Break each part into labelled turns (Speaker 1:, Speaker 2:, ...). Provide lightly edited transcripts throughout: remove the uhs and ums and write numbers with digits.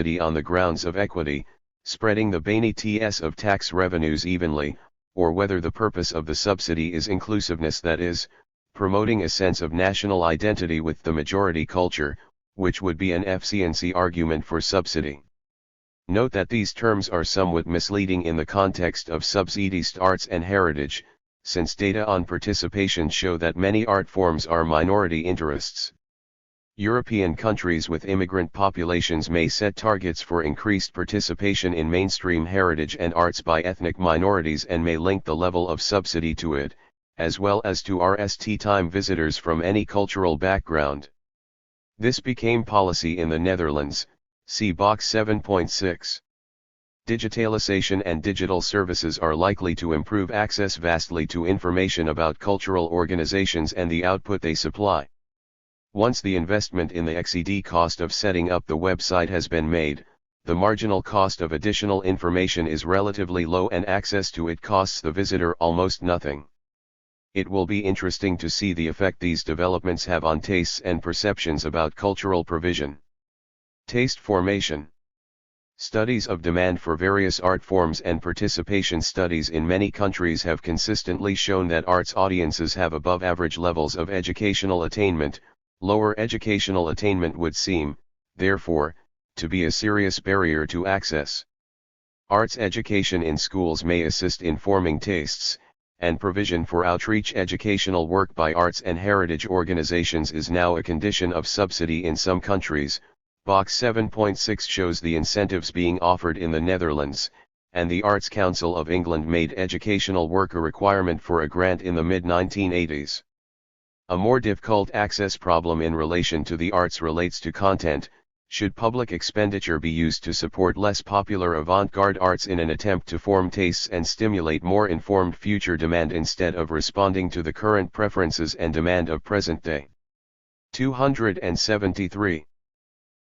Speaker 1: on the grounds of equity, spreading the banities of tax revenues evenly, or whether the purpose of the subsidy is inclusiveness, that is, promoting a sense of national identity with the majority culture, which would be an efficiency argument for subsidy. Note that these terms are somewhat misleading in the context of subsidized arts and heritage, since data on participation show that many art forms are minority interests. European countries with immigrant populations may set targets for increased participation in mainstream heritage and arts by ethnic minorities and may link the level of subsidy to it, as well as to RST-time visitors from any cultural background. This became policy in the Netherlands, see box 7.6. Digitalization and digital services are likely to improve access vastly to information about cultural organizations and the output they supply. Once the investment in the XED cost of setting up the website has been made, the marginal cost of additional information is relatively low and access to it costs the visitor almost nothing. It will be interesting to see the effect these developments have on tastes and perceptions about cultural provision. Taste formation. Studies of demand for various art forms and participation studies in many countries have consistently shown that arts audiences have above average levels of educational attainment. Lower educational attainment would seem, therefore, to be a serious barrier to access. Arts education in schools may assist in forming tastes, and provision for outreach educational work by arts and heritage organizations is now a condition of subsidy in some countries. Box 7.6 shows the incentives being offered in the Netherlands, and the Arts Council of England made educational work a requirement for a grant in the mid-1980s. A more difficult access problem in relation to the arts relates to content. Should public expenditure be used to support less popular avant-garde arts in an attempt to form tastes and stimulate more informed future demand instead of responding to the current preferences and demand of present day? 273.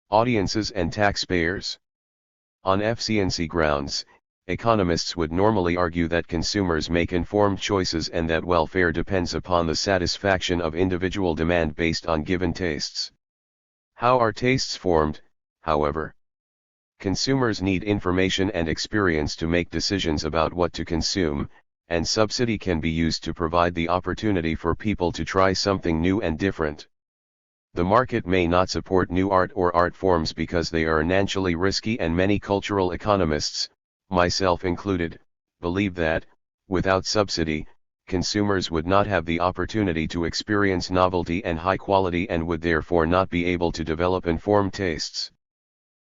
Speaker 1: Audiences and taxpayers. On efficiency grounds, economists would normally argue that consumers make informed choices and that welfare depends upon the satisfaction of individual demand based on given tastes. How are tastes formed, however? Consumers need information and experience to make decisions about what to consume, and subsidy can be used to provide the opportunity for people to try something new and different. The market may not support new art or art forms because they are financially risky, and many cultural economists, myself included, believe that, without subsidy, consumers would not have the opportunity to experience novelty and high quality and would therefore not be able to develop informed tastes.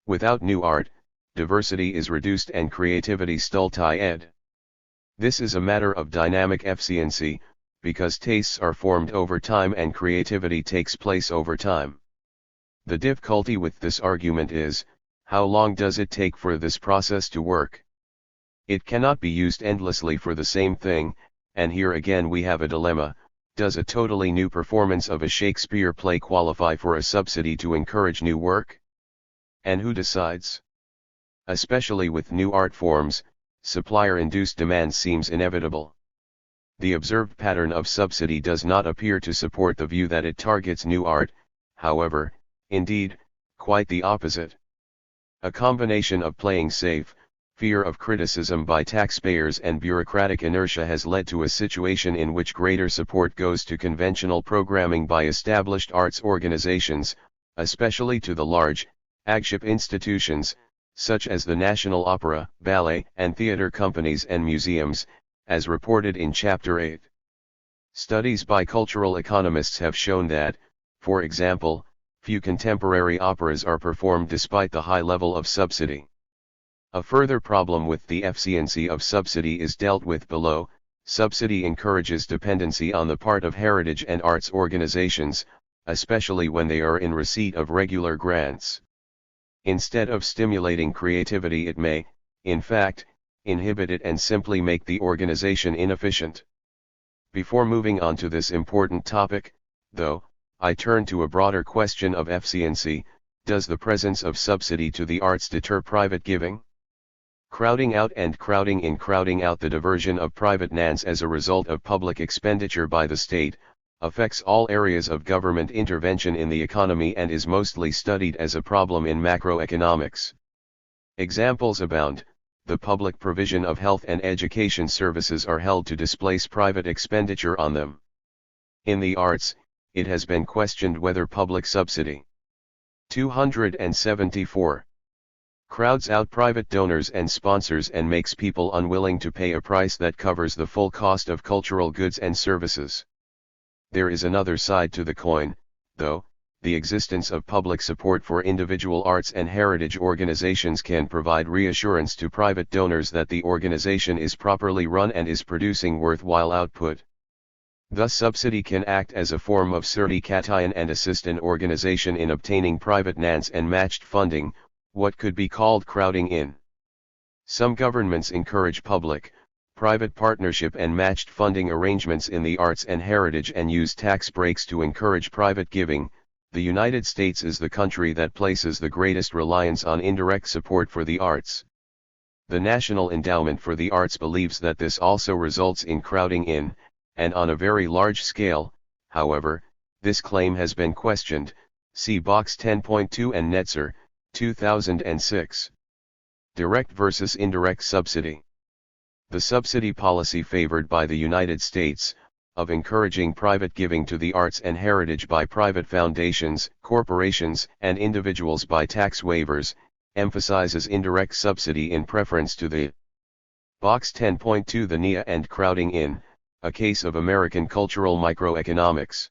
Speaker 1: Without new art, diversity is reduced and creativity stultified. This is a matter of dynamic efficiency, because tastes are formed over time and creativity takes place over time. The difficulty with this argument is, how long does it take for this process to work? It cannot be used endlessly for the same thing, and here again we have a dilemma. Does a totally new performance of a Shakespeare play qualify for a subsidy to encourage new work? And who decides? Especially with new art forms, supplier-induced demand seems inevitable. The observed pattern of subsidy does not appear to support the view that it targets new art, however, indeed, quite the opposite. A combination of playing safe, fear of criticism by taxpayers and bureaucratic inertia has led to a situation in which greater support goes to conventional programming by established arts organizations, especially to the large, flagship institutions, such as the National Opera, Ballet, and theater companies and museums, as reported in Chapter 8. Studies by cultural economists have shown that, for example, few contemporary operas are performed despite the high level of subsidy. A further problem with the efficiency of subsidy is dealt with below. Subsidy encourages dependency on the part of heritage and arts organizations, especially when they are in receipt of regular grants. Instead of stimulating creativity, it may, in fact, inhibit it and simply make the organization inefficient. Before moving on to this important topic, though, I turn to a broader question of efficiency. Does the presence of subsidy to the arts deter private giving? Crowding out and crowding in. Crowding out, the diversion of private finance as a result of public expenditure by the state, affects all areas of government intervention in the economy and is mostly studied as a problem in macroeconomics. Examples abound. The public provision of health and education services are held to displace private expenditure on them. In the arts, it has been questioned whether public subsidy 274 crowds out private donors and sponsors and makes people unwilling to pay a price that covers the full cost of cultural goods and services. There is another side to the coin, though. The existence of public support for individual arts and heritage organizations can provide reassurance to private donors that the organization is properly run and is producing worthwhile output. Thus subsidy can act as a form of certification and assist an organization in obtaining private grants and matched funding, what could be called crowding in. Some governments encourage public-private partnership and matched funding arrangements in the arts and heritage and use tax breaks to encourage private giving. The United States is the country that places the greatest reliance on indirect support for the arts. The National Endowment for the Arts believes that this also results in crowding in, and on a very large scale. However, this claim has been questioned. See Box 10.2 and Netzer, 2006. Direct versus indirect subsidy. The subsidy policy favored by the United States, of encouraging private giving to the arts and heritage by private foundations, corporations, and individuals by tax waivers, emphasizes indirect subsidy in preference to the Box 10.2 the NIA and crowding in, a case of American cultural microeconomics.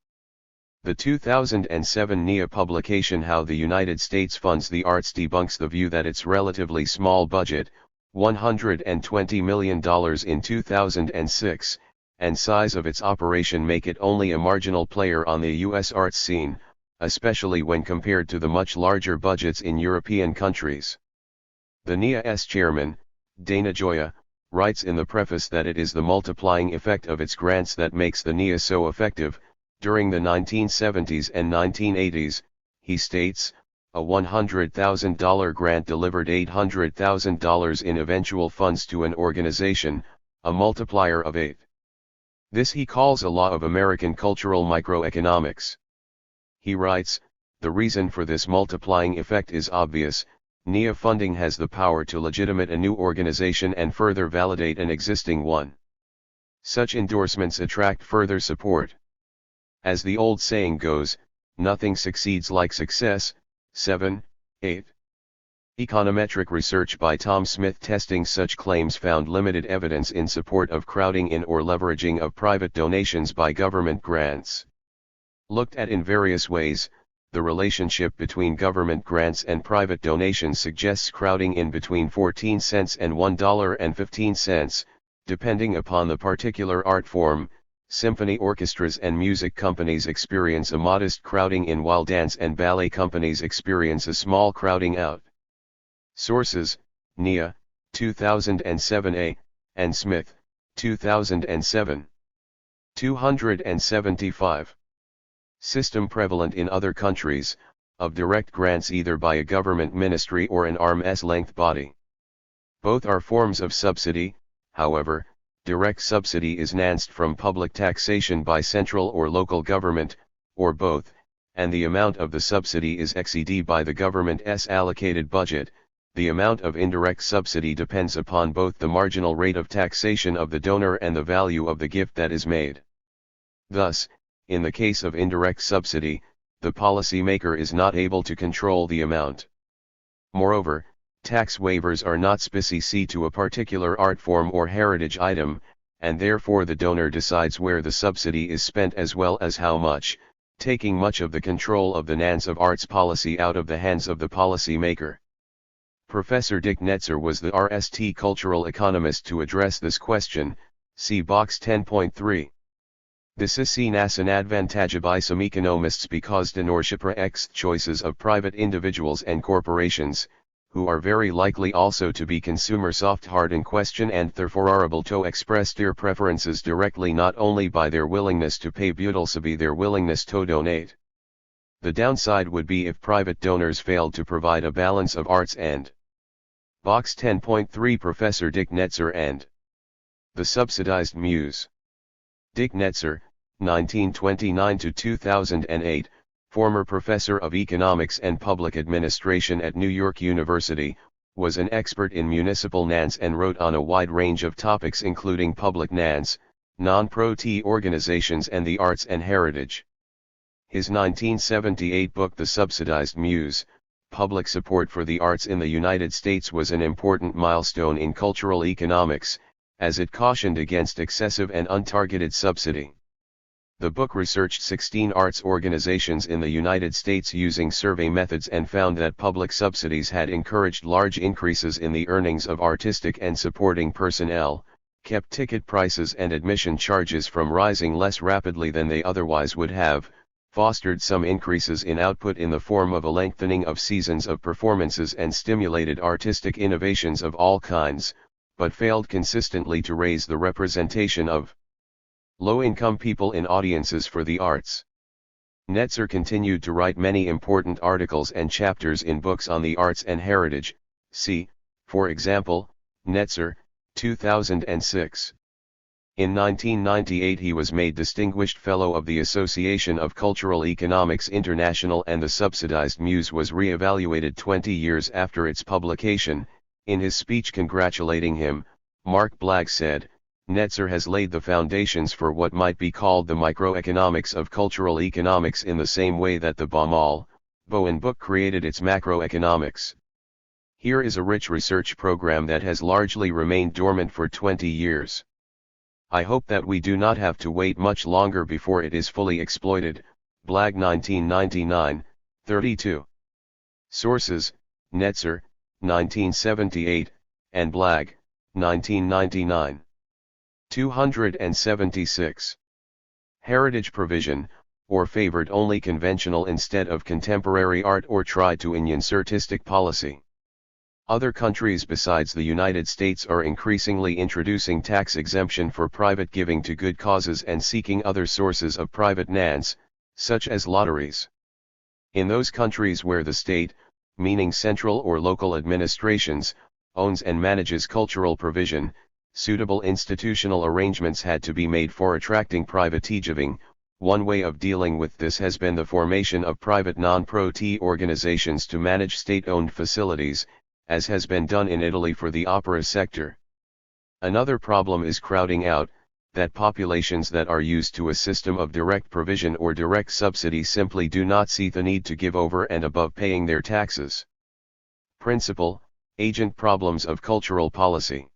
Speaker 1: The 2007 NIA publication How the United States Funds the Arts debunks the view that its relatively small budget, $120 million in 2006, and size of its operation make it only a marginal player on the U.S. arts scene, especially when compared to the much larger budgets in European countries. The NIA's chairman, Dana Gioia, writes in the preface that it is the multiplying effect of its grants that makes the NIA so effective. During the 1970s and 1980s, he states, a $100,000 grant delivered $800,000 in eventual funds to an organization, a multiplier of 8. This he calls a law of American cultural microeconomics. He writes, the reason for this multiplying effect is obvious. NIA funding has the power to legitimate a new organization and further validate an existing one. Such endorsements attract further support. As the old saying goes, nothing succeeds like success. 7, 8. Econometric research by Tom Smith testing such claims found limited evidence in support of crowding in or leveraging of private donations by government grants. Looked at in various ways, the relationship between government grants and private donations suggests crowding in between 14 cents and $1.15, depending upon the particular art form. Symphony orchestras and music companies experience a modest crowding in while dance and ballet companies experience a small crowding out. Sources, NIA, 2007a, and Smith, 2007. 275. System prevalent in other countries, of direct grants either by a government ministry or an arm's-length body. Both are forms of subsidy. However, direct subsidy is enhanced from public taxation by central or local government, or both, and the amount of the subsidy is exceeded by the government's allocated budget. The amount of indirect subsidy depends upon both the marginal rate of taxation of the donor and the value of the gift that is made. Thus, in the case of indirect subsidy, the policymaker is not able to control the amount. Moreover, tax waivers are not specific to a particular art form or heritage item, and therefore the donor decides where the subsidy is spent as well as how much, taking much of the control of the NANS of arts policy out of the hands of the policymaker. Professor Dick Netzer was the RST cultural economist to address this question. See Box 10.3. This is seen as an advantage by some economists because donorship X choices of private individuals and corporations, who are very likely also to be consumer soft hard in question and therefore are able to express their preferences directly not only by their willingness to pay but also by their willingness to donate. The downside would be if private donors failed to provide a balance of arts and Box 10.3 Professor Dick Netzer and the Subsidized Muse. Dick Netzer, 1929–2008, former professor of economics and public administration at New York University, was an expert in municipal NANs and wrote on a wide range of topics including public NANs, non-profit organizations and the arts and heritage. His 1978 book The Subsidized Muse, Public Support for the Arts in the United States was an important milestone in cultural economics, as it cautioned against excessive and untargeted subsidy. The book researched 16 arts organizations in the United States using survey methods and found that public subsidies had encouraged large increases in the earnings of artistic and supporting personnel, kept ticket prices and admission charges from rising less rapidly than they otherwise would have, fostered some increases in output in the form of a lengthening of seasons of performances and stimulated artistic innovations of all kinds, but failed consistently to raise the representation of low-income people in audiences for the arts. Netzer continued to write many important articles and chapters in books on the arts and heritage, see, for example, Netzer, 2006. In 1998 he was made Distinguished Fellow of the Association of Cultural Economics International, and The Subsidized Muse was re-evaluated 20 years after its publication. In his speech congratulating him, Mark Blagg said, "Netzer has laid the foundations for what might be called the microeconomics of cultural economics in the same way that the Bowen book created its macroeconomics." Here is a rich research program that has largely remained dormant for 20 years. I hope that we do not have to wait much longer before it is fully exploited. Blagg 1999, 32. Sources, Netzer, 1978, and Blagg, 1999. 276. Heritage provision, or favored only conventional instead of contemporary art, or tried to enhance artistic policy. Other countries besides the United States are increasingly introducing tax exemption for private giving to good causes and seeking other sources of private NANs, such as lotteries. In those countries where the state, meaning central or local administrations, owns and manages cultural provision, suitable institutional arrangements had to be made for attracting private giving. One way of dealing with this has been the formation of private non-profit organizations to manage state-owned facilities, as has been done in Italy for the opera sector. Another problem is crowding out, that populations that are used to a system of direct provision or direct subsidy simply do not see the need to give over and above paying their taxes. Principal, agent problems of cultural policy.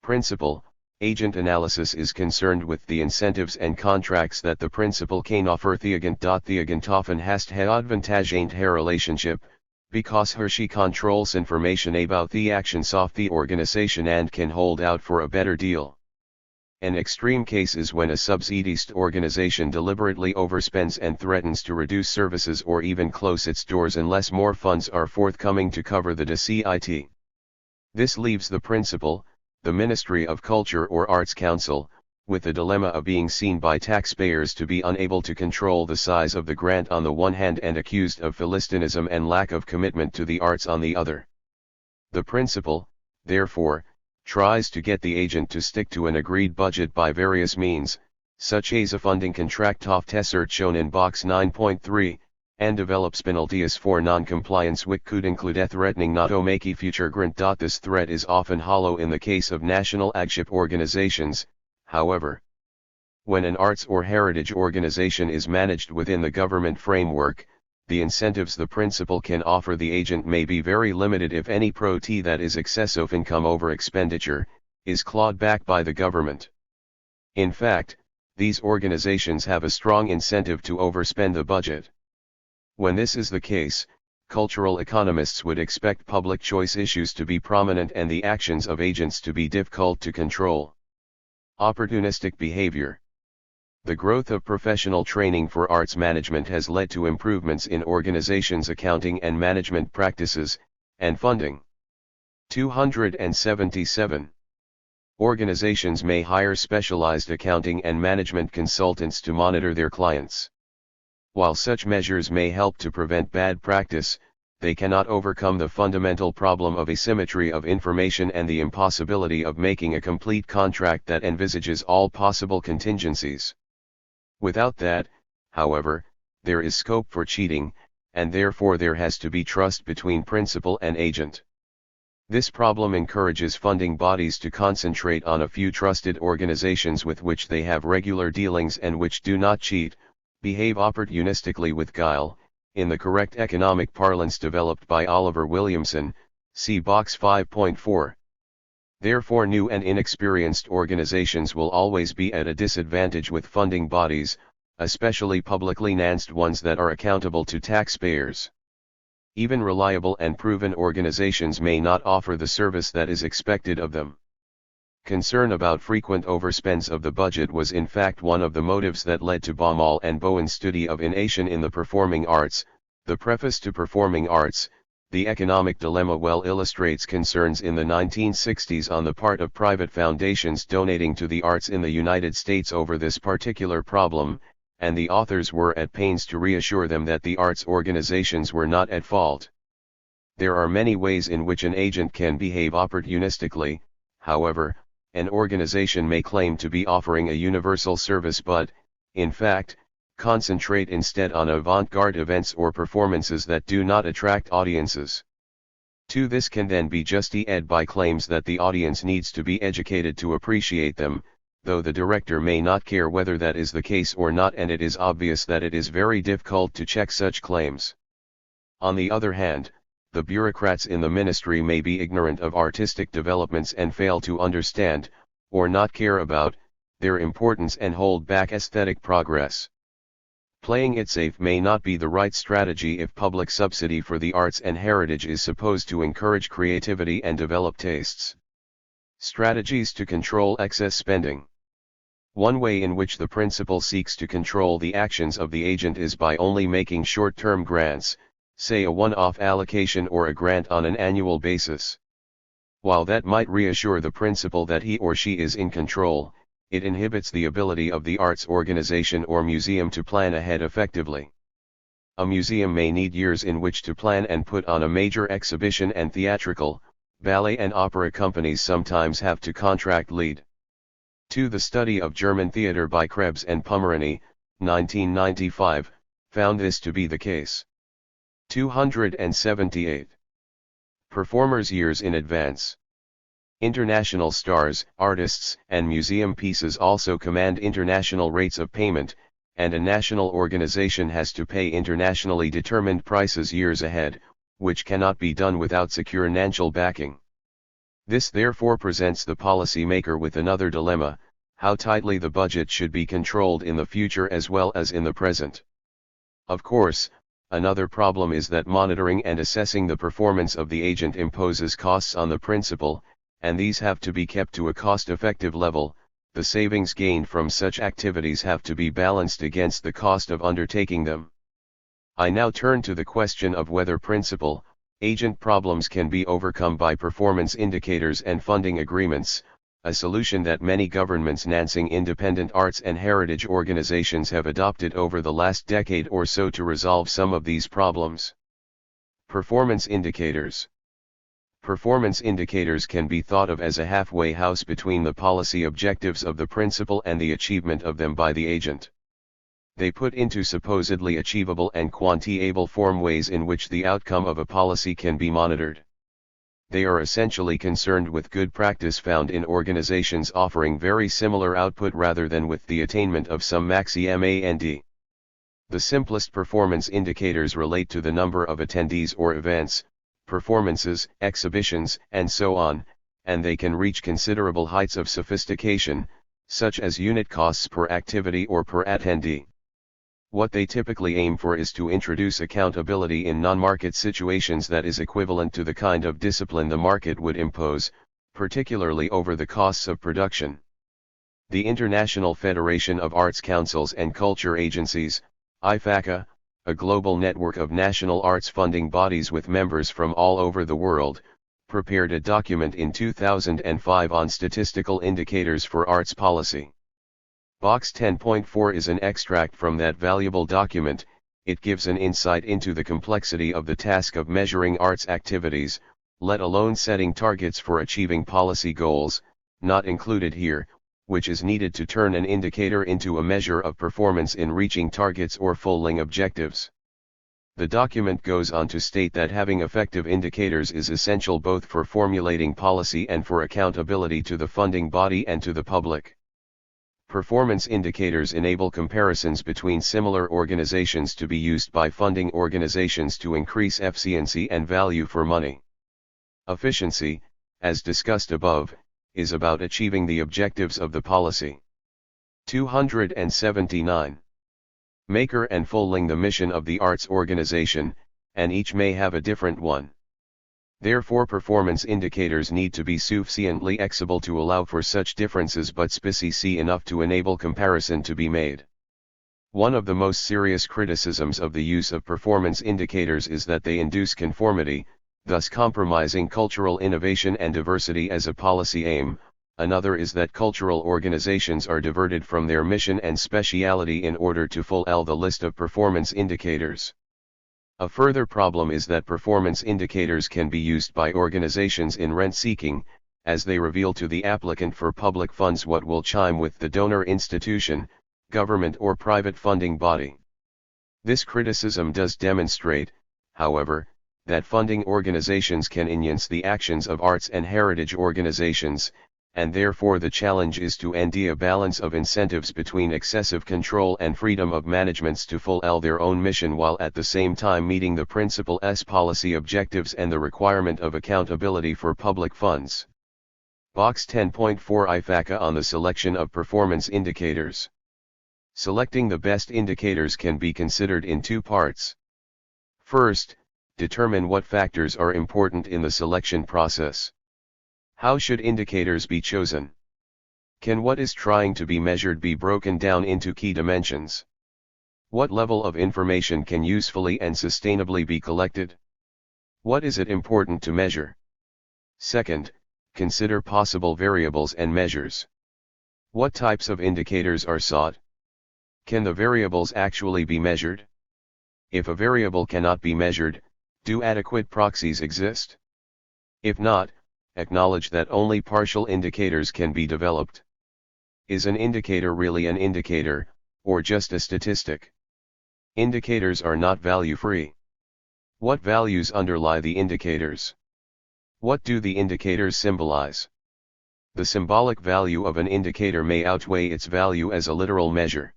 Speaker 1: Principal, agent analysis is concerned with the incentives and contracts that the principal can offer the agent. The agent often has to have advantage her relationship, because she controls information about the actions of the organization and can hold out for a better deal. An extreme case is when a subsidized organization deliberately overspends and threatens to reduce services or even close its doors unless more funds are forthcoming to cover the deficit. This leaves the principal, the Ministry of Culture or Arts Council, with the dilemma of being seen by taxpayers to be unable to control the size of the grant on the one hand and accused of philistinism and lack of commitment to the arts on the other. The principal, therefore, tries to get the agent to stick to an agreed budget by various means, such as a funding contract of Tessert shown in box 9.3, and develops penalties for non-compliance, which could include a threatening not to make a future grant. This threat is often hollow in the case of national agship organizations. However, when an arts or heritage organization is managed within the government framework, the incentives the principal can offer the agent may be very limited, if any. That is excessive income over expenditure, is clawed back by the government. In fact, these organizations have a strong incentive to overspend the budget. When this is the case, cultural economists would expect public choice issues to be prominent and the actions of agents to be difficult to control. Opportunistic behavior. The growth of professional training for arts management has led to improvements in organizations' accounting and management practices, and funding. 277. Organizations may hire specialized accounting and management consultants to monitor their clients. While such measures may help to prevent bad practice, they cannot overcome the fundamental problem of asymmetry of information and the impossibility of making a complete contract that envisages all possible contingencies. Without that, however, there is scope for cheating, and therefore there has to be trust between principal and agent. This problem encourages funding bodies to concentrate on a few trusted organizations with which they have regular dealings and which do not cheat, behave opportunistically with guile, in the correct economic parlance developed by Oliver Williamson, see Box 5.4. Therefore, new and inexperienced organizations will always be at a disadvantage with funding bodies, especially publicly financed ones that are accountable to taxpayers. Even reliable and proven organizations may not offer the service that is expected of them. Concern about frequent overspends of the budget was in fact one of the motives that led to Baumol and Bowen's study of innovation in the performing arts. The preface to Performing Arts, The Economic Dilemma well illustrates concerns in the 1960s on the part of private foundations donating to the arts in the United States over this particular problem, and the authors were at pains to reassure them that the arts organizations were not at fault. There are many ways in which an agent can behave opportunistically. However, an organization may claim to be offering a universal service but, in fact, concentrate instead on avant-garde events or performances that do not attract audiences. This can then be justified by claims that the audience needs to be educated to appreciate them, though the director may not care whether that is the case or not, and it is obvious that it is very difficult to check such claims. On the other hand, the bureaucrats in the ministry may be ignorant of artistic developments and fail to understand, or not care about, their importance and hold back aesthetic progress. Playing it safe may not be the right strategy if public subsidy for the arts and heritage is supposed to encourage creativity and develop tastes. Strategies to control excess spending. One way in which the principal seeks to control the actions of the agent is by only making short-term grants, say a one-off allocation or a grant on an annual basis. While that might reassure the principal that he or she is in control, it inhibits the ability of the arts organization or museum to plan ahead effectively. A museum may need years in which to plan and put on a major exhibition, and theatrical, ballet and opera companies sometimes have to contract lead. The study of German theater by Krebs and Pomerany, 1995, found this to be the case. 278. Performers years in advance. International stars, artists, and museum pieces also command international rates of payment, and a national organization has to pay internationally determined prices years ahead, which cannot be done without secure financial backing. This therefore presents the policymaker with another dilemma: how tightly the budget should be controlled in the future as well as in the present. Of course, another problem is that monitoring and assessing the performance of the agent imposes costs on the principal, and these have to be kept to a cost-effective level. The savings gained from such activities have to be balanced against the cost of undertaking them. I now turn to the question of whether principal-agent problems can be overcome by performance indicators and funding agreements, a solution that many governments financing independent arts and heritage organizations have adopted over the last decade or so to resolve some of these problems. Performance indicators. Performance indicators can be thought of as a halfway house between the policy objectives of the principal and the achievement of them by the agent. They put into supposedly achievable and quantifiable form ways in which the outcome of a policy can be monitored. They are essentially concerned with good practice found in organizations offering very similar output rather than with the attainment of some maximand. The simplest performance indicators relate to the number of attendees or events, performances, exhibitions, and so on, and they can reach considerable heights of sophistication, such as unit costs per activity or per attendee. What they typically aim for is to introduce accountability in non-market situations that is equivalent to the kind of discipline the market would impose, particularly over the costs of production. The International Federation of Arts Councils and Culture Agencies, IFACA, a global network of national arts funding bodies with members from all over the world, prepared a document in 2005 on statistical indicators for arts policy. Box 10.4 is an extract from that valuable document. It gives an insight into the complexity of the task of measuring arts activities, let alone setting targets for achieving policy goals, not included here, which is needed to turn an indicator into a measure of performance in reaching targets or fulfilling objectives. The document goes on to state that having effective indicators is essential both for formulating policy and for accountability to the funding body and to the public. Performance indicators enable comparisons between similar organizations to be used by funding organizations to increase efficiency and value for money. Efficiency, as discussed above, is about achieving the objectives of the policy. 279. Maker and fulfilling the mission of the arts organization, and each may have a different one. Therefore performance indicators need to be sufficiently flexible to allow for such differences but specific enough to enable comparison to be made. One of the most serious criticisms of the use of performance indicators is that they induce conformity, thus compromising cultural innovation and diversity as a policy aim. Another is that cultural organizations are diverted from their mission and speciality in order to fulfill the list of performance indicators. A further problem is that performance indicators can be used by organizations in rent-seeking, as they reveal to the applicant for public funds what will chime with the donor institution, government or private funding body. This criticism does demonstrate, however, that funding organizations can enhance the actions of arts and heritage organizations, and therefore the challenge is to end a balance of incentives between excessive control and freedom of managements to fulfill their own mission while at the same time meeting the principal's policy objectives and the requirement of accountability for public funds. Box 10.4 IFACA on the selection of performance indicators. Selecting the best indicators can be considered in two parts. First, determine what factors are important in the selection process. How should indicators be chosen? Can what is trying to be measured be broken down into key dimensions? What level of information can usefully and sustainably be collected? What is it important to measure? Second, consider possible variables and measures. What types of indicators are sought? Can the variables actually be measured? If a variable cannot be measured, do adequate proxies exist? If not, acknowledge that only partial indicators can be developed. Is an indicator really an indicator, or just a statistic? Indicators are not value-free. What values underlie the indicators? What do the indicators symbolize? The symbolic value of an indicator may outweigh its value as a literal measure.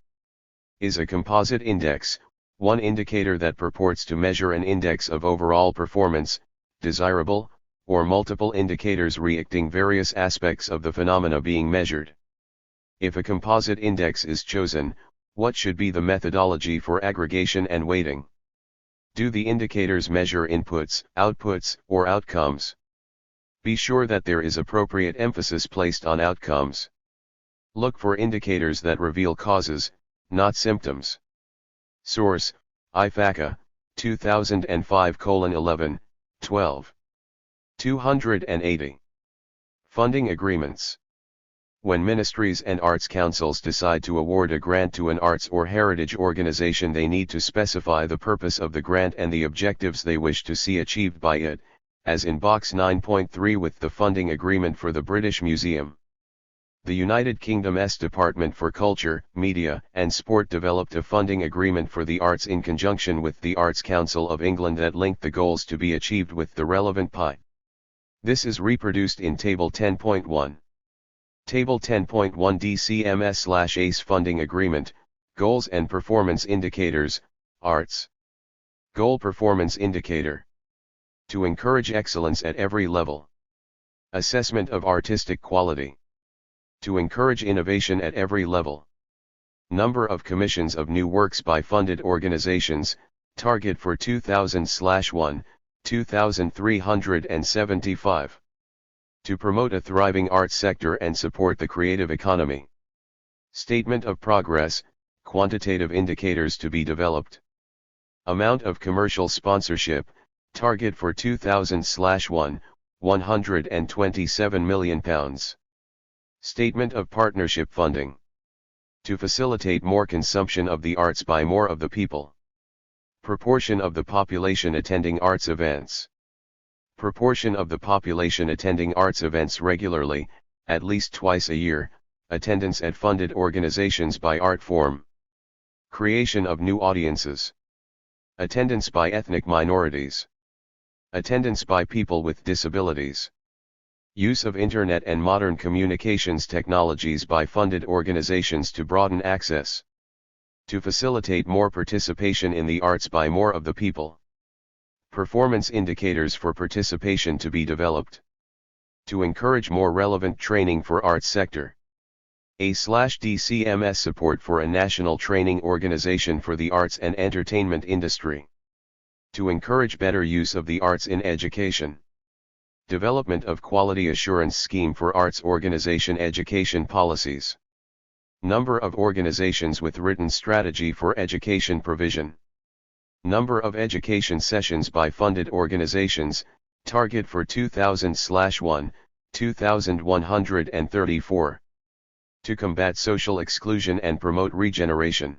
Speaker 1: Is a composite index, one indicator that purports to measure an index of overall performance, desirable, or multiple indicators reacting various aspects of the phenomena being measured? If a composite index is chosen, what should be the methodology for aggregation and weighting? Do the indicators measure inputs, outputs, or outcomes? Be sure that there is appropriate emphasis placed on outcomes. Look for indicators that reveal causes, not symptoms. Source: IFACA, 2005:11, 12. 280. Funding agreements. When ministries and arts councils decide to award a grant to an arts or heritage organization, they need to specify the purpose of the grant and the objectives they wish to see achieved by it, as in Box 9.3 with the funding agreement for the British Museum. The United Kingdom's Department for Culture, Media and Sport developed a funding agreement for the arts in conjunction with the Arts Council of England that linked the goals to be achieved with the relevant PI. This is reproduced in Table 10.1. Table 10.1 DCMS/ACE Funding Agreement, Goals and Performance Indicators, Arts. Goal Performance Indicator. To encourage excellence at every level. Assessment of artistic quality. To encourage innovation at every level. Number of commissions of new works by funded organizations, target for 2000/1, 2375. To promote a thriving arts sector and support the creative economy. Statement of progress, quantitative indicators to be developed. Amount of commercial sponsorship, target for 2000/1, £127 million. Statement of partnership funding. To facilitate more consumption of the arts by more of the people. Proportion of the population attending arts events. Proportion of the population attending arts events regularly, at least twice a year, attendance at funded organizations by art form. Creation of new audiences. Attendance by ethnic minorities. Attendance by people with disabilities. Use of Internet and modern communications technologies by funded organizations to broaden access. To facilitate more participation in the arts by more of the people. Performance indicators for participation to be developed. To encourage more relevant training for arts sector. A/DCMS support for a national training organization for the arts and entertainment industry. To encourage better use of the arts in education. Development of quality assurance scheme for arts organization education policies. Number of organizations with written strategy for education provision. Number of education sessions by funded organizations, target for 2000/1, 2134. To combat social exclusion and promote regeneration.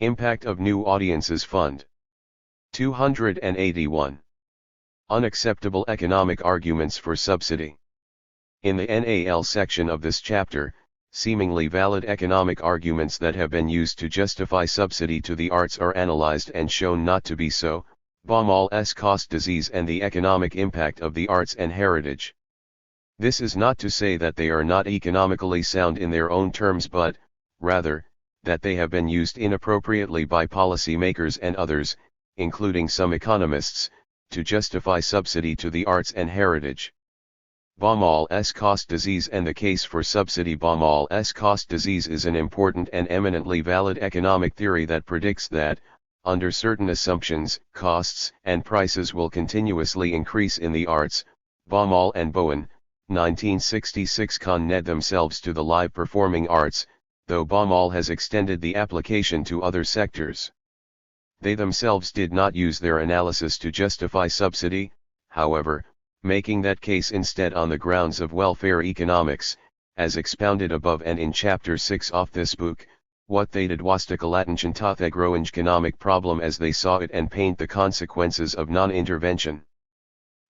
Speaker 1: Impact of New Audiences Fund. 281. Unacceptable economic arguments for subsidy. In the NAL section of this chapter, seemingly valid economic arguments that have been used to justify subsidy to the arts are analyzed and shown not to be so, Baumol's cost disease and the economic impact of the arts and heritage. This is not to say that they are not economically sound in their own terms but, rather, that they have been used inappropriately by policymakers and others, including some economists, to justify subsidy to the arts and heritage. Baumol's cost disease and the case for subsidy. Baumol's cost disease is an important and eminently valid economic theory that predicts that, under certain assumptions, costs and prices will continuously increase in the arts. Baumol and Bowen, 1966, conned themselves to the live performing arts, though Baumol has extended the application to other sectors. They themselves did not use their analysis to justify subsidy, however, making that case instead on the grounds of welfare economics, as expounded above and in Chapter 6 of this book. What they did was to call attention to the growing economic problem as they saw it and paint the consequences of non-intervention.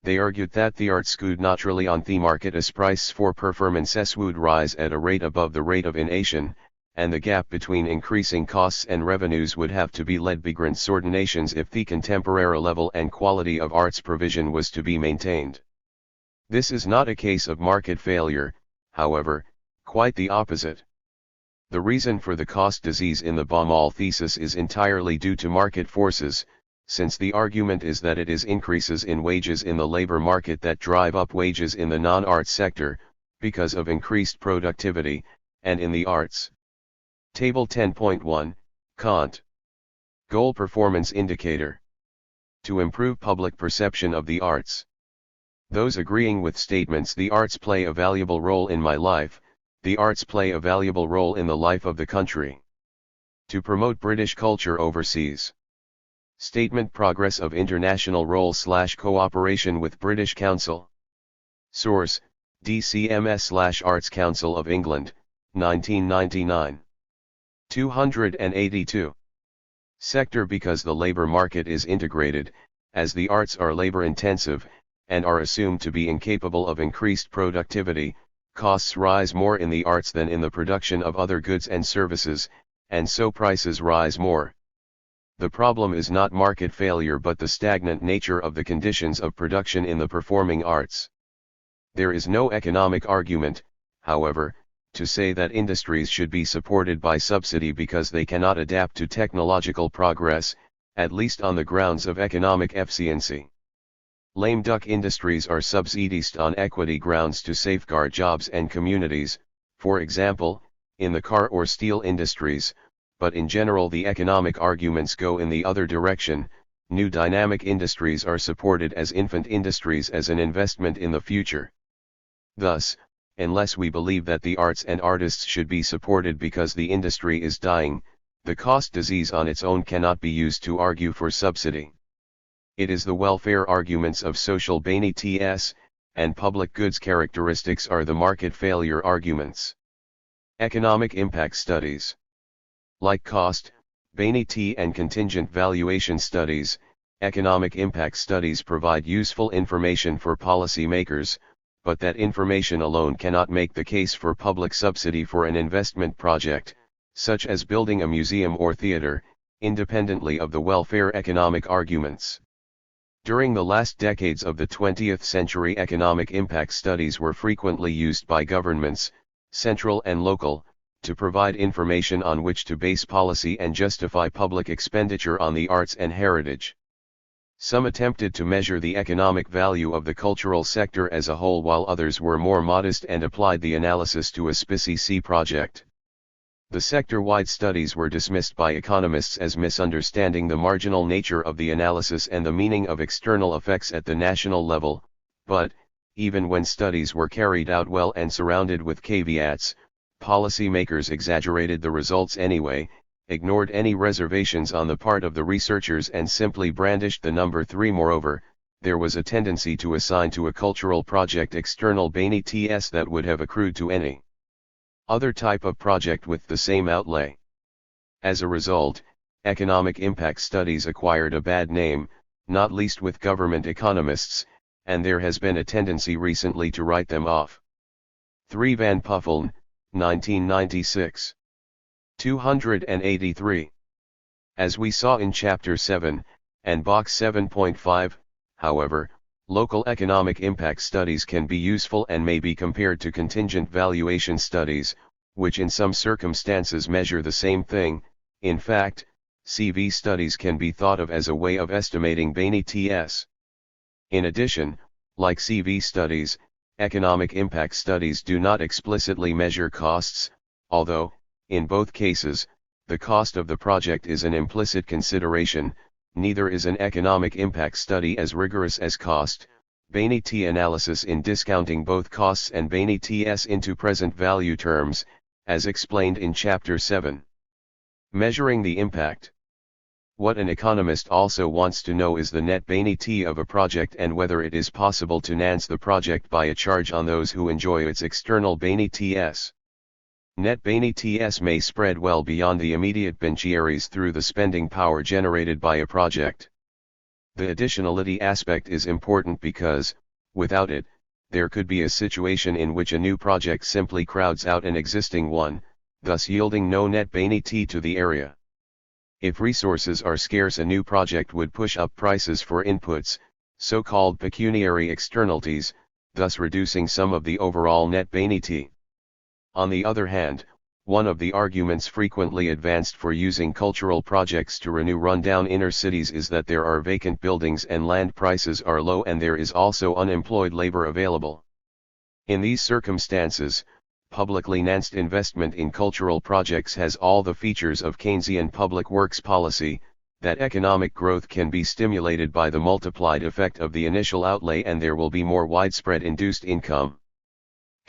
Speaker 1: They argued that the arts could naturally on the market as price for performances would rise at a rate above the rate of inflation, and the gap between increasing costs and revenues would have to be led by grant ordinations if the contemporary level and quality of arts provision was to be maintained. This is not a case of market failure, however, quite the opposite. The reason for the cost disease in the Baumol thesis is entirely due to market forces, since the argument is that it is increases in wages in the labor market that drive up wages in the non-arts sector, because of increased productivity, and in the arts. Table 10.1, Kant. Goal Performance Indicator. To improve public perception of the arts. Those agreeing with statements the arts play a valuable role in my life, the arts play a valuable role in the life of the country. To promote British culture overseas. Statement Progress of International Role/Cooperation with British Council. Source, DCMS/Arts Council of England, 1999. 282. Sector. Because the labor market is integrated, as the arts are labor-intensive, and are assumed to be incapable of increased productivity, costs rise more in the arts than in the production of other goods and services, and so prices rise more. The problem is not market failure but the stagnant nature of the conditions of production in the performing arts. There is no economic argument, however, to say that industries should be supported by subsidy because they cannot adapt to technological progress, at least on the grounds of economic efficiency. Lame duck industries are subsidized on equity grounds to safeguard jobs and communities, for example, in the car or steel industries, but in general the economic arguments go in the other direction. New dynamic industries are supported as infant industries as an investment in the future. Thus, unless we believe that the arts and artists should be supported because the industry is dying, the cost disease on its own cannot be used to argue for subsidy. It is the welfare arguments of social benefits and public goods characteristics are the market failure arguments. Economic impact studies. Like cost, benefit and contingent valuation studies, economic impact studies provide useful information for policymakers, but that information alone cannot make the case for public subsidy for an investment project, such as building a museum or theater, independently of the welfare economic arguments. During the last decades of the 20th century, economic impact studies were frequently used by governments, central and local, to provide information on which to base policy and justify public expenditure on the arts and heritage. Some attempted to measure the economic value of the cultural sector as a whole, while others were more modest and applied the analysis to a specific project. The sector-wide studies were dismissed by economists as misunderstanding the marginal nature of the analysis and the meaning of external effects at the national level, but, even when studies were carried out well and surrounded with caveats, policymakers exaggerated the results anyway, ignored any reservations on the part of the researchers, and simply brandished the number 3. Moreover, there was a tendency to assign to a cultural project external benefits that would have accrued to any other type of project with the same outlay. As a result, economic impact studies acquired a bad name, not least with government economists, and there has been a tendency recently to write them off. 3. Van Puffelen, 1996. 283. As we saw in Chapter 7, and Box 7.5, however, local economic impact studies can be useful and may be compared to contingent valuation studies, which in some circumstances measure the same thing. In fact, CV studies can be thought of as a way of estimating benefits. In addition, like CV studies, economic impact studies do not explicitly measure costs, although, in both cases, the cost of the project is an implicit consideration. Neither is an economic impact study as rigorous as cost benefit analysis in discounting both costs and benefits into present value terms, as explained in Chapter 7. Measuring the impact. What an economist also wants to know is the net benefit of a project and whether it is possible to finance the project by a charge on those who enjoy its external benefits. Net benefits may spread well beyond the immediate beneficiaries through the spending power generated by a project. The additionality aspect is important because, without it, there could be a situation in which a new project simply crowds out an existing one, thus yielding no net benefit to the area. If resources are scarce, a new project would push up prices for inputs, so-called pecuniary externalities, thus reducing some of the overall net benefit. On the other hand, one of the arguments frequently advanced for using cultural projects to renew rundown inner cities is that there are vacant buildings and land prices are low, and there is also unemployed labor available. In these circumstances, publicly financed investment in cultural projects has all the features of Keynesian public works policy, that economic growth can be stimulated by the multiplied effect of the initial outlay and there will be more widespread induced income.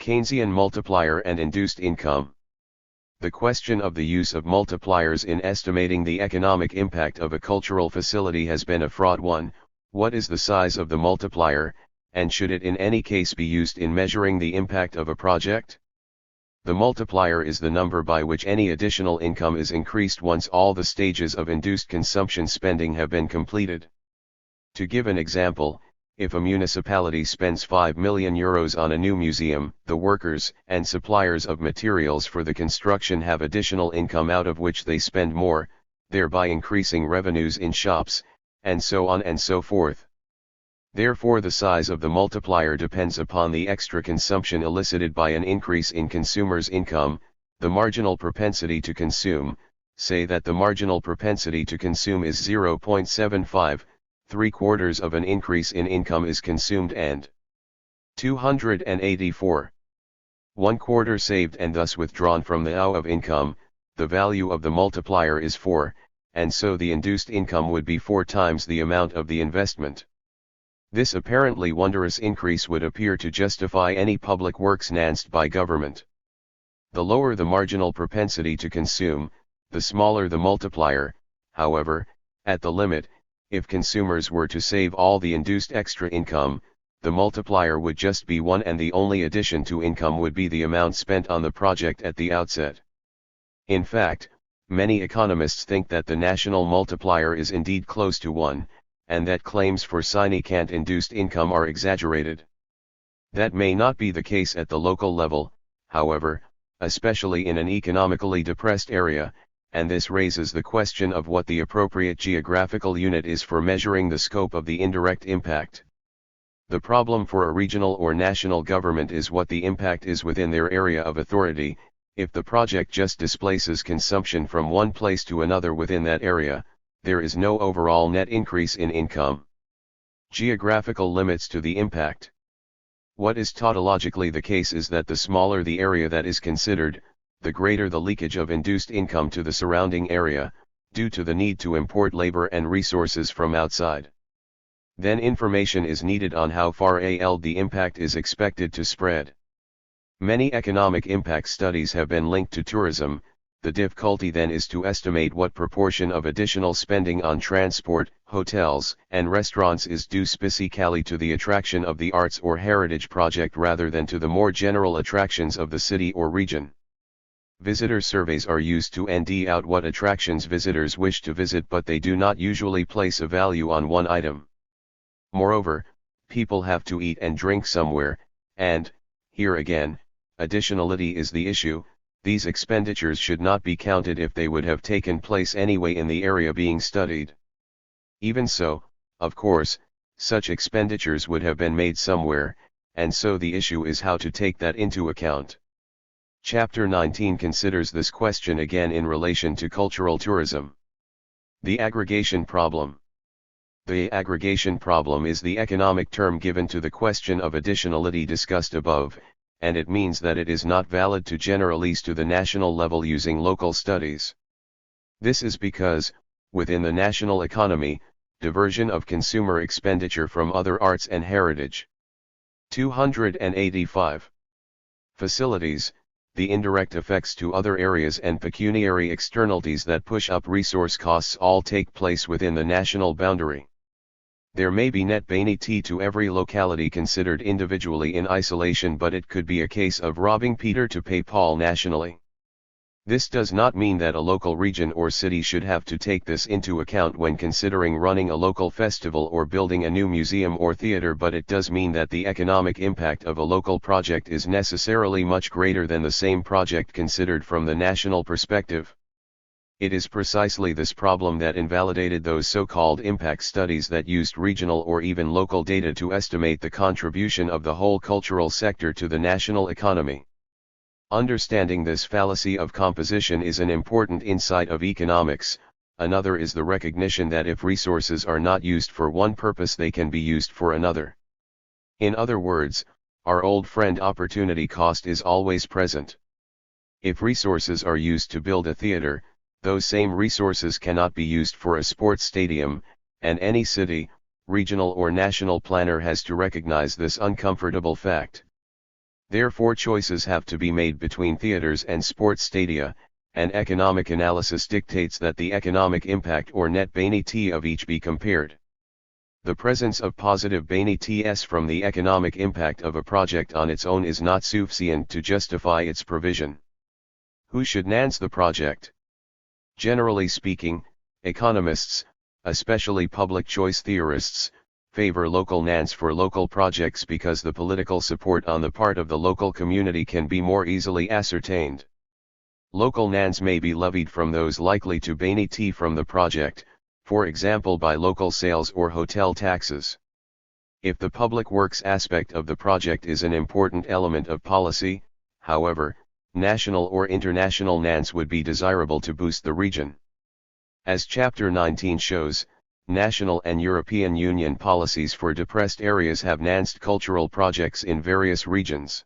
Speaker 1: Keynesian multiplier and induced income. The question of the use of multipliers in estimating the economic impact of a cultural facility has been a fraught one. What is the size of the multiplier, and should it in any case be used in measuring the impact of a project? The multiplier is the number by which any additional income is increased once all the stages of induced consumption spending have been completed. To give an example, if a municipality spends €5 million on a new museum, the workers and suppliers of materials for the construction have additional income out of which they spend more, thereby increasing revenues in shops, and so on and so forth. Therefore, the size of the multiplier depends upon the extra consumption elicited by an increase in consumers' income, the marginal propensity to consume. Say that the marginal propensity to consume is 0.75. 3/4 of an increase in income is consumed and 284. 1/4 saved and thus withdrawn from the THOW of income. The value of the multiplier is 4, and so the induced income would be 4 times the amount of the investment. This apparently wondrous increase would appear to justify any public works financed by government. The lower the marginal propensity to consume, the smaller the multiplier. However, at the limit, if consumers were to save all the induced extra income, the multiplier would just be 1 and the only addition to income would be the amount spent on the project at the outset. In fact, many economists think that the national multiplier is indeed close to 1, and that claims for significant induced income are exaggerated. That may not be the case at the local level, however, especially in an economically depressed area, and this raises the question of what the appropriate geographical unit is for measuring the scope of the indirect impact. The problem for a regional or national government is what the impact is within their area of authority. If the project just displaces consumption from one place to another within that area, there is no overall net increase in income. Geographical limits to the impact. What is tautologically the case is that the smaller the area that is considered, the greater the leakage of induced income to the surrounding area, due to the need to import labor and resources from outside. Then information is needed on how far the impact is expected to spread. Many economic impact studies have been linked to tourism. The difficulty then is to estimate what proportion of additional spending on transport, hotels, and restaurants is due specifically to the attraction of the arts or heritage project rather than to the more general attractions of the city or region. Visitor surveys are used to find out what attractions visitors wish to visit, but they do not usually place a value on one item. Moreover, people have to eat and drink somewhere, and, here again, additionality is the issue. These expenditures should not be counted if they would have taken place anyway in the area being studied. Even so, of course, such expenditures would have been made somewhere, and so the issue is how to take that into account. Chapter 19 considers this question again in relation to cultural tourism. The aggregation problem. The aggregation problem is the economic term given to the question of additionality discussed above, and it means that it is not valid to generalize to the national level using local studies. This is because, within the national economy, diversion of consumer expenditure from other arts and heritage. 285. Facilities, the indirect effects to other areas and pecuniary externalities that push up resource costs all take place within the national boundary. There may be net benefit to every locality considered individually in isolation, but it could be a case of robbing Peter to pay Paul nationally. This does not mean that a local region or city should have to take this into account when considering running a local festival or building a new museum or theater, but it does mean that the economic impact of a local project is necessarily much greater than the same project considered from the national perspective. It is precisely this problem that invalidated those so-called impact studies that used regional or even local data to estimate the contribution of the whole cultural sector to the national economy. Understanding this fallacy of composition is an important insight of economics. Another is the recognition that if resources are not used for one purpose, they can be used for another. In other words, our old friend opportunity cost is always present. If resources are used to build a theater, those same resources cannot be used for a sports stadium, and any city, regional or national planner has to recognize this uncomfortable fact. Therefore, choices have to be made between theaters and sports stadia, and economic analysis dictates that the economic impact or net benefit of each be compared. The presence of positive benefits from the economic impact of a project on its own is not sufficient to justify its provision. Who should finance the project? Generally speaking, economists, especially public choice theorists, favor local finance for local projects because the political support on the part of the local community can be more easily ascertained. Local finance may be levied from those likely to benefit from the project, for example by local sales or hotel taxes. If the public works aspect of the project is an important element of policy, however, national or international finance would be desirable to boost the region. As Chapter 19 shows, national and European Union policies for depressed areas have financed cultural projects in various regions.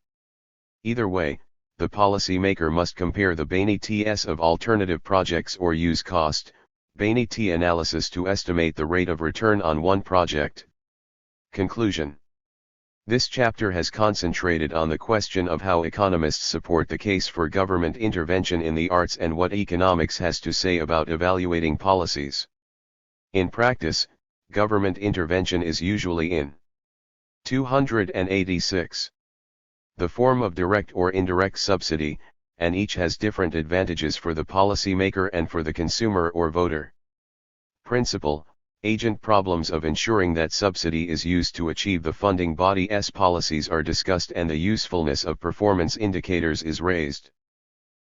Speaker 1: Either way, the policymaker must compare the benefits of alternative projects or use cost-benefit analysis to estimate the rate of return on one project. Conclusion. This chapter has concentrated on the question of how economists support the case for government intervention in the arts and what economics has to say about evaluating policies. In practice, government intervention is usually in 286. The form of direct or indirect subsidy, and each has different advantages for the policymaker and for the consumer or voter. Principal, agent problems of ensuring that subsidy is used to achieve the funding body's policies are discussed and the usefulness of performance indicators is raised.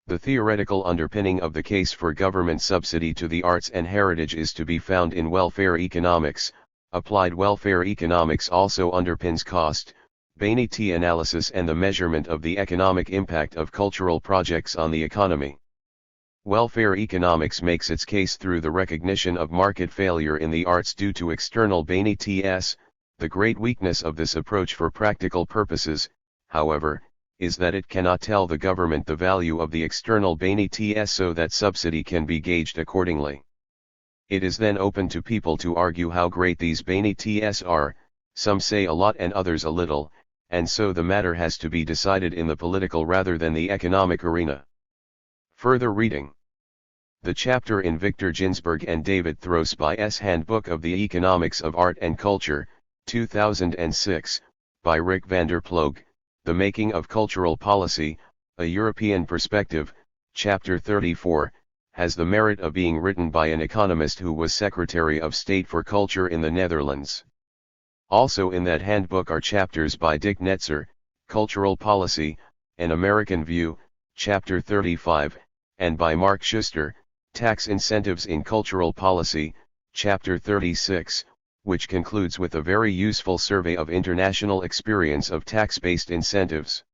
Speaker 1: The theoretical underpinning of the case for government subsidy to the arts and heritage is to be found in welfare economics. Applied welfare economics also underpins cost-benefit analysis and the measurement of the economic impact of cultural projects on the economy. Welfare economics makes its case through the recognition of market failure in the arts due to external benefits. The great weakness of this approach for practical purposes, however, is that it cannot tell the government the value of the external benefits so that subsidy can be gauged accordingly. It is then open to people to argue how great these benefits are, some say a lot and others a little, and so the matter has to be decided in the political rather than the economic arena. Further reading. The chapter in Victor Ginsburg and David Thoreau's Handbook of the Economics of Art and Culture, 2006, by Rick van der Ploeg, The Making of Cultural Policy, A European Perspective, Chapter 34, has the merit of being written by an economist who was Secretary of State for Culture in the Netherlands. Also in that handbook are chapters by Dick Netzer, Cultural Policy, An American View, Chapter 35, and by Mark Schuster, Tax Incentives in Cultural Policy, Chapter 36, which concludes with a very useful survey of international experience of tax-based incentives.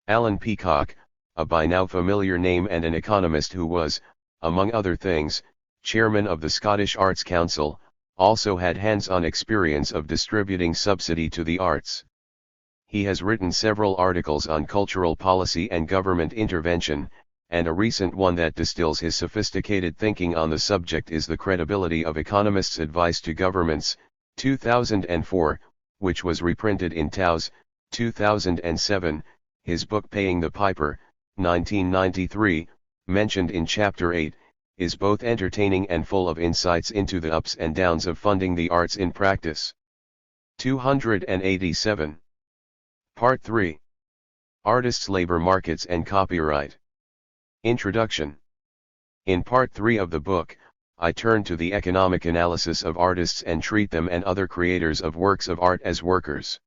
Speaker 1: Alan Peacock, a by now familiar name and an economist who was, among other things, chairman of the Scottish Arts Council, also had hands-on experience of distributing subsidy to the arts. He has written several articles on cultural policy and government intervention, and a recent one that distills his sophisticated thinking on the subject is The Credibility of Economists' Advice to Governments, 2004, which was reprinted in Towse, 2007, his book Paying the Piper, 1993, mentioned in Chapter 8, is both entertaining and full of insights into the ups and downs of funding the arts in practice. 287. Part 3. Artists' Labor Markets and Copyright. Introduction. In Part 3 of the book, I turn to the economic analysis of artists and treat them and other creators of works of art as workers.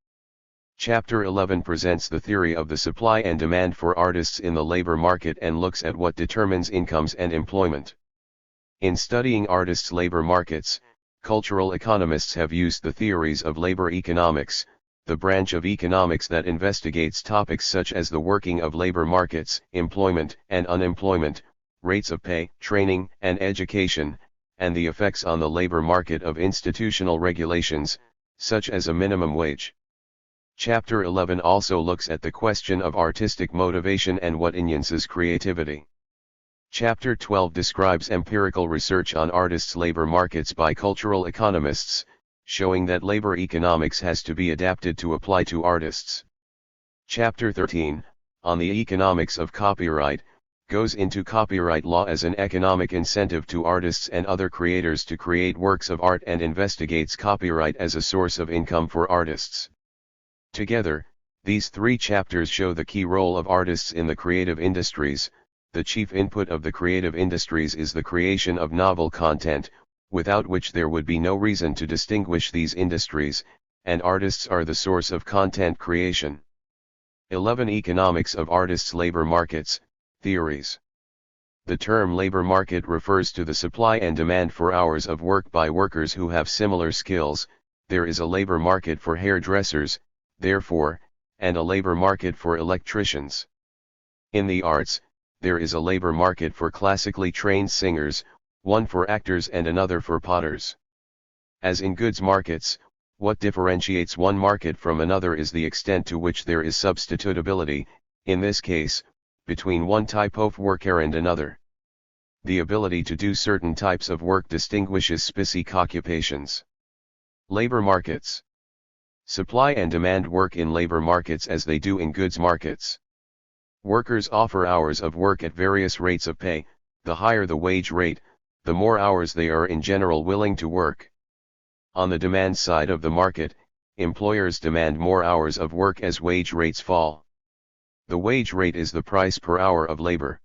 Speaker 1: Chapter 11 presents the theory of the supply and demand for artists in the labor market and looks at what determines incomes and employment. In studying artists' labor markets, cultural economists have used the theories of labor economics, the branch of economics that investigates topics such as the working of labor markets, employment and unemployment, rates of pay, training and education, and the effects on the labor market of institutional regulations, such as a minimum wage. Chapter 11 also looks at the question of artistic motivation and what enhances creativity. Chapter 12 describes empirical research on artists' labor markets by cultural economists, showing that labor economics has to be adapted to apply to artists. Chapter 13, on the economics of copyright, goes into copyright law as an economic incentive to artists and other creators to create works of art and investigates copyright as a source of income for artists. Together, these three chapters show the key role of artists in the creative industries. The chief input of the creative industries is the creation of novel content, without which there would be no reason to distinguish these industries, and artists are the source of content creation. 11. Economics of artists' labor markets, theories. The term labor market refers to the supply and demand for hours of work by workers who have similar skills. There is a labor market for hairdressers, therefore, and a labor market for electricians. In the arts, there is a labor market for classically trained singers, one for actors and another for potters. As in goods markets, what differentiates one market from another is the extent to which there is substitutability, in this case, between one type of worker and another. The ability to do certain types of work distinguishes specific occupations. Labor markets. Supply and demand work in labor markets as they do in goods markets. Workers offer hours of work at various rates of pay. The higher the wage rate, the more hours they are in general willing to work. On the demand side of the market, employers demand more hours of work as wage rates fall. The wage rate is the price per hour of labor.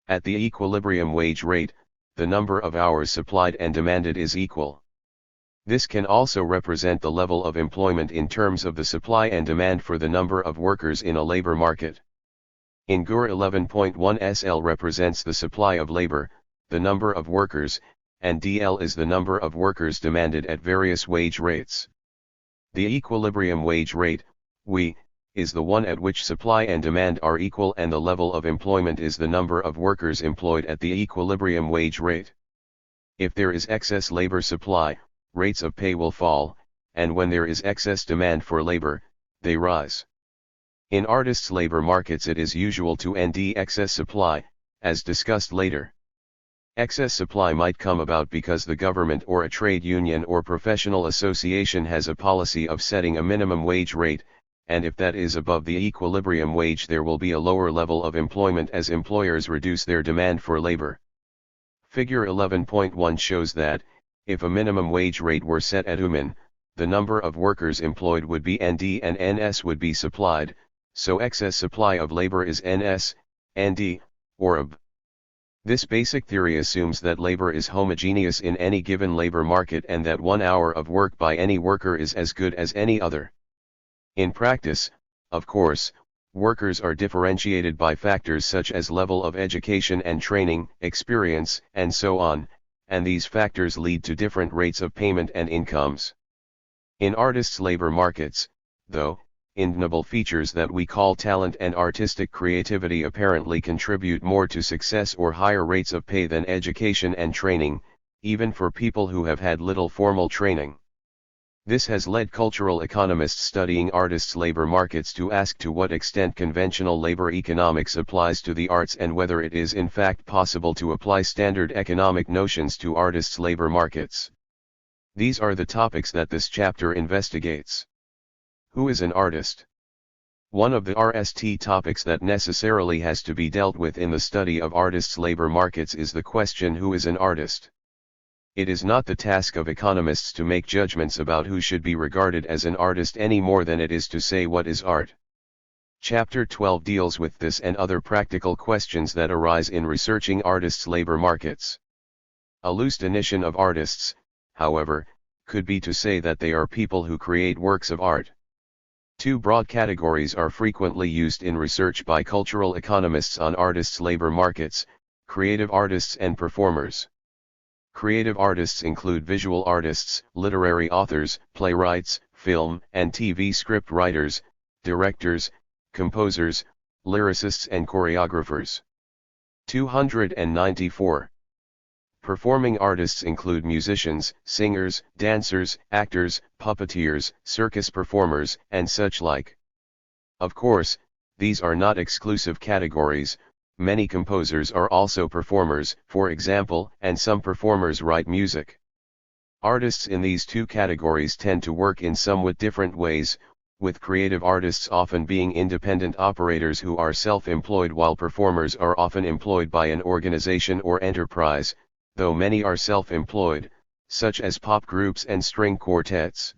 Speaker 1: At the equilibrium wage rate, the number of hours supplied and demanded is equal. This can also represent the level of employment in terms of the supply and demand for the number of workers in a labor market. In GUR 11.1 SL represents the supply of labor, the number of workers, and DL is the number of workers demanded at various wage rates. The equilibrium wage rate, WE, is the one at which supply and demand are equal, and the level of employment is the number of workers employed at the equilibrium wage rate. If there is excess labor supply, rates of pay will fall, and when there is excess demand for labor, they rise. In artists' labor markets it is usual to ND excess supply, as discussed later. Excess supply might come about because the government or a trade union or professional association has a policy of setting a minimum wage rate, and if that is above the equilibrium wage there will be a lower level of employment as employers reduce their demand for labor. Figure 11.1 shows that, if a minimum wage rate were set at UMIN, the number of workers employed would be ND and NS would be supplied, so excess supply of labor is NS, ND, or AB. This basic theory assumes that labor is homogeneous in any given labor market and that 1 hour of work by any worker is as good as any other. In practice, of course, workers are differentiated by factors such as level of education and training, experience, and so on, and these factors lead to different rates of payment and incomes. In artists' labor markets, though, undeniable features that we call talent and artistic creativity apparently contribute more to success or higher rates of pay than education and training, even for people who have had little formal training. This has led cultural economists studying artists' labor markets to ask to what extent conventional labor economics applies to the arts and whether it is in fact possible to apply standard economic notions to artists' labor markets. These are the topics that this chapter investigates. Who is an artist? One of the RST topics that necessarily has to be dealt with in the study of artists' labor markets is the question: who is an artist? It is not the task of economists to make judgments about who should be regarded as an artist any more than it is to say what is art. Chapter 12 deals with this and other practical questions that arise in researching artists' labor markets. A loose definition of artists, however, could be to say that they are people who create works of art. Two broad categories are frequently used in research by cultural economists on artists' labor markets: creative artists and performers. Creative artists include visual artists, literary authors, playwrights, film and TV script writers, directors, composers, lyricists and choreographers. 294. Performing artists include musicians, singers, dancers, actors, puppeteers, circus performers, and such like. Of course, these are not exclusive categories. Many composers are also performers, for example, and some performers write music. Artists in these two categories tend to work in somewhat different ways, with creative artists often being independent operators who are self-employed, while performers are often employed by an organization or enterprise, though many are self-employed, such as pop groups and string quartets.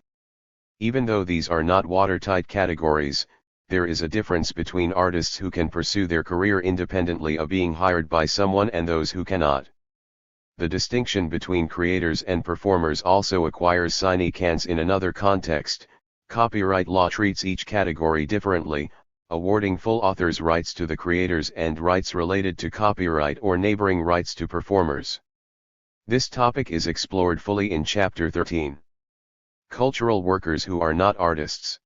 Speaker 1: Even though these are not watertight categories, there is a difference between artists who can pursue their career independently of being hired by someone and those who cannot. The distinction between creators and performers also acquires significance in another context. Copyright law treats each category differently, awarding full authors' rights to the creators and rights related to copyright or neighboring rights to performers. This topic is explored fully in Chapter 13. Cultural workers who are not artists.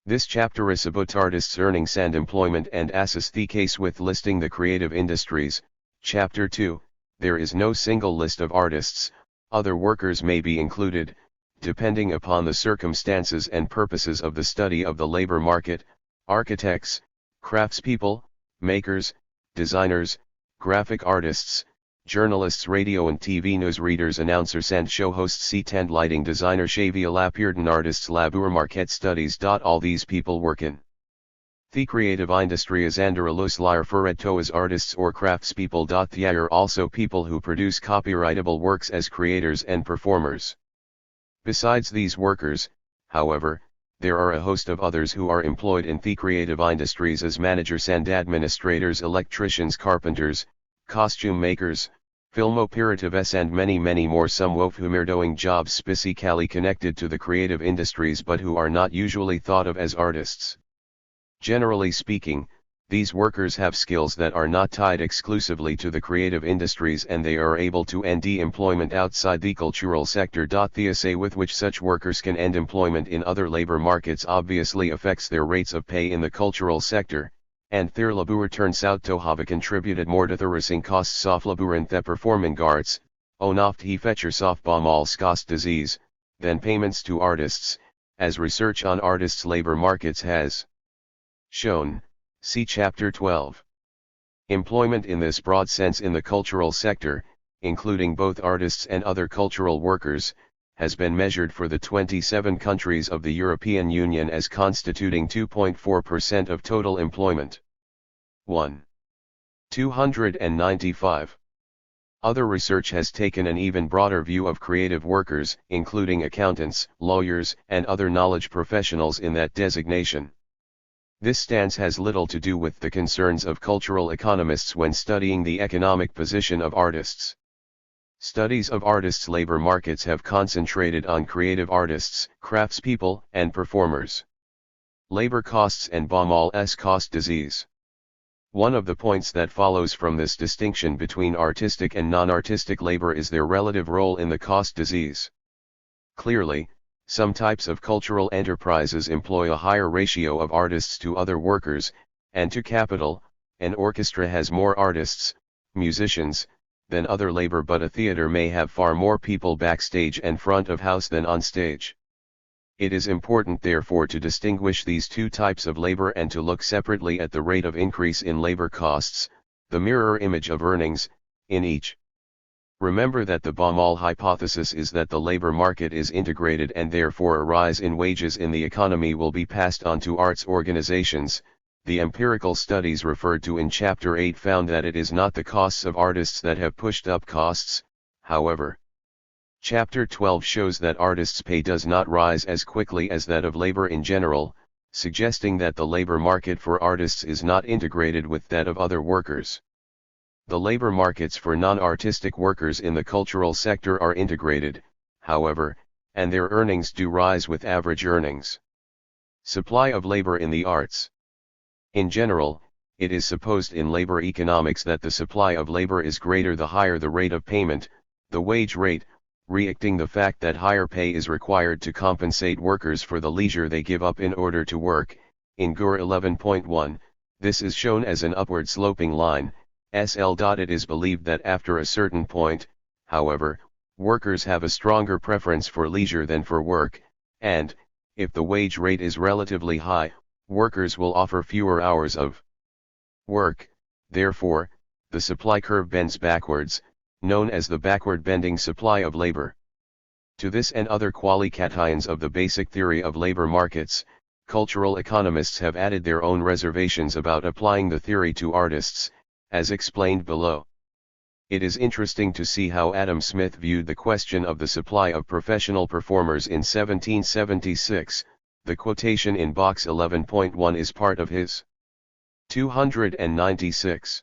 Speaker 1: This chapter is about artists' earnings and employment and asses the case with listing the creative industries. Chapter 2, there is no single list of artists, other workers may be included, depending upon the circumstances and purposes of the study of the labor market: architects, craftspeople, makers, designers, graphic artists, journalists, radio and TV news readers, announcers and show hosts, tent lighting designer, Xavier Lapierden, artists, labor market studies. All these people work in the creative industry as anderalus liar for towse artists or craftspeople. They are also people who produce copyrightable works as creators and performers. Besides these workers, however, there are a host of others who are employed in the creative industries as managers and administrators, electricians, carpenters, costume makers, film operatives and many more, some of whom are doing jobs specifically connected to the creative industries but who are not usually thought of as artists. Generally speaking, These workers have skills that are not tied exclusively to the creative industries, and they are able to end employment outside the cultural sector. THIRD with which such workers can end employment in other labor markets obviously affects their rates of pay in the cultural sector, and THIRD-LABOR turns out to have contributed more to the rising costs of labor in the performing arts, oft hefetcher of bomals cost disease, than payments to artists, as research on artists' labor markets has shown. See Chapter 12. Employment in this broad sense in the cultural sector, including both artists and other cultural workers, has been measured for the 27 countries of the European Union as constituting 2.4% of total employment. 1. 295. Other research has taken an even broader view of creative workers, including accountants, lawyers, and other knowledge professionals in that designation. This stance has little to do with the concerns of cultural economists when studying the economic position of artists. Studies of artists' labor markets have concentrated on creative artists, craftspeople, and performers. Labor costs and bomals cost disease. One of the points that follows from this distinction between artistic and non-artistic labor is their relative role in the cost disease. Clearly, some types of cultural enterprises employ a higher ratio of artists to other workers, and to capital. An orchestra has more artists, musicians, than other labor, but a theater may have far more people backstage and front of house than on stage. It is important therefore to distinguish these two types of labor and to look separately at the rate of increase in labor costs, the mirror image of earnings, in each. Remember that the Baumol hypothesis is that the labor market is integrated, and therefore a rise in wages in the economy will be passed on to arts organizations. The empirical studies referred to in Chapter 8 found that it is not the costs of artists that have pushed up costs, however. Chapter 12 shows that artists' pay does not rise as quickly as that of labor in general, suggesting that the labor market for artists is not integrated with that of other workers. The labor markets for non-artistic workers in the cultural sector are integrated, however, and their earnings do rise with average earnings. Supply of labor in the arts. In general, it is supposed in labor economics that the supply of labor is greater the higher the rate of payment, the wage rate, reacting the fact that higher pay is required to compensate workers for the leisure they give up in order to work. In GUR 11.1, this is shown as an upward sloping line. It is believed that after a certain point, however, workers have a stronger preference for leisure than for work, and, if the wage rate is relatively high, workers will offer fewer hours of work. Therefore, the supply curve bends backwards, known as the backward bending supply of labor. To this and other qualifications of the basic theory of labor markets, cultural economists have added their own reservations about applying the theory to artists, as explained below. It is interesting to see how Adam Smith viewed the question of the supply of professional performers in 1776. The quotation in box 11.1 is part of his 296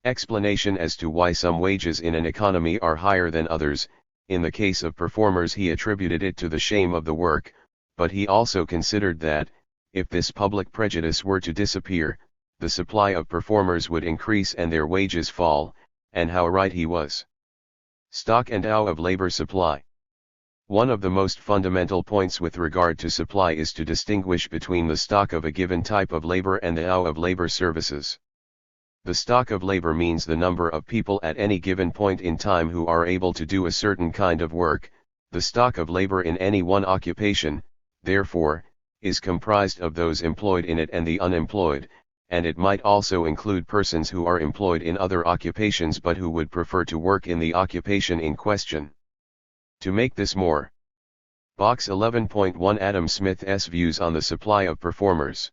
Speaker 1: explanation as to why some wages in an economy are higher than others. In the case of performers, he attributed it to the shame of the work, but he also considered that, if this public prejudice were to disappear, the supply of performers would increase and their wages fall, and how right he was. Stock and ow of labor supply. One of the most fundamental points with regard to supply is to distinguish between the stock of a given type of labor and the ow of labor services. The stock of labor means the number of people at any given point in time who are able to do a certain kind of work. The stock of labor in any one occupation, therefore, is comprised of those employed in it and the unemployed, and it might also include persons who are employed in other occupations but who would prefer to work in the occupation in question. To make this more, box 11.1 Adam Smith's views on the supply of performers.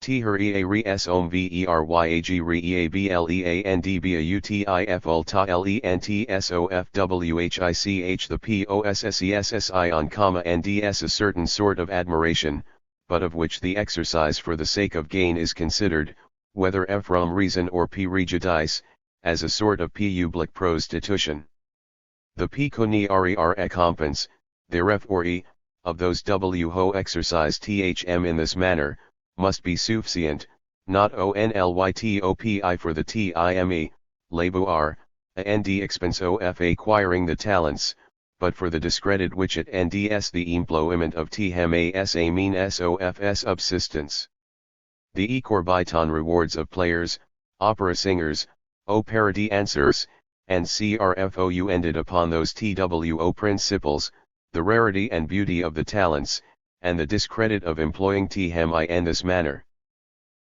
Speaker 1: THIRD-WORLDISM VERYAGREABLEANDBAUTIF ULTA LENTSOFWHICH the POSSESSI on NDS a certain sort of admiration, but of which the exercise for the sake of gain is considered, whether from reason or prejudice, as a sort of public prostitution. The pecuniary recompense, therefore, of those who exercise THM in this manner, must be sufficient, not onlytopi for the time, labour, and expense of acquiring the talents, but for the discredit which it nds the employment of tmas a means of subsistence. The ecorbiton rewards of players, opera singers, opera dancers, and crfou ended upon those two principles, the rarity and beauty of the talents, and the discredit of employing TMI in this manner.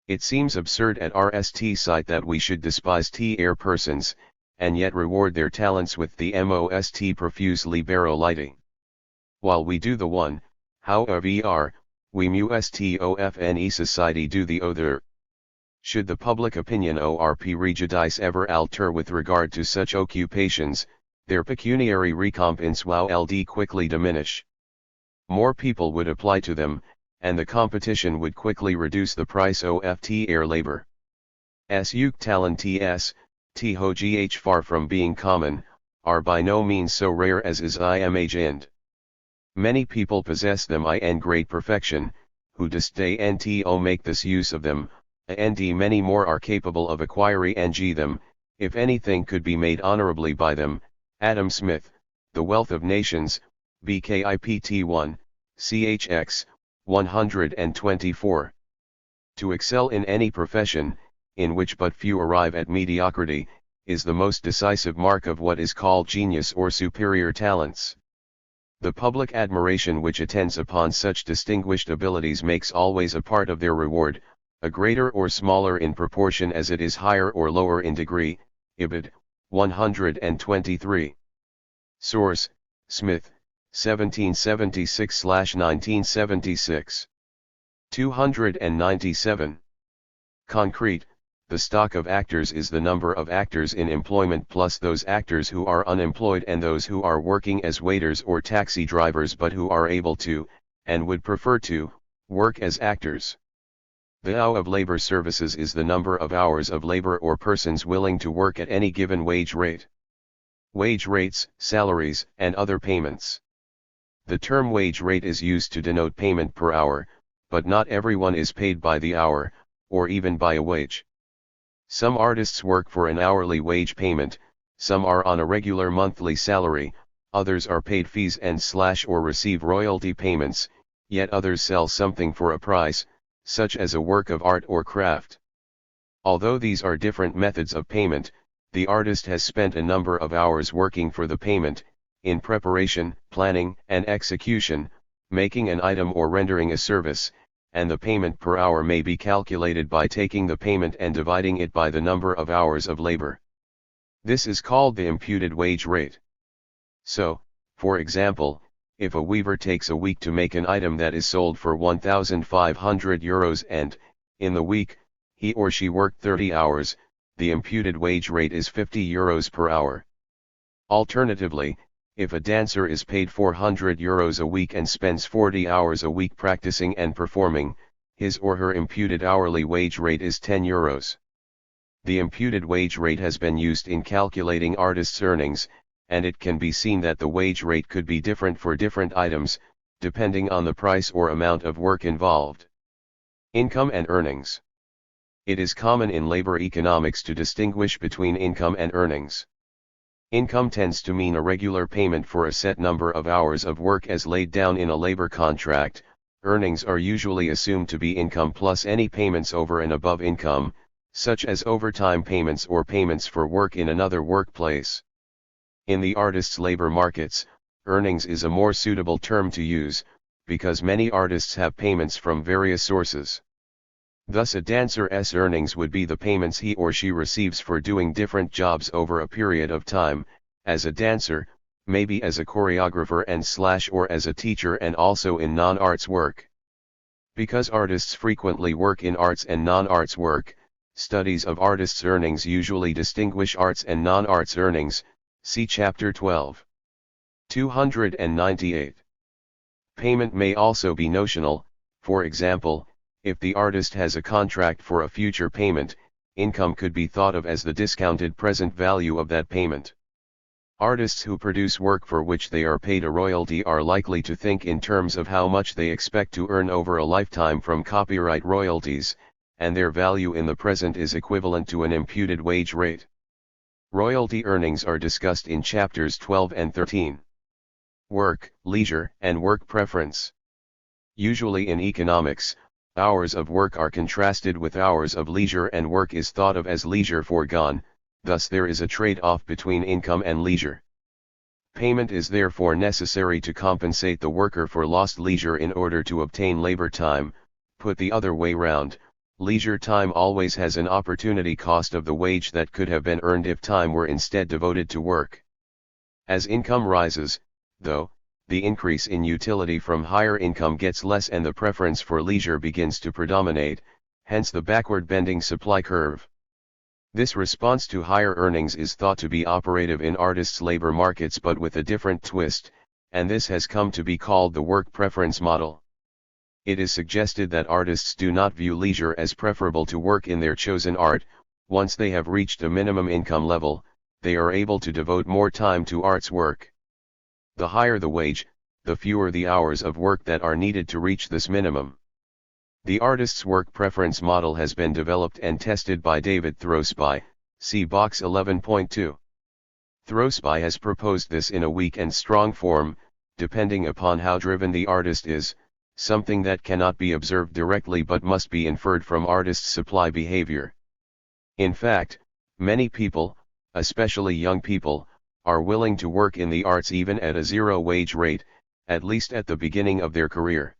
Speaker 1: It seems absurd at RST site that we should despise T-air persons, and yet reward their talents with the most profuse liberality. While we do the one, however, we mustofne society do the other. Should the public opinion orp rejudice ever alter with regard to such occupations, their pecuniary recompense will quickly diminish. More people would apply to them, and the competition would quickly reduce the price of air labor. Talent THOGH far from being common, are by no means so rare as is imagined. Many people possess them in great perfection, who disdain to make this use of them, and many more are capable of acquiring them, if anything could be made honorably by them. Adam Smith, The Wealth of Nations, BKIPT 1, CHX, 124. To excel in any profession, in which but few arrive at mediocrity, is the most decisive mark of what is called genius or superior talents. The public admiration which attends upon such distinguished abilities makes always a part of their reward, a greater or smaller in proportion as it is higher or lower in degree. Ibid. 123. Source: Smith, 1776/1976. 297. Concrete: the stock of actors is the number of actors in employment plus those actors who are unemployed and those who are working as waiters or taxi drivers but who are able to, and would prefer to, work as actors. The hour of labor services is the number of hours of labor or persons willing to work at any given wage rate. Wage rates, salaries, and other payments. The term wage rate is used to denote payment per hour, but not everyone is paid by the hour, or even by a wage. Some artists work for an hourly wage payment, some are on a regular monthly salary, others are paid fees and or receive royalty payments, yet others sell something for a price, such as a work of art or craft. Although these are different methods of payment, the artist has spent a number of hours working for the payment, in preparation, planning, and execution, making an item or rendering a service, and the payment per hour may be calculated by taking the payment and dividing it by the number of hours of labor. This is called the imputed wage rate. So, for example, if a weaver takes a week to make an item that is sold for €1,500 and, in the week, he or she worked 30 hours, the imputed wage rate is €50 per hour. Alternatively, if a dancer is paid €400 a week and spends 40 hours a week practicing and performing, his or her imputed hourly wage rate is €10. The imputed wage rate has been used in calculating artists' earnings, and it can be seen that the wage rate could be different for different items, depending on the price or amount of work involved. Income and earnings. It is common in labor economics to distinguish between income and earnings. Income tends to mean a regular payment for a set number of hours of work as laid down in a labor contract. Earnings are usually assumed to be income plus any payments over and above income, such as overtime payments or payments for work in another workplace. In the artists' labor markets, earnings is a more suitable term to use, because many artists have payments from various sources. Thus a dancer's earnings would be the payments he or she receives for doing different jobs over a period of time, as a dancer, maybe as a choreographer and or as a teacher and also in non-arts work. Because artists frequently work in arts and non-arts work, studies of artists' earnings usually distinguish arts and non-arts earnings. See Chapter 12. 298. Payment may also be notional. For example, if the artist has a contract for a future payment, income could be thought of as the discounted present value of that payment. Artists who produce work for which they are paid a royalty are likely to think in terms of how much they expect to earn over a lifetime from copyright royalties, and their value in the present is equivalent to an imputed wage rate. Royalty earnings are discussed in chapters 12 and 13. Work, leisure, and work preference. Usually in economics, hours of work are contrasted with hours of leisure, and work is thought of as leisure foregone, thus there is a trade-off between income and leisure. Payment is therefore necessary to compensate the worker for lost leisure in order to obtain labor time. Put the other way round, leisure time always has an opportunity cost of the wage that could have been earned if time were instead devoted to work. As income rises, though, the increase in utility from higher income gets less and the preference for leisure begins to predominate, hence the backward-bending supply curve. This response to higher earnings is thought to be operative in artists' labor markets, but with a different twist, and this has come to be called the work preference model. It is suggested that artists do not view leisure as preferable to work in their chosen art. Once they have reached a minimum income level, they are able to devote more time to art's work. The higher the wage, the fewer the hours of work that are needed to reach this minimum. The artist's work preference model has been developed and tested by David Throsby, see box 11.2. Throsby has proposed this in a weak and strong form, depending upon how driven the artist is, something that cannot be observed directly but must be inferred from artists' supply behavior. In fact, many people, especially young people, are willing to work in the arts even at a zero wage rate, at least at the beginning of their career.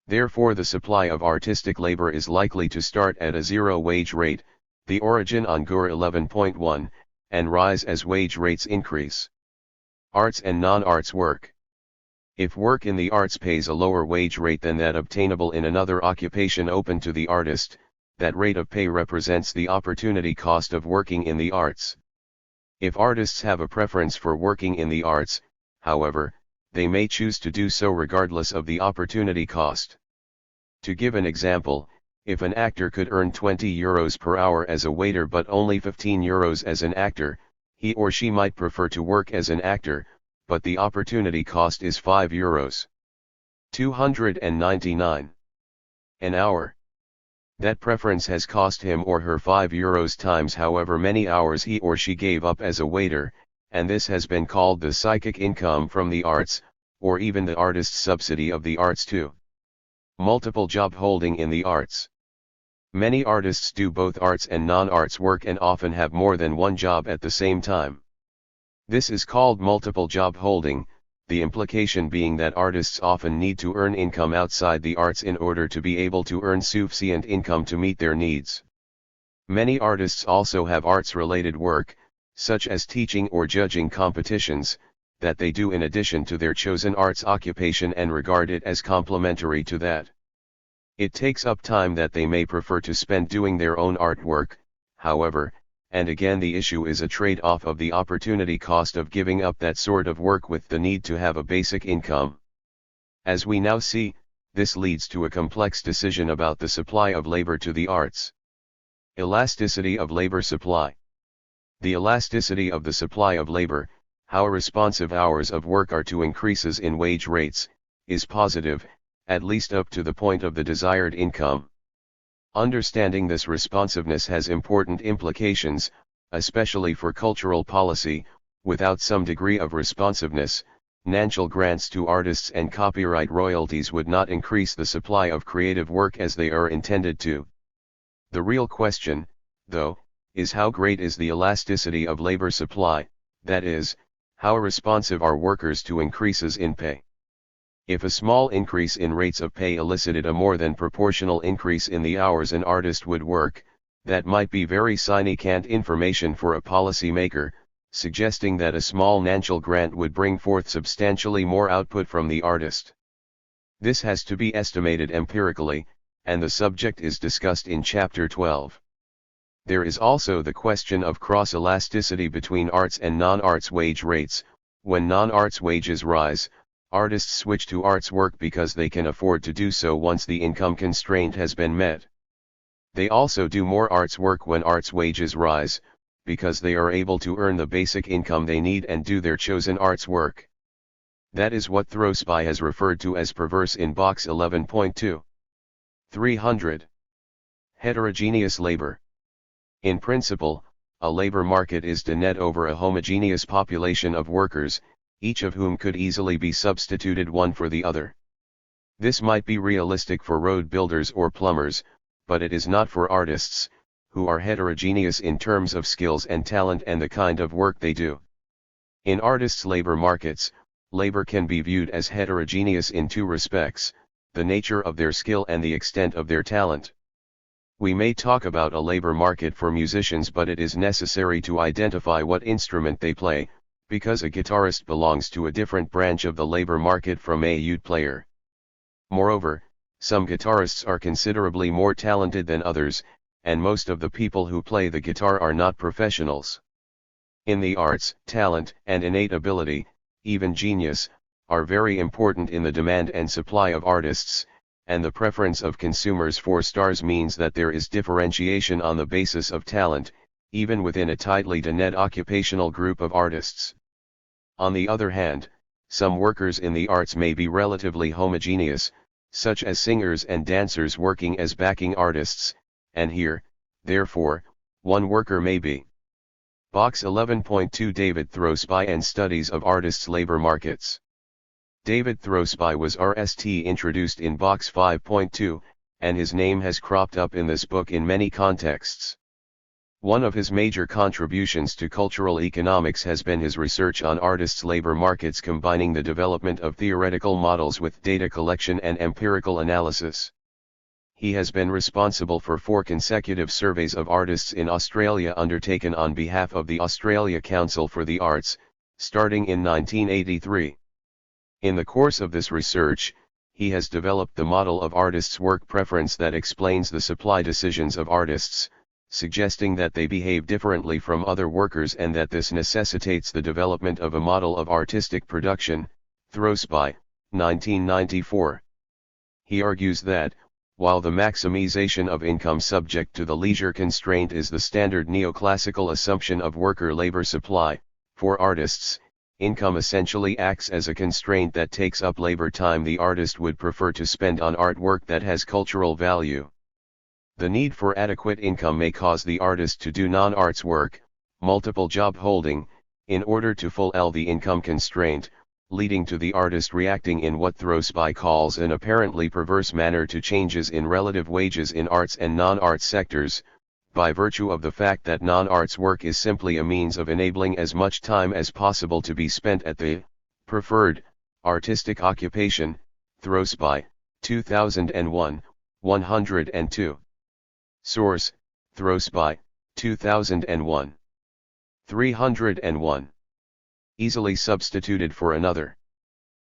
Speaker 1: Therefore the supply of artistic labor is likely to start at a zero wage rate, the origin on GUR 11.1, and rise as wage rates increase. Arts and non-arts work. If work in the arts pays a lower wage rate than that obtainable in another occupation open to the artist, that rate of pay represents the opportunity cost of working in the arts. If artists have a preference for working in the arts, however, they may choose to do so regardless of the opportunity cost. To give an example, if an actor could earn €20 per hour as a waiter but only €15 as an actor, he or she might prefer to work as an actor, but the opportunity cost is €5. 299 an hour. That preference has cost him or her €5 times however many hours he or she gave up as a waiter, and this has been called the psychic income from the arts, or even the artist's subsidy of the arts too. Multiple job holding in the arts. Many artists do both arts and non-arts work and often have more than one job at the same time. This is called multiple job holding, the implication being that artists often need to earn income outside the arts in order to be able to earn sufficient income to meet their needs. Many artists also have arts-related work, such as teaching or judging competitions, that they do in addition to their chosen arts occupation and regard it as complementary to that. It takes up time that they may prefer to spend doing their own artwork, however, and again the issue is a trade-off of the opportunity cost of giving up that sort of work with the need to have a basic income. As we now see, this leads to a complex decision about the supply of labor to the arts. Elasticity of labor supply. The elasticity of the supply of labor, how responsive hours of work are to increases in wage rates, is positive, at least up to the point of the desired income. Understanding this responsiveness has important implications, especially for cultural policy. Without some degree of responsiveness, financial grants to artists and copyright royalties would not increase the supply of creative work as they are intended to. The real question, though, is how great is the elasticity of labor supply, that is, how responsive are workers to increases in pay. If a small increase in rates of pay elicited a more than proportional increase in the hours an artist would work, that might be very significant information for a policymaker, suggesting that a small financial grant would bring forth substantially more output from the artist. This has to be estimated empirically, and the subject is discussed in Chapter 12. There is also the question of cross-elasticity between arts and non-arts wage rates. When non-arts wages rise, artists switch to arts work because they can afford to do so once the income constraint has been met. They also do more arts work when arts wages rise, because they are able to earn the basic income they need and do their chosen arts work. That is what Throsby has referred to as perverse in box 11.2. 300. Heterogeneous labor. In principle, a labor market is to net over a homogeneous population of workers, each of whom could easily be substituted one for the other. This might be realistic for road builders or plumbers, but it is not for artists, who are heterogeneous in terms of skills and talent and the kind of work they do. In artists' labor markets, labor can be viewed as heterogeneous in two respects: the nature of their skill and the extent of their talent. We may talk about a labor market for musicians, but it is necessary to identify what instrument they play, because a guitarist belongs to a different branch of the labor market from a oud player. Moreover, some guitarists are considerably more talented than others, and most of the people who play the guitar are not professionals. In the arts, talent and innate ability, even genius, are very important in the demand and supply of artists, and the preference of consumers for stars means that there is differentiation on the basis of talent, even within a tightly knit occupational group of artists. On the other hand, some workers in the arts may be relatively homogeneous, such as singers and dancers working as backing artists, and here, therefore, one worker may be. Box 11.2 David Throsby and Studies of Artists' Labor Markets. David Throsby was introduced in Box 5.2, and his name has cropped up in this book in many contexts. One of his major contributions to cultural economics has been his research on artists' labor markets, combining the development of theoretical models with data collection and empirical analysis. He has been responsible for 4 consecutive surveys of artists in Australia undertaken on behalf of the Australia Council for the Arts, starting in 1983. In the course of this research, he has developed the model of artists' work preference that explains the supply decisions of artists, suggesting that they behave differently from other workers and that this necessitates the development of a model of artistic production. Throsby, 1994. He argues that, while the maximization of income subject to the leisure constraint is the standard neoclassical assumption of worker labor supply, for artists, income essentially acts as a constraint that takes up labor time the artist would prefer to spend on artwork that has cultural value. The need for adequate income may cause the artist to do non-arts work, multiple job holding, in order to fulfill the income constraint, leading to the artist reacting in what Throsby calls an apparently perverse manner to changes in relative wages in arts and non-arts sectors, by virtue of the fact that non-arts work is simply a means of enabling as much time as possible to be spent at the preferred artistic occupation. Throsby, 2001, 102. Source: Throsby, 2001. 301. Easily substituted for another.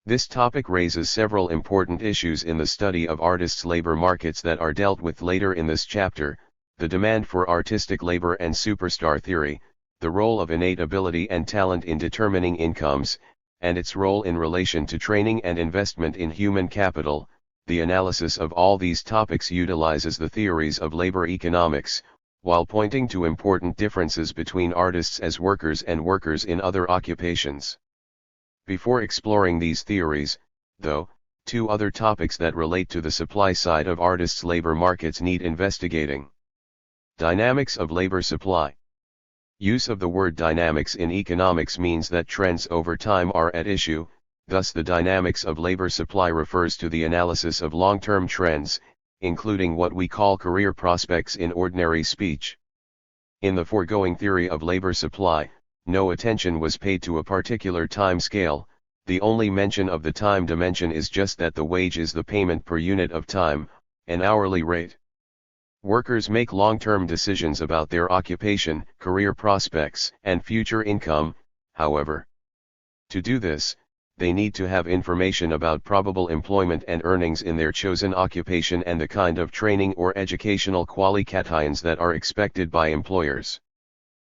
Speaker 1: This topic raises several important issues in the study of artists' labor markets that are dealt with later in this chapter: the demand for artistic labor and superstar theory, the role of innate ability and talent in determining incomes, and its role in relation to training and investment in human capital. The analysis of all these topics utilizes the theories of labor economics, while pointing to important differences between artists as workers and workers in other occupations. Before exploring these theories, though, 2 other topics that relate to the supply side of artists' labor markets need investigating. Dynamics of labor supply. Use of the word dynamics in economics means that trends over time are at issue, thus the dynamics of labor supply refers to the analysis of long-term trends, including what we call career prospects in ordinary speech. In the foregoing theory of labor supply, no attention was paid to a particular time scale. The only mention of the time dimension is just that the wage is the payment per unit of time, an hourly rate. Workers make long-term decisions about their occupation, career prospects, and future income, however. To do this, they need to have information about probable employment and earnings in their chosen occupation and the kind of training or educational qualifications that are expected by employers.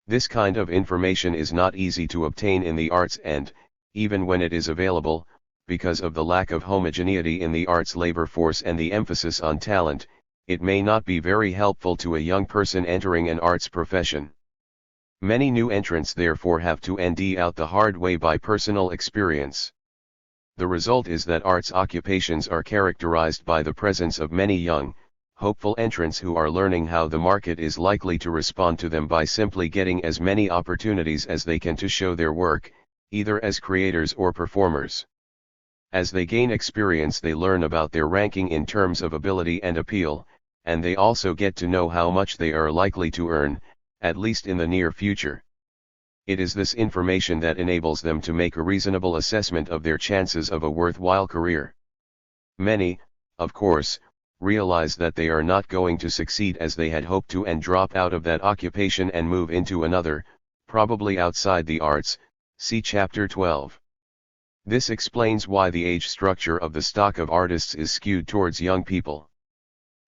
Speaker 1: This kind of information is not easy to obtain in the arts and, even when it is available, because of the lack of homogeneity in the arts labor force and the emphasis on talent, it may not be very helpful to a young person entering an arts profession. Many new entrants therefore have to find out the hard way by personal experience. The result is that arts occupations are characterized by the presence of many young, hopeful entrants who are learning how the market is likely to respond to them by simply getting as many opportunities as they can to show their work, either as creators or performers. As they gain experience, they learn about their ranking in terms of ability and appeal, and they also get to know how much they are likely to earn, at least in the near future. It is this information that enables them to make a reasonable assessment of their chances of a worthwhile career. Many, of course, realize that they are not going to succeed as they had hoped to and drop out of that occupation and move into another, probably outside the arts. See Chapter 12. This explains why the age structure of the stock of artists is skewed towards young people.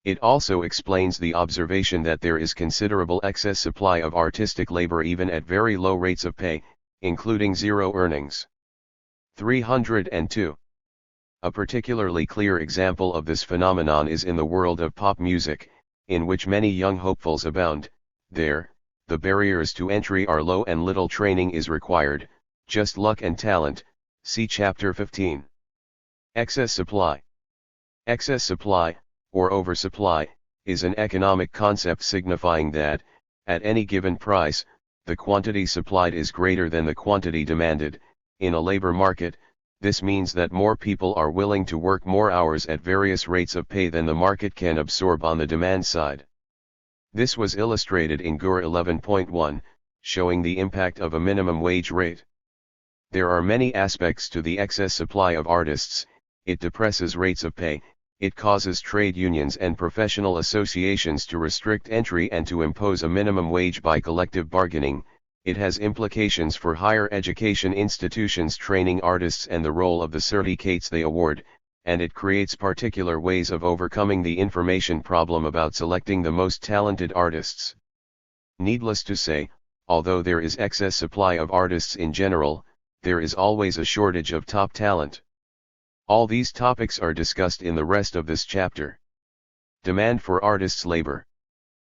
Speaker 1: It also explains the observation that there is considerable excess supply of artistic labor even at very low rates of pay, including zero earnings. 302. A particularly clear example of this phenomenon is in the world of pop music, in which many young hopefuls abound. There, the barriers to entry are low and little training is required, just luck and talent. See Chapter 15. Excess supply. Excess supply, or oversupply, is an economic concept signifying that, at any given price, the quantity supplied is greater than the quantity demanded. In a labor market, this means that more people are willing to work more hours at various rates of pay than the market can absorb on the demand side. This was illustrated in GUR 11.1, showing the impact of a minimum wage rate. There are many aspects to the excess supply of artists. It depresses rates of pay, it causes trade unions and professional associations to restrict entry and to impose a minimum wage by collective bargaining. It has implications for higher education institutions training artists and the role of the certificates they award, and it creates particular ways of overcoming the information problem about selecting the most talented artists. Needless to say, although there is excess supply of artists in general, there is always a shortage of top talent. All these topics are discussed in the rest of this chapter. Demand for artists' labor.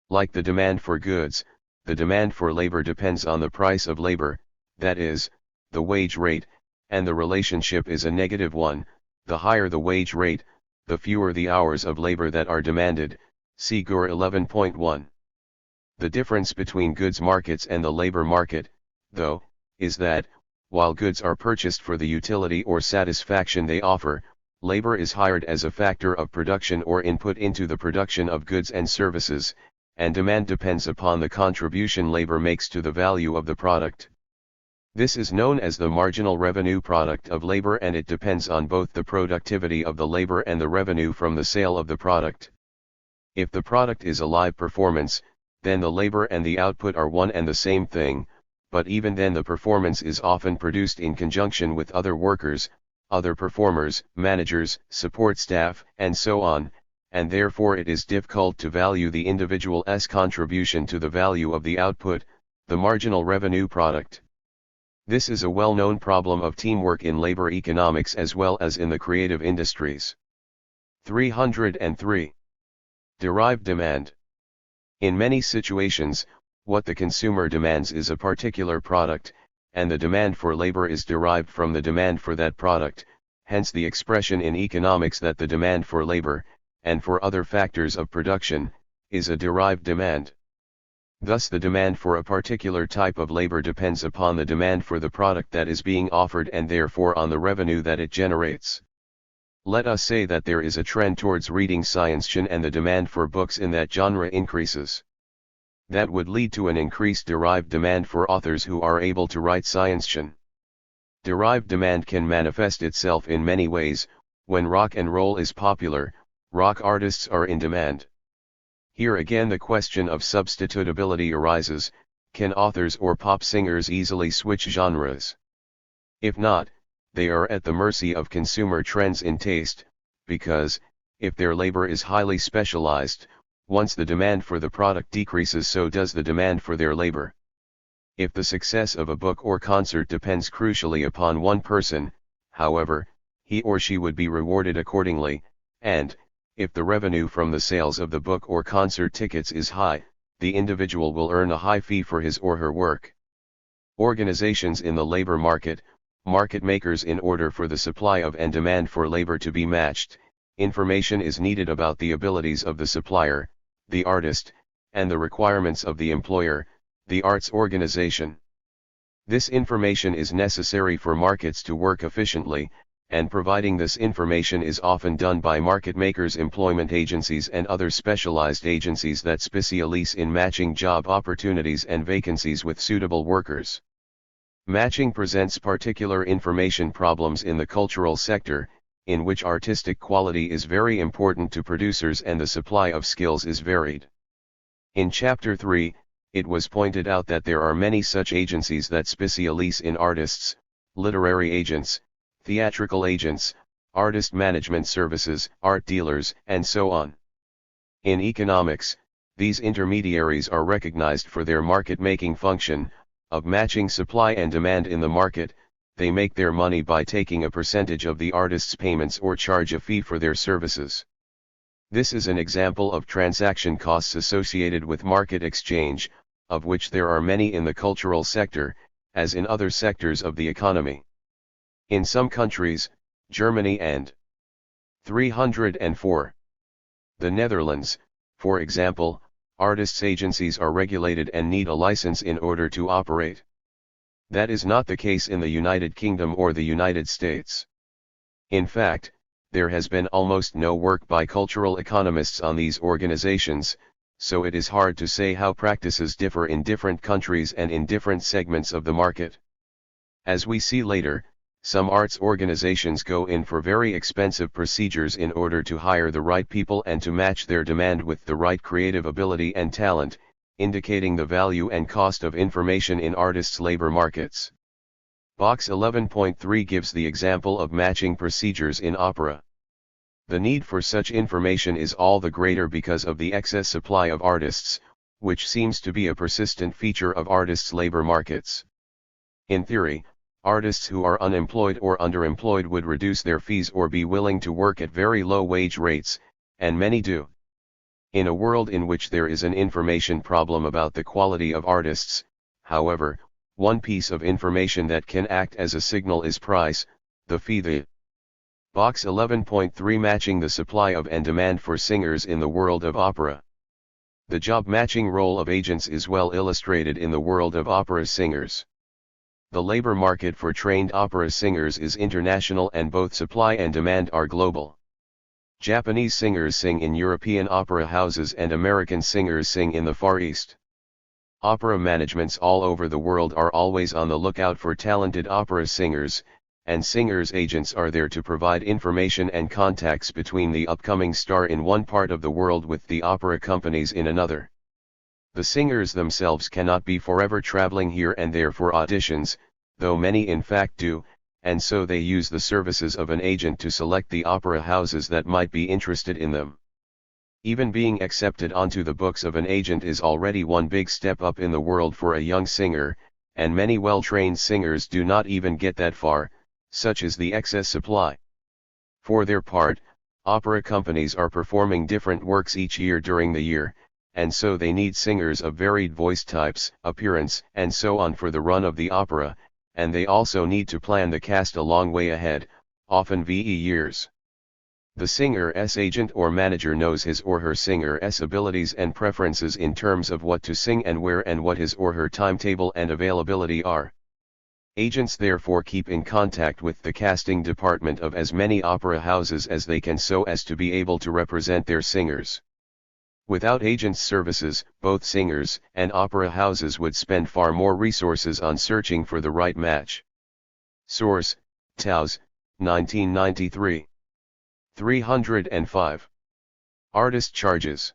Speaker 1: Like the demand for goods, the demand for labor depends on the price of labor, that is, the wage rate, and the relationship is a negative one. The higher the wage rate, the fewer the hours of labor that are demanded. See GUR 11.1. The difference between goods markets and the labor market, though, is that, while goods are purchased for the utility or satisfaction they offer, labor is hired as a factor of production or input into the production of goods and services, and demand depends upon the contribution labor makes to the value of the product. This is known as the marginal revenue product of labor, and it depends on both the productivity of the labor and the revenue from the sale of the product. If the product is a live performance, then the labor and the output are one and the same thing, but even then the performance is often produced in conjunction with other workers, other performers, managers, support staff, and so on, and therefore it is difficult to value the individual's contribution to the value of the output, the marginal revenue product. This is a well-known problem of teamwork in labor economics as well as in the creative industries. 303. Derived demand. In many situations, what the consumer demands is a particular product, and the demand for labor is derived from the demand for that product, hence the expression in economics that the demand for labor, and for other factors of production, is a derived demand. Thus the demand for a particular type of labor depends upon the demand for the product that is being offered and therefore on the revenue that it generates. Let us say that there is a trend towards reading science fiction and the demand for books in that genre increases. That would lead to an increased derived demand for authors who are able to write science fiction. Derived demand can manifest itself in many ways. When rock and roll is popular, rock artists are in demand. Here again the question of substitutability arises: can authors or pop singers easily switch genres? If not, they are at the mercy of consumer trends in taste, because, if their labor is highly specialized, once the demand for the product decreases, so does the demand for their labor. If the success of a book or concert depends crucially upon one person, however, he or she would be rewarded accordingly, and, if the revenue from the sales of the book or concert tickets is high, the individual will earn a high fee for his or her work. Organizations in the labor market makers, in order for the supply of and demand for labor to be matched, information is needed about the abilities of the supplier, the artist, and the requirements of the employer, the arts organization. This information is necessary for markets to work efficiently, and providing this information is often done by market makers, employment agencies, and other specialized agencies that specialize in matching job opportunities and vacancies with suitable workers. Matching presents particular information problems in the cultural sector, in which artistic quality is very important to producers and the supply of skills is varied. In Chapter 3, it was pointed out that there are many such agencies that specialize in artists, literary agents, theatrical agents, artist management services, art dealers, and so on. In economics, these intermediaries are recognized for their market-making function, of matching supply and demand in the market. They make their money by taking a percentage of the artist's payments or charge a fee for their services. This is an example of transaction costs associated with market exchange, of which there are many in the cultural sector, as in other sectors of the economy. In some countries, Germany and 304. The Netherlands, for example, artists' agencies are regulated and need a license in order to operate. That is not the case in the United Kingdom or the United States. In fact, there has been almost no work by cultural economists on these organizations, so it is hard to say how practices differ in different countries and in different segments of the market. As we see later, some arts organizations go in for very expensive procedures in order to hire the right people and to match their demand with the right creative ability and talent, indicating the value and cost of information in artists' labor markets. Box 11.3 gives the example of matching procedures in opera. The need for such information is all the greater because of the excess supply of artists, which seems to be a persistent feature of artists' labor markets. In theory, artists who are unemployed or underemployed would reduce their fees or be willing to work at very low wage rates, and many do. In a world in which there is an information problem about the quality of artists, however, one piece of information that can act as a signal is price, the fee. The Box 11.3 matching the supply of and demand for singers in the world of opera. The job matching role of agents is well illustrated in the world of opera singers. The labor market for trained opera singers is international and both supply and demand are global. Japanese singers sing in European opera houses and American singers sing in the Far East. Opera managements all over the world are always on the lookout for talented opera singers, and singers' agents are there to provide information and contacts between the upcoming star in one part of the world with the opera companies in another. The singers themselves cannot be forever traveling here and there for auditions, though many in fact do, and so they use the services of an agent to select the opera houses that might be interested in them. Even being accepted onto the books of an agent is already one big step up in the world for a young singer, and many well-trained singers do not even get that far, such is the excess supply. For their part, opera companies are performing different works each year during the year, and so they need singers of varied voice types, appearance, and so on for the run of the opera, and they also need to plan the cast a long way ahead, often years. The singer's agent or manager knows his or her singer's abilities and preferences in terms of what to sing and where and what his or her timetable and availability are. Agents therefore keep in contact with the casting department of as many opera houses as they can so as to be able to represent their singers. Without agents' services, both singers and opera houses would spend far more resources on searching for the right match. Source: Towse, 1993. 305. Artist charges.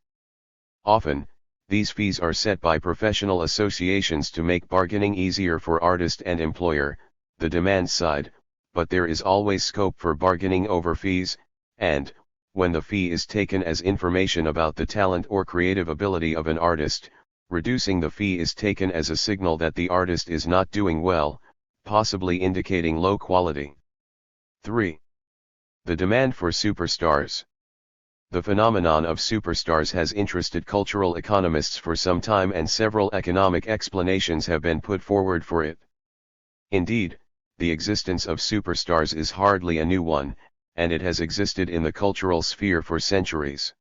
Speaker 1: Often, these fees are set by professional associations to make bargaining easier for artist and employer, the demand side, but there is always scope for bargaining over fees, and, when the fee is taken as information about the talent or creative ability of an artist, reducing the fee is taken as a signal that the artist is not doing well, possibly indicating low quality. 3. The demand for superstars. The phenomenon of superstars has interested cultural economists for some time, and several economic explanations have been put forward for it. Indeed, the existence of superstars is hardly a new one, and it has existed in the cultural sphere for centuries.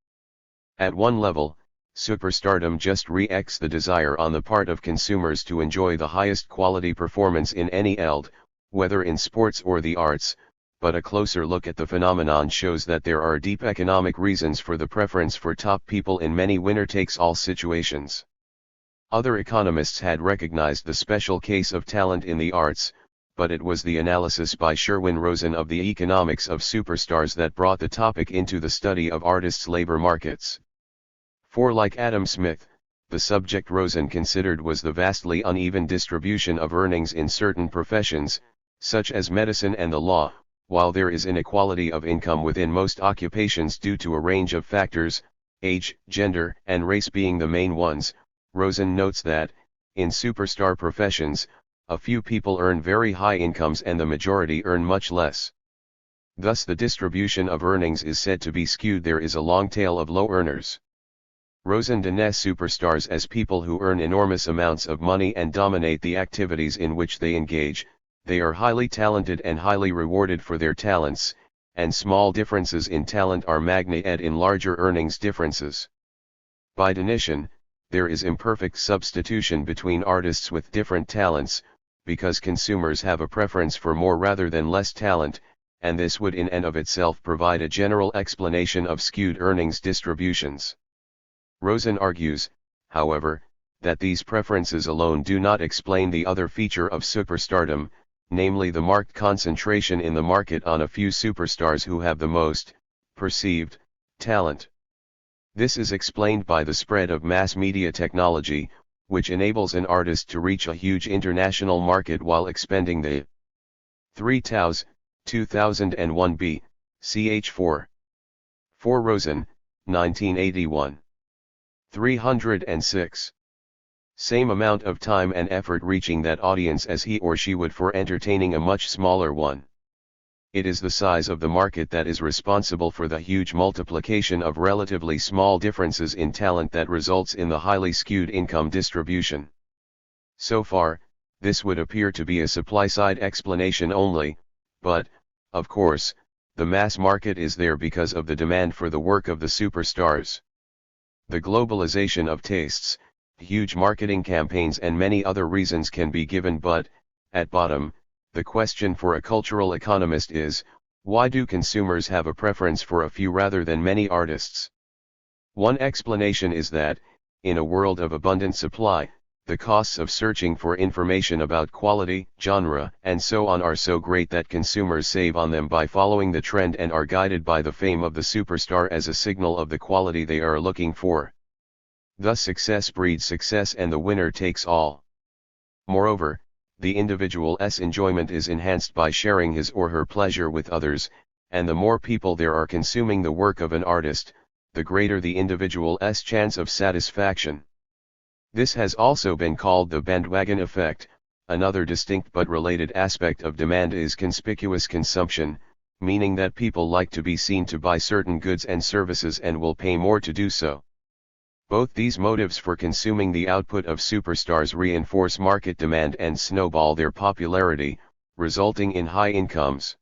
Speaker 1: At one level, superstardom just re-acts the desire on the part of consumers to enjoy the highest quality performance in any field, whether in sports or the arts, but a closer look at the phenomenon shows that there are deep economic reasons for the preference for top people in many winner-takes-all situations. Other economists had recognized the special case of talent in the arts, but it was the analysis by Sherwin Rosen of the economics of superstars that brought the topic into the study of artists' labor markets. For like Adam Smith, the subject Rosen considered was the vastly uneven distribution of earnings in certain professions, such as medicine and the law. While there is inequality of income within most occupations due to a range of factors, age, gender, and race being the main ones, Rosen notes that, in superstar professions, a few people earn very high incomes and the majority earn much less. Thus the distribution of earnings is said to be skewed. There is a long tail of low earners. Rosen defines superstars as people who earn enormous amounts of money and dominate the activities in which they engage. They are highly talented and highly rewarded for their talents, and small differences in talent are magnified in larger earnings differences. By definition, there is imperfect substitution between artists with different talents, because consumers have a preference for more rather than less talent, and this would in and of itself provide a general explanation of skewed earnings distributions. Rosen argues, however, that these preferences alone do not explain the other feature of superstardom, namely the marked concentration in the market on a few superstars who have the most, perceived, talent. This is explained by the spread of mass media technology, which enables an artist to reach a huge international market while expending the 3 towse, 2001b, ch4. For Rosen, 1981. 306. Same amount of time and effort reaching that audience as he or she would for entertaining a much smaller one. It is the size of the market that is responsible for the huge multiplication of relatively small differences in talent that results in the highly skewed income distribution. So far, this would appear to be a supply-side explanation only, but, of course, the mass market is there because of the demand for the work of the superstars. The globalization of tastes, huge marketing campaigns and many other reasons can be given, but, at bottom, the question for a cultural economist is, why do consumers have a preference for a few rather than many artists? One explanation is that, in a world of abundant supply, the costs of searching for information about quality, genre, and so on are so great that consumers save on them by following the trend and are guided by the fame of the superstar as a signal of the quality they are looking for. Thus success breeds success and the winner takes all. Moreover, the individual's enjoyment is enhanced by sharing his or her pleasure with others, and the more people there are consuming the work of an artist, the greater the individual's chance of satisfaction. This has also been called the bandwagon effect. Another distinct but related aspect of demand is conspicuous consumption, meaning that people like to be seen to buy certain goods and services and will pay more to do so. Both these motives for consuming the output of superstars reinforce market demand and snowball their popularity, resulting in high incomes.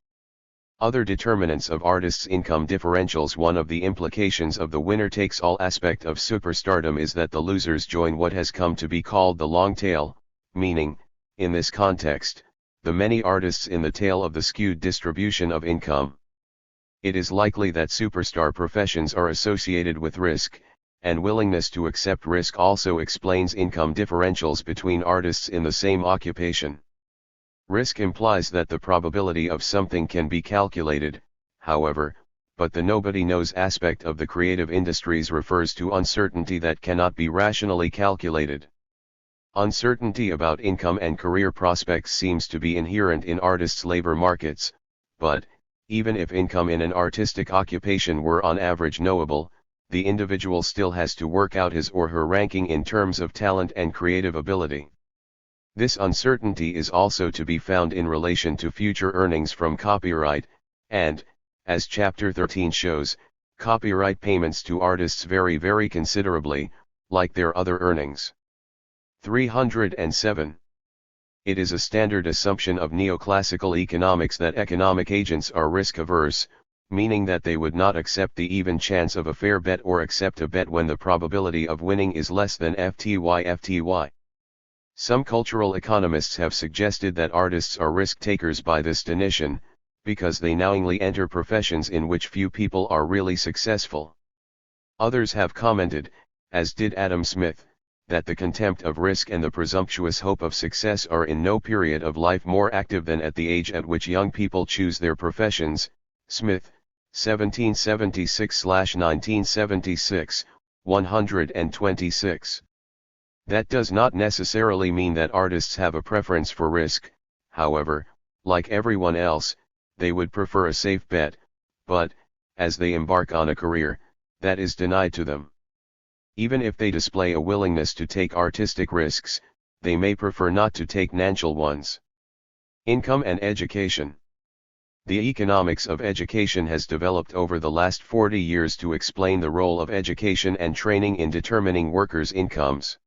Speaker 1: Other determinants of artists' income differentials. One of the implications of the winner-takes-all aspect of superstardom is that the losers join what has come to be called the long tail, meaning, in this context, the many artists in the tail of the skewed distribution of income. It is likely that superstar professions are associated with risk, and willingness to accept risk also explains income differentials between artists in the same occupation. Risk implies that the probability of something can be calculated, however, but the nobody knows aspect of the creative industries refers to uncertainty that cannot be rationally calculated. Uncertainty about income and career prospects seems to be inherent in artists' labor markets, but, even if income in an artistic occupation were on average knowable, the individual still has to work out his or her ranking in terms of talent and creative ability. This uncertainty is also to be found in relation to future earnings from copyright, and, as Chapter 13 shows, copyright payments to artists vary considerably, like their other earnings. 307. It is a standard assumption of neoclassical economics that economic agents are risk-averse, meaning that they would not accept the even chance of a fair bet or accept a bet when the probability of winning is less than FTY. Some cultural economists have suggested that artists are risk takers by this definition, because they knowingly enter professions in which few people are really successful. Others have commented, as did Adam Smith, that the contempt of risk and the presumptuous hope of success are in no period of life more active than at the age at which young people choose their professions. Smith, 1776/1976, 126. That does not necessarily mean that artists have a preference for risk. However, like everyone else, they would prefer a safe bet, but, as they embark on a career, that is denied to them. Even if they display a willingness to take artistic risks, they may prefer not to take financial ones. Income and education. The economics of education has developed over the last 40 years to explain the role of education and training in determining workers' incomes.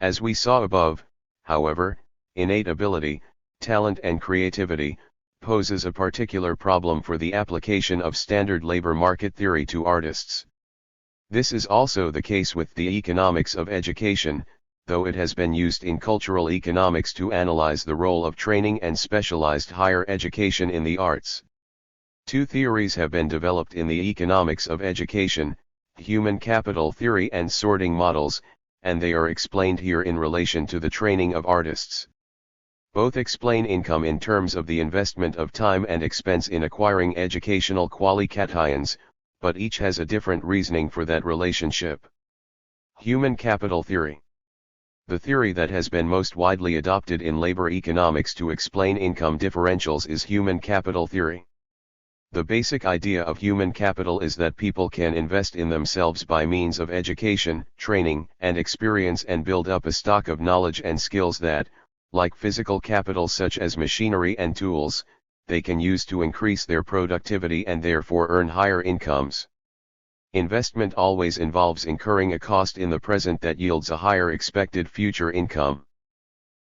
Speaker 1: As we saw above, however, innate ability, talent and creativity poses a particular problem for the application of standard labor market theory to artists. This is also the case with the economics of education, though it has been used in cultural economics to analyze the role of training and specialized higher education in the arts. Two theories have been developed in the economics of education, human capital theory and sorting models, and they are explained here in relation to the training of artists. Both explain income in terms of the investment of time and expense in acquiring educational qualifications, but each has a different reasoning for that relationship. Human capital theory. The theory that has been most widely adopted in labor economics to explain income differentials is human capital theory. The basic idea of human capital is that people can invest in themselves by means of education, training, and experience and build up a stock of knowledge and skills that, like physical capital such as machinery and tools, they can use to increase their productivity and therefore earn higher incomes. Investment always involves incurring a cost in the present that yields a higher expected future income.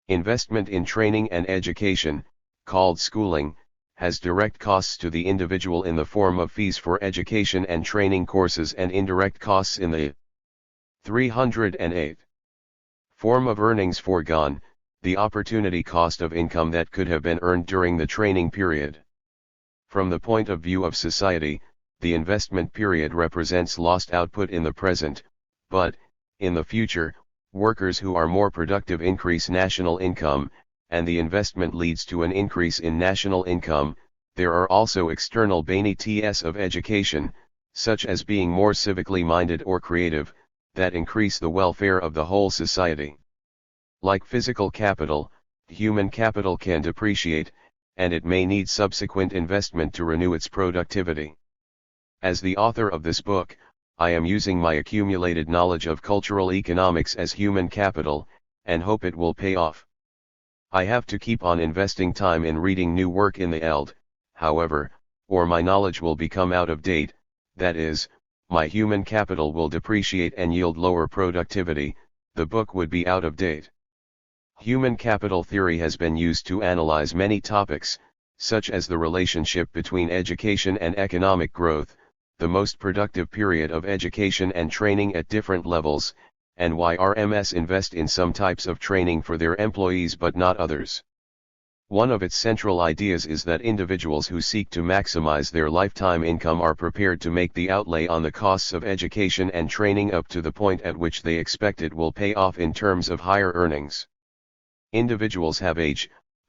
Speaker 1: Investment in training and education, called schooling, has direct costs to the individual in the form of fees for education and training courses and indirect costs in the 308 form of earnings foregone, the opportunity cost of income that could have been earned during the training period. From the point of view of society, the investment period represents lost output in the present, but, in the future, workers who are more productive increase national income, and the investment leads to an increase in national income. There are also external benefits of education, such as being more civically minded or creative, that increase the welfare of the whole society. Like physical capital, human capital can depreciate, and it may need subsequent investment to renew its productivity. As the author of this book, I am using my accumulated knowledge of cultural economics as human capital, and hope it will pay off. I have to keep on investing time in reading new work in the field, however, or my knowledge will become out of date, that is, my human capital will depreciate and yield lower productivity, the book would be out of date. Human capital theory has been used to analyze many topics, such as the relationship between education and economic growth, the most productive period of education and training at different levels, and why RMS invest in some types of training for their employees but not others. One of its central ideas is that individuals who seek to maximize their lifetime income are prepared to make the outlay on the costs of education and training up to the point at which they expect it will pay off in terms of higher earnings. Individuals have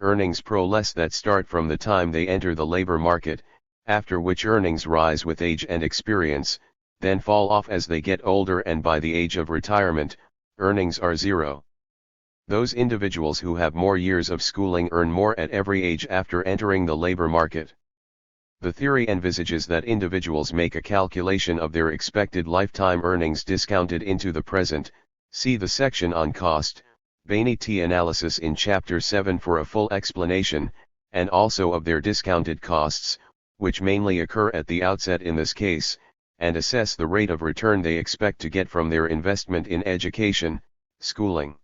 Speaker 1: earnings less that start from the time they enter the labor market, after which earnings rise with age and experience, then fall off as they get older, and by the age of retirement, earnings are zero. Those individuals who have more years of schooling earn more at every age after entering the labor market. The theory envisages that individuals make a calculation of their expected lifetime earnings discounted into the present. See the section on cost, benefit analysis in Chapter 7 for a full explanation, and also of their discounted costs, which mainly occur at the outset in this case, and assess the rate of return they expect to get from their investment in education, schooling.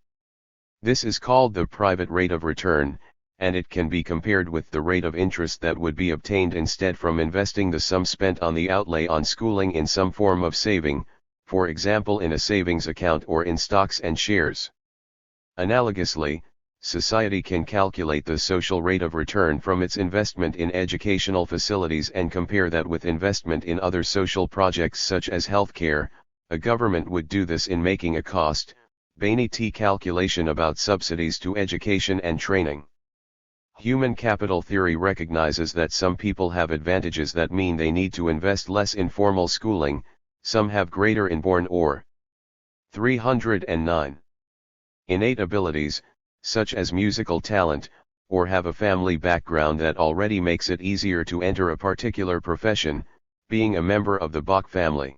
Speaker 1: This is called the private rate of return, and it can be compared with the rate of interest that would be obtained instead from investing the sum spent on the outlay on schooling in some form of saving, for example in a savings account or in stocks and shares. Analogously, society can calculate the social rate of return from its investment in educational facilities and compare that with investment in other social projects such as healthcare. A government would do this in making a cost-benefit calculation about subsidies to education and training. Human capital theory recognizes that some people have advantages that mean they need to invest less in formal schooling, some have greater inborn or 309 innate abilities, such as musical talent, or have a family background that already makes it easier to enter a particular profession, being a member of the Bach family.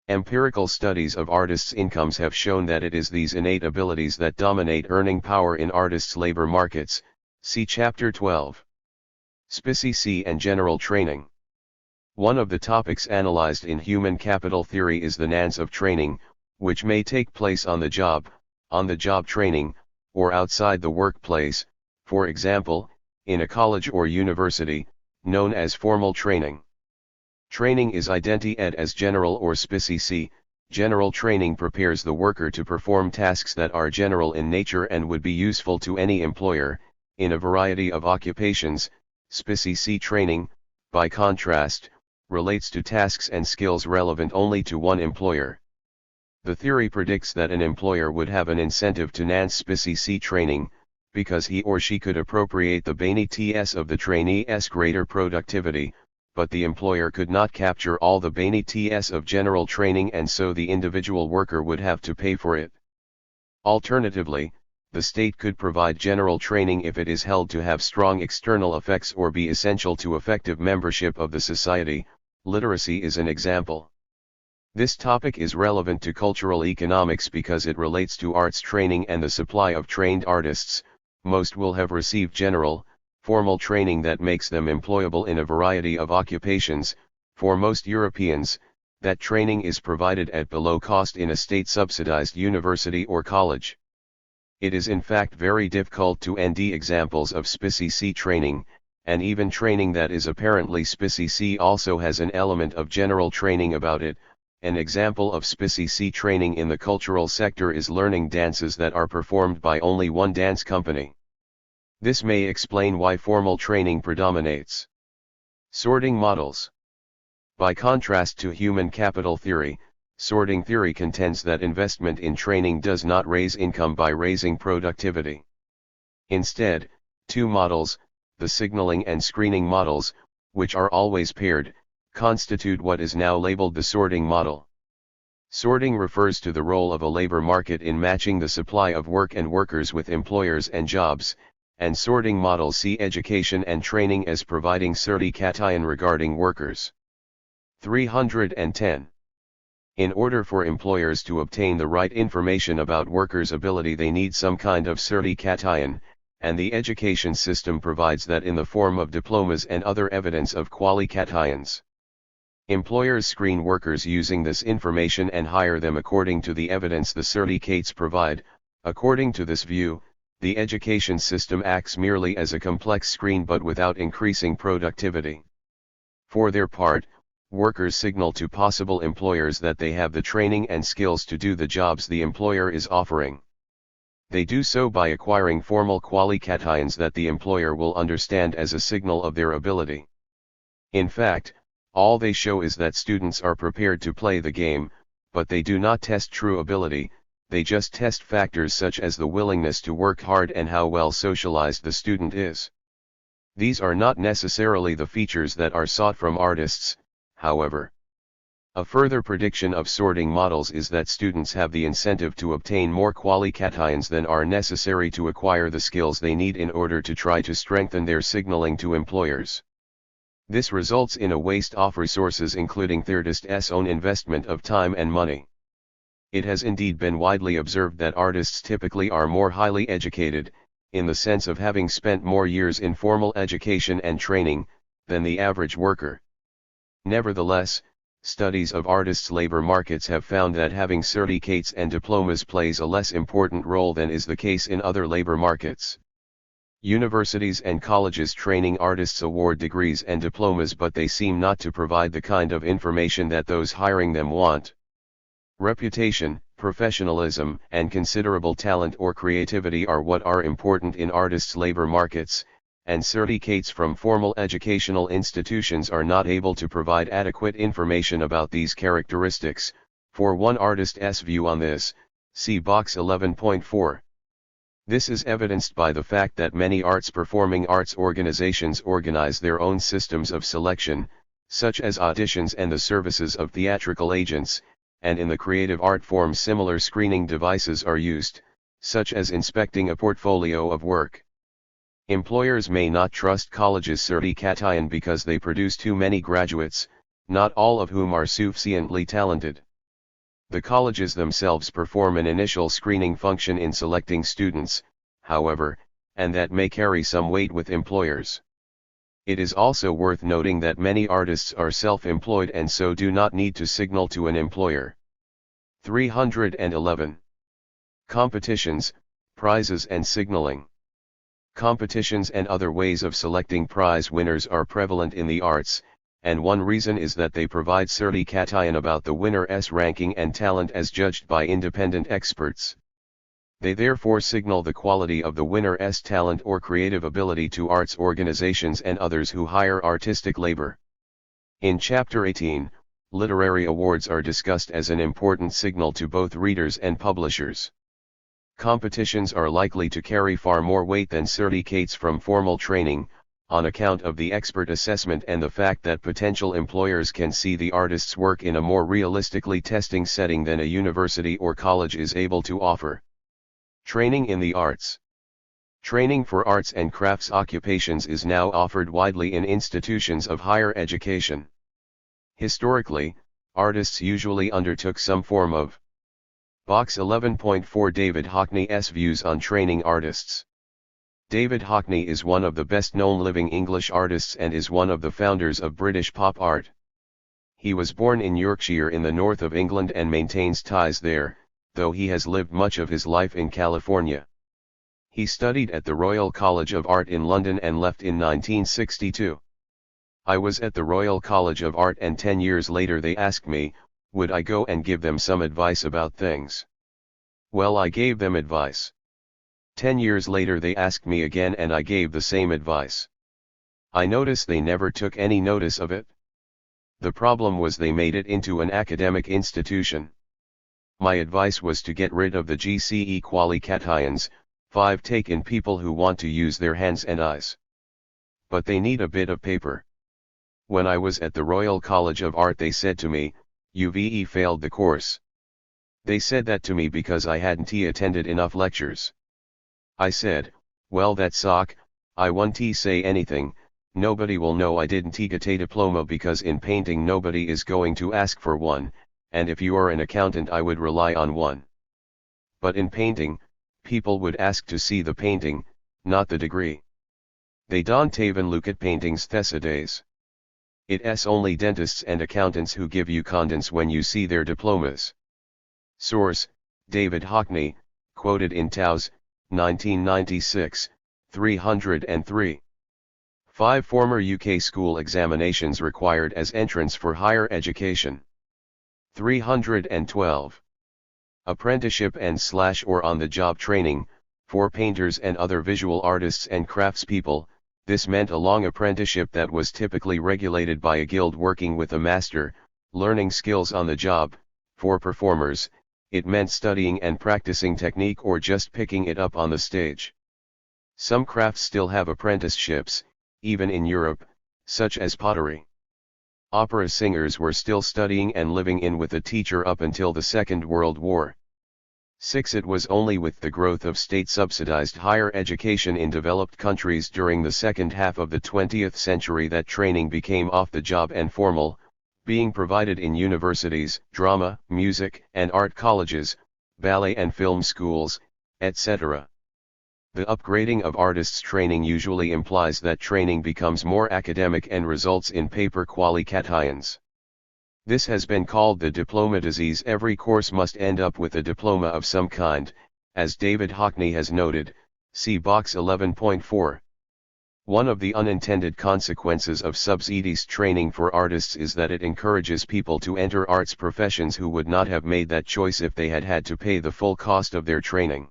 Speaker 1: Empirical studies of artists' incomes have shown that it is these innate abilities that dominate earning power in artists' labor markets, see Chapter 12. Specie and general training. One of the topics analyzed in human capital theory is the nance of training, which may take place on the job training, or outside the workplace, for example, in a college or university, known as formal training. Training is identified as general or specie. General training prepares the worker to perform tasks that are general in nature and would be useful to any employer, in a variety of occupations. Specie training, by contrast, relates to tasks and skills relevant only to one employer. The theory predicts that an employer would have an incentive to nance specie training, because he or she could appropriate the benefits of the trainee's greater productivity, but the employer could not capture all the benefits of general training and so the individual worker would have to pay for it. Alternatively, the state could provide general training if it is held to have strong external effects or be essential to effective membership of the society. Literacy is an example. This topic is relevant to cultural economics because it relates to arts training and the supply of trained artists. Most will have received general, formal training that makes them employable in a variety of occupations. For most Europeans, that training is provided at below cost in a state-subsidized university or college. It is in fact very difficult to find examples of specie training, and even training that is apparently specie also has an element of general training about it. An example of specie training in the cultural sector is learning dances that are performed by only one dance company. This may explain why formal training predominates. Sorting models. By contrast to human capital theory, sorting theory contends that investment in training does not raise income by raising productivity. Instead, two models, the signaling and screening models, which are always paired, constitute what is now labeled the sorting model. Sorting refers to the role of a labor market in matching the supply of work and workers with employers and jobs, and sorting models see education and training as providing certification regarding workers. 310. In order for employers to obtain the right information about workers' ability, they need some kind of certification, and the education system provides that in the form of diplomas and other evidence of qualifications. Employers screen workers using this information and hire them according to the evidence the certificates provide. According to this view, the education system acts merely as a complex screen but without increasing productivity. For their part, workers signal to possible employers that they have the training and skills to do the jobs the employer is offering. They do so by acquiring formal qualifications that the employer will understand as a signal of their ability. In fact, all they show is that students are prepared to play the game, but they do not test true ability. They just test factors such as the willingness to work hard and how well socialized the student is. These are not necessarily the features that are sought from artists, however. A further prediction of sorting models is that students have the incentive to obtain more qualifications than are necessary to acquire the skills they need in order to try to strengthen their signaling to employers. This results in a waste of resources, including artists' own investment of time and money. It has indeed been widely observed that artists typically are more highly educated, in the sense of having spent more years in formal education and training, than the average worker. Nevertheless, studies of artists' labor markets have found that having certificates and diplomas plays a less important role than is the case in other labor markets. Universities and colleges training artists award degrees and diplomas, but they seem not to provide the kind of information that those hiring them want. Reputation, professionalism, and considerable talent or creativity are what are important in artists' labor markets, and certificates from formal educational institutions are not able to provide adequate information about these characteristics. For one artist's view on this, see box 11.4. This is evidenced by the fact that many performing arts organizations organize their own systems of selection, such as auditions and the services of theatrical agents, and in the creative art form similar screening devices are used, such as inspecting a portfolio of work. Employers may not trust colleges' certification because they produce too many graduates, not all of whom are sufficiently talented. The colleges themselves perform an initial screening function in selecting students, however, and that may carry some weight with employers. It is also worth noting that many artists are self-employed and so do not need to signal to an employer. 311. Competitions, prizes and signaling. Competitions and other ways of selecting prize winners are prevalent in the arts, and one reason is that they provide certification about the winner's ranking and talent as judged by independent experts. They therefore signal the quality of the winner's talent or creative ability to arts organizations and others who hire artistic labor. In Chapter 18, literary awards are discussed as an important signal to both readers and publishers. Competitions are likely to carry far more weight than certificates from formal training, on account of the expert assessment and the fact that potential employers can see the artist's work in a more realistically testing setting than a university or college is able to offer. Training in the arts. Training for arts and crafts occupations is now offered widely in institutions of higher education. Historically, artists usually undertook some form of. Box 11.4 David Hockney's views on training artists. David Hockney is one of the best-known living English artists and is one of the founders of British pop art. He was born in Yorkshire in the north of England and maintains ties there, though he has lived much of his life in California. He studied at the Royal College of Art in London and left in 1962. I was at the Royal College of Art and 10 years later they asked me, would I go and give them some advice about things? Well, I gave them advice. 10 years later they asked me again and I gave the same advice. I noticed they never took any notice of it. The problem was they made it into an academic institution. My advice was to get rid of the GCE qualifications, 5 take in people who want to use their hands and eyes. But they need a bit of paper. When I was at the Royal College of Art they said to me, you've failed the course. They said that to me because I hadn't attended enough lectures. I said, well that suck, I won't say anything, nobody will know I didn't get a diploma because in painting nobody is going to ask for one, and if you are an accountant I would rely on one. But in painting, people would ask to see the painting, not the degree. They don't even look at paintings these days. It's only dentists and accountants who give you condens when you see their diplomas. Source, David Hockney, quoted in Towse, 1996, 303. 5 former UK school examinations required as entrance for higher education. 312. Apprenticeship and / or on-the-job training, for painters and other visual artists and craftspeople. This meant a long apprenticeship that was typically regulated by a guild working with a master, learning skills on the job. For performers, it meant studying and practicing technique or just picking it up on the stage. Some crafts still have apprenticeships, even in Europe, such as pottery. Opera singers were still studying and living in with a teacher up until the Second World War. 6. It was only with the growth of state-subsidized higher education in developed countries during the second half of the 20th century that training became off-the-job and formal, being provided in universities, drama, music and art colleges, ballet and film schools, etc. The upgrading of artists' training usually implies that training becomes more academic and results in paper qualifications. This has been called the diploma disease. Every course must end up with a diploma of some kind, as David Hockney has noted. See box 11.4. One of the unintended consequences of subsidies training for artists is that it encourages people to enter arts professions who would not have made that choice if they had had to pay the full cost of their training.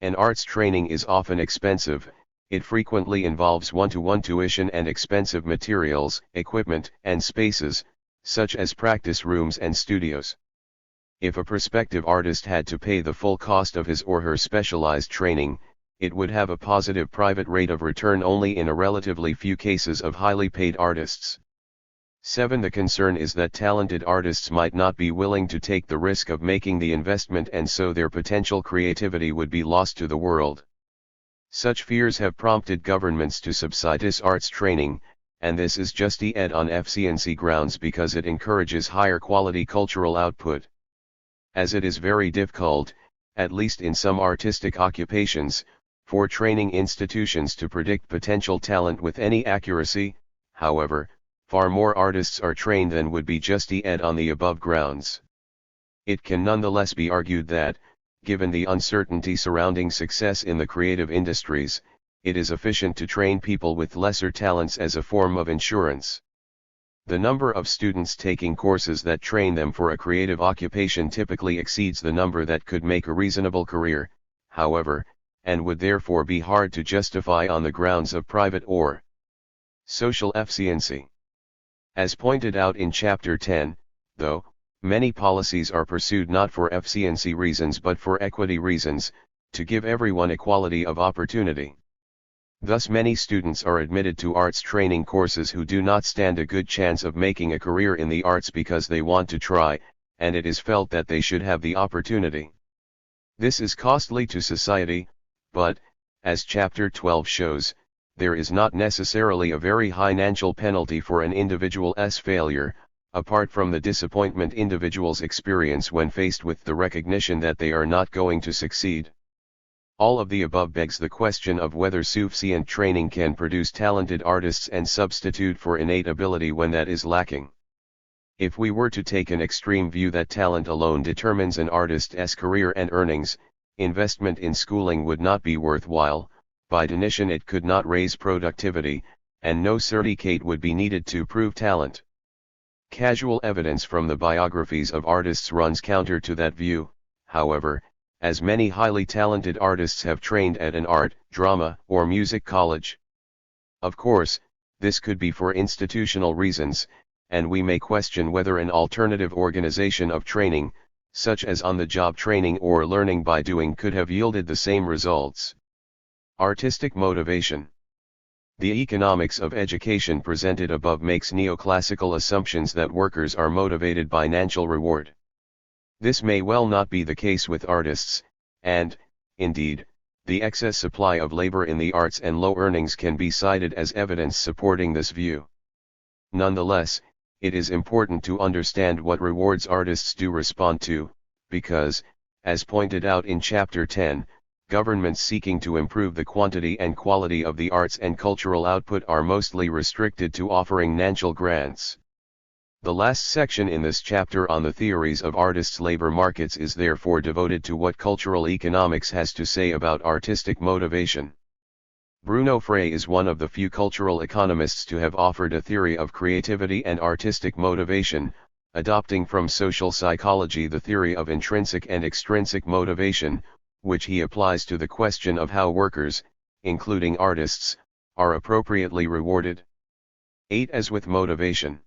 Speaker 1: An arts training is often expensive. It frequently involves one-to-one tuition and expensive materials, equipment, and spaces, such as practice rooms and studios. If a prospective artist had to pay the full cost of his or her specialized training, it would have a positive private rate of return only in a relatively few cases of highly paid artists. 7. The concern is that talented artists might not be willing to take the risk of making the investment, and so their potential creativity would be lost to the world. Such fears have prompted governments to subsidize arts training, and this is justified on efficiency grounds because it encourages higher quality cultural output. As it is very difficult, at least in some artistic occupations, for training institutions to predict potential talent with any accuracy, however, far more artists are trained than would be justified on the above grounds. It can nonetheless be argued that, given the uncertainty surrounding success in the creative industries, it is efficient to train people with lesser talents as a form of insurance. The number of students taking courses that train them for a creative occupation typically exceeds the number that could make a reasonable career, however, and would therefore be hard to justify on the grounds of private or social efficiency. As pointed out in Chapter 10, though, many policies are pursued not for efficiency reasons but for equity reasons, to give everyone equality of opportunity. Thus many students are admitted to arts training courses who do not stand a good chance of making a career in the arts because they want to try, and it is felt that they should have the opportunity. This is costly to society, but, as Chapter 12 shows, there is not necessarily a very high financial penalty for an individual's failure, apart from the disappointment individuals experience when faced with the recognition that they are not going to succeed. All of the above begs the question of whether sufficient training can produce talented artists and substitute for innate ability when that is lacking. If we were to take an extreme view that talent alone determines an artist's career and earnings, investment in schooling would not be worthwhile. By definition it could not raise productivity, and no certificate would be needed to prove talent. Casual evidence from the biographies of artists runs counter to that view, however, as many highly talented artists have trained at an art, drama, or music college. Of course, this could be for institutional reasons, and we may question whether an alternative organization of training, such as on-the-job training or learning by doing, could have yielded the same results. Artistic motivation. The economics of education presented above makes neoclassical assumptions that workers are motivated by financial reward. This may well not be the case with artists, and, indeed, the excess supply of labor in the arts and low earnings can be cited as evidence supporting this view. Nonetheless, it is important to understand what rewards artists do respond to, because, as pointed out in Chapter 10, governments seeking to improve the quantity and quality of the arts and cultural output are mostly restricted to offering financial grants. The last section in this chapter on the theories of artists' labor markets is therefore devoted to what cultural economics has to say about artistic motivation. Bruno Frey is one of the few cultural economists to have offered a theory of creativity and artistic motivation, adopting from social psychology the theory of intrinsic and extrinsic motivation, which he applies to the question of how workers, including artists, are appropriately rewarded. 8. As with motivation,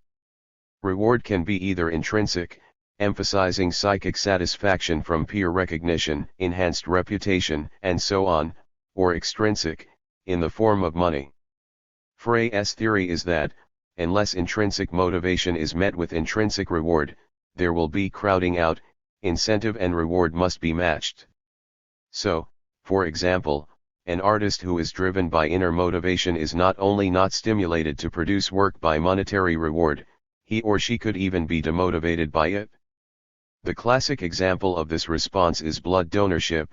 Speaker 1: reward can be either intrinsic, emphasizing psychic satisfaction from peer recognition, enhanced reputation, and so on, or extrinsic, in the form of money. Frey's theory is that, unless intrinsic motivation is met with intrinsic reward, there will be crowding out, incentive and reward must be matched. So, for example, an artist who is driven by inner motivation is not only not stimulated to produce work by monetary reward, he or she could even be demotivated by it. The classic example of this response is blood donorship.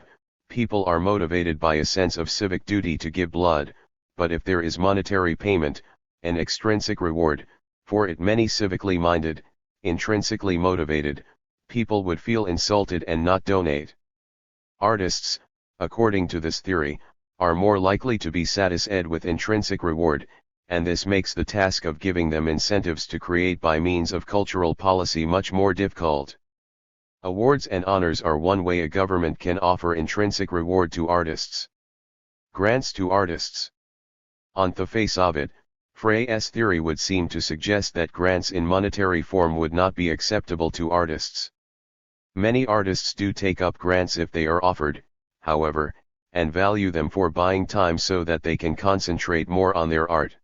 Speaker 1: People are motivated by a sense of civic duty to give blood, but if there is monetary payment, an extrinsic reward, for it, many civically minded, intrinsically motivated, people would feel insulted and not donate. Artists, according to this theory, are more likely to be satisfied with intrinsic reward, and this makes the task of giving them incentives to create by means of cultural policy much more difficult. Awards and honors are one way a government can offer intrinsic reward to artists. Grants to artists. On the face of it, Frey's theory would seem to suggest that grants in monetary form would not be acceptable to artists. Many artists do take up grants if they are offered, however, and value them for buying time so that they can concentrate more on their art.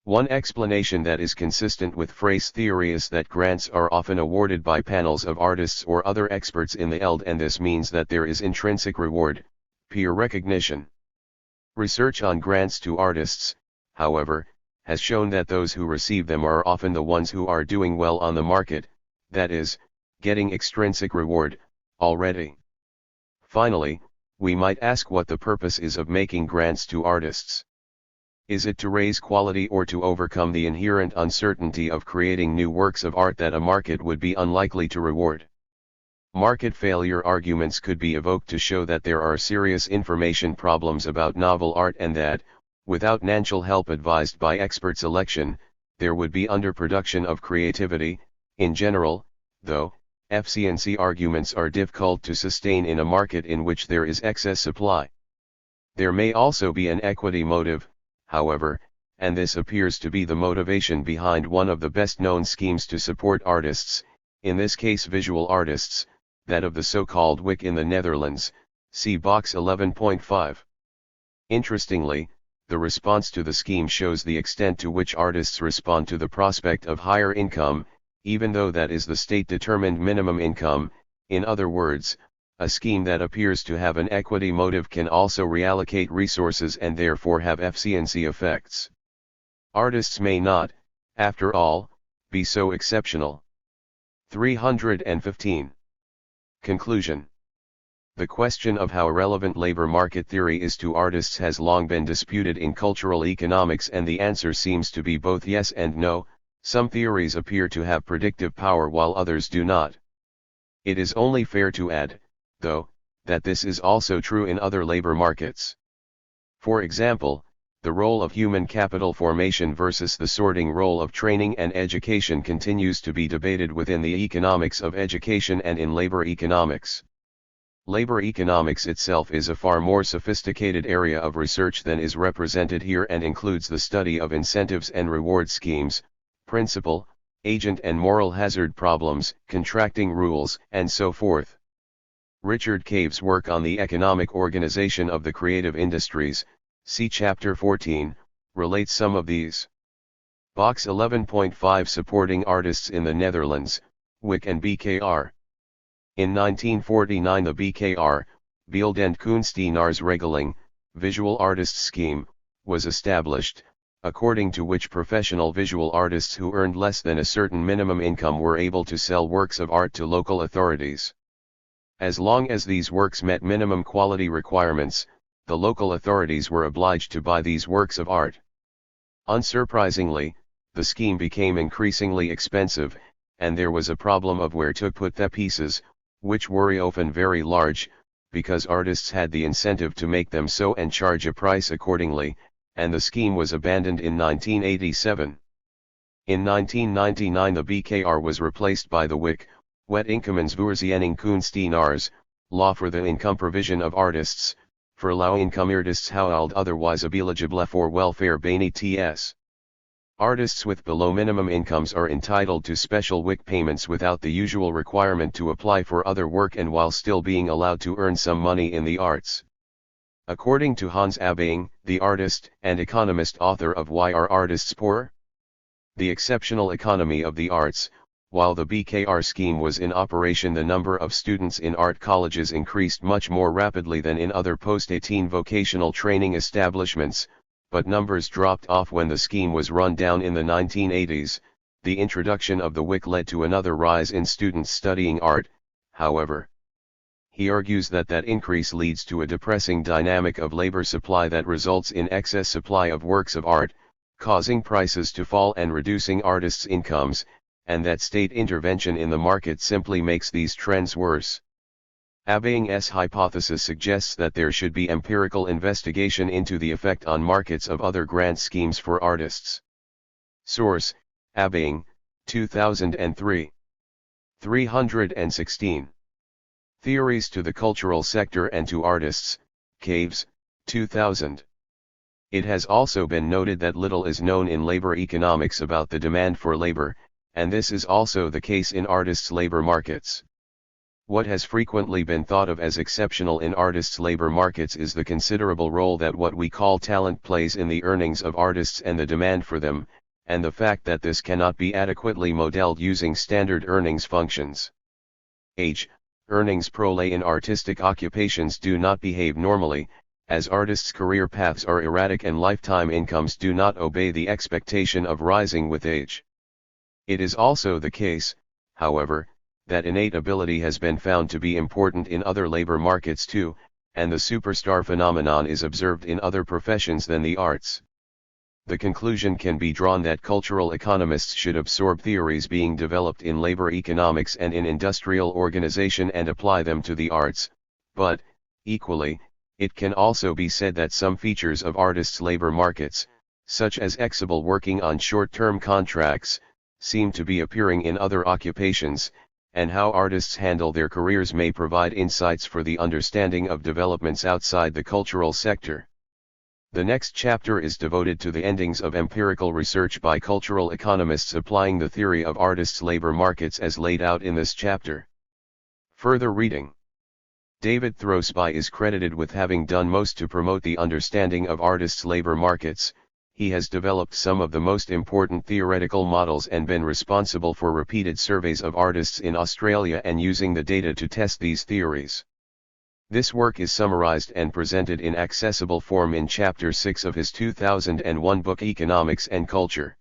Speaker 1: One explanation that is consistent with Frey's theory is that grants are often awarded by panels of artists or other experts in the field, and this means that there is intrinsic reward, peer recognition. Research on grants to artists, however, has shown that those who receive them are often the ones who are doing well on the market, that is, getting extrinsic reward, already. Finally, we might ask what the purpose is of making grants to artists. Is it to raise quality or to overcome the inherent uncertainty of creating new works of art that a market would be unlikely to reward? Market failure arguments could be evoked to show that there are serious information problems about novel art and that, without financial help advised by expert selection, there would be underproduction of creativity. In general, though, efficiency arguments are difficult to sustain in a market in which there is excess supply. There may also be an equity motive, however, and this appears to be the motivation behind one of the best-known schemes to support artists, in this case visual artists, that of the so-called WIC in the Netherlands, see box 11.5. Interestingly, the response to the scheme shows the extent to which artists respond to the prospect of higher income, even though that is the state-determined minimum income. In other words, a scheme that appears to have an equity motive can also reallocate resources and therefore have efficiency effects. Artists may not, after all, be so exceptional. 315. Conclusion. The question of how relevant labor market theory is to artists has long been disputed in cultural economics, and the answer seems to be both yes and no. Some theories appear to have predictive power while others do not. It is only fair to add, though, that this is also true in other labor markets. For example, the role of human capital formation versus the sorting role of training and education continues to be debated within the economics of education and in labor economics. Labor economics itself is a far more sophisticated area of research than is represented here, and includes the study of incentives and reward schemes, principal, agent and moral hazard problems, contracting rules, and so forth. Richard Cave's work on the economic organization of the creative industries, see Chapter 14, relates some of these. Box 11.5 Supporting Artists in the Netherlands, WIC and BKR. In 1949 the BKR, Beeld en Kunstenaarsregeling, Visual Artists Scheme, was established, according to which professional visual artists who earned less than a certain minimum income were able to sell works of art to local authorities. As long as these works met minimum quality requirements, the local authorities were obliged to buy these works of art. Unsurprisingly, the scheme became increasingly expensive, and there was a problem of where to put the pieces, which were often very large, because artists had the incentive to make them so and charge a price accordingly, and the scheme was abandoned in 1987. In 1999 the BKR was replaced by the WIC, Wet Inkomensvoorziening Kunstenaars, Law for the Income Provision of Artists, for Lau Inkomeartists Houald otherwise eligible for welfare THIRD-WORLDISM. Artists with below minimum incomes are entitled to special WIC payments without the usual requirement to apply for other work and while still being allowed to earn some money in the arts. According to Hans Abbeing, the artist and economist author of Why Are Artists Poor? The Exceptional Economy of the Arts, while the BKR scheme was in operation, the number of students in art colleges increased much more rapidly than in other post-18 vocational training establishments, but numbers dropped off when the scheme was run down in the 1980s. The introduction of the WIC led to another rise in students studying art, however. He argues that increase leads to a depressing dynamic of labor supply that results in excess supply of works of art, causing prices to fall and reducing artists' incomes, and that state intervention in the market simply makes these trends worse. Abing's hypothesis suggests that there should be empirical investigation into the effect on markets of other grant schemes for artists. Source: Abing, 2003. 316. Theories to the Cultural Sector and to Artists, Caves, 2000. It has also been noted that little is known in labor economics about the demand for labor, and this is also the case in artists' labor markets. What has frequently been thought of as exceptional in artists' labor markets is the considerable role that what we call talent plays in the earnings of artists and the demand for them, and the fact that this cannot be adequately modeled using standard earnings functions. Earnings prole in artistic occupations do not behave normally, as artists' career paths are erratic and lifetime incomes do not obey the expectation of rising with age. It is also the case, however, that innate ability has been found to be important in other labor markets too, and the superstar phenomenon is observed in other professions than the arts. The conclusion can be drawn that cultural economists should absorb theories being developed in labor economics and in industrial organization and apply them to the arts, but, equally, it can also be said that some features of artists' labor markets, such as exible working on short-term contracts, seem to be appearing in other occupations, and how artists handle their careers may provide insights for the understanding of developments outside the cultural sector. The next chapter is devoted to the endings of empirical research by cultural economists applying the theory of artists' labor markets as laid out in this chapter. Further reading. David Throsby is credited with having done most to promote the understanding of artists' labor markets. He has developed some of the most important theoretical models and been responsible for repeated surveys of artists in Australia and using the data to test these theories. This work is summarized and presented in accessible form in Chapter 6 of his 2001 book Economics and Culture.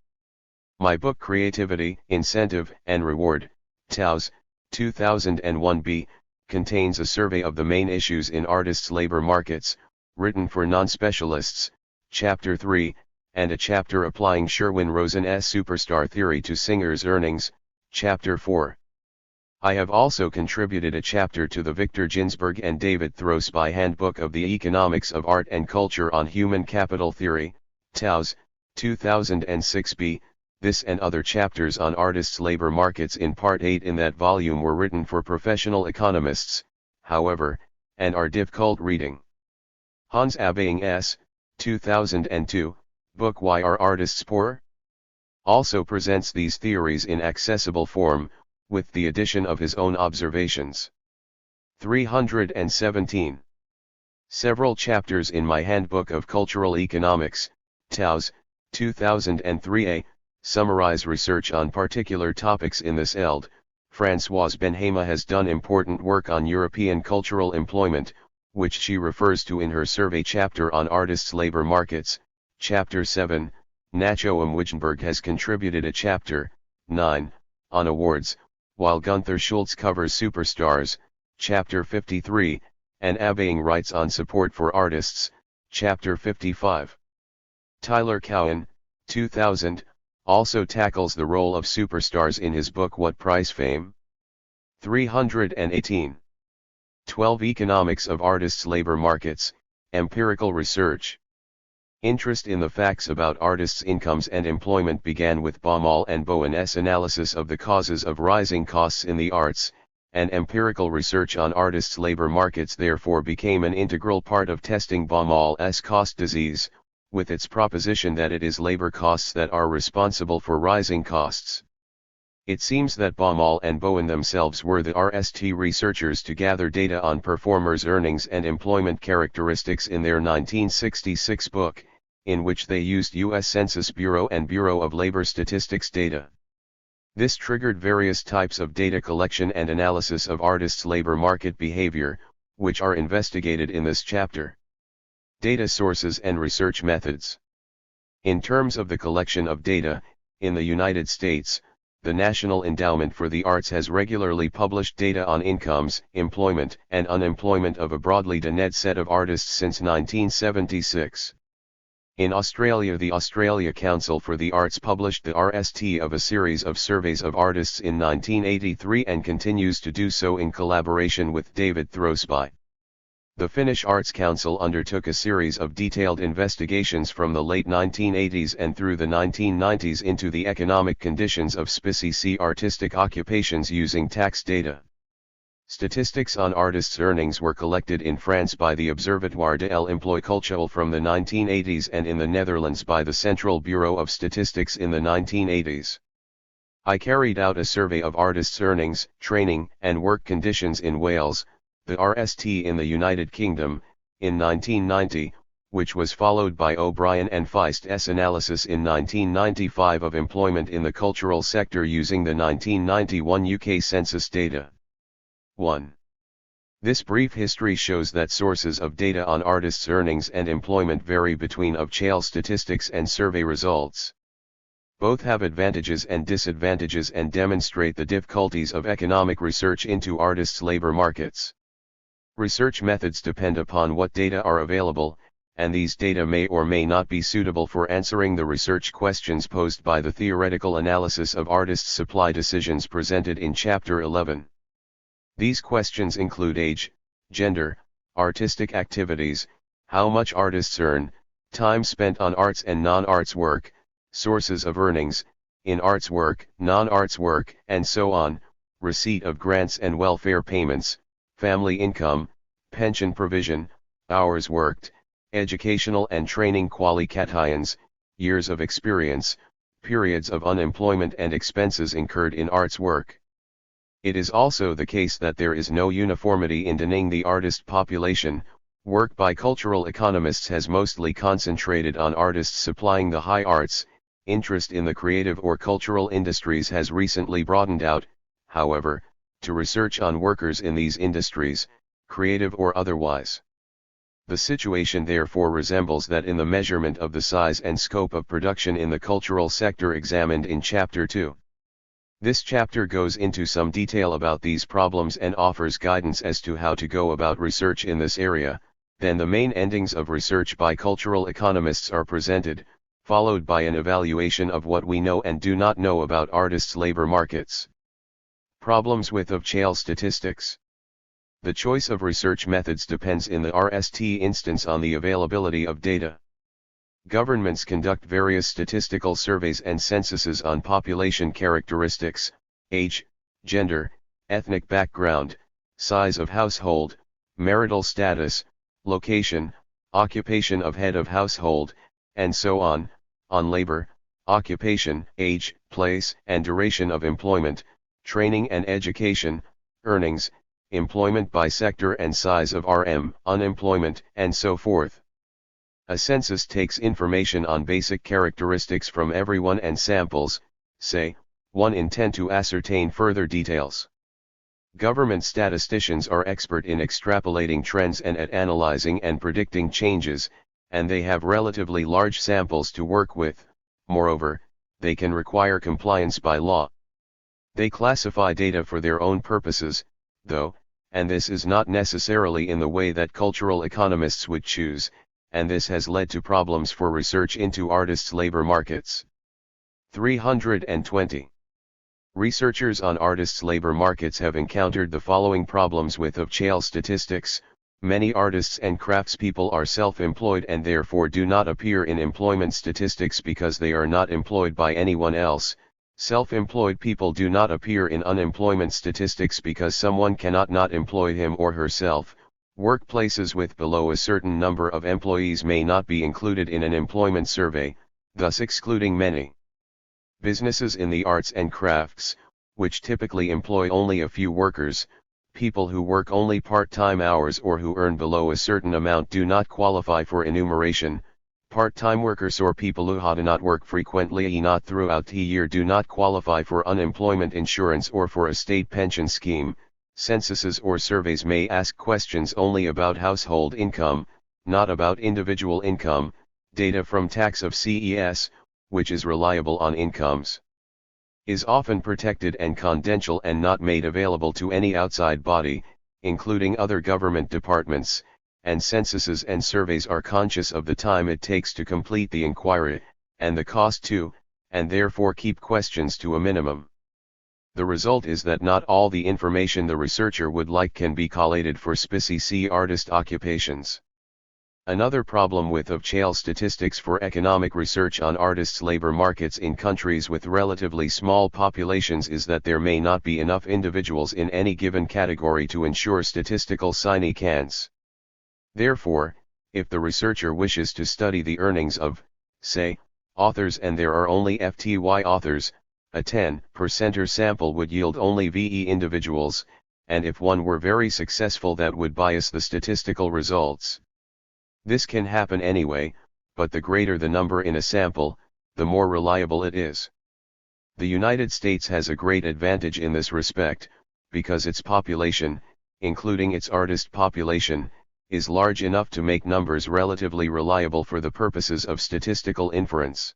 Speaker 1: My book Creativity, Incentive, and Reward, THIRD-WORLDISM, 2001b, contains a survey of the main issues in artists' labor markets, written for non-specialists, Chapter 3, and a chapter applying Sherwin-Rosen's superstar theory to singers' earnings, Chapter 4. I have also contributed a chapter to the Victor Ginsburg and David Throsby Handbook of the Economics of Art and Culture on Human Capital Theory, THIRD-WORLDISM, 2006b. This and other chapters on artists' labor markets in Part 8 in that volume were written for professional economists, however, and are difficult reading. Hans Abing's 2002 book Why Are Artists Poor? Also presents these theories in accessible form, with the addition of his own observations. 317. Several chapters in my Handbook of Cultural Economics, THIRD-WORLDISM, 2003a, summarize research on particular topics in this field. Françoise Benhama has done important work on European cultural employment, which she refers to in her survey chapter on artists' labor markets, Chapter 7. Nacho Wittgenberg has contributed a Chapter 9 on awards, while Gunther Schultz covers superstars, Chapter 53, and Abing writes on support for artists, Chapter 55. Tyler Cowen, 2000, also tackles the role of superstars in his book What Price Fame? 318. 12 Economics of Artists' Labor Markets, Empirical Research. Interest in the facts about artists' incomes and employment began with Baumol and Bowen's analysis of the causes of rising costs in the arts, and empirical research on artists' labor markets therefore became an integral part of testing Baumol's cost disease, with its proposition that it is labor costs that are responsible for rising costs. It seems that Baumol and Bowen themselves were the RST researchers to gather data on performers' earnings and employment characteristics in their 1966 book, in which they used U.S. Census Bureau and Bureau of Labor Statistics data. This triggered various types of data collection and analysis of artists' labor market behavior, which are investigated in this chapter. Data sources and research methods. In terms of the collection of data, in the United States, the National Endowment for the Arts has regularly published data on incomes, employment, and unemployment of a broadly defined set of artists since 1976. In Australia, the Australia Council for the Arts published the RST of a series of surveys of artists in 1983 and continues to do so in collaboration with David Throsby. The Finnish Arts Council undertook a series of detailed investigations from the late 1980s and through the 1990s into the economic conditions of specific artistic occupations using tax data. Statistics on artists' earnings were collected in France by the Observatoire de l'Emploi Culturel from the 1980s and in the Netherlands by the Central Bureau of Statistics in the 1980s. I carried out a survey of artists' earnings, training, and work conditions in Wales, the RST in the United Kingdom, in 1990, which was followed by O'Brien and Feist's analysis in 1995 of employment in the cultural sector using the 1991 UK census data. 1. This brief history shows that sources of data on artists' earnings and employment vary between of-chain statistics and survey results. Both have advantages and disadvantages and demonstrate the difficulties of economic research into artists' labor markets. Research methods depend upon what data are available, and these data may or may not be suitable for answering the research questions posed by the theoretical analysis of artists' supply decisions presented in Chapter 11. These questions include age, gender, artistic activities, how much artists earn, time spent on arts and non-arts work, sources of earnings, in arts work, non-arts work, and so on, receipt of grants and welfare payments, family income, pension provision, hours worked, educational and training qualifications, years of experience, periods of unemployment and expenses incurred in arts work. It is also the case that there is no uniformity in defining the artist population. Work by cultural economists has mostly concentrated on artists supplying the high arts. Interest in the creative or cultural industries has recently broadened out, however, to research on workers in these industries, creative or otherwise. The situation therefore resembles that in the measurement of the size and scope of production in the cultural sector examined in Chapter 2. This chapter goes into some detail about these problems and offers guidance as to how to go about research in this area. Then the main endings of research by cultural economists are presented, followed by an evaluation of what we know and do not know about artists' labor markets. Problems with of-chain statistics. The choice of research methods depends in the RST instance on the availability of data. Governments conduct various statistical surveys and censuses on population characteristics, age, gender, ethnic background, size of household, marital status, location, occupation of head of household, and so on labor, occupation, age, place, and duration of employment, training and education, earnings, employment by sector and size of RM, unemployment, and so forth. A census takes information on basic characteristics from everyone and samples, say, 1 in 10 to ascertain further details. Government statisticians are expert in extrapolating trends and at analyzing and predicting changes, and they have relatively large samples to work with. Moreover, they can require compliance by law. They classify data for their own purposes, though, and this is not necessarily in the way that cultural economists would choose, and this has led to problems for research into artists' labor markets. 320. Researchers on artists' labor markets have encountered the following problems with of-chain statistics. Many artists and craftspeople are self-employed and therefore do not appear in employment statistics because they are not employed by anyone else. Self-employed people do not appear in unemployment statistics because someone cannot not employ him or herself. Workplaces with below a certain number of employees may not be included in an employment survey, thus excluding many. Businesses in the arts and crafts, which typically employ only a few workers, people who work only part-time hours or who earn below a certain amount do not qualify for enumeration. Part-time workers or people who do not work frequently not throughout the year do not qualify for unemployment insurance or for a state pension scheme. Censuses or surveys may ask questions only about household income, not about individual income. Data from tax of CES, which is reliable on incomes, is often protected and confidential and not made available to any outside body, including other government departments, and censuses and surveys are conscious of the time it takes to complete the inquiry, and the cost too, and therefore keep questions to a minimum. The result is that not all the information the researcher would like can be collated for specific artist occupations. Another problem with of-chale statistics for economic research on artists' labor markets in countries with relatively small populations is that there may not be enough individuals in any given category to ensure statistical significance. Therefore, if the researcher wishes to study the earnings of, say, authors and there are only FTY authors, a 10% sample would yield only VE individuals, and if one were very successful that would bias the statistical results. This can happen anyway, but the greater the number in a sample, the more reliable it is. The United States has a great advantage in this respect, because its population, including its artist population, is large enough to make numbers relatively reliable for the purposes of statistical inference.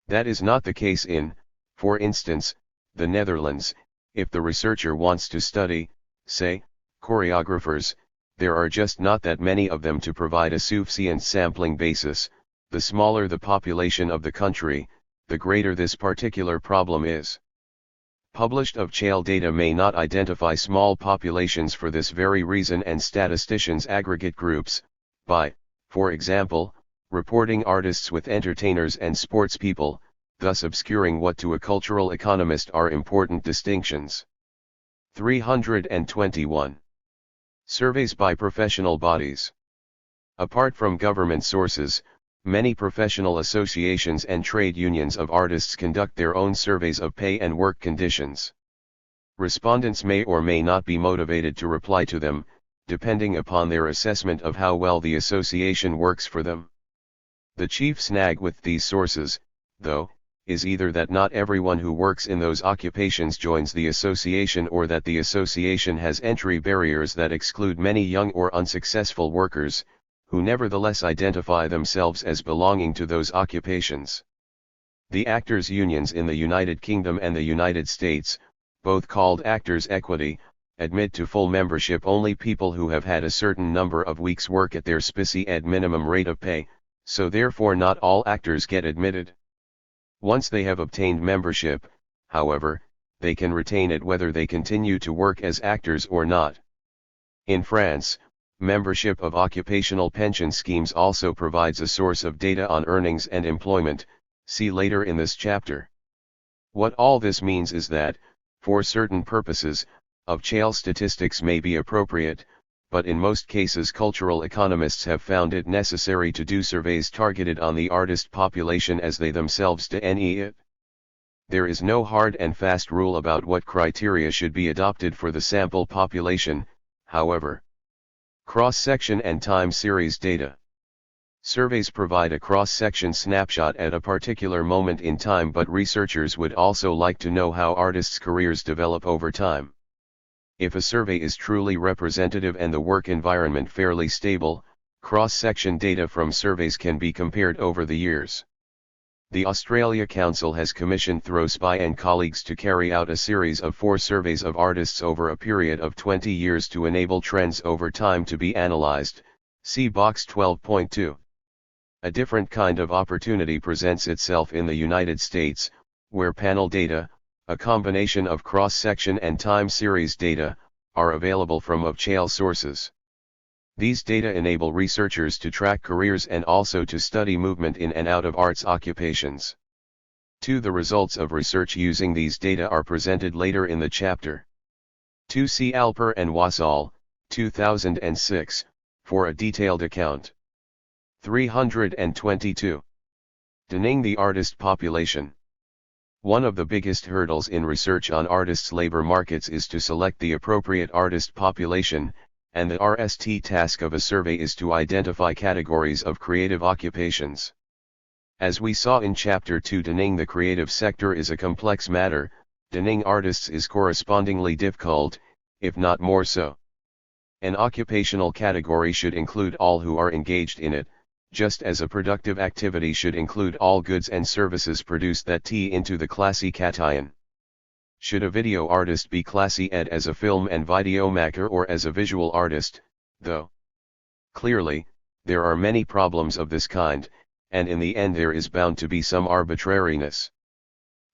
Speaker 1: That is not the case in, for instance, the Netherlands. If the researcher wants to study, say, choreographers, there are just not that many of them to provide a sufficient sampling basis. The smaller the population of the country, the greater this particular problem is. Published of-chale data may not identify small populations for this very reason, and statisticians aggregate groups, by, for example, reporting artists with entertainers and sports people, thus obscuring what to a cultural economist are important distinctions. 321. Surveys by professional bodies. Apart from government sources, many professional associations and trade unions of artists conduct their own surveys of pay and work conditions. Respondents may or may not be motivated to reply to them, depending upon their assessment of how well the association works for them. The chief snag with these sources, though, is either that not everyone who works in those occupations joins the association, or that the association has entry barriers that exclude many young or unsuccessful workers, who nevertheless identify themselves as belonging to those occupations. The actors' unions in the United Kingdom and the United States, both called Actors' Equity, admit to full membership only people who have had a certain number of weeks' work at their specified minimum rate of pay, so therefore not all actors get admitted. Once they have obtained membership, however, they can retain it whether they continue to work as actors or not. In France, membership of occupational pension schemes also provides a source of data on earnings and employment, see later in this chapter. What all this means is that, for certain purposes, of-chale statistics may be appropriate, but in most cases cultural economists have found it necessary to do surveys targeted on the artist population as they themselves define it. There is no hard and fast rule about what criteria should be adopted for the sample population, however. Cross-section and time series data. Surveys provide a cross-section snapshot at a particular moment in time, but researchers would also like to know how artists' careers develop over time. If a survey is truly representative and the work environment fairly stable, cross-section data from surveys can be compared over the years. The Australia Council has commissioned towse and colleagues to carry out a series of 4 surveys of artists over a period of 20 years to enable trends over time to be analysed, see box 12.2. A different kind of opportunity presents itself in the United States, where panel data, a combination of cross-section and time series data, are available from of-chale sources. These data enable researchers to track careers and also to study movement in and out of arts occupations. The results of research using these data are presented later in the chapter. See Alper and Wassall, 2006, for a detailed account. 322. Defining the artist population. One of the biggest hurdles in research on artists' labor markets is to select the appropriate artist population, and the RST task of a survey is to identify categories of creative occupations. As we saw in Chapter 2, defining the creative sector is a complex matter. Defining artists is correspondingly difficult, if not more so. An occupational category should include all who are engaged in it, just as a productive activity should include all goods and services produced that tie into the classification. Should a video artist be classified as a film and videomaker or as a visual artist, though? Clearly, there are many problems of this kind, and in the end there is bound to be some arbitrariness.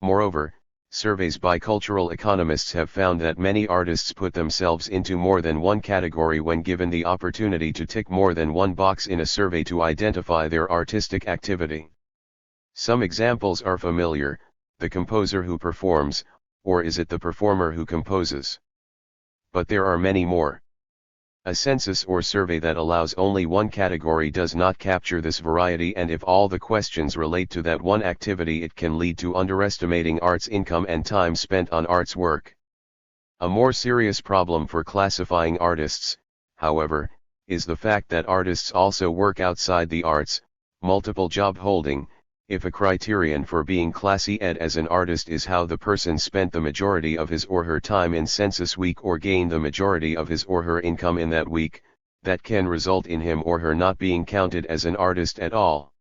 Speaker 1: Moreover, surveys by cultural economists have found that many artists put themselves into more than one category when given the opportunity to tick more than one box in a survey to identify their artistic activity. Some examples are familiar: the composer who performs, or is it the performer who composes? But there are many more. A census or survey that allows only one category does not capture this variety, and if all the questions relate to that one activity, it can lead to underestimating arts income and time spent on arts work. A more serious problem for classifying artists, however, is the fact that artists also work outside the arts, multiple job holding. If a criterion for being classed as an artist is how the person spent the majority of his or her time in census week or gained the majority of his or her income in that week, that can result in him or her not being counted as an artist at all.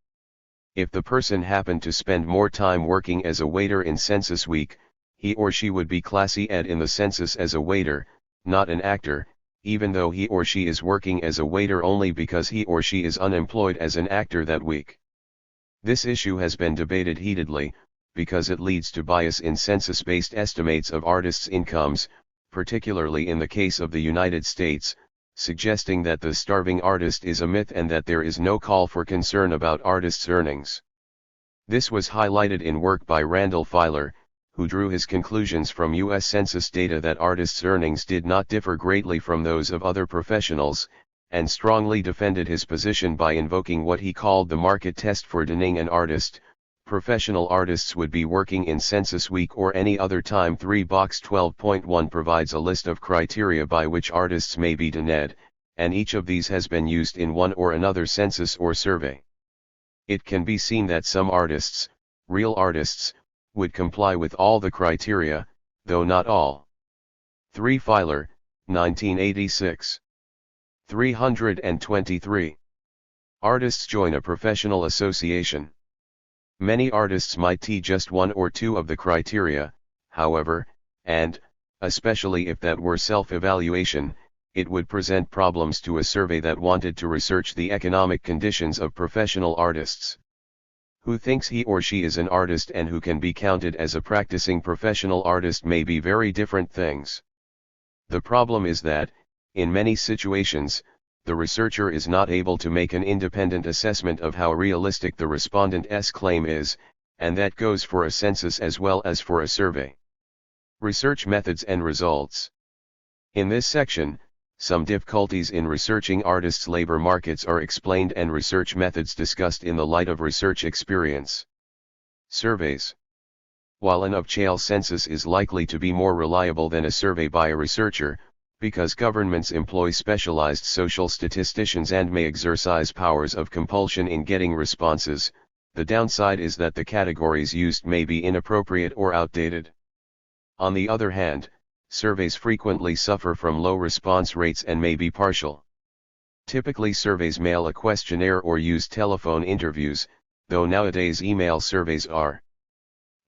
Speaker 1: If the person happened to spend more time working as a waiter in census week, he or she would be classed in the census as a waiter, not an actor, even though he or she is working as a waiter only because he or she is unemployed as an actor that week. This issue has been debated heatedly, because it leads to bias in census-based estimates of artists' incomes, particularly in the case of the United States, suggesting that the starving artist is a myth and that there is no call for concern about artists' earnings. This was highlighted in work by Randall Filer, who drew his conclusions from U.S. Census data that artists' earnings did not differ greatly from those of other professionals, and strongly defended his position by invoking what he called the market test for defining an artist. Professional artists would be working in census week or any other time. 3box 12.1 provides a list of criteria by which artists may be defined, and each of these has been used in one or another census or survey. It can be seen that some artists, real artists, would comply with all the criteria, though not all. 3 Filer, 1986. 323. Artists join a professional association. Many artists might meet just one or two of the criteria, however, and, especially if that were self-evaluation, it would present problems to a survey that wanted to research the economic conditions of professional artists. Who thinks he or she is an artist and who can be counted as a practicing professional artist may be very different things. The problem is that, in many situations, the researcher is not able to make an independent assessment of how realistic the respondent's claim is, and that goes for a census as well as for a survey. Research methods and results. In this section, some difficulties in researching artists' labor markets are explained and research methods discussed in the light of research experience. Surveys. While an off-channel census is likely to be more reliable than a survey by a researcher, because governments employ specialized social statisticians and may exercise powers of compulsion in getting responses, the downside is that the categories used may be inappropriate or outdated. On the other hand, surveys frequently suffer from low response rates and may be partial. Typically surveys mail a questionnaire or use telephone interviews, though nowadays email surveys are.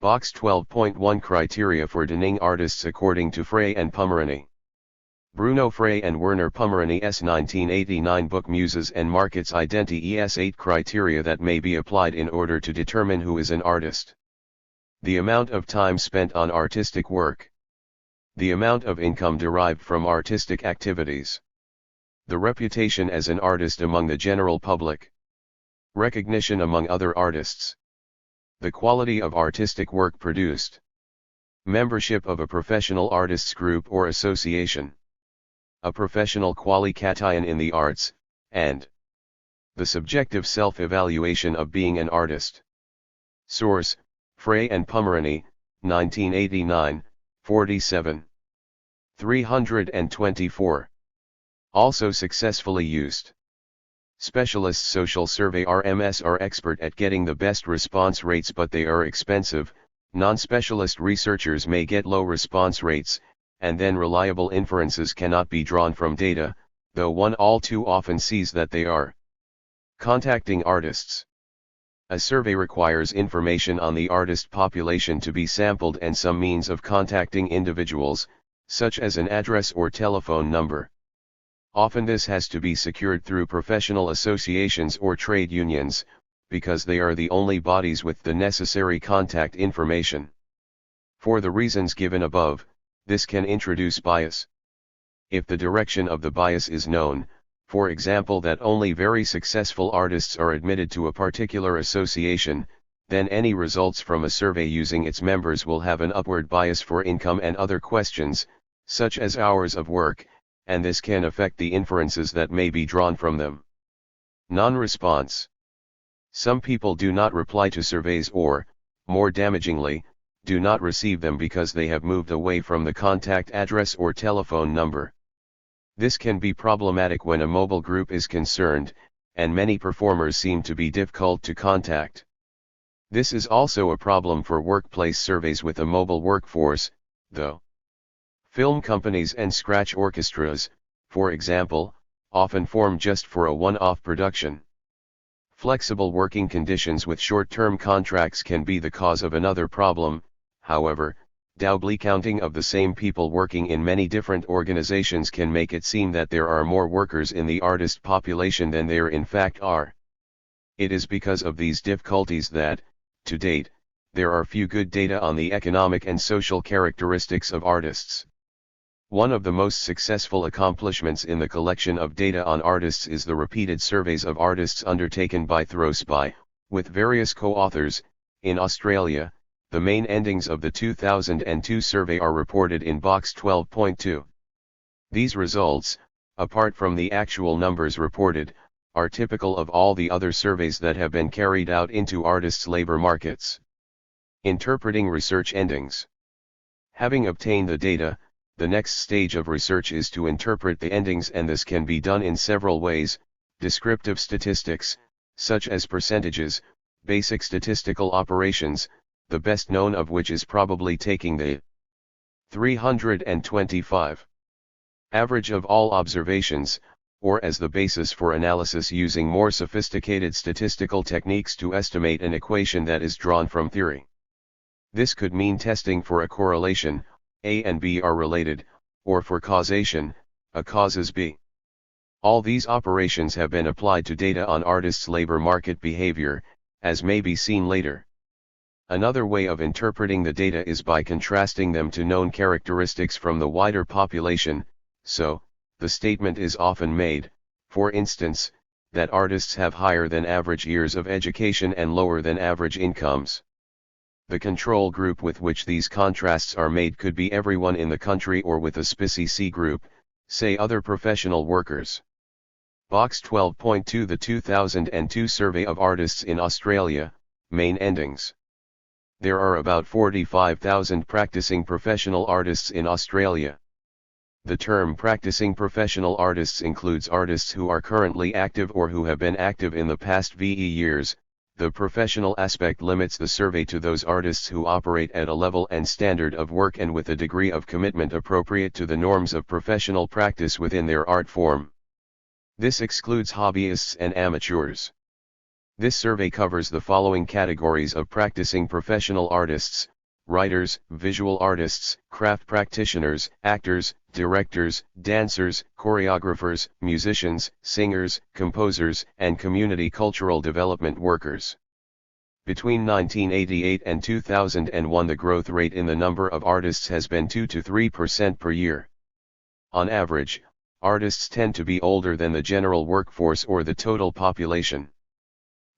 Speaker 1: Box 12.1 Criteria for defining artists according to Frey and Pomerany. Bruno Frey and Werner Pomerany's 1989 book Muses and Markets identifies 8 criteria that may be applied in order to determine who is an artist. The amount of time spent on artistic work. The amount of income derived from artistic activities. The reputation as an artist among the general public. Recognition among other artists. The quality of artistic work produced. Membership of a professional artists group or association. A professional qualification in the arts, and the subjective self-evaluation of being an artist. Source: Frey and Pomerany, 1989, 47. 324. Also successfully used. Specialist social survey RMS are expert at getting the best response rates, but they are expensive. Non-specialist researchers may get low response rates, and then reliable inferences cannot be drawn from data, though one all too often sees that they are. Contacting artists. A survey requires information on the artist population to be sampled and some means of contacting individuals, such as an address or telephone number. Often this has to be secured through professional associations or trade unions, because they are the only bodies with the necessary contact information. For the reasons given above, this can introduce bias. If the direction of the bias is known, for example that only very successful artists are admitted to a particular association, then any results from a survey using its members will have an upward bias for income and other questions, such as hours of work, and this can affect the inferences that may be drawn from them. Non-response. Some people do not reply to surveys or, more damagingly, do not receive them because they have moved away from the contact address or telephone number. This can be problematic when a mobile group is concerned, and many performers seem to be difficult to contact. This is also a problem for workplace surveys with a mobile workforce, though. Film companies and scratch orchestras, for example, often form just for a one-off production. Flexible working conditions with short-term contracts can be the cause of another problem, however. Doubly counting of the same people working in many different organizations can make it seem that there are more workers in the artist population than there in fact are. It is because of these difficulties that, to date, there are few good data on the economic and social characteristics of artists. One of the most successful accomplishments in the collection of data on artists is the repeated surveys of artists undertaken by THIRD-WORLDISM, with various co-authors. In Australia, the main endings of the 2002 survey are reported in box 12.2. These results, apart from the actual numbers reported, are typical of all the other surveys that have been carried out into artists' labor markets. Interpreting research endings. Having obtained the data, the next stage of research is to interpret the endings, and this can be done in several ways: descriptive statistics, such as percentages, basic statistical operations, the best known of which is probably taking the 325 average of all observations, or as the basis for analysis using more sophisticated statistical techniques to estimate an equation that is drawn from theory. This could mean testing for a correlation, A and B are related, or for causation, A causes B. All these operations have been applied to data on artists' labor market behavior, as may be seen later. Another way of interpreting the data is by contrasting them to known characteristics from the wider population. So, the statement is often made, for instance, that artists have higher than average years of education and lower than average incomes. The control group with which these contrasts are made could be everyone in the country or with a specie group, say other professional workers. Box 12.2 The 2002 Survey of Artists in Australia, main endings. There are about 45,000 practicing professional artists in Australia. The term practicing professional artists includes artists who are currently active or who have been active in the past VE years. The professional aspect limits the survey to those artists who operate at a level and standard of work and with a degree of commitment appropriate to the norms of professional practice within their art form. This excludes hobbyists and amateurs. This survey covers the following categories of practicing professional artists: writers, visual artists, craft practitioners, actors, directors, dancers, choreographers, musicians, singers, composers, and community cultural development workers. Between 1988 and 2001, the growth rate in the number of artists has been 2 to 3% per year. On average, artists tend to be older than the general workforce or the total population.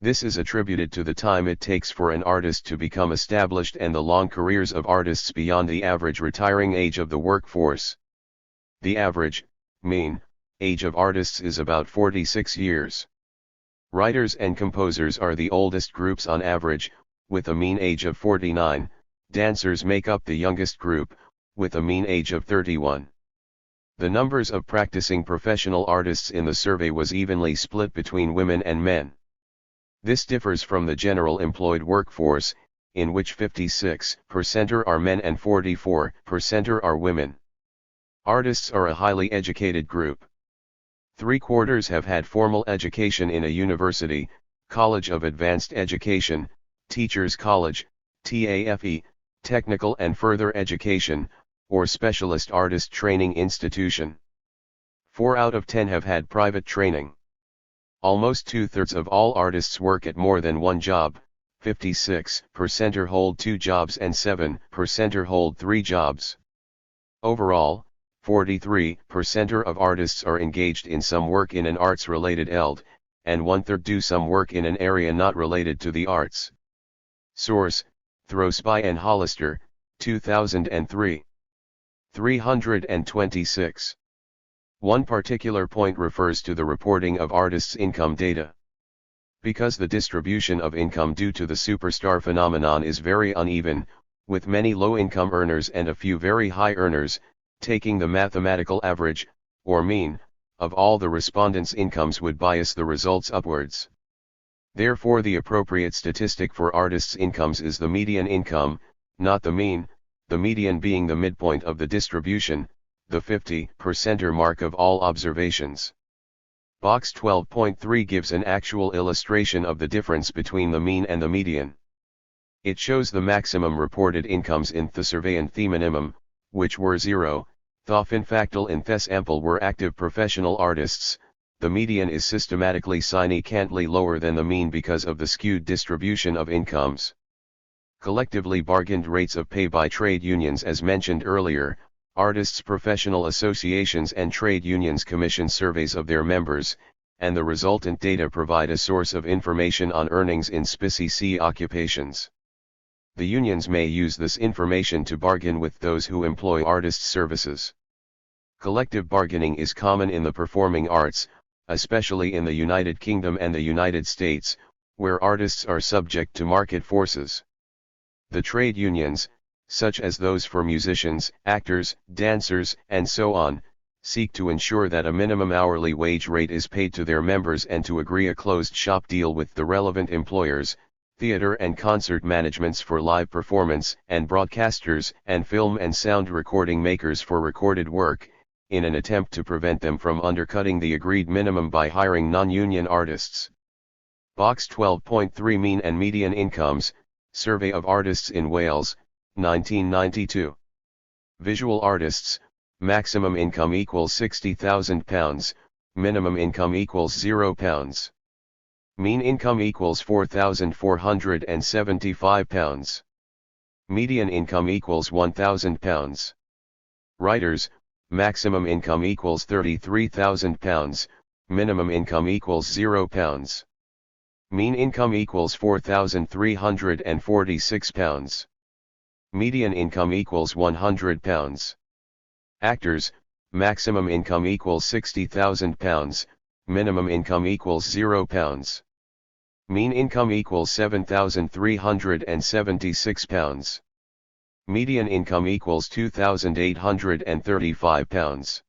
Speaker 1: This is attributed to the time it takes for an artist to become established and the long careers of artists beyond the average retiring age of the workforce. The average, mean, age of artists is about 46 years. Writers and composers are the oldest groups on average, with a mean age of 49, dancers make up the youngest group, with a mean age of 31. The numbers of practicing professional artists in the survey was evenly split between women and men. This differs from the general employed workforce, in which 56% are men and 44% are women. Artists are a highly educated group. 3/4 have had formal education in a university, college of advanced education, teachers college, TAFE, technical and further education, or specialist artist training institution. 4 out of 10 have had private training. Almost 2/3 of all artists work at more than one job, 56% hold 2 jobs and 7% hold 3 jobs. Overall, 43% of artists are engaged in some work in an arts-related field, and 1/3 do some work in an area not related to the arts. Source: Throsby and Hollister, 2003. 326. One particular point refers to the reporting of artists' income data. Because the distribution of income due to the superstar phenomenon is very uneven, with many low-income earners and a few very high earners, taking the mathematical average, or mean, of all the respondents' incomes would bias the results upwards. Therefore the appropriate statistic for artists' incomes is the median income, not the mean, the median being the midpoint of the distribution, the 50% mark of all observations. Box 12.3 gives an actual illustration of the difference between the mean and the median. It shows the maximum reported incomes in the survey and the minimum, which were 0, though factal in the sample were active professional artists. The median is systematically significantly lower than the mean because of the skewed distribution of incomes. Collectively bargained rates of pay by trade unions. As mentioned earlier, artists' professional associations and trade unions commission surveys of their members, and the resultant data provide a source of information on earnings in specific occupations. The unions may use this information to bargain with those who employ artists' services. Collective bargaining is common in the performing arts, especially in the United Kingdom and the United States, where artists are subject to market forces. The trade unions, such as those for musicians, actors, dancers, and so on, seek to ensure that a minimum hourly wage rate is paid to their members and to agree a closed-shop deal with the relevant employers, theater and concert managements for live performance, and broadcasters and film and sound recording makers for recorded work, in an attempt to prevent them from undercutting the agreed minimum by hiring non-union artists. Box 12.3 Mean and Median Incomes, Survey of Artists in Wales, 1992. Visual artists, maximum income equals £60,000, minimum income equals £0. Mean income equals £4,475. Median income equals £1,000. Writers, maximum income equals £33,000, minimum income equals £0. Mean income equals £4,346. Median income equals £100. Actors, maximum income equals £60,000, minimum income equals £0. Mean income equals £7,376. Median income equals £2,835.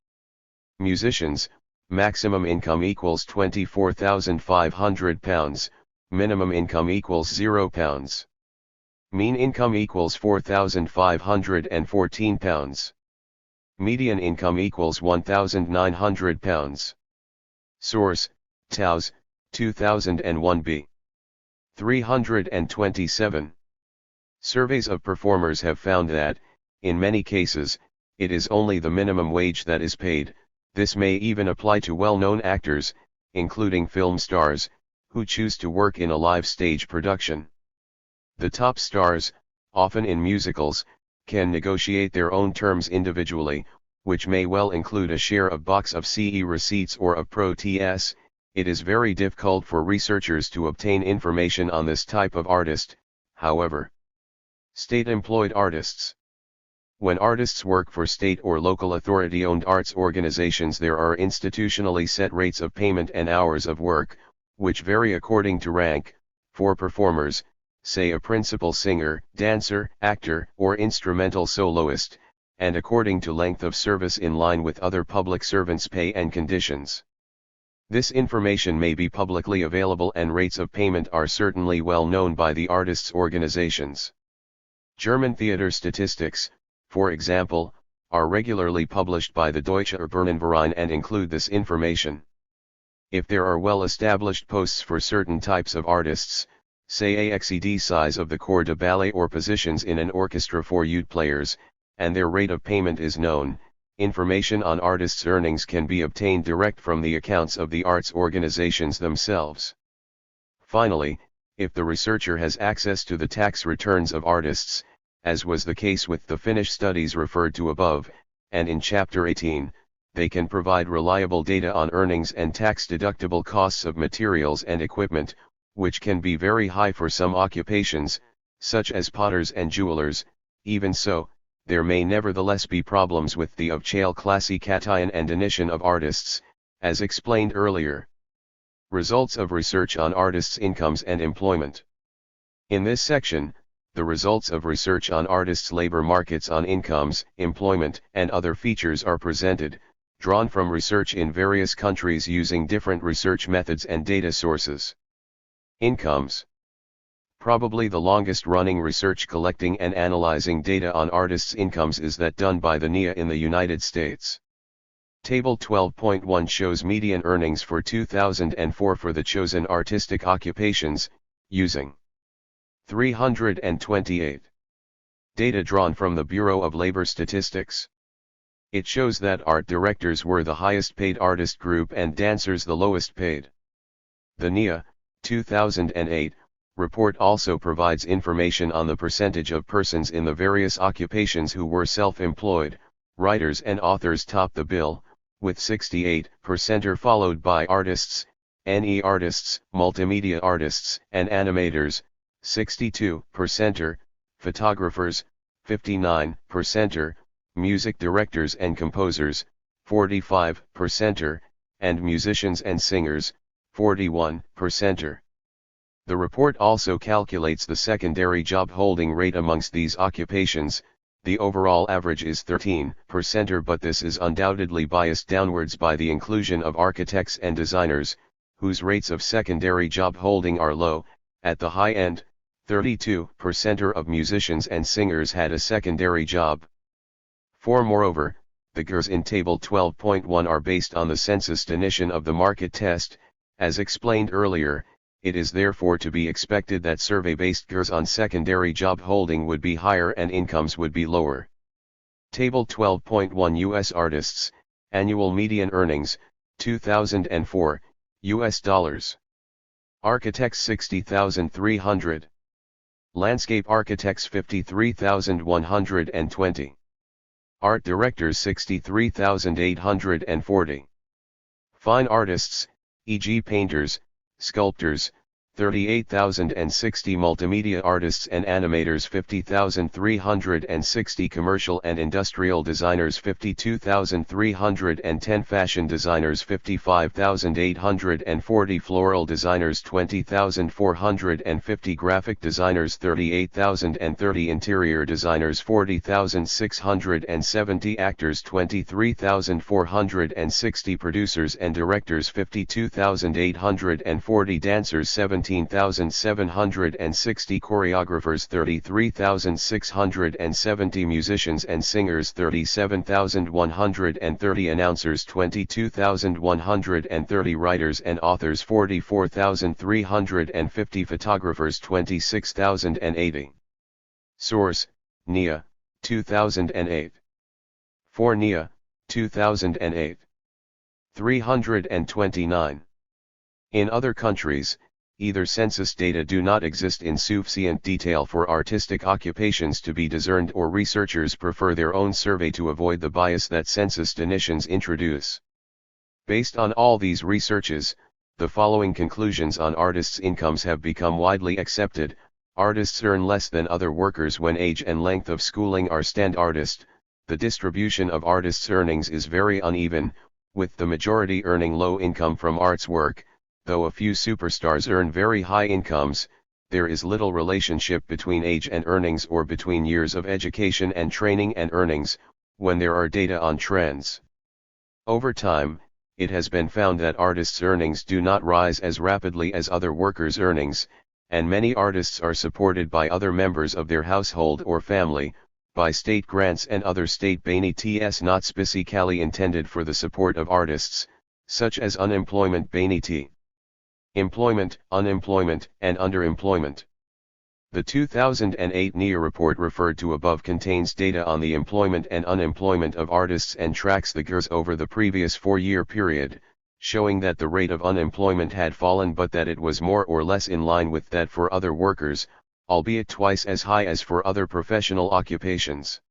Speaker 1: Musicians, maximum income equals £24,500, minimum income equals £0. Mean income equals £4,514. Median income equals £1,900. Source: TOWse, 2001b. 327. Surveys of performers have found that, in many cases, it is only the minimum wage that is paid. This may even apply to well-known actors, including film stars, who choose to work in a live stage production. The top stars, often in musicals, can negotiate their own terms individually, which may well include a share of box of CE receipts or of pro TS. It is very difficult for researchers to obtain information on this type of artist, however. State-employed artists. When artists work for state or local authority-owned arts organizations, there are institutionally set rates of payment and hours of work, which vary according to rank. For performers, say a principal singer, dancer, actor, or instrumental soloist, and according to length of service in line with other public servants' pay and conditions. This information may be publicly available, and rates of payment are certainly well known by the artists' organizations. German theater statistics, for example, are regularly published by the Deutsche Urbernenverein and include this information. If there are well-established posts for certain types of artists, say AXED size of the corps de ballet or positions in an orchestra for oud players, and their rate of payment is known, Information on artists' earnings can be obtained direct from the accounts of the arts organizations themselves. Finally, if the researcher has access to the tax returns of artists, as was the case with the Finnish studies referred to above, and in Chapter 18, they can provide reliable data on earnings and tax-deductible costs of materials and equipment, which can be very high for some occupations, such as potters and jewelers. Even so, there may nevertheless be problems with the classification and definition of artists, as explained earlier. Results of research on artists' incomes and employment. In this section, the results of research on artists' labor markets on incomes, employment, and other features are presented, drawn from research in various countries using different research methods and data sources. Incomes. Probably the longest-running research collecting and analyzing data on artists' incomes is that done by the NIA in the United States. Table 12.1 shows median earnings for 2004 for the chosen artistic occupations, using 328 data drawn from the Bureau of Labor Statistics. It shows that art directors were the highest paid artist group and dancers the lowest paid. The NIA, 2008, report also provides information on the percentage of persons in the various occupations who were self-employed. Writers and authors top the bill, with 68% followed by artists, NE artists, multimedia artists and animators, 62%, photographers, 59%, music directors and composers, 45%, and musicians and singers, 41%. The report also calculates the secondary job holding rate amongst these occupations. The overall average is 13%, but this is undoubtedly biased downwards by the inclusion of architects and designers, whose rates of secondary job holding are low. At the high end, 32% of musicians and singers had a secondary job. Moreover, the GRs in Table 12.1 are based on the census definition of the market test. As explained earlier, it is therefore to be expected that survey-based GRs on secondary job holding would be higher and incomes would be lower. Table 12.1 U.S. artists, annual median earnings, 2004, U.S. dollars. Architects $60,300. Landscape architects $53,120. Art directors $63,840. Fine artists, e.g. painters, sculptors, 38,060. Multimedia artists and animators 50,360. Commercial and industrial designers 52,310. Fashion designers 55,840. Floral designers 20,450. Graphic designers 38,030. Interior designers 40,670. Actors 23,460. Producers and directors 52,840. Dancers 17,760. Choreographers 33,670. Musicians and singers 37,130. Announcers 22,130. Writers and authors 44,350. Photographers 26,080. Source, NIA, 2008. For NIA, 2008. 329. In other countries, either census data do not exist in sufficient detail for artistic occupations to be discerned, or researchers prefer their own survey to avoid the bias that census definitions introduce. Based on all these researches, the following conclusions on artists' incomes have become widely accepted. Artists earn less than other workers when age and length of schooling are standardized. The distribution of artists' earnings is very uneven, with the majority earning low income from arts work. Though a few superstars earn very high incomes, there is little relationship between age and earnings, or between years of education and training and earnings, when there are data on trends. Over time, it has been found that artists' earnings do not rise as rapidly as other workers' earnings, and many artists are supported by other members of their household or family, by state grants and other state benefits not specifically intended for the support of artists, such as unemployment benefit, employment, unemployment, and underemployment. The 2008 NIA report referred to above contains data on the employment and unemployment of artists and tracks the GERS over the previous 4-year period, showing that the rate of unemployment had fallen but that it was more or less in line with that for other workers, albeit twice as high as for other professional occupations.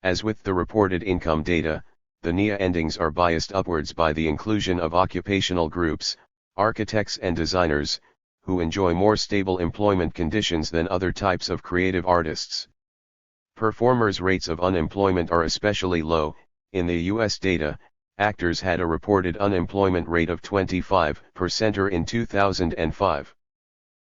Speaker 1: As with the reported income data, the NIA endings are biased upwards by the inclusion of occupational groups, architects and designers, who enjoy more stable employment conditions than other types of creative artists. Performers' rates of unemployment are especially low. In the US data, actors had a reported unemployment rate of 25% in 2005.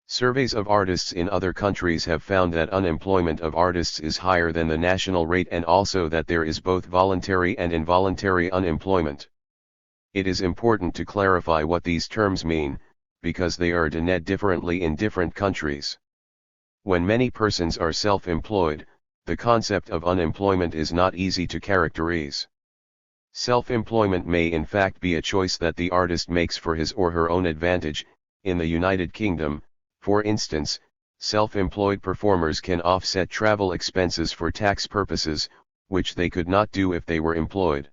Speaker 1: Surveys of artists in other countries have found that unemployment of artists is higher than the national rate and also that there is both voluntary and involuntary unemployment. It is important to clarify what these terms mean, because they are defined differently in different countries. When many persons are self-employed, the concept of unemployment is not easy to characterize. Self-employment may in fact be a choice that the artist makes for his or her own advantage. In the United Kingdom, for instance, self-employed performers can offset travel expenses for tax purposes, which they could not do if they were employed.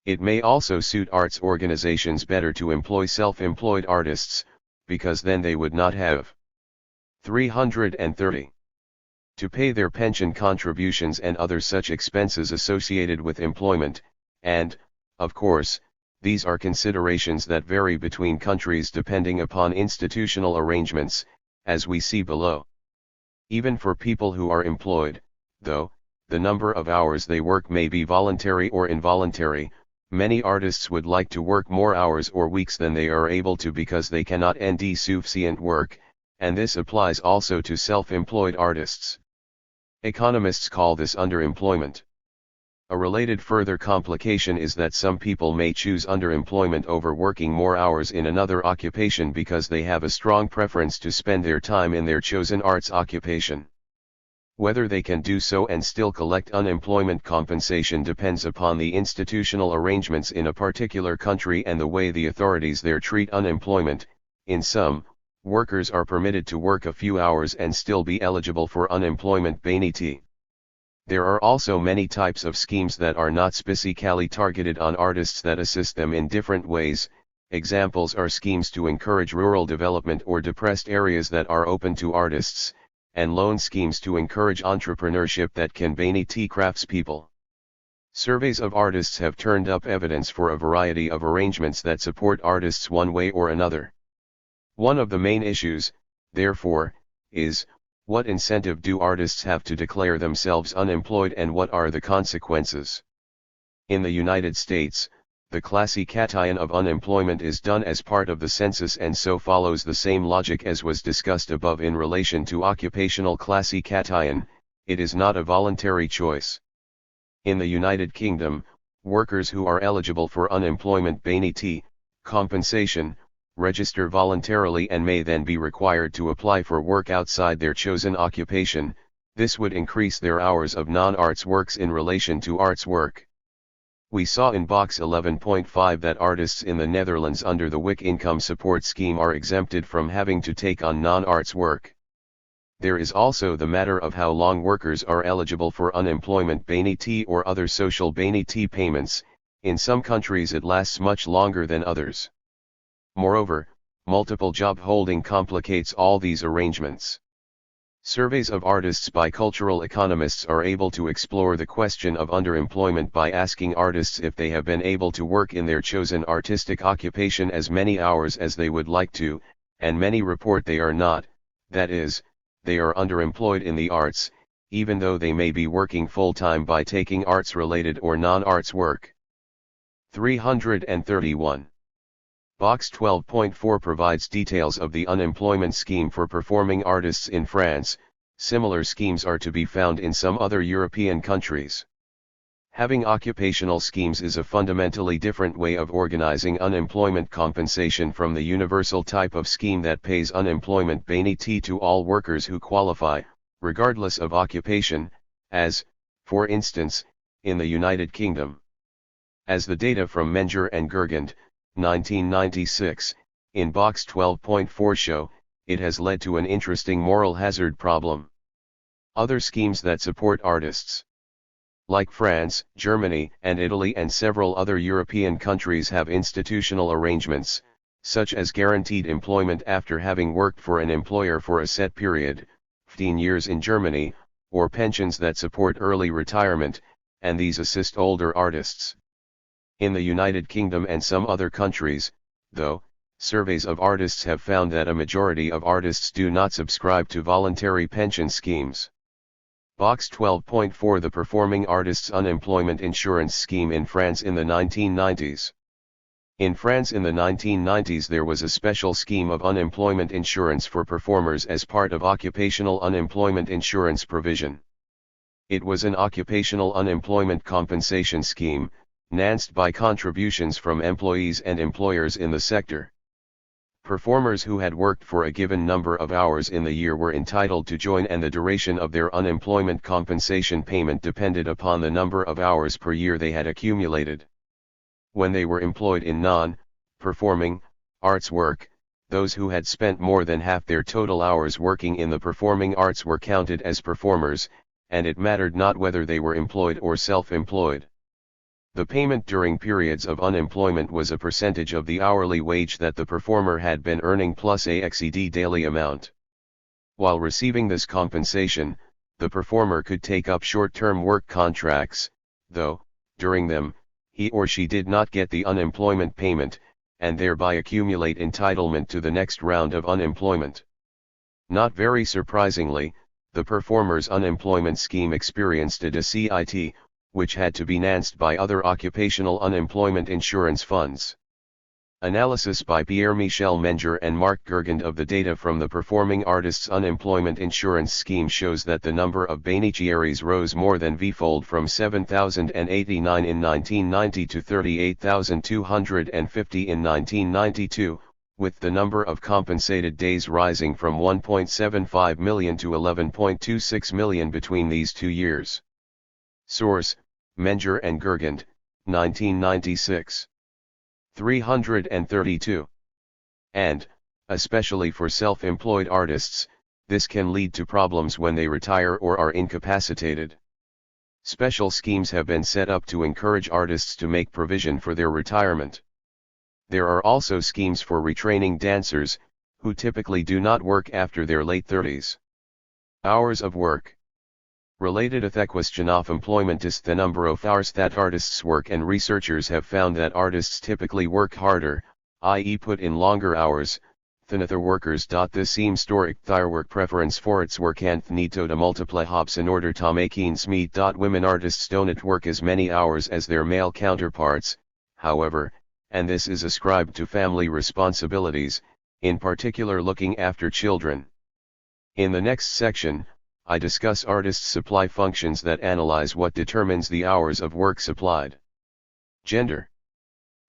Speaker 1: It may also suit arts organizations better to employ self-employed artists, because then they would not have 330 to pay their pension contributions and other such expenses associated with employment, and, of course, these are considerations that vary between countries depending upon institutional arrangements, as we see below. Even for people who are employed, though, the number of hours they work may be voluntary or involuntary. Many artists would like to work more hours or weeks than they are able to because they cannot do sufficient work, and this applies also to self-employed artists. Economists call this underemployment. A related further complication is that some people may choose underemployment over working more hours in another occupation because they have a strong preference to spend their time in their chosen arts occupation. Whether they can do so and still collect unemployment compensation depends upon the institutional arrangements in a particular country and the way the authorities there treat unemployment. In some, workers are permitted to work a few hours and still be eligible for unemployment benefit. There are also many types of schemes that are not specifically targeted on artists that assist them in different ways. Examples are schemes to encourage rural development or depressed areas that are open to artists, and loan schemes to encourage entrepreneurship that can benefit craftspeople. Surveys of artists have turned up evidence for a variety of arrangements that support artists one way or another. One of the main issues, therefore, is, what incentive do artists have to declare themselves unemployed and what are the consequences? In the United States, the classification of unemployment is done as part of the census and so follows the same logic as was discussed above in relation to occupational classification. It is not a voluntary choice. In the United Kingdom, workers who are eligible for unemployment benefit compensation register voluntarily and may then be required to apply for work outside their chosen occupation. This would increase their hours of non-arts works in relation to arts work. We saw in box 11.5 that artists in the Netherlands under the WIC income support scheme are exempted from having to take on non-arts work. There is also the matter of how long workers are eligible for unemployment benefit or other social benefit payments. In some countries it lasts much longer than others. Moreover, multiple job holding complicates all these arrangements. Surveys of artists by cultural economists are able to explore the question of underemployment by asking artists if they have been able to work in their chosen artistic occupation as many hours as they would like to, and many report they are not, that is, they are underemployed in the arts, even though they may be working full-time by taking arts-related or non-arts work. 331. Box 12.4 provides details of the unemployment scheme for performing artists in France. Similar schemes are to be found in some other European countries. Having occupational schemes is a fundamentally different way of organizing unemployment compensation from the universal type of scheme that pays unemployment benefit to all workers who qualify, regardless of occupation, as, for instance, in the United Kingdom. As the data from Menger and Gergend, 1996, in box 12.4 show, it has led to an interesting moral hazard problem. Other schemes that support artists, like France, Germany, and Italy and several other European countries, have institutional arrangements, such as guaranteed employment after having worked for an employer for a set period, 15 years in Germany, or pensions that support early retirement, and these assist older artists. In the United Kingdom and some other countries, though, surveys of artists have found that a majority of artists do not subscribe to voluntary pension schemes. Box 12.4 The Performing Artists Unemployment Insurance Scheme in France in the 1990s. In France in the 1990s there was a special scheme of unemployment insurance for performers as part of occupational unemployment insurance provision. It was an occupational unemployment compensation scheme, financed by contributions from employees and employers in the sector. Performers who had worked for a given number of hours in the year were entitled to join, and the duration of their unemployment compensation payment depended upon the number of hours per year they had accumulated. When they were employed in non-performing arts work, those who had spent more than half their total hours working in the performing arts were counted as performers, and it mattered not whether they were employed or self-employed. The payment during periods of unemployment was a percentage of the hourly wage that the performer had been earning plus a XED daily amount. While receiving this compensation, the performer could take up short-term work contracts, though, during them, he or she did not get the unemployment payment, and thereby accumulate entitlement to the next round of unemployment. Not very surprisingly, the performer's unemployment scheme experienced a decit, which had to be financed by other occupational unemployment insurance funds. Analysis by Pierre-Michel Menger and Marc Gergand of the data from the Performing Artists Unemployment Insurance Scheme shows that the number of beneficiaries rose more than V-fold from 7,089 in 1990 to 38,250 in 1992, with the number of compensated days rising from 1.75 million to 11.26 million between these 2 years. Source: Menger and Gergand, 1996. 332. And, especially for self-employed artists, this can lead to problems when they retire or are incapacitated. Special schemes have been set up to encourage artists to make provision for their retirement. There are also schemes for retraining dancers, who typically do not work after their late 30s. Hours of work. Related to the question of employment is the number of hours that artists work, and researchers have found that artists typically work harder, i.e. put in longer hours, than other workers. This seems historic their work preference for its work and need to multiply hops in order to make ends meet. Women artists don't work as many hours as their male counterparts, however, and this is ascribed to family responsibilities, in particular looking after children. In the next section, I discuss artists' supply functions that analyze what determines the hours of work supplied. Gender.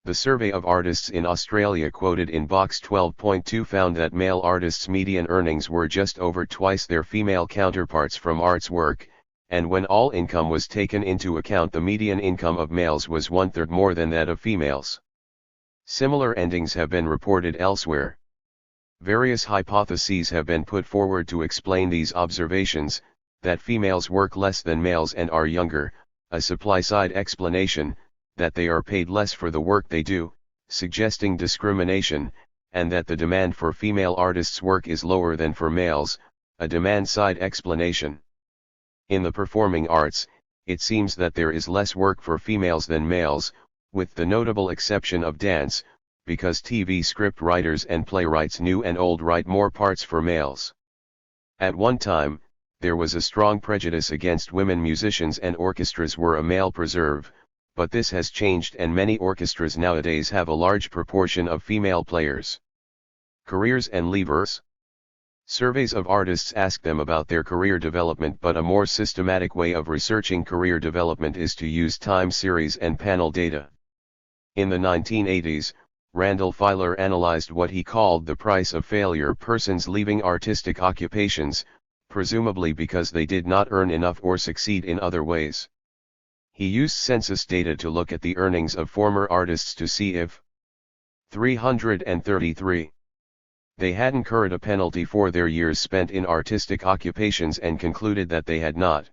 Speaker 1: The survey of artists in Australia quoted in box 12.2 found that male artists' median earnings were just over twice their female counterparts from arts work, and when all income was taken into account the median income of males was 1/3 more than that of females. Similar endings have been reported elsewhere. Various hypotheses have been put forward to explain these observations: that females work less than males and are younger, a supply-side explanation, that they are paid less for the work they do, suggesting discrimination, and that the demand for female artists' work is lower than for males, a demand-side explanation. In the performing arts, it seems that there is less work for females than males, with the notable exception of dance, because TV script writers and playwrights new and old write more parts for males. At one time, there was a strong prejudice against women musicians and orchestras were a male preserve, but this has changed and many orchestras nowadays have a large proportion of female players. Careers and levers. Surveys of artists ask them about their career development, but a more systematic way of researching career development is to use time series and panel data. In the 1980s, Randall Filer analyzed what he called the price of failure: persons leaving artistic occupations, presumably because they did not earn enough or succeed in other ways. He used census data to look at the earnings of former artists to see if 333 They had incurred a penalty for their years spent in artistic occupations and concluded that they had not.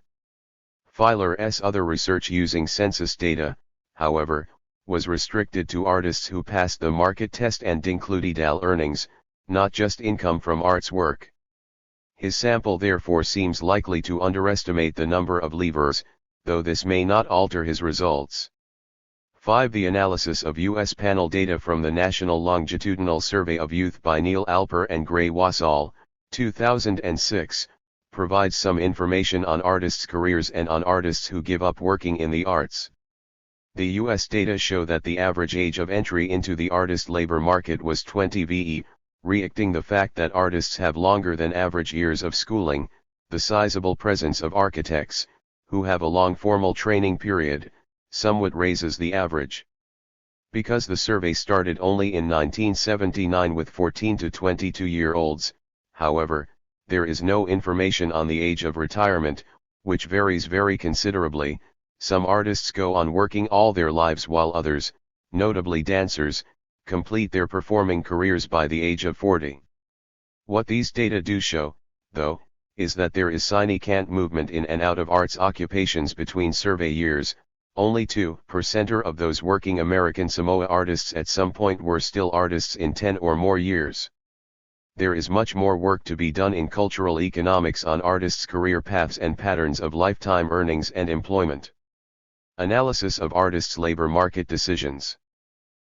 Speaker 1: Filer's other research using census data, however, was restricted to artists who passed the market test and included earnings, not just income from arts work. His sample therefore seems likely to underestimate the number of leavers, though this may not alter his results. 5. The analysis of U.S. panel data from the National Longitudinal Survey of Youth by Neil Alper and Gray Wassall, 2006, provides some information on artists' careers and on artists who give up working in the arts. The U.S. data show that the average age of entry into the artist labor market was 20 VE, reacting the fact that artists have longer than average years of schooling, the sizable presence of architects, who have a long formal training period, somewhat raises the average. Because the survey started only in 1979 with 14 to 22-year-olds, however, there is no information on the age of retirement, which varies very considerably. Some artists go on working all their lives while others, notably dancers, complete their performing careers by the age of 40. What these data do show, though, is that there is significant movement in and out of arts occupations between survey years. Only 2% of those working American Samoa artists at some point were still artists in 10 or more years. There is much more work to be done in cultural economics on artists' career paths and patterns of lifetime earnings and employment. Analysis of artists' labor market decisions.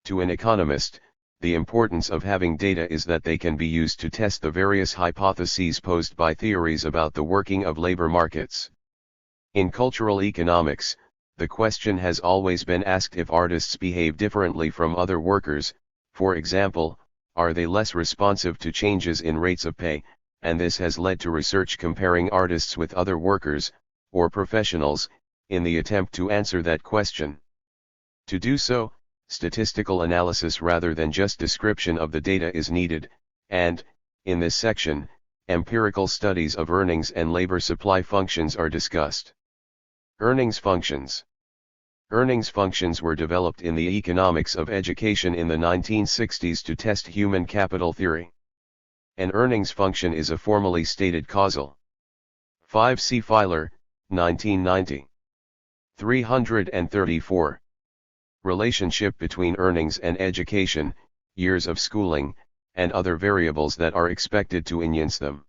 Speaker 1: To an economist, the importance of having data is that they can be used to test the various hypotheses posed by theories about the working of labor markets. In cultural economics, the question has always been asked if artists behave differently from other workers. For example, are they less responsive to changes in rates of pay, and this has led to research comparing artists with other workers, or professionals, in the attempt to answer that question. To do so, statistical analysis rather than just description of the data is needed, and, in this section, empirical studies of earnings and labor supply functions are discussed. Earnings functions. Earnings functions were developed in the economics of education in the 1960s to test human capital theory. An earnings function is a formally stated causal. 5 C. Filer, 1990. 334. Relationship between earnings and education, years of schooling, and other variables that are expected to influence them.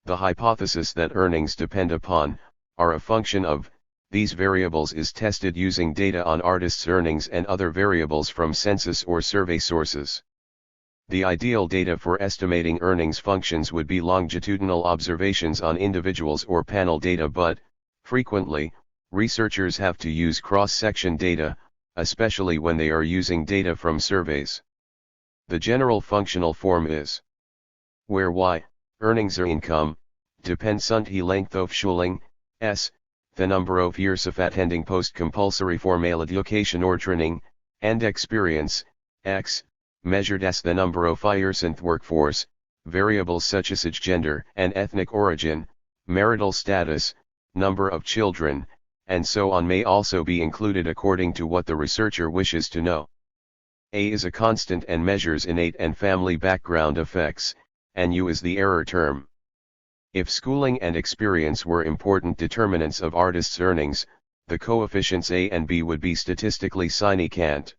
Speaker 1: The hypothesis that earnings depend upon, are a function of, these variables is tested using data on artists' earnings and other variables from census or survey sources. The ideal data for estimating earnings functions would be longitudinal observations on individuals or panel data, but, frequently, researchers have to use cross-section data, especially when they are using data from surveys. The general functional form is where y, earnings or income, depends on the length of schooling, s, the number of years of attending post-compulsory formal education or training, and experience, x, measured as the number of years in the workforce. Variables such as age, gender and ethnic origin, marital status, number of children, and so on may also be included according to what the researcher wishes to know. A is a constant and measures innate and family background effects, and U is the error term. If schooling and experience were important determinants of artists' earnings, the coefficients A and B would be statistically significant.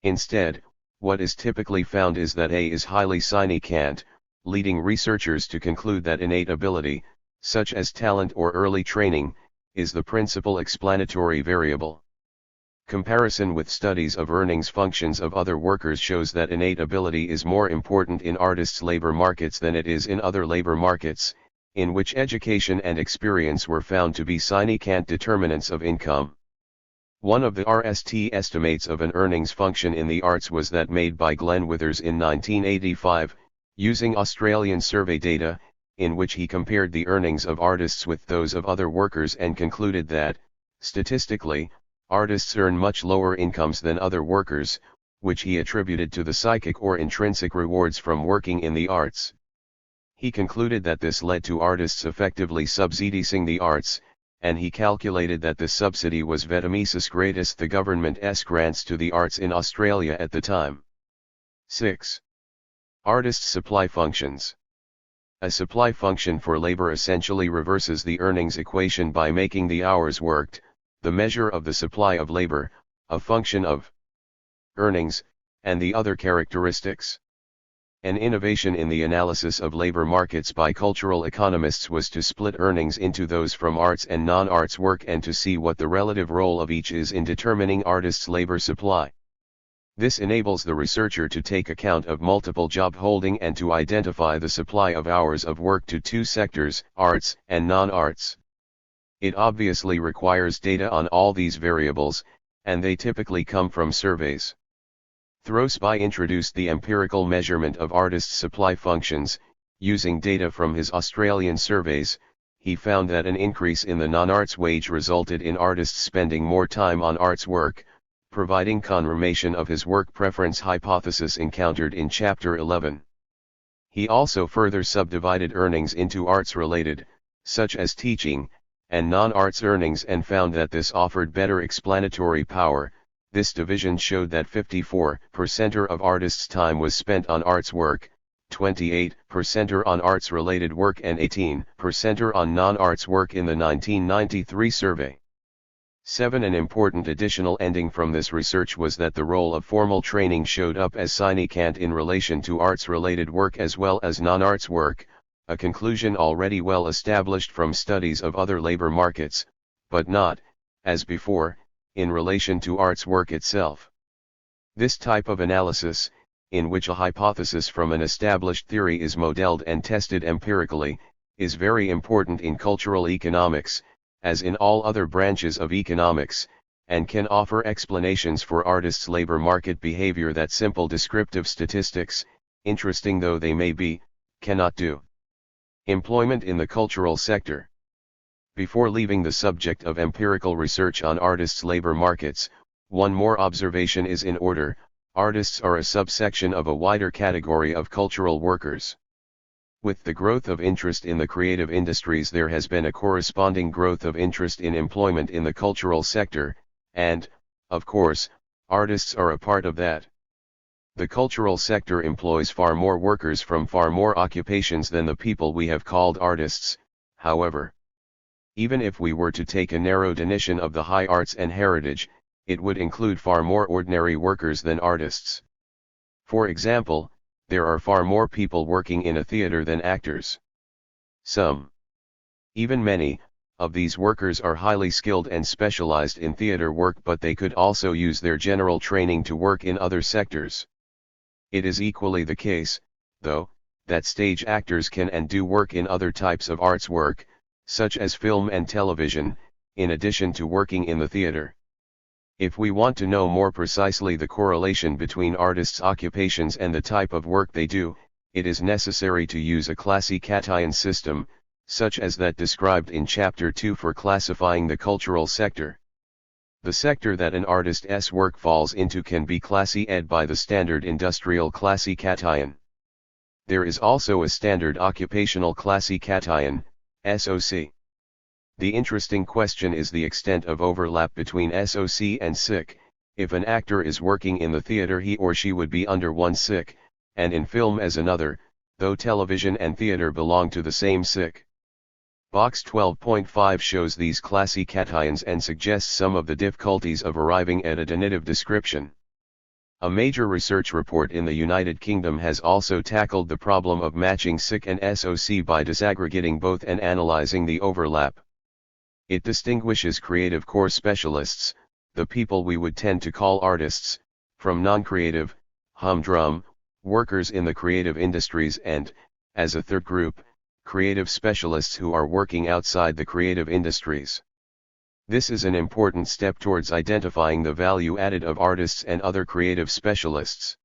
Speaker 1: Instead, what is typically found is that A is highly significant, leading researchers to conclude that innate ability, such as talent or early training, is the principal explanatory variable. Comparison with studies of earnings functions of other workers shows that innate ability is more important in artists' labor markets than it is in other labor markets, in which education and experience were found to be significant determinants of income. One of the RST estimates of an earnings function in the arts was that made by Glenn Withers in 1985, using Australian survey data, in which he compared the earnings of artists with those of other workers and concluded that, statistically, artists earn much lower incomes than other workers, which he attributed to the psychic or intrinsic rewards from working in the arts. He concluded that this led to artists effectively subsidizing the arts, and he calculated that this subsidy was Vietnamese greatest the government's grants to the arts in Australia at the time. 6. Artist supply functions. A supply function for labor essentially reverses the earnings equation by making the hours worked, the measure of the supply of labor, a function of earnings, and the other characteristics. An innovation in the analysis of labor markets by cultural economists was to split earnings into those from arts and non-arts work and to see what the relative role of each is in determining artists' labor supply. This enables the researcher to take account of multiple job holding and to identify the supply of hours of work to two sectors, arts and non-arts. It obviously requires data on all these variables, and they typically come from surveys. THIRD-WORLDISM introduced the empirical measurement of artists' supply functions. Using data from his Australian surveys, he found that an increase in the non-arts wage resulted in artists spending more time on arts work, providing confirmation of his work preference hypothesis encountered in Chapter 11. He also further subdivided earnings into arts-related, such as teaching, and non-arts earnings and found that this offered better explanatory power. This division showed that 54% of artists' time was spent on arts work, 28% on arts-related work and 18% on non-arts work in the 1993 survey. 7. An important additional ending from this research was that the role of formal training showed up as significant in relation to arts-related work as well as non-arts work, a conclusion already well established from studies of other labor markets, but not, as before, in relation to arts work itself. This type of analysis, in which a hypothesis from an established theory is modeled and tested empirically, is very important in cultural economics, as in all other branches of economics, and can offer explanations for artists' labor market behavior that simple descriptive statistics, interesting though they may be, cannot do. Employment in the cultural sector. Before leaving the subject of empirical research on artists' labor markets, one more observation is in order. Artists are a subsection of a wider category of cultural workers. With the growth of interest in the creative industries, there has been a corresponding growth of interest in employment in the cultural sector, and, of course, artists are a part of that. The cultural sector employs far more workers from far more occupations than the people we have called artists, however. Even if we were to take a narrow definition of the high arts and heritage, it would include far more ordinary workers than artists. For example, there are far more people working in a theater than actors. Some, even many, of these workers are highly skilled and specialized in theater work, but they could also use their general training to work in other sectors. It is equally the case, though, that stage actors can and do work in other types of arts work, such as film and television, in addition to working in the theater. If we want to know more precisely the correlation between artists' occupations and the type of work they do, it is necessary to use a classification system, such as that described in Chapter 2 for classifying the cultural sector. The sector that an artist's work falls into can be classified by the standard industrial classification. There is also a standard occupational classification, SOC. The interesting question is the extent of overlap between SOC and SIC. If an actor is working in the theater, he or she would be under one SIC, and in film as another, though television and theater belong to the same SIC. Box 12.5 shows these classifications and suggests some of the difficulties of arriving at a definitive description. A major research report in the United Kingdom has also tackled the problem of matching SIC and SOC by disaggregating both and analyzing the overlap. It distinguishes creative core specialists, the people we would tend to call artists, from non-creative, humdrum, workers in the creative industries and, as a third group, creative specialists who are working outside the creative industries. This is an important step towards identifying the value added of artists and other creative specialists.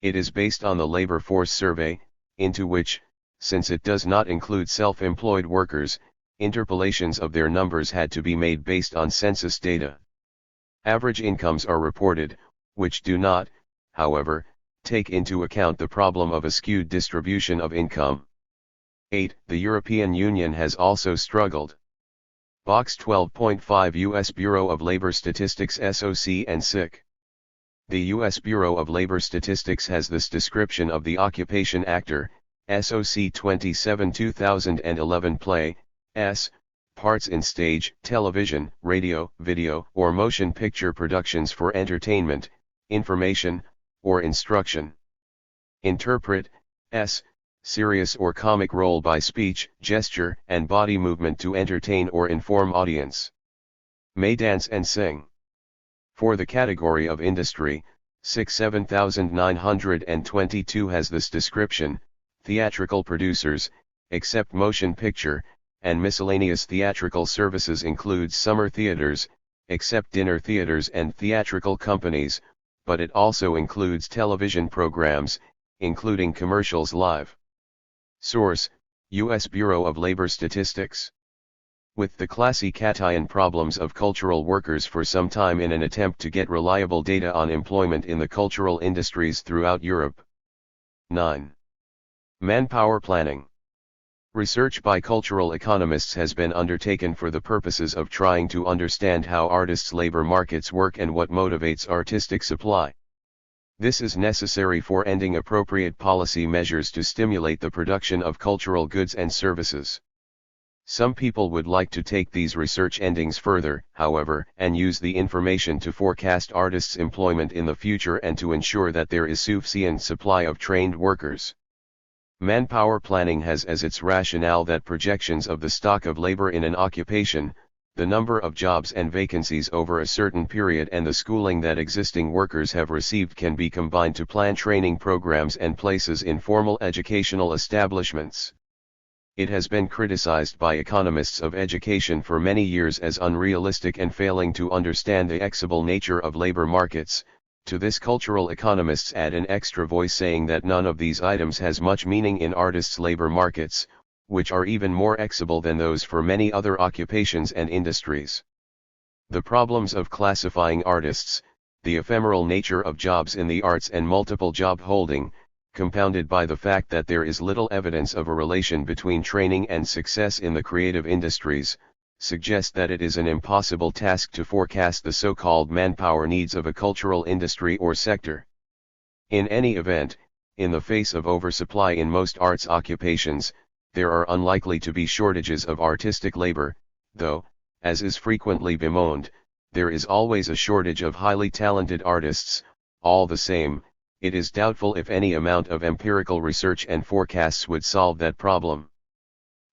Speaker 1: It is based on the labor force survey, into which, since it does not include self-employed workers, interpolations of their numbers had to be made based on census data. Average incomes are reported, which do not, however, take into account the problem of a skewed distribution of income. 8. The European Union has also struggled. Box 12.5 U.S. Bureau of Labor Statistics SOC and SIC. The U.S. Bureau of Labor Statistics has this description of the occupation: actor, SOC 27 2011 play, S. Parts in stage, television, radio, video, or motion picture productions for entertainment, information, or instruction. Interpret, S. Serious or comic role by speech, gesture, and body movement to entertain or inform audience. May dance and sing. For the category of industry, 67922 has this description: theatrical producers, except motion picture, and miscellaneous theatrical services includes summer theaters, except dinner theaters and theatrical companies, but it also includes television programs, including commercials live. Source: U.S. Bureau of Labor Statistics. With the classy-cation problems of cultural workers for some time in an attempt to get reliable data on employment in the cultural industries throughout Europe. 9. Manpower planning. Research by cultural economists has been undertaken for the purposes of trying to understand how artists' labor markets work and what motivates artistic supply. This is necessary for ending appropriate policy measures to stimulate the production of cultural goods and services. Some people would like to take these research endings further, however, and use the information to forecast artists' employment in the future and to ensure that there is sufficient supply of trained workers. Manpower planning has as its rationale that projections of the stock of labor in an occupation, the number of jobs and vacancies over a certain period, and the schooling that existing workers have received can be combined to plan training programs and places in formal educational establishments. It has been criticized by economists of education for many years as unrealistic and failing to understand the flexible nature of labor markets. To this, cultural economists add an extra voice saying that none of these items has much meaning in artists' labor markets, which are even more flexible than those for many other occupations and industries. The problems of classifying artists, the ephemeral nature of jobs in the arts and multiple job holding, compounded by the fact that there is little evidence of a relation between training and success in the creative industries, suggest that it is an impossible task to forecast the so-called manpower needs of a cultural industry or sector. In any event, in the face of oversupply in most arts occupations, there are unlikely to be shortages of artistic labor, though, as is frequently bemoaned, there is always a shortage of highly talented artists. All the same, it is doubtful if any amount of empirical research and forecasts would solve that problem.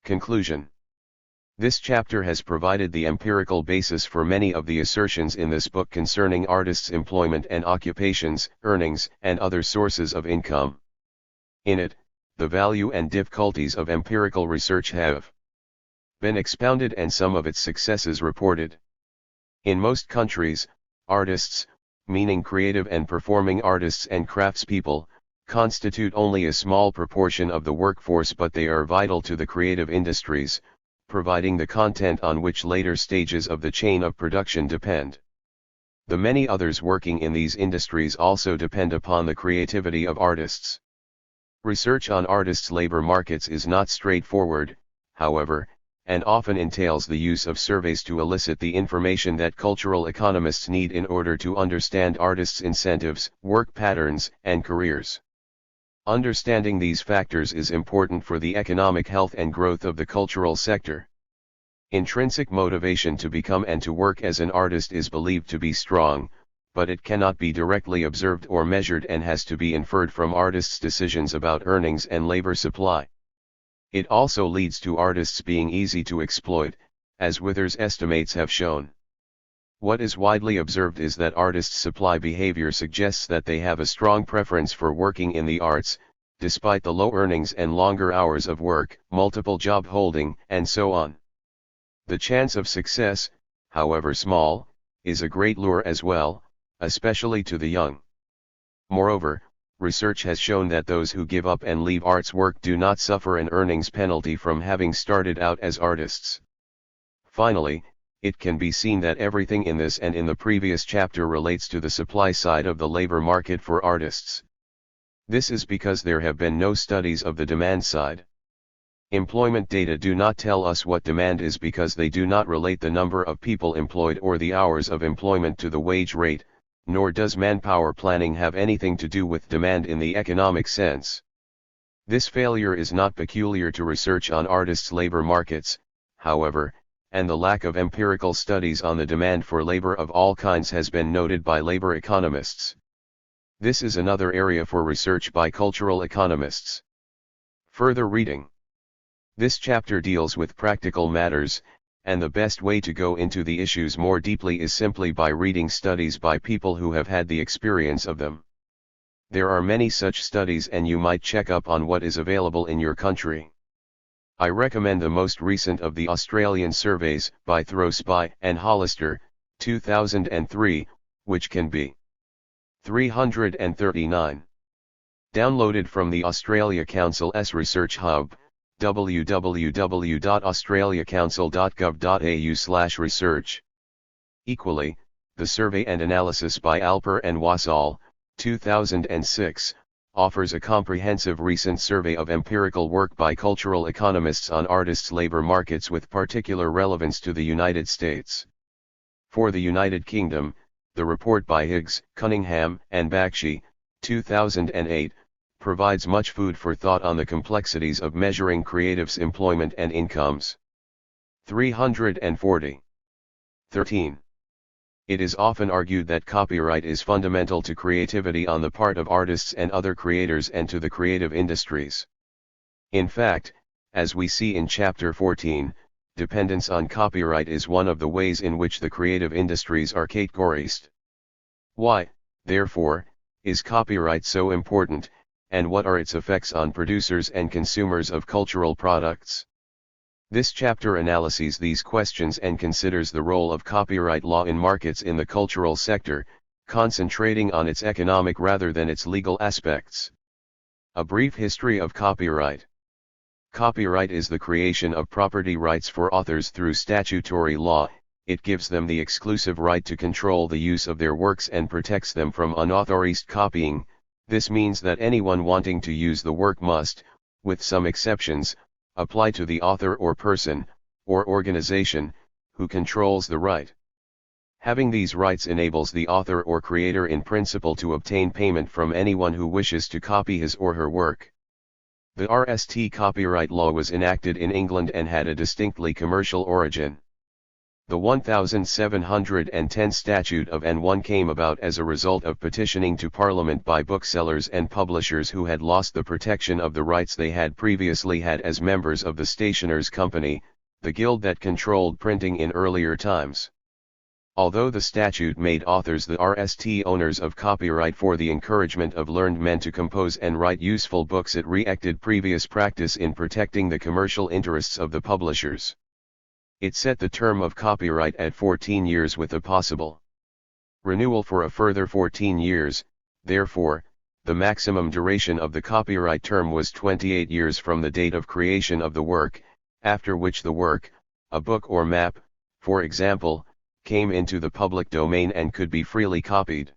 Speaker 1: Conclusion. This chapter has provided the empirical basis for many of the assertions in this book concerning artists' employment and occupations, earnings, and other sources of income. In it, the value and difficulties of empirical research have been expounded and some of its successes reported. In most countries, artists, meaning creative and performing artists and craftspeople, constitute only a small proportion of the workforce, but they are vital to the creative industries, providing the content on which later stages of the chain of production depend. The many others working in these industries also depend upon the creativity of artists. Research on artists' labor markets is not straightforward, however, and often entails the use of surveys to elicit the information that cultural economists need in order to understand artists' incentives, work patterns, and careers. Understanding these factors is important for the economic health and growth of the cultural sector. Intrinsic motivation to become and to work as an artist is believed to be strong, but it cannot be directly observed or measured and has to be inferred from artists' decisions about earnings and labor supply. It also leads to artists being easy to exploit, as Withers' estimates have shown. What is widely observed is that artists' supply behavior suggests that they have a strong preference for working in the arts, despite the low earnings and longer hours of work, multiple job holding, and so on. The chance of success, however small, is a great lure as well, especially to the young. Moreover, research has shown that those who give up and leave arts work do not suffer an earnings penalty from having started out as artists. Finally, it can be seen that everything in this and in the previous chapter relates to the supply side of the labor market for artists. This is because there have been no studies of the demand side. Employment data do not tell us what demand is because they do not relate the number of people employed or the hours of employment to the wage rate, nor does manpower planning have anything to do with demand in the economic sense. This failure is not peculiar to research on artists' labor markets, however, and the lack of empirical studies on the demand for labor of all kinds has been noted by labor economists. This is another area for research by cultural economists. Further reading. This chapter deals with practical matters, and the best way to go into the issues more deeply is simply by reading studies by people who have had the experience of them. There are many such studies and you might check up on what is available in your country. I recommend the most recent of the Australian surveys by Towse and Hollister, 2003, which can be 339. Downloaded from the Australia Council's Research Hub, www.australiacouncil.gov.au/research. Equally, the survey and analysis by Alper and Wassall, 2006, offers a comprehensive recent survey of empirical work by cultural economists on artists' labor markets with particular relevance to the United States. For the United Kingdom, the report by Higgs, Cunningham, and Bakshi, 2008, provides much food for thought on the complexities of measuring creatives' employment and incomes. 340. 13. It is often argued that copyright is fundamental to creativity on the part of artists and other creators and to the creative industries. In fact, as we see in Chapter 14, dependence on copyright is one of the ways in which the creative industries are categorized. Why, therefore, is copyright so important, and what are its effects on producers and consumers of cultural products? This chapter analyses these questions and considers the role of copyright law in markets in the cultural sector, concentrating on its economic rather than its legal aspects. A brief history of copyright. Copyright is the creation of property rights for authors through statutory law. It gives them the exclusive right to control the use of their works and protects them from unauthorized copying. This means that anyone wanting to use the work must, with some exceptions, apply to the author or person, or organization, who controls the right. Having these rights enables the author or creator in principle to obtain payment from anyone who wishes to copy his or her work. The RST copyright law was enacted in England and had a distinctly commercial origin. The 1710 Statute of N1 came about as a result of petitioning to Parliament by booksellers and publishers who had lost the protection of the rights they had previously had as members of the Stationers' Company, the guild that controlled printing in earlier times. Although the statute made authors the RST owners of copyright for the encouragement of learned men to compose and write useful books, it reacted previous practice in protecting the commercial interests of the publishers. It set the term of copyright at 14 years with a possible renewal for a further 14 years, therefore, the maximum duration of the copyright term was 28 years from the date of creation of the work, after which the work, a book or map, for example, came into the public domain and could be freely copied.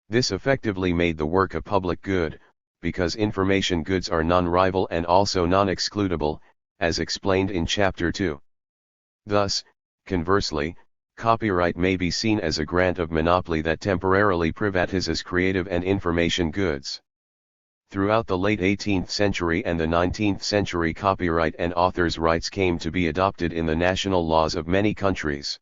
Speaker 1: This effectively made the work a public good, because information goods are non-rival and also non-excludable, as explained in Chapter 2. Thus, conversely, copyright may be seen as a grant of monopoly that temporarily privatizes creative and information goods. Throughout the late 18th century and the 19th century, copyright and authors' rights came to be adopted in the national laws of many countries.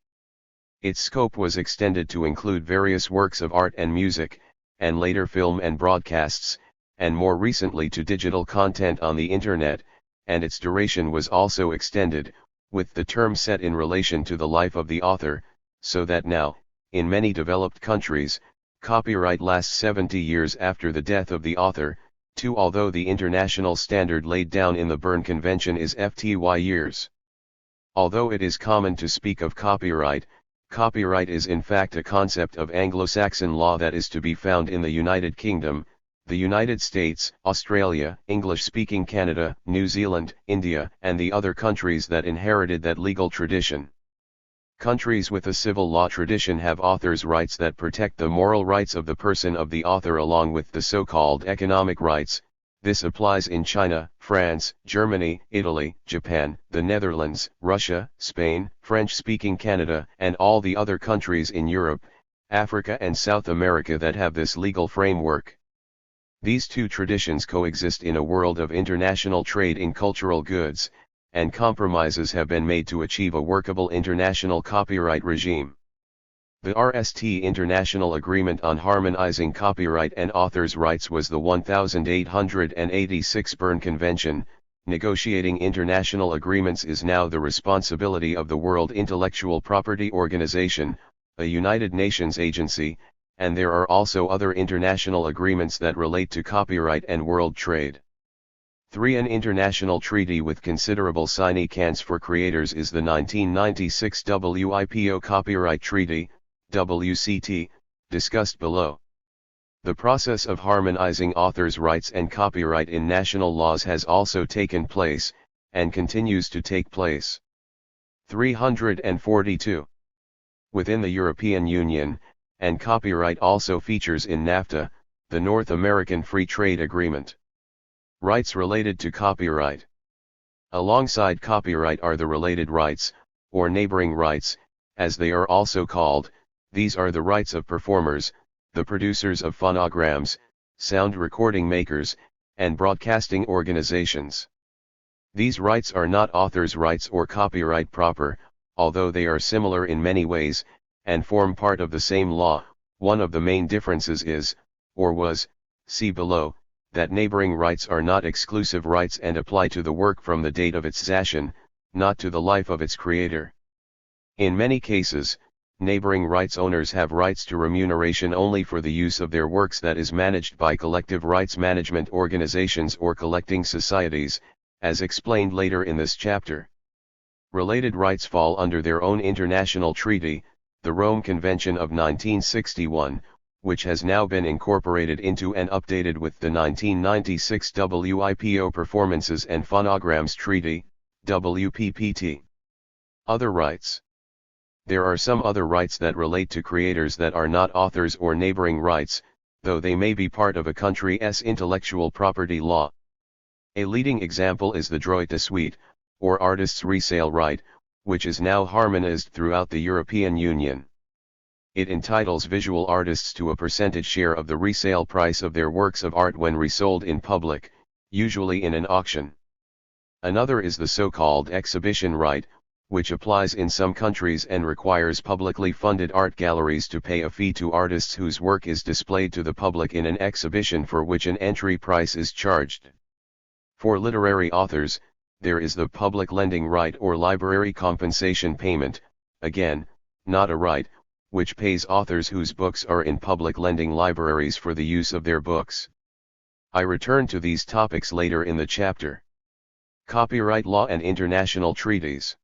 Speaker 1: Its scope was extended to include various works of art and music, and later film and broadcasts, and more recently to digital content on the Internet, and its duration was also extended, with the term set in relation to the life of the author, so that now, in many developed countries, copyright lasts 70 years after the death of the author, too, although the international standard laid down in the Berne Convention is 50 years. Although it is common to speak of copyright, copyright is in fact a concept of Anglo-Saxon law that is to be found in the United Kingdom, the United States, Australia, English-speaking Canada, New Zealand, India, and the other countries that inherited that legal tradition. Countries with a civil law tradition have authors' rights that protect the moral rights of the person of the author along with the so-called economic rights. This applies in China, France, Germany, Italy, Japan, the Netherlands, Russia, Spain, French-speaking Canada, and all the other countries in Europe, Africa and South America that have this legal framework. These two traditions coexist in a world of international trade in cultural goods, and compromises have been made to achieve a workable international copyright regime. The RST International Agreement on Harmonizing Copyright and Authors' Rights was the 1886 Berne Convention. Negotiating international agreements is now the responsibility of the World Intellectual Property Organization, a United Nations agency, and there are also other international agreements that relate to copyright and world trade. 3. An international treaty with considerable significance for creators is the 1996 WIPO Copyright Treaty, WCT, discussed below. The process of harmonizing authors' rights and copyright in national laws has also taken place, and continues to take place. 342. Within the European Union, and copyright also features in NAFTA, the North American Free Trade Agreement. Rights related to copyright. Alongside copyright are the related rights, or neighboring rights, as they are also called. These are the rights of performers, the producers of phonograms, sound recording makers, and broadcasting organizations. These rights are not authors' rights or copyright proper, although they are similar in many ways, and form part of the same law. One of the main differences is, or was, see below, that neighboring rights are not exclusive rights and apply to the work from the date of its cessation, not to the life of its creator. In many cases, neighboring rights owners have rights to remuneration only for the use of their works that is managed by collective rights management organizations or collecting societies, as explained later in this chapter. Related rights fall under their own international treaty, the Rome Convention of 1961, which has now been incorporated into and updated with the 1996 WIPO Performances and Phonograms Treaty, WPPT. Other rights. There are some other rights that relate to creators that are not authors or neighboring rights, though they may be part of a country's intellectual property law. A leading example is the droit de suite, or artist's resale right, which is now harmonized throughout the European Union. It entitles visual artists to a percentage share of the resale price of their works of art when resold in public, usually in an auction. Another is the so-called exhibition right, which applies in some countries and requires publicly funded art galleries to pay a fee to artists whose work is displayed to the public in an exhibition for which an entry price is charged. For literary authors, there is the public lending right or library compensation payment, again, not a right, which pays authors whose books are in public lending libraries for the use of their books. I return to these topics later in the chapter. Copyright law and international treaties.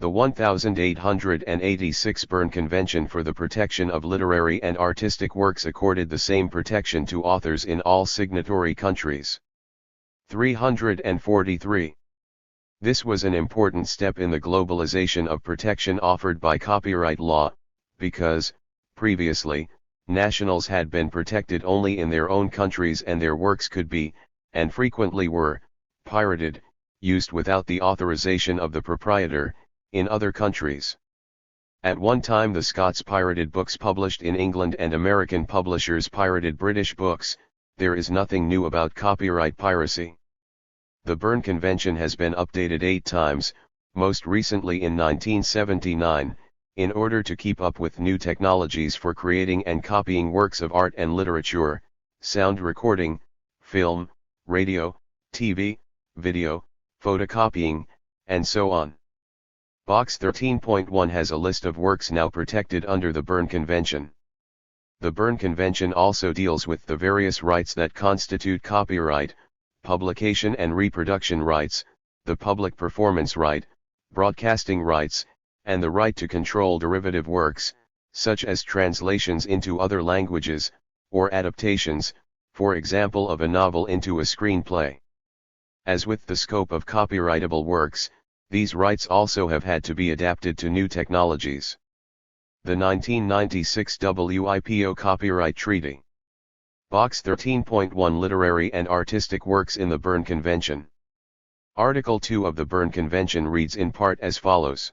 Speaker 1: The 1886 Berne Convention for the Protection of Literary and Artistic Works accorded the same protection to authors in all signatory countries. 343. This was an important step in the globalization of protection offered by copyright law, because, previously, nationals had been protected only in their own countries and their works could be, and frequently were, pirated, used without the authorization of the proprietor, in other countries. At one time the Scots pirated books published in England and American publishers pirated British books. There is nothing new about copyright piracy. The Berne Convention has been updated 8 times, most recently in 1979, in order to keep up with new technologies for creating and copying works of art and literature, sound recording, film, radio, TV, video, photocopying, and so on. Box 13.1 has a list of works now protected under the Berne Convention. The Berne Convention also deals with the various rights that constitute copyright, publication and reproduction rights, the public performance right, broadcasting rights, and the right to control derivative works, such as translations into other languages, or adaptations, for example of a novel into a screenplay. As with the scope of copyrightable works, these rights also have had to be adapted to new technologies. The 1996 WIPO Copyright Treaty. Box 13.1 Literary and Artistic Works in the Berne Convention. Article 2 of the Berne Convention reads in part as follows.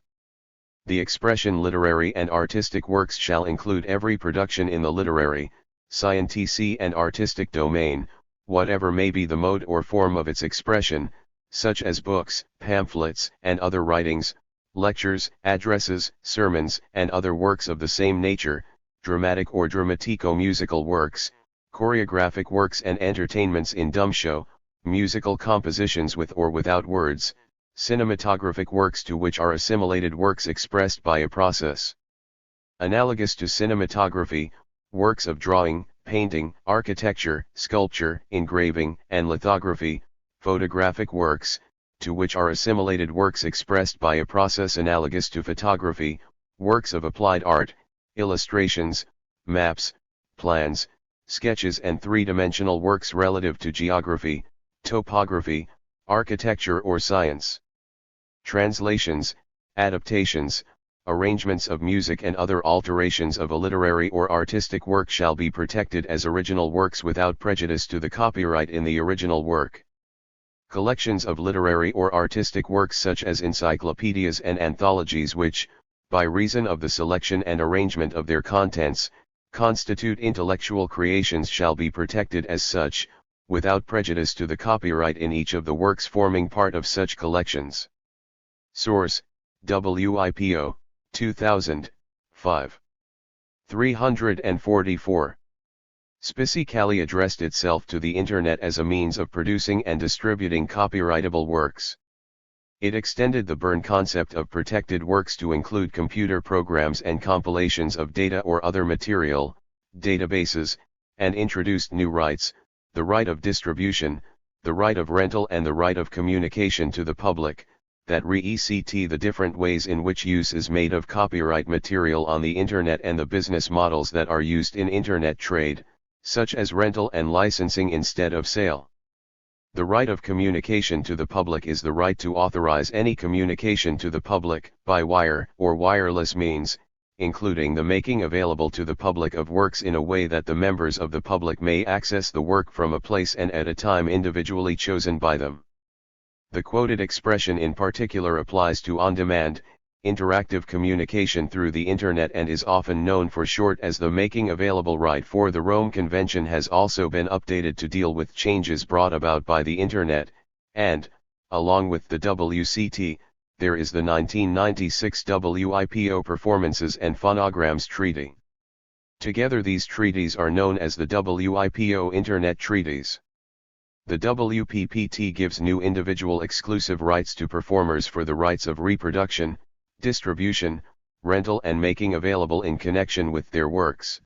Speaker 1: The expression literary and artistic works shall include every production in the literary, scientific and artistic domain, whatever may be the mode or form of its expression, such as books, pamphlets, and other writings, lectures, addresses, sermons, and other works of the same nature, dramatic or dramatico-musical works, choreographic works and entertainments in dumb show, musical compositions with or without words, cinematographic works to which are assimilated works expressed by a process analogous to cinematography, works of drawing, painting, architecture, sculpture, engraving, and lithography, photographic works, to which are assimilated works expressed by a process analogous to photography, works of applied art, illustrations, maps, plans, sketches and three-dimensional works relative to geography, topography, architecture or science. Translations, adaptations, arrangements of music and other alterations of a literary or artistic work shall be protected as original works without prejudice to the copyright in the original work. Collections of literary or artistic works such as encyclopedias and anthologies which, by reason of the selection and arrangement of their contents, constitute intellectual creations shall be protected as such, without prejudice to the copyright in each of the works forming part of such collections. Source: WIPO, 2000, 5. 344. Spicicali addressed itself to the Internet as a means of producing and distributing copyrightable works. It extended the Berne concept of protected works to include computer programs and compilations of data or other material, databases, and introduced new rights, the right of distribution, the right of rental and the right of communication to the public, that re-ECT the different ways in which use is made of copyright material on the Internet and the business models that are used in Internet trade, such as rental and licensing instead of sale. The right of communication to the public is the right to authorize any communication to the public, by wire or wireless means, including the making available to the public of works in a way that the members of the public may access the work from a place and at a time individually chosen by them. The quoted expression in particular applies to on-demand, interactive communication through the Internet and is often known for short as the making available right, for the Rome Convention has also been updated to deal with changes brought about by the Internet, and, along with the WCT, there is the 1996 WIPO Performances and Phonograms Treaty. Together these treaties are known as the WIPO Internet Treaties. The WPPT gives new individual exclusive rights to performers for the rights of reproduction, distribution, rental and making available in connection with their works.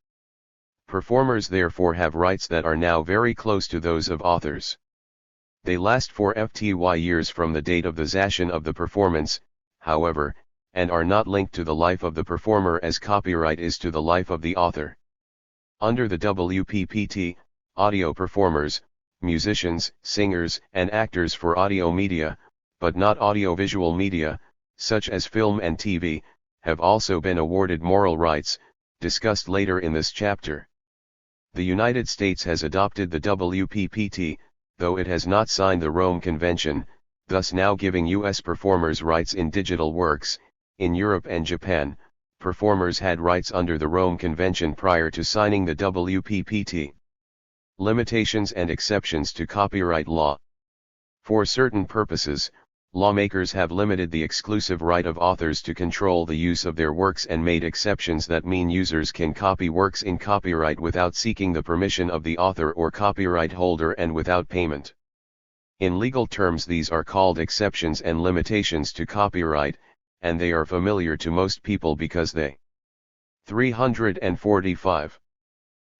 Speaker 1: Performers therefore have rights that are now very close to those of authors. They last for FTY years from the date of the cessation of the performance, however, and are not linked to the life of the performer as copyright is to the life of the author. Under the WPPT, audio performers, musicians, singers, and actors for audio media, but not audiovisual media, such as film and TV, have also been awarded moral rights, discussed later in this chapter. The United States has adopted the WPPT, though it has not signed the Rome Convention, thus now giving U.S. performers rights in digital works. In Europe and Japan, performers had rights under the Rome Convention prior to signing the WPPT. Limitations and exceptions to copyright law. For certain purposes, lawmakers have limited the exclusive right of authors to control the use of their works and made exceptions that mean users can copy works in copyright without seeking the permission of the author or copyright holder and without payment. In legal terms, these are called exceptions and limitations to copyright, and they are familiar to most people because they 345.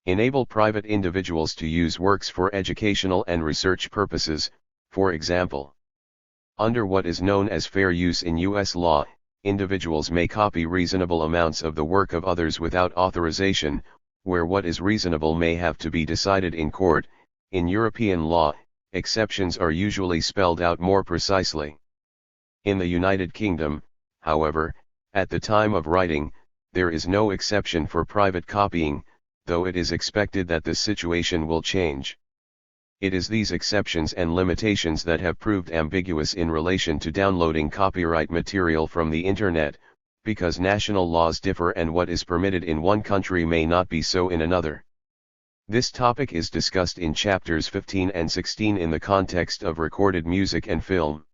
Speaker 1: Enable private individuals to use works for educational and research purposes, for example. Under what is known as fair use in U.S. law, individuals may copy reasonable amounts of the work of others without authorization, where what is reasonable may have to be decided in court. In European law, exceptions are usually spelled out more precisely. In the United Kingdom, however, at the time of writing, there is no exception for private copying, though it is expected that this situation will change. It is these exceptions and limitations that have proved ambiguous in relation to downloading copyright material from the Internet, because national laws differ and what is permitted in one country may not be so in another. This topic is discussed in chapters 15 and 16 in the context of recorded music and film.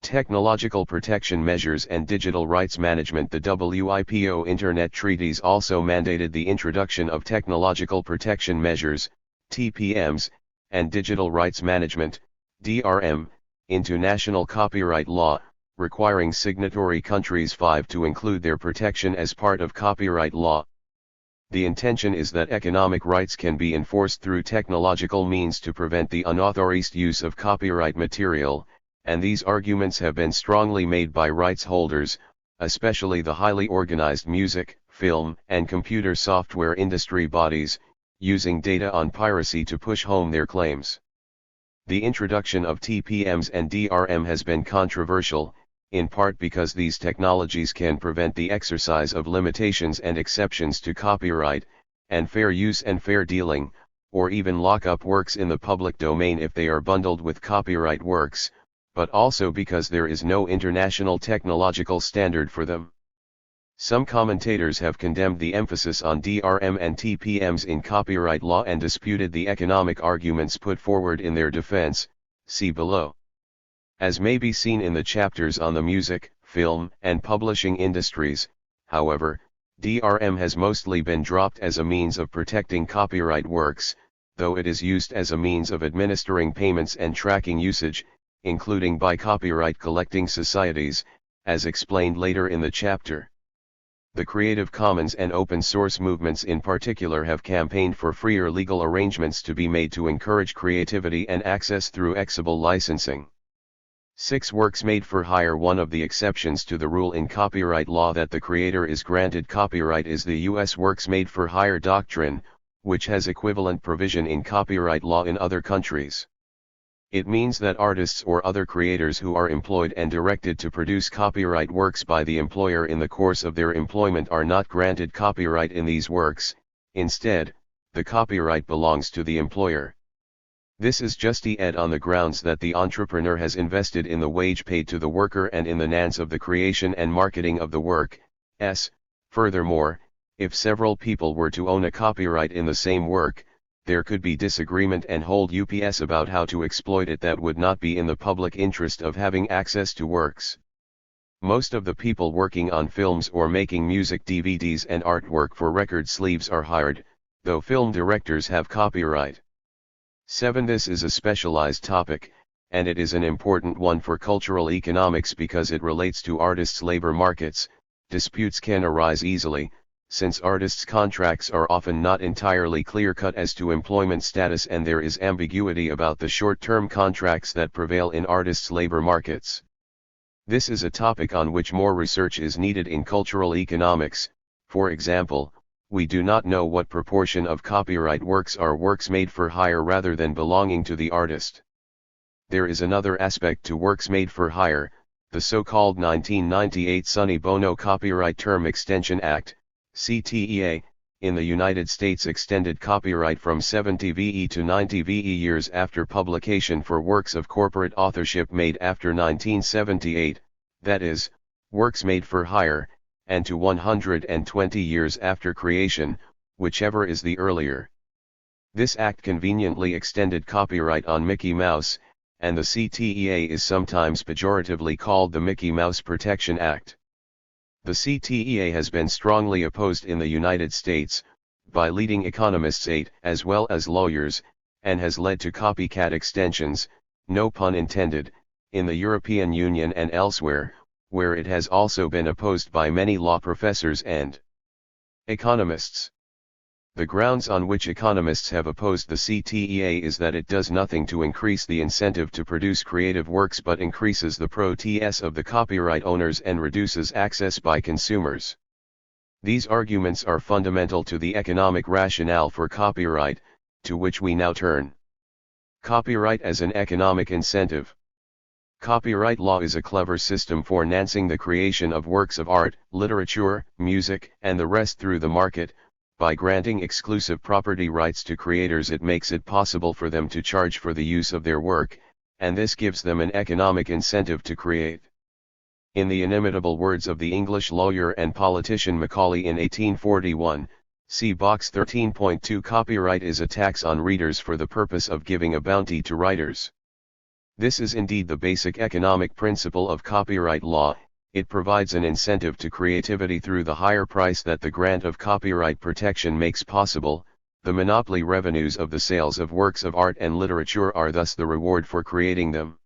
Speaker 1: Technological protection measures and digital rights management. The WIPO Internet Treaties also mandated the introduction of technological protection measures, TPMs, and digital rights management, DRM, into national copyright law, requiring signatory countries 5 to include their protection as part of copyright law. The intention is that economic rights can be enforced through technological means to prevent the unauthorized use of copyright material, and these arguments have been strongly made by rights holders, especially the highly organized music, film, and computer software industry bodies, using data on piracy to push home their claims. The introduction of TPMs and DRM has been controversial, in part because these technologies can prevent the exercise of limitations and exceptions to copyright, and fair use and fair dealing, or even lock up works in the public domain if they are bundled with copyright works, but also because there is no international technological standard for them. Some commentators have condemned the emphasis on DRM and TPMs in copyright law and disputed the economic arguments put forward in their defense, see below. As may be seen in the chapters on the music, film, and publishing industries, however, DRM has mostly been dropped as a means of protecting copyright works, though it is used as a means of administering payments and tracking usage, including by copyright collecting societies, as explained later in the chapter. The Creative Commons and open source movements in particular have campaigned for freer legal arrangements to be made to encourage creativity and access through equitable licensing. 6. Works made for hire. One of the exceptions to the rule in copyright law that the creator is granted copyright is the U.S. works made for hire doctrine, which has equivalent provision in copyright law in other countries. It means that artists or other creators who are employed and directed to produce copyright works by the employer in the course of their employment are not granted copyright in these works. Instead, the copyright belongs to the employer. This is just-ed on the grounds that the entrepreneur has invested in the wage paid to the worker and in the nance of the creation and marketing of the work. Furthermore, if several people were to own a copyright in the same work, there could be disagreement and hold ups about how to exploit it that would not be in the public interest of having access to works. Most of the people working on films or making music DVDs and artwork for record sleeves are hired, though film directors have copyright. 7. This is a specialized topic, and it is an important one for cultural economics because it relates to artists' labor markets. Disputes can arise easily, since artists' contracts are often not entirely clear-cut as to employment status and there is ambiguity about the short-term contracts that prevail in artists' labor markets. This is a topic on which more research is needed in cultural economics. For example, we do not know what proportion of copyright works are works made for hire rather than belonging to the artist. There is another aspect to works made for hire, the so-called 1998 Sonny Bono Copyright Term Extension Act, CTEA. In the United States extended copyright from 70 VE to 90 VE years after publication for works of corporate authorship made after 1978, that is, works made for hire, and to 120 years after creation, whichever is the earlier. This act conveniently extended copyright on Mickey Mouse, and the CTEA is sometimes pejoratively called the Mickey Mouse Protection Act. The CTEA has been strongly opposed in the United States, by leading economists as well as lawyers, and has led to copycat extensions, no pun intended, in the European Union and elsewhere, where it has also been opposed by many law professors and economists. The grounds on which economists have opposed the CTEA is that it does nothing to increase the incentive to produce creative works but increases the pro-TS of the copyright owners and reduces access by consumers. These arguments are fundamental to the economic rationale for copyright, to which we now turn. Copyright as an economic incentive. Copyright law is a clever system for financing the creation of works of art, literature, music, and the rest through the market. By granting exclusive property rights to creators, it makes it possible for them to charge for the use of their work, and this gives them an economic incentive to create. In the inimitable words of the English lawyer and politician Macaulay in 1841, see Box 13.2, copyright is a tax on readers for the purpose of giving a bounty to writers. This is indeed the basic economic principle of copyright law. It provides an incentive to creativity through the higher price that the grant of copyright protection makes possible. The monopoly revenues of the sales of works of art and literature are thus the reward for creating them.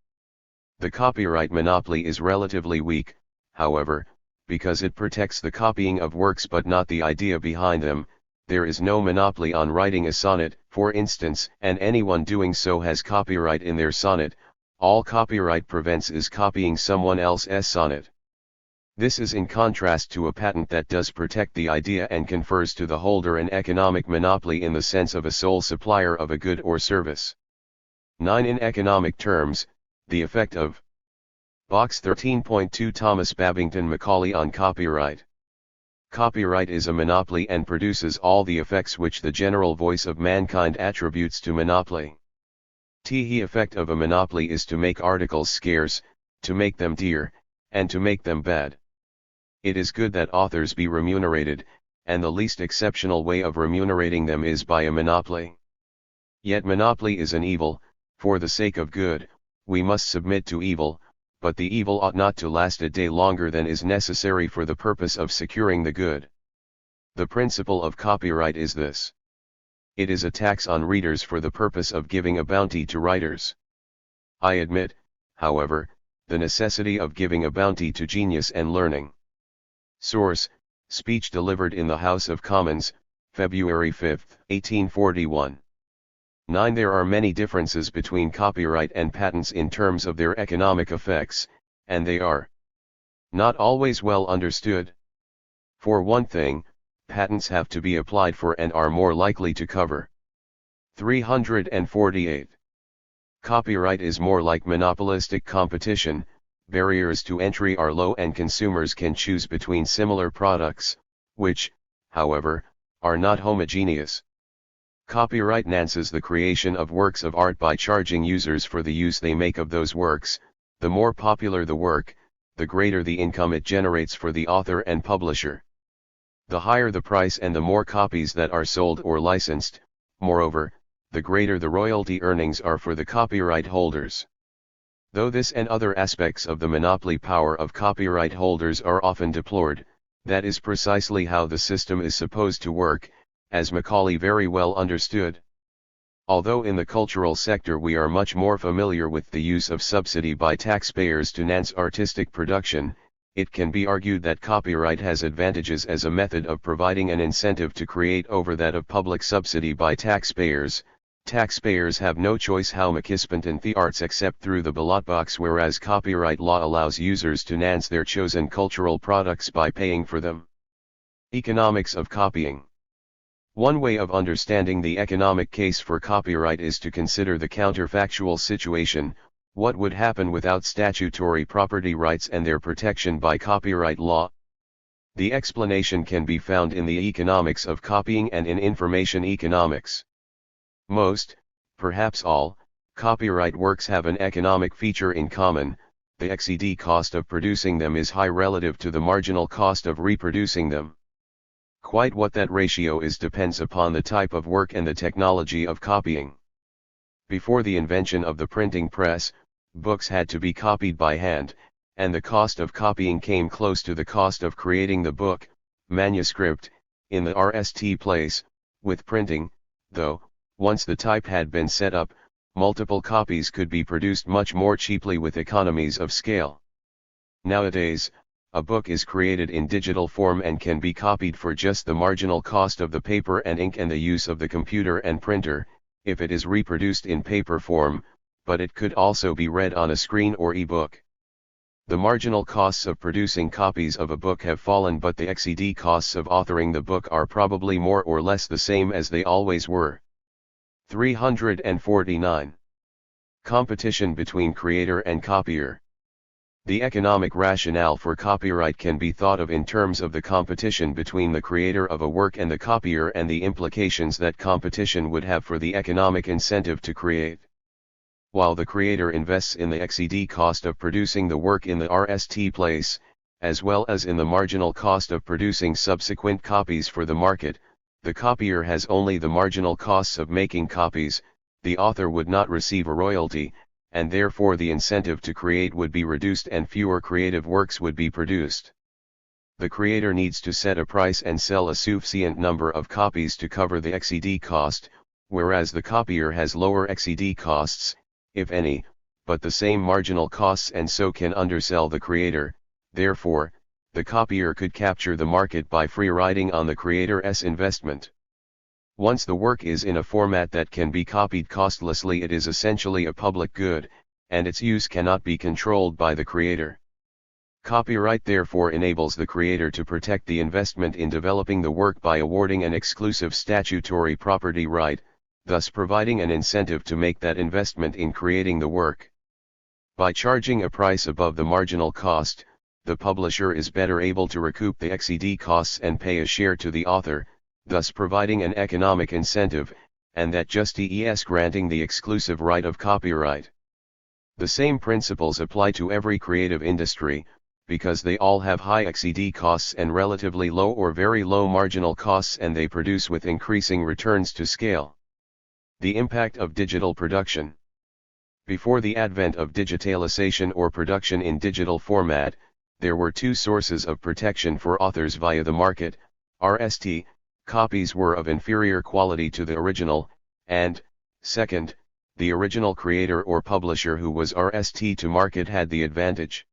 Speaker 1: The copyright monopoly is relatively weak, however, because it protects the copying of works but not the idea behind them. There is no monopoly on writing a sonnet, for instance, and anyone doing so has copyright in their sonnet. All copyright prevents is copying someone else's sonnet. This is in contrast to a patent that does protect the idea and confers to the holder an economic monopoly in the sense of a sole supplier of a good or service. 9. In economic terms, the effect of Box 13.2 Thomas Babington Macaulay on copyright. Copyright is a monopoly and produces all the effects which the general voice of mankind attributes to monopoly. The effect of a monopoly is to make articles scarce, to make them dear, and to make them bad. It is good that authors be remunerated, and the least exceptional way of remunerating them is by a monopoly. Yet monopoly is an evil. For the sake of good, we must submit to evil, but the evil ought not to last a day longer than is necessary for the purpose of securing the good. The principle of copyright is this. It is a tax on readers for the purpose of giving a bounty to writers. I admit, however, the necessity of giving a bounty to genius and learning. Source: Speech delivered in the House of Commons, February 5, 1841. 9. There are many differences between copyright and patents in terms of their economic effects, and they are not always well understood. For one thing, patents have to be applied for and are more likely to cover. 348. Copyright is more like monopolistic competition. Barriers to entry are low and consumers can choose between similar products, which, however, are not homogeneous. Copyright enhances the creation of works of art by charging users for the use they make of those works. The more popular the work, the greater the income it generates for the author and publisher. The higher the price and the more copies that are sold or licensed, moreover, the greater the royalty earnings are for the copyright holders. Though this and other aspects of the monopoly power of copyright holders are often deplored, that is precisely how the system is supposed to work, as Macaulay very well understood. Although in the cultural sector we are much more familiar with the use of subsidy by taxpayers to enhance artistic production, it can be argued that copyright has advantages as a method of providing an incentive to create over that of public subsidy by taxpayers. Taxpayers have no choice how McKispent in the arts except through the ballot box, whereas copyright law allows users to enhance their chosen cultural products by paying for them. Economics of copying. One way of understanding the economic case for copyright is to consider the counterfactual situation: what would happen without statutory property rights and their protection by copyright law? The explanation can be found in the economics of copying and in information economics. Most, perhaps all, copyright works have an economic feature in common: the XED cost of producing them is high relative to the marginal cost of reproducing them. Quite what that ratio is depends upon the type of work and the technology of copying. Before the invention of the printing press, books had to be copied by hand, and the cost of copying came close to the cost of creating the book, manuscript, in the RST place. With printing, though, once the type had been set up, multiple copies could be produced much more cheaply with economies of scale. Nowadays, a book is created in digital form and can be copied for just the marginal cost of the paper and ink and the use of the computer and printer, if it is reproduced in paper form, but it could also be read on a screen or e-book. The marginal costs of producing copies of a book have fallen, but the XED costs of authoring the book are probably more or less the same as they always were. 349. Competition between creator and copier. The economic rationale for copyright can be thought of in terms of the competition between the creator of a work and the copier, and the implications that competition would have for the economic incentive to create. while the creator invests in the XED cost of producing the work in the RST place, as well as in the marginal cost of producing subsequent copies for the market. The copier has only the marginal costs of making copies, the author would not receive a royalty, and therefore the incentive to create would be reduced and fewer creative works would be produced. The creator needs to set a price and sell a sufficient number of copies to cover the XED cost, whereas the copier has lower XED costs, if any, but the same marginal costs and so can undersell the creator. Therefore, the copier could capture the market by free riding on the creator's investment. Once the work is in a format that can be copied costlessly, it is essentially a public good, and its use cannot be controlled by the creator. Copyright therefore enables the creator to protect the investment in developing the work by awarding an exclusive statutory property right, thus providing an incentive to make that investment in creating the work. By charging a price above the marginal cost, the publisher is better able to recoup the XED costs and pay a share to the author, thus providing an economic incentive, and that justice granting the exclusive right of copyright. The same principles apply to every creative industry, because they all have high XED costs and relatively low or very low marginal costs, and they produce with increasing returns to scale. The impact of digital production. Before the advent of digitalization or production in digital format, there were two sources of protection for authors via the market. RST, copies were of inferior quality to the original, and, second, the original creator or publisher who was RST to market had the advantage.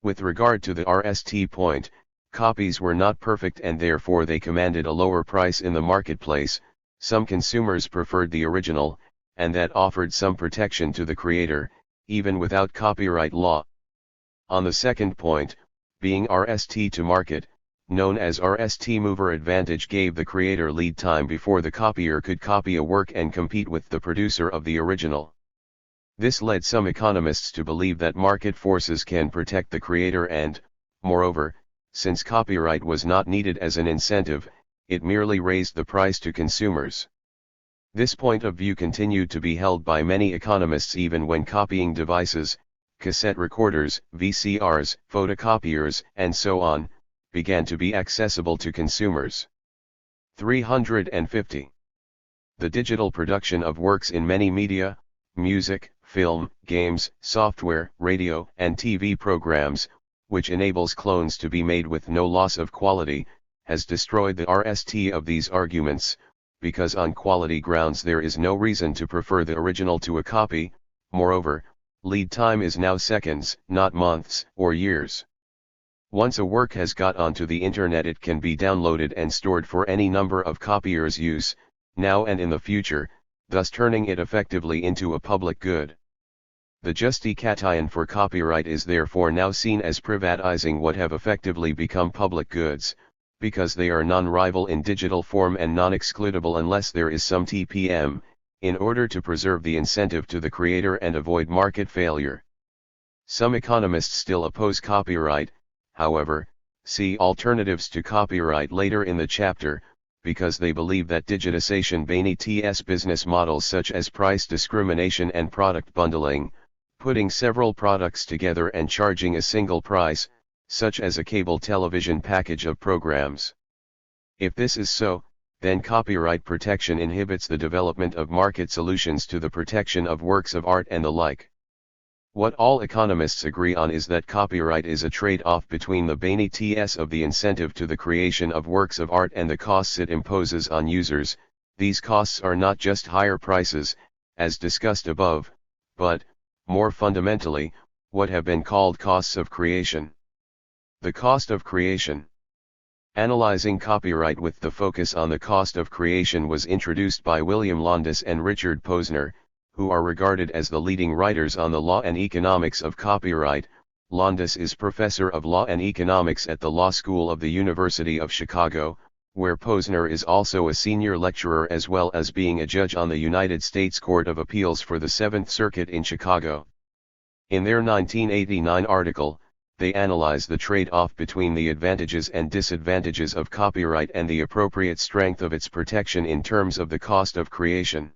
Speaker 1: With regard to the RST point, copies were not perfect and therefore they commanded a lower price in the marketplace. Some consumers preferred the original, and that offered some protection to the creator, even without copyright law. On the second point, being RST to market, known as RST mover advantage, gave the creator lead time before the copier could copy a work and compete with the producer of the original. This led some economists to believe that market forces can protect the creator and, moreover, since copyright was not needed as an incentive, it merely raised the price to consumers. This point of view continued to be held by many economists even when copying devices, cassette recorders, VCRs, photocopiers, and so on, began to be accessible to consumers. 350. The digital production of works in many media, music, film, games, software, radio, and TV programs, which enables clones to be made with no loss of quality, has destroyed the RST of these arguments, because on quality grounds there is no reason to prefer the original to a copy. Moreover, lead time is now seconds, not months or years. Once a work has got onto the internet, it can be downloaded and stored for any number of copiers' use, now and in the future, thus turning it effectively into a public good. The justification for copyright is therefore now seen as privatizing what have effectively become public goods, because they are non-rival in digital form and non-excludable unless there is some TPM, in order to preserve the incentive to the creator and avoid market failure. Some economists still oppose copyright, however, see alternatives to copyright later in the chapter, because they believe that digitization benefits business models such as price discrimination and product bundling, putting several products together and charging a single price, such as a cable television package of programs. If this is so, then copyright protection inhibits the development of market solutions to the protection of works of art and the like. What all economists agree on is that copyright is a trade-off between the benefits of the incentive to the creation of works of art and the costs it imposes on users. These costs are not just higher prices, as discussed above, but, more fundamentally, what have been called costs of creation. The cost of creation. Analyzing copyright with the focus on the cost of creation was introduced by William Lowndes and Richard Posner, who are regarded as the leading writers on the law and economics of copyright. Lowndes is professor of law and economics at the Law School of the University of Chicago, where Posner is also a senior lecturer as well as being a judge on the United States Court of Appeals for the Seventh Circuit in Chicago. In their 1989 article, they analyze the trade-off between the advantages and disadvantages of copyright and the appropriate strength of its protection in terms of the cost of creation.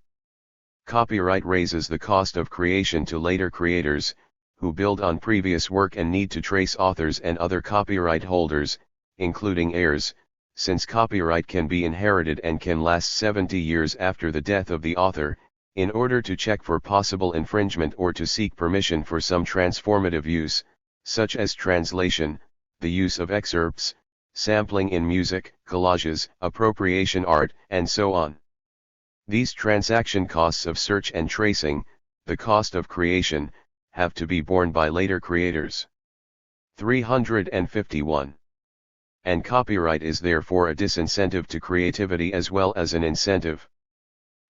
Speaker 1: Copyright raises the cost of creation to later creators, who build on previous work and need to trace authors and other copyright holders, including heirs, since copyright can be inherited and can last 70 years after the death of the author, in order to check for possible infringement or to seek permission for some transformative use, such as translation, the use of excerpts, sampling in music, collages, appropriation art, and so on. These transaction costs of search and tracing, the cost of creation, have to be borne by later creators. 351. And copyright is therefore a disincentive to creativity as well as an incentive.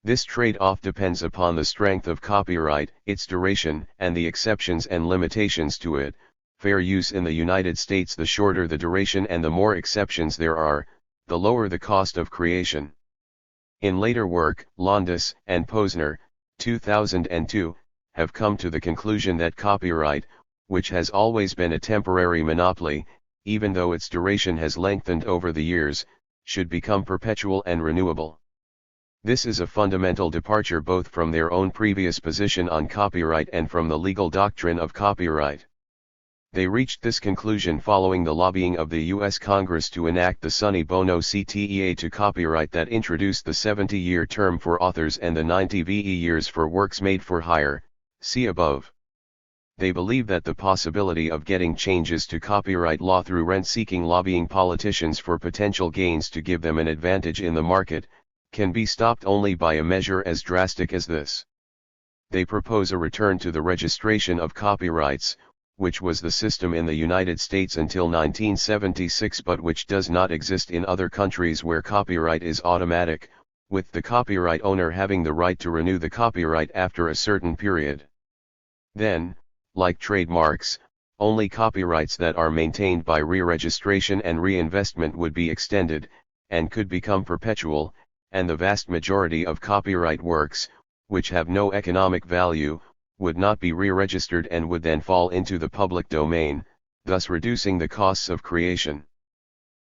Speaker 1: This trade-off depends upon the strength of copyright, its duration, and the exceptions and limitations to it. Fair use in the United States: the shorter the duration and the more exceptions there are, the lower the cost of creation. In later work, Landis and Posner, 2002, have come to the conclusion that copyright, which has always been a temporary monopoly, even though its duration has lengthened over the years, should become perpetual and renewable. This is a fundamental departure both from their own previous position on copyright and from the legal doctrine of copyright. They reached this conclusion following the lobbying of the U.S. Congress to enact the Sonny Bono CTEA to copyright that introduced the 70-year term for authors and the 90 VE years for works made for hire, see above. They believe that the possibility of getting changes to copyright law through rent-seeking lobbying politicians for potential gains to give them an advantage in the market, can be stopped only by a measure as drastic as this. They propose a return to the registration of copyrights, which was the system in the United States until 1976 but which does not exist in other countries where copyright is automatic, with the copyright owner having the right to renew the copyright after a certain period. Then, like trademarks, only copyrights that are maintained by re-registration and reinvestment would be extended, and could become perpetual, and the vast majority of copyright works, which have no economic value, would not be re-registered and would then fall into the public domain, thus reducing the costs of creation.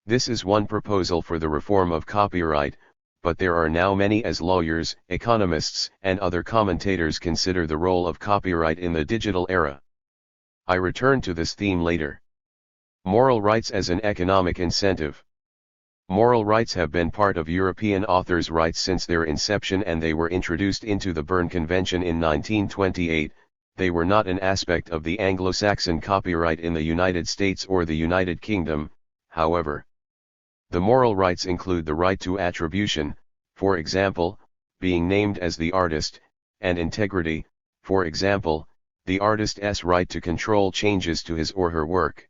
Speaker 1: This is one proposal for the reform of copyright, but there are now many as lawyers, economists, and other commentators consider the role of copyright in the digital era. I return to this theme later. Moral rights as an economic incentive. Moral rights have been part of European authors' rights since their inception, and they were introduced into the Berne Convention in 1928. They were not an aspect of the Anglo-Saxon copyright in the United States or the United Kingdom, however. The moral rights include the right to attribution, for example, being named as the artist, and integrity, for example, the artist's right to control changes to his or her work.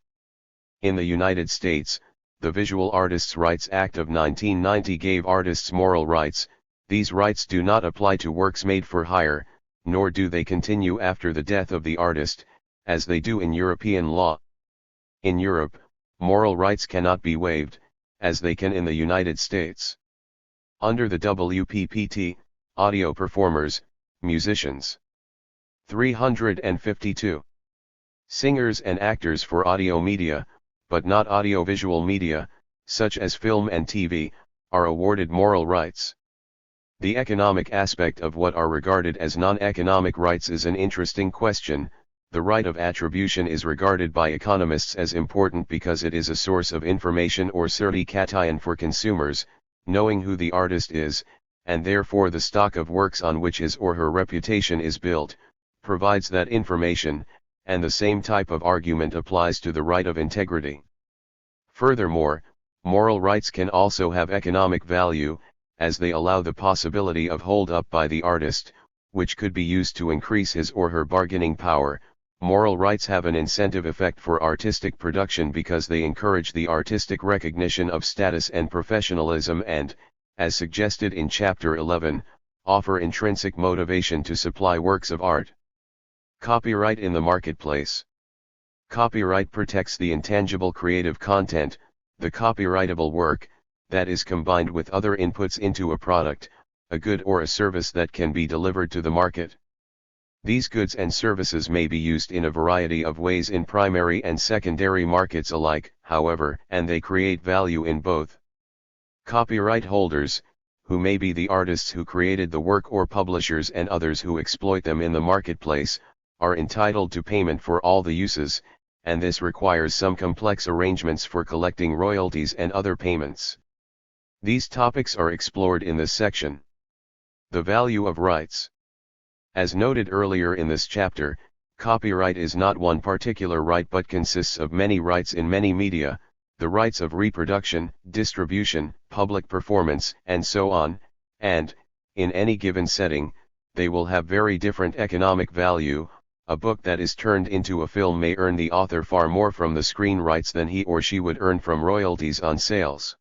Speaker 1: In the United States, the Visual Artists' Rights Act of 1990 gave artists moral rights. These rights do not apply to works made for hire, nor do they continue after the death of the artist, as they do in European law. In Europe, moral rights cannot be waived, as they can in the United States. Under the WPPT, audio performers, musicians. 352. Singers and actors for audio media, but not audiovisual media, such as film and TV, are awarded moral rights. The economic aspect of what are regarded as non-economic rights is an interesting question. The right of attribution is regarded by economists as important because it is a source of information or certification for consumers, knowing who the artist is, and therefore the stock of works on which his or her reputation is built, provides that information, and the same type of argument applies to the right of integrity. Furthermore, moral rights can also have economic value, as they allow the possibility of hold-up by the artist, which could be used to increase his or her bargaining power. Moral rights have an incentive effect for artistic production because they encourage the artistic recognition of status and professionalism and, as suggested in Chapter 11, offer intrinsic motivation to supply works of art. Copyright in the marketplace. Copyright protects the intangible creative content, the copyrightable work, that is combined with other inputs into a product, a good or a service that can be delivered to the market. These goods and services may be used in a variety of ways in primary and secondary markets alike, however, and they create value in both. Copyright holders, who may be the artists who created the work or publishers and others who exploit them in the marketplace, are entitled to payment for all the uses, and this requires some complex arrangements for collecting royalties and other payments. These topics are explored in this section. The value of rights. As noted earlier in this chapter, copyright is not one particular right but consists of many rights in many media, the rights of reproduction, distribution, public performance, and so on, and, in any given setting, they will have very different economic value. A book that is turned into a film may earn the author far more from the screen rights than he or she would earn from royalties on sales.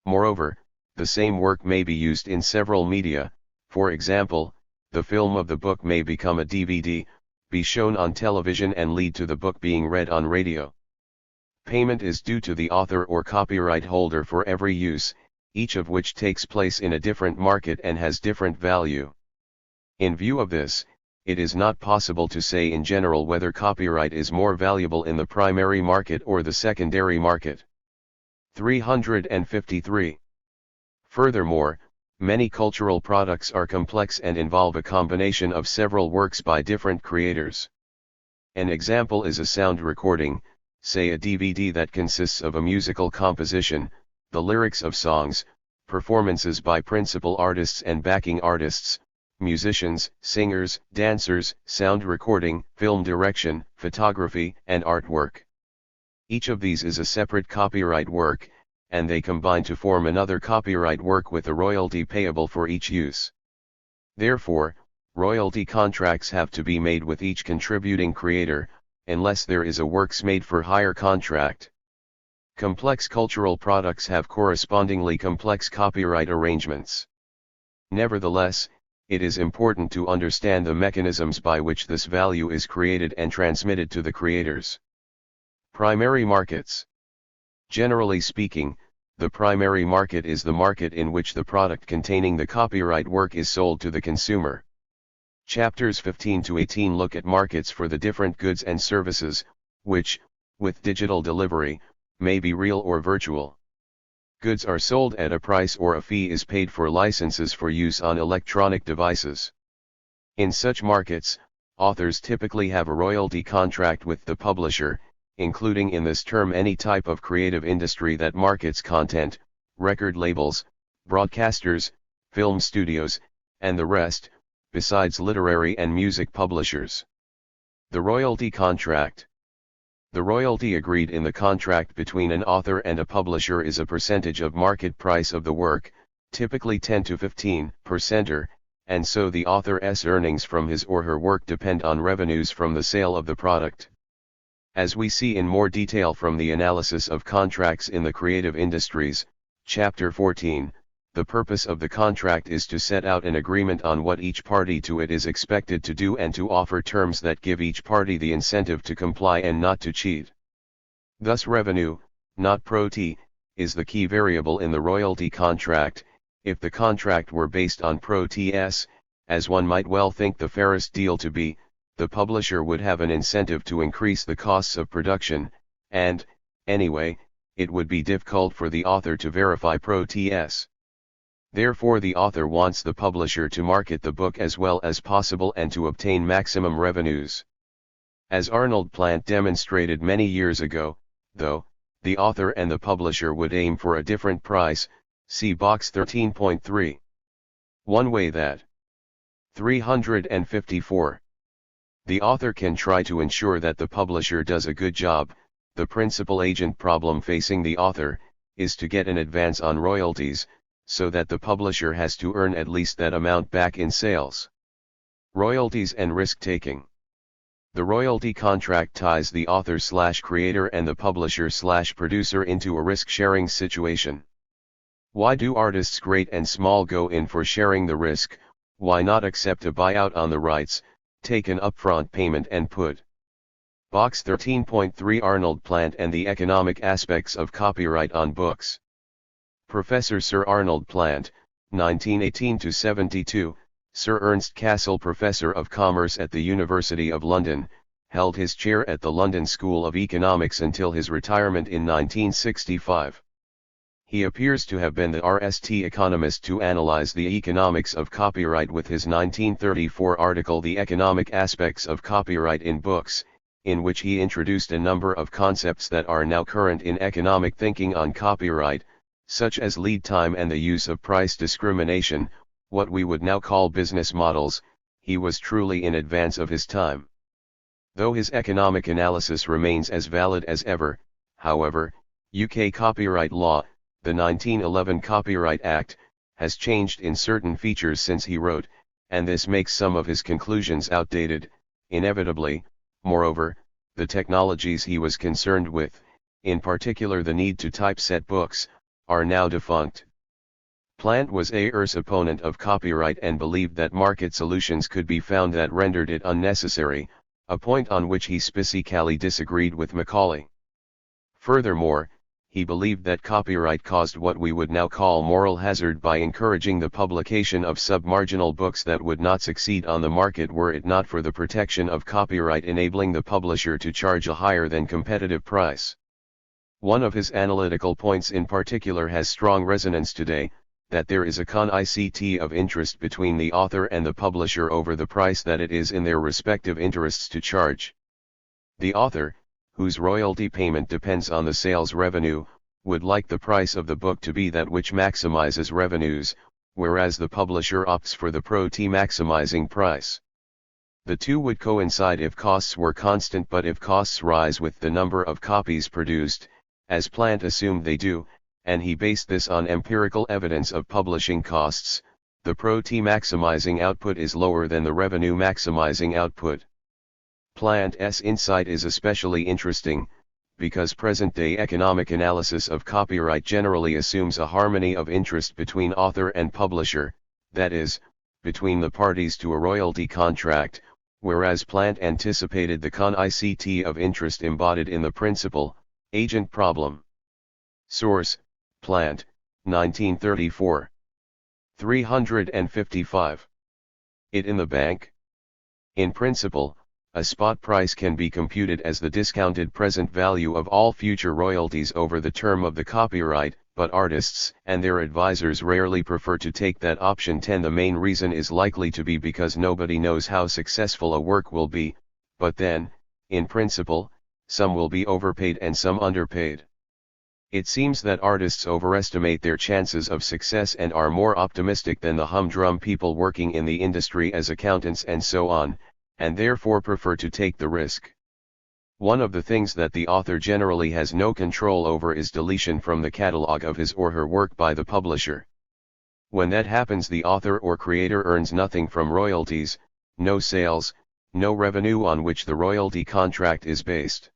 Speaker 1: Moreover, the same work may be used in several media. For example, the film of the book may become a DVD, be shown on television and lead to the book being read on radio. Payment is due to the author or copyright holder for every use, each of which takes place in a different market and has different value. In view of this, it is not possible to say in general whether copyright is more valuable in the primary market or the secondary market. 353. Furthermore, many cultural products are complex and involve a combination of several works by different creators. An example is a sound recording, say a DVD that consists of a musical composition, the lyrics of songs, performances by principal artists and backing artists, musicians, singers, dancers, sound recording, film direction, photography, and artwork. Each of these is a separate copyright work, and they combine to form another copyright work with a royalty payable for each use. Therefore, royalty contracts have to be made with each contributing creator, unless there is a works made for hire contract. Complex cultural products have correspondingly complex copyright arrangements. Nevertheless, it is important to understand the mechanisms by which this value is created and transmitted to the creators. Primary markets. Generally speaking, the primary market is the market in which the product containing the copyright work is sold to the consumer. Chapters 15 to 18 look at markets for the different goods and services, which, with digital delivery, may be real or virtual. Goods are sold at a price or a fee is paid for licenses for use on electronic devices. In such markets, authors typically have a royalty contract with the publisher, including in this term any type of creative industry that markets content, record labels, broadcasters, film studios, and the rest, besides literary and music publishers. The royalty contract. The royalty agreed in the contract between an author and a publisher is a percentage of market price of the work, typically 10 to 15%, and so the author's earnings from his or her work depend on revenues from the sale of the product. As we see in more detail from the analysis of contracts in the creative industries, Chapter 14, the purpose of the contract is to set out an agreement on what each party to it is expected to do and to offer terms that give each party the incentive to comply and not to cheat. Thus revenue, not pro-T, is the key variable in the royalty contract. If the contract were based on pro-Ts, as one might well think the fairest deal to be, the publisher would have an incentive to increase the costs of production, and, anyway, it would be difficult for the author to verify pro-Ts. Therefore the author wants the publisher to market the book as well as possible and to obtain maximum revenues. As Arnold Plant demonstrated many years ago, though, the author and the publisher would aim for a different price, see box 13.3. One way that 354. The author can try to ensure that the publisher does a good job. The principal agent problem facing the author is to get an advance on royalties, so that the publisher has to earn at least that amount back in sales. Royalties and risk-taking. The royalty contract ties the author/creator and the publisher/producer into a risk-sharing situation. Why do artists great and small go in for sharing the risk? Why not accept a buyout on the rights, take an upfront payment and put box 13.3 Arnold Plant and the economic aspects of copyright on books. Professor Sir Arnold Plant, 1918–72, Sir Ernst Cassel Professor of Commerce at the University of London, held his chair at the London School of Economics until his retirement in 1965. He appears to have been the RST economist to analyze the economics of copyright with his 1934 article The Economic Aspects of Copyright in Books, in which he introduced a number of concepts that are now current in economic thinking on copyright, such as lead time and the use of price discrimination, what we would now call business models. He was truly in advance of his time. Though his economic analysis remains as valid as ever, however, UK copyright law, the 1911 Copyright Act, has changed in certain features since he wrote, and this makes some of his conclusions outdated, inevitably. Moreover, the technologies he was concerned with, in particular the need to typeset books, are now defunct. Plant was a early opponent of copyright and believed that market solutions could be found that rendered it unnecessary, a point on which he specifically disagreed with Macaulay. Furthermore, he believed that copyright caused what we would now call moral hazard by encouraging the publication of submarginal books that would not succeed on the market were it not for the protection of copyright enabling the publisher to charge a higher than competitive price. One of his analytical points in particular has strong resonance today, that there is a conflict of interest between the author and the publisher over the price that it is in their respective interests to charge. The author, whose royalty payment depends on the sales revenue, would like the price of the book to be that which maximizes revenues, whereas the publisher opts for the maximizing price. The two would coincide if costs were constant, but if costs rise with the number of copies produced, as Plant assumed they do, and he based this on empirical evidence of publishing costs, the maximizing output is lower than the revenue maximizing output. Plant's insight is especially interesting, because present-day economic analysis of copyright generally assumes a harmony of interest between author and publisher, that is, between the parties to a royalty contract, whereas Plant anticipated the conflict of interest embodied in the principal, agent problem. Source, Plant, 1934. 355. It in the bank? In principle, a spot price can be computed as the discounted present value of all future royalties over the term of the copyright, but artists and their advisors rarely prefer to take that option. 10. The main reason is likely to be because nobody knows how successful a work will be, but then, in principle, some will be overpaid and some underpaid. It seems that artists overestimate their chances of success and are more optimistic than the humdrum people working in the industry as accountants and so on, and therefore prefer to take the risk. One of the things that the author generally has no control over is deletion from the catalog of his or her work by the publisher. When that happens, the author or creator earns nothing from royalties, no sales, no revenue on which the royalty contract is based.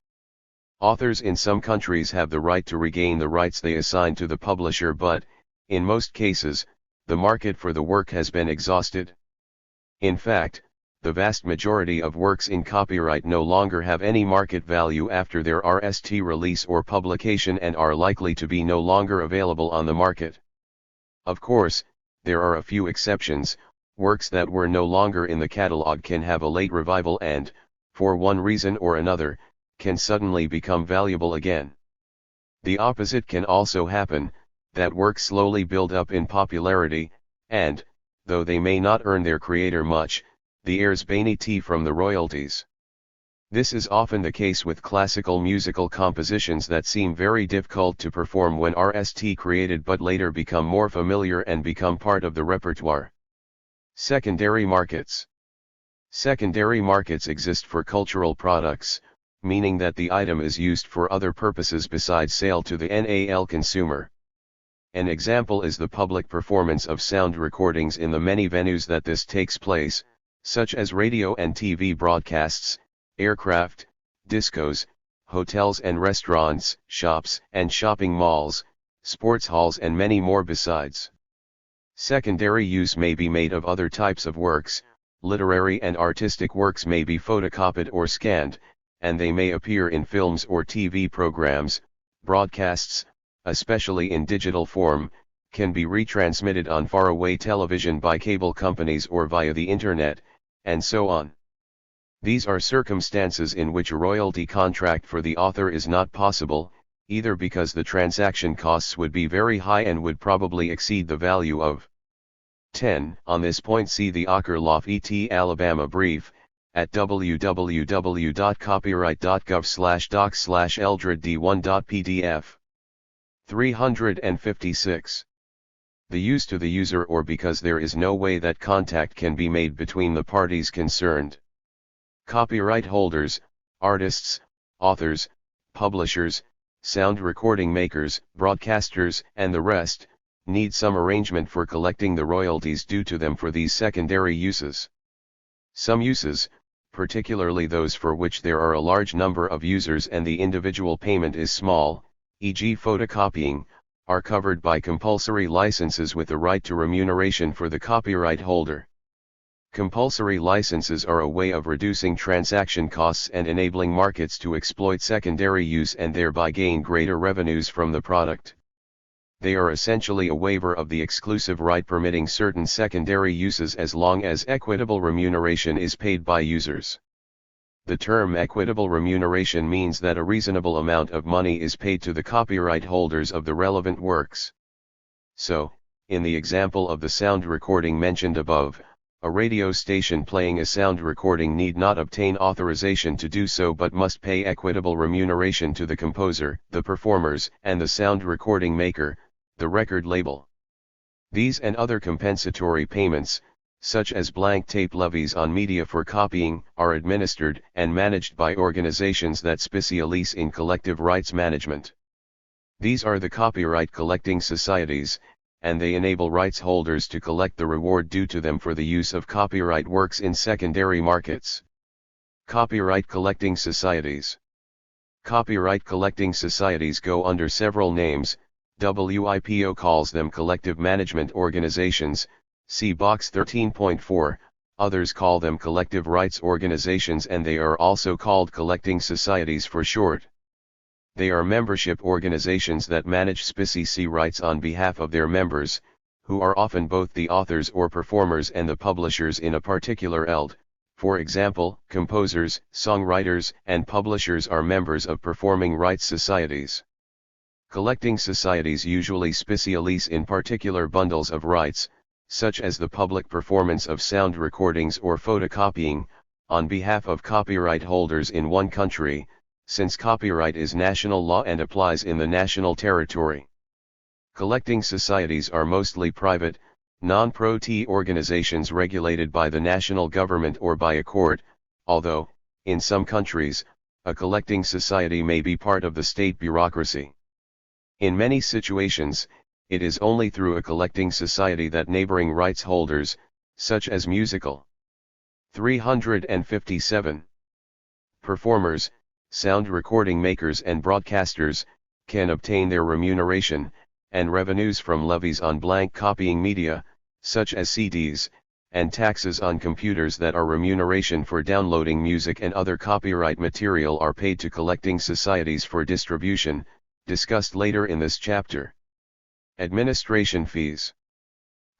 Speaker 1: Authors in some countries have the right to regain the rights they assign to the publisher, but, in most cases, the market for the work has been exhausted. In fact, the vast majority of works in copyright no longer have any market value after their RST release or publication and are likely to be no longer available on the market. Of course, there are a few exceptions. Works that were no longer in the catalog can have a late revival and, for one reason or another, can suddenly become valuable again. The opposite can also happen, that works slowly build up in popularity, and, though they may not earn their creator much, the heirs benefit from the royalties. This is often the case with classical musical compositions that seem very difficult to perform when RST created but later become more familiar and become part of the repertoire. Secondary markets. Secondary markets exist for cultural products, meaning that the item is used for other purposes besides sale to the NAL consumer. An example is the public performance of sound recordings in the many venues that this takes place, such as radio and TV broadcasts, aircraft, discos, hotels and restaurants, shops and shopping malls, sports halls and many more besides. Secondary use may be made of other types of works. Literary and artistic works may be photocopied or scanned, and they may appear in films or TV programs. Broadcasts, especially in digital form, can be retransmitted on faraway television by cable companies or via the internet, and so on. These are circumstances in which a royalty contract for the author is not possible, either because the transaction costs would be very high and would probably exceed the value of 10. On this point see the Ockerloff et Alabama brief, at www.copyright.gov/docs/eldred-d1.pdf. 356. The use to the user or because there is no way that contact can be made between the parties concerned. Copyright holders, artists, authors, publishers, sound recording makers, broadcasters, and the rest, need some arrangement for collecting the royalties due to them for these secondary uses. Some uses, particularly those for which there are a large number of users and the individual payment is small, e.g. photocopying, are covered by compulsory licenses with the right to remuneration for the copyright holder. Compulsory licenses are a way of reducing transaction costs and enabling markets to exploit secondary use and thereby gain greater revenues from the product. They are essentially a waiver of the exclusive right permitting certain secondary uses as long as equitable remuneration is paid by users. The term equitable remuneration means that a reasonable amount of money is paid to the copyright holders of the relevant works. So, in the example of the sound recording mentioned above, a radio station playing a sound recording need not obtain authorization to do so but must pay equitable remuneration to the composer, the performers, and the sound recording maker, the record label. These and other compensatory payments, such as blank tape levies on media for copying, are administered and managed by organizations that specialize in collective rights management. These are the copyright collecting societies, and they enable rights holders to collect the reward due to them for the use of copyright works in secondary markets. Copyright collecting societies. Copyright collecting societies go under several names. WIPO calls them collective management organizations, see box 13.4, others call them collective rights organizations and they are also called collecting societies for short. They are membership organizations that manage specie rights on behalf of their members, who are often both the authors or performers and the publishers in a particular ELD. For example, composers, songwriters, and publishers are members of performing rights societies. Collecting societies usually specialize in particular bundles of rights, such as the public performance of sound recordings or photocopying, on behalf of copyright holders in one country, since copyright is national law and applies in the national territory. Collecting societies are mostly private, non-profit organizations regulated by the national government or by a court, although, in some countries, a collecting society may be part of the state bureaucracy. In many situations, it is only through a collecting society that neighboring rights holders, such as musical. 357. Performers, sound recording makers and broadcasters, can obtain their remuneration, and revenues from levies on blank copying media, such as CDs, and taxes on computers that are remuneration for downloading music and other copyright material are paid to collecting societies for distribution, discussed later in this chapter. Administration fees.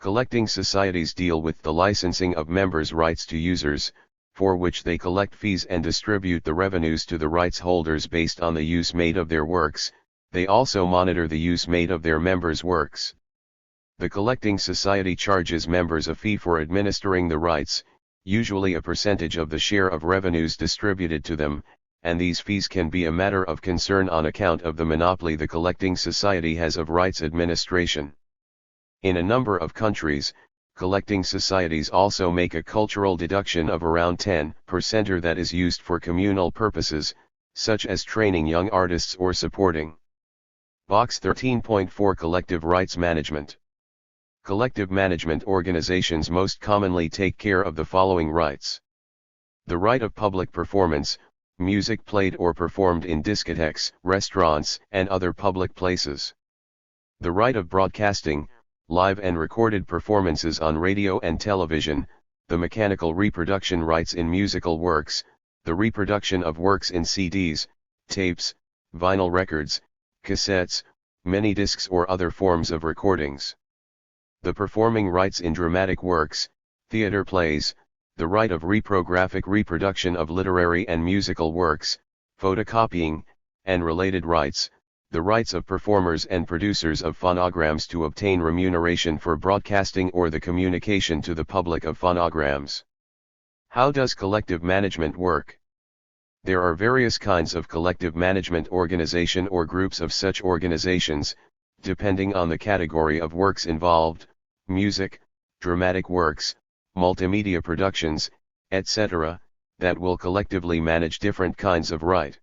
Speaker 1: Collecting societies deal with the licensing of members' rights to users, for which they collect fees and distribute the revenues to the rights holders based on the use made of their works. They also monitor the use made of their members' works. The collecting society charges members a fee for administering the rights, usually a percentage of the share of revenues distributed to them, and these fees can be a matter of concern on account of the monopoly the collecting society has of rights administration. In a number of countries, collecting societies also make a cultural deduction of around 10% or that is used for communal purposes, such as training young artists or supporting. Box 13.4 Collective Rights Management. Collective management organizations most commonly take care of the following rights. The right of public performance, music played or performed in discotheques, restaurants, and other public places. The right of broadcasting, live and recorded performances on radio and television, the mechanical reproduction rights in musical works, the reproduction of works in CDs, tapes, vinyl records, cassettes, mini-discs or other forms of recordings. The performing rights in dramatic works, theater plays, the right of reprographic reproduction of literary and musical works, photocopying, and related rights, the rights of performers and producers of phonograms to obtain remuneration for broadcasting or the communication to the public of phonograms. How does collective management work? There are various kinds of collective management organization or groups of such organizations, depending on the category of works involved: music, dramatic works, multimedia productions, etc., that will collectively manage different kinds of right.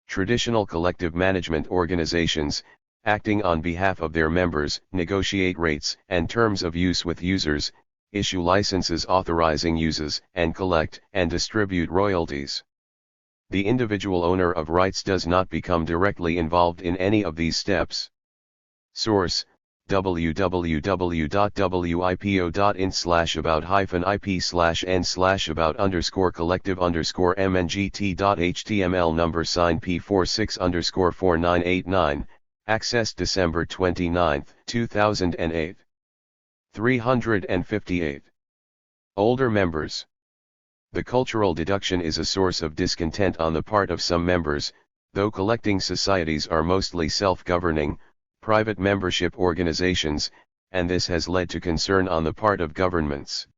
Speaker 1: Traditional collective management organizations, acting on behalf of their members, negotiate rates and terms of use with users, issue licenses authorizing uses, and collect and distribute royalties. The individual owner of rights does not become directly involved in any of these steps. Source: www.wipo.in/about-IP/n/about_collective_mngt.html number sign P46_4989, accessed December 29, 2008. 358. Older members. The cultural deduction is a source of discontent on the part of some members, though collecting societies are mostly self-governing, private membership organizations, and this has led to concern on the part of governments.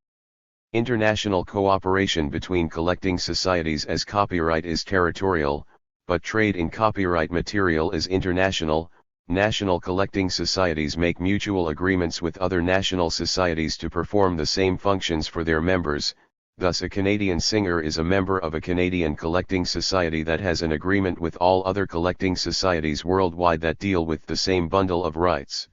Speaker 1: International cooperation between collecting societies, as copyright is territorial, but trade in copyright material is international. National collecting societies make mutual agreements with other national societies to perform the same functions for their members. Thus, a Canadian singer is a member of a Canadian collecting society that has an agreement with all other collecting societies worldwide that deal with the same bundle of rights.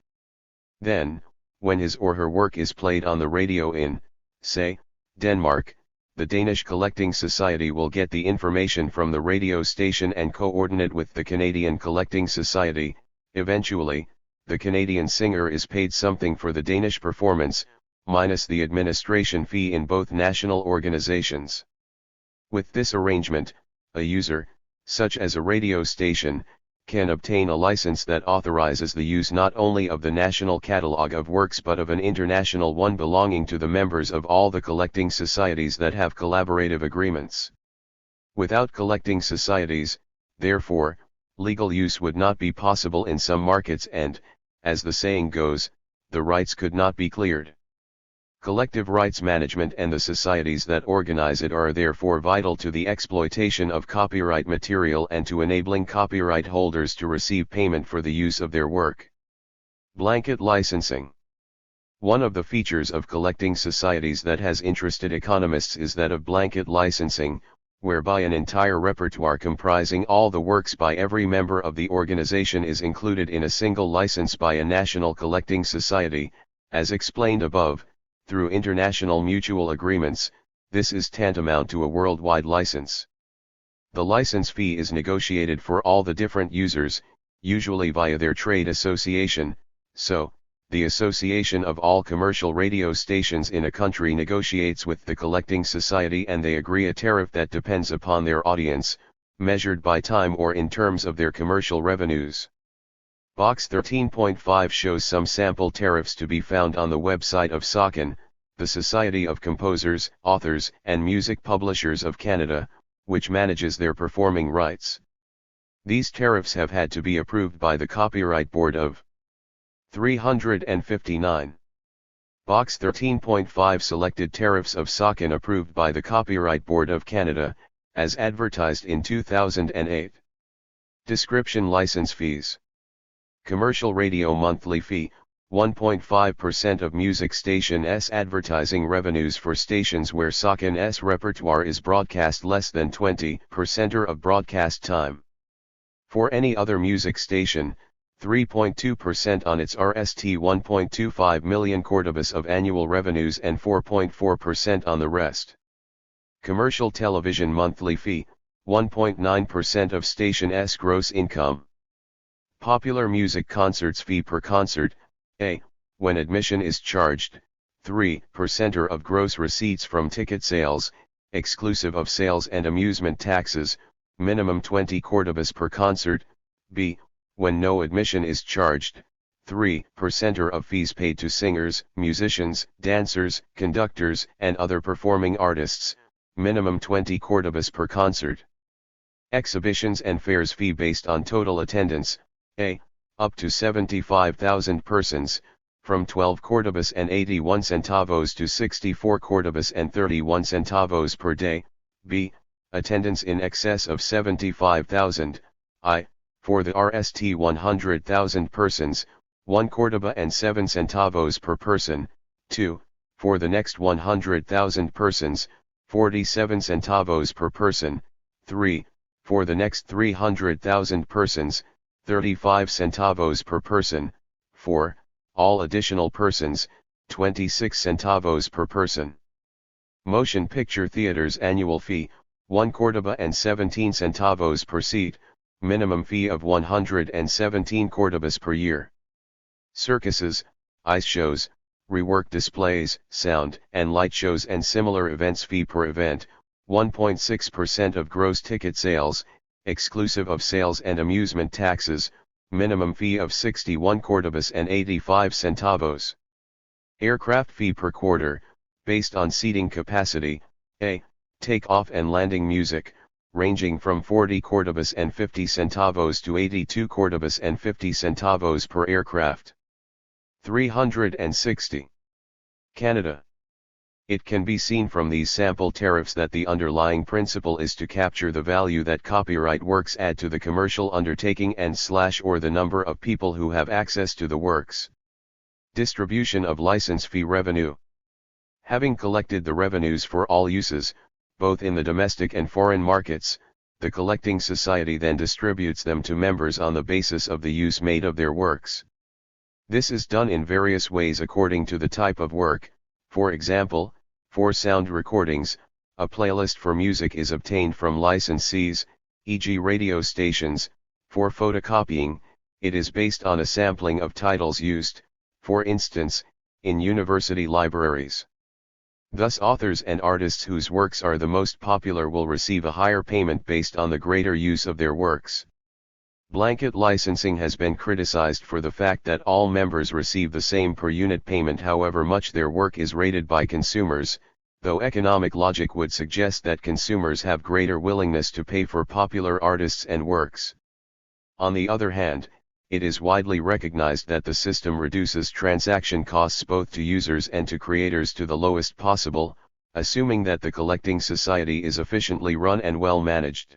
Speaker 1: Then, when his or her work is played on the radio in, say, Denmark, the Danish collecting society will get the information from the radio station and coordinate with the Canadian collecting society. Eventually, the Canadian singer is paid something for the Danish performance, minus the administration fee in both national organizations. With this arrangement, a user, such as a radio station, can obtain a license that authorizes the use not only of the national catalog of works but of an international one belonging to the members of all the collecting societies that have collaborative agreements. Without collecting societies, therefore, legal use would not be possible in some markets and, as the saying goes, the rights could not be cleared. Collective rights management and the societies that organize it are therefore vital to the exploitation of copyright material and to enabling copyright holders to receive payment for the use of their work. Blanket licensing. One of the features of collecting societies that has interested economists is that of blanket licensing, whereby an entire repertoire comprising all the works by every member of the organization is included in a single license by a national collecting society. As explained above, through international mutual agreements, this is tantamount to a worldwide license. The license fee is negotiated for all the different users, usually via their trade association. So, the Association of all commercial radio stations in a country negotiates with the collecting society and they agree a tariff that depends upon their audience, measured by time or in terms of their commercial revenues. Box 13.5 shows some sample tariffs to be found on the website of SOCAN, the Society of Composers, Authors, and Music Publishers of Canada, which manages their performing rights. These tariffs have had to be approved by the Copyright Board of 359. Box 13.5 selected tariffs of SOCAN approved by the Copyright Board of Canada, as advertised in 2008. Description: license fees. Commercial radio monthly fee, 1.5% of music station's advertising revenues for stations where SOCAN's repertoire is broadcast less than 20% of broadcast time. For any other music station, 3.2% on its RST 1.25 million cordobas of annual revenues and 4.4% on the rest. Commercial television monthly fee, 1.9% of station's gross income. Popular music concerts fee per concert, A, when admission is charged, 3% of gross receipts from ticket sales, exclusive of sales and amusement taxes, minimum 20 cordobas per concert. B, when no admission is charged, 3% of fees paid to singers, musicians, dancers, conductors, and other performing artists, minimum 20 cordobas per concert. Exhibitions and fairs fee based on total attendance, a. Up to 75,000 persons, from 12 cordobas and 81 centavos to 64 cordobas and 31 centavos per day. B. Attendance in excess of 75,000, I. For the RST 100,000 persons, 1 cordoba and 7 centavos per person. 2. For the next 100,000 persons, 47 centavos per person. 3. For the next 300,000 persons, 35 centavos per person. 4. All additional persons, 26 centavos per person. Motion picture theaters annual fee, 1 cordoba and 17 centavos per seat, minimum fee of 117 cordobas per year. Circuses, ice shows, rework displays, sound and light shows and similar events fee per event, 1.6% of gross ticket sales, exclusive of sales and amusement taxes, minimum fee of 61 cordobas and 85 centavos. Aircraft fee per quarter, based on seating capacity, a. Take-off and landing music, ranging from 40 cordobas and 50 centavos to 82 cordobas and 50 centavos per aircraft. 360. Canada. It can be seen from these sample tariffs that the underlying principle is to capture the value that copyright works add to the commercial undertaking and or the number of people who have access to the works. Distribution of license fee revenue. Having collected the revenues for all uses, both in the domestic and foreign markets, the collecting society then distributes them to members on the basis of the use made of their works. This is done in various ways according to the type of work. For example, for sound recordings, a playlist for music is obtained from licensees, e.g. radio stations. For photocopying, it is based on a sampling of titles used, for instance, in university libraries. Thus authors and artists whose works are the most popular will receive a higher payment based on the greater use of their works. Blanket licensing has been criticized for the fact that all members receive the same per unit payment however much their work is rated by consumers, though economic logic would suggest that consumers have greater willingness to pay for popular artists and works. On the other hand, it is widely recognized that the system reduces transaction costs both to users and to creators to the lowest possible, assuming that the collecting society is efficiently run and well managed.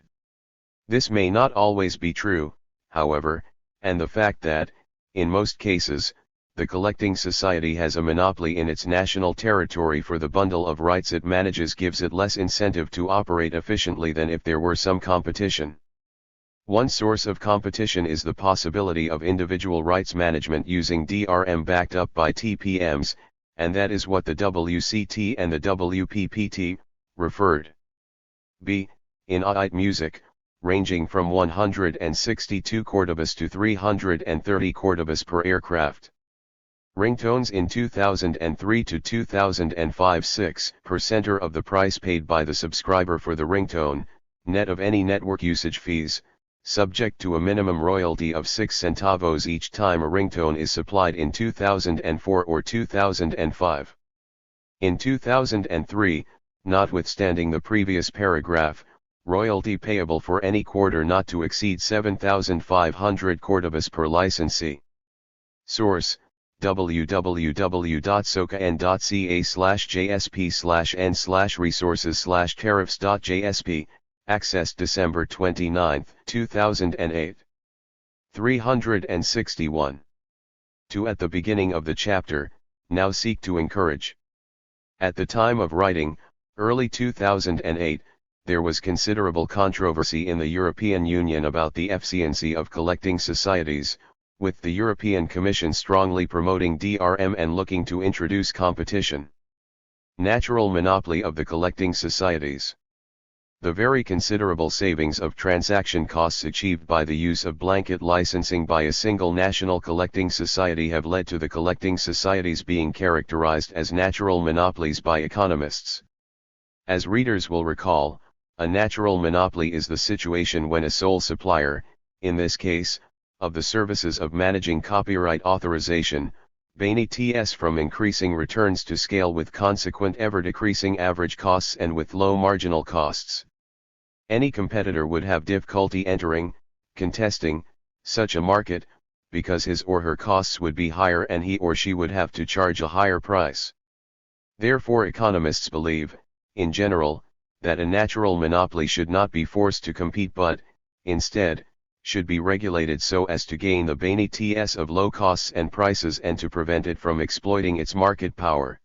Speaker 1: This may not always be true, however, and the fact that, in most cases, the collecting society has a monopoly in its national territory for the bundle of rights it manages gives it less incentive to operate efficiently than if there were some competition. One source of competition is the possibility of individual rights management using DRM backed up by TPMs, and that is what the WCT and the WPPT referred. B. In AIT music, ranging from 162 cordobas to 330 cordobas per aircraft. Ringtones in 2003 to 2005 6% of the price paid by the subscriber for the ringtone, net of any network usage fees, subject to a minimum royalty of 6 centavos each time a ringtone is supplied in 2004 or 2005. In 2003, notwithstanding the previous paragraph, royalty payable for any quarter not to exceed 7,500 cordobas per licensee. Source: www.socan.ca/jsp/n/resources/tariffs.jsp, accessed December 29, 2008. 361. To at the beginning of the chapter, now seek to encourage. At the time of writing, early 2008, there was considerable controversy in the European Union about the efficiency of collecting societies, with the European Commission strongly promoting DRM and looking to introduce competition. Natural monopoly of the collecting societies. The very considerable savings of transaction costs achieved by the use of blanket licensing by a single national collecting society have led to the collecting societies being characterized as natural monopolies by economists. As readers will recall, a natural monopoly is the situation when a sole supplier, in this case, of the services of managing copyright authorization, benefits from increasing returns to scale with consequent ever-decreasing average costs and with low marginal costs. Any competitor would have difficulty entering, contesting, such a market, because his or her costs would be higher and he or she would have to charge a higher price. Therefore economists believe, in general, that a natural monopoly should not be forced to compete but, instead, should be regulated so as to gain the benefits of low costs and prices and to prevent it from exploiting its market power.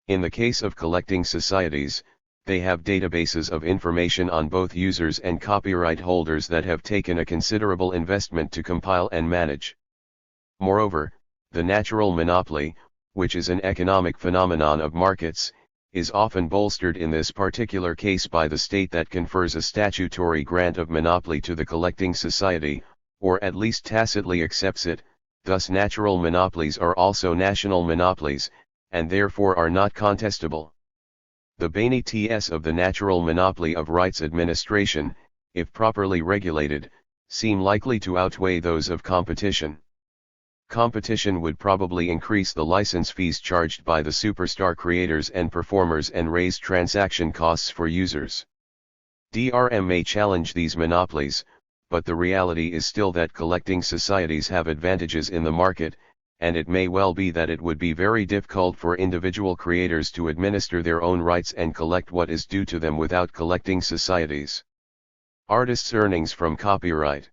Speaker 1: In the case of collecting societies, they have databases of information on both users and copyright holders that have taken a considerable investment to compile and manage. Moreover, the natural monopoly, which is an economic phenomenon of markets, is often bolstered in this particular case by the state that confers a statutory grant of monopoly to the collecting society, or at least tacitly accepts it. Thus natural monopolies are also national monopolies, and therefore are not contestable. The benefits of the natural monopoly of rights administration, if properly regulated, seem likely to outweigh those of competition. Competition would probably increase the license fees charged by the superstar creators and performers and raise transaction costs for users. DRM may challenge these monopolies, but the reality is still that collecting societies have advantages in the market, and it may well be that it would be very difficult for individual creators to administer their own rights and collect what is due to them without collecting societies. Artists' earnings from copyright.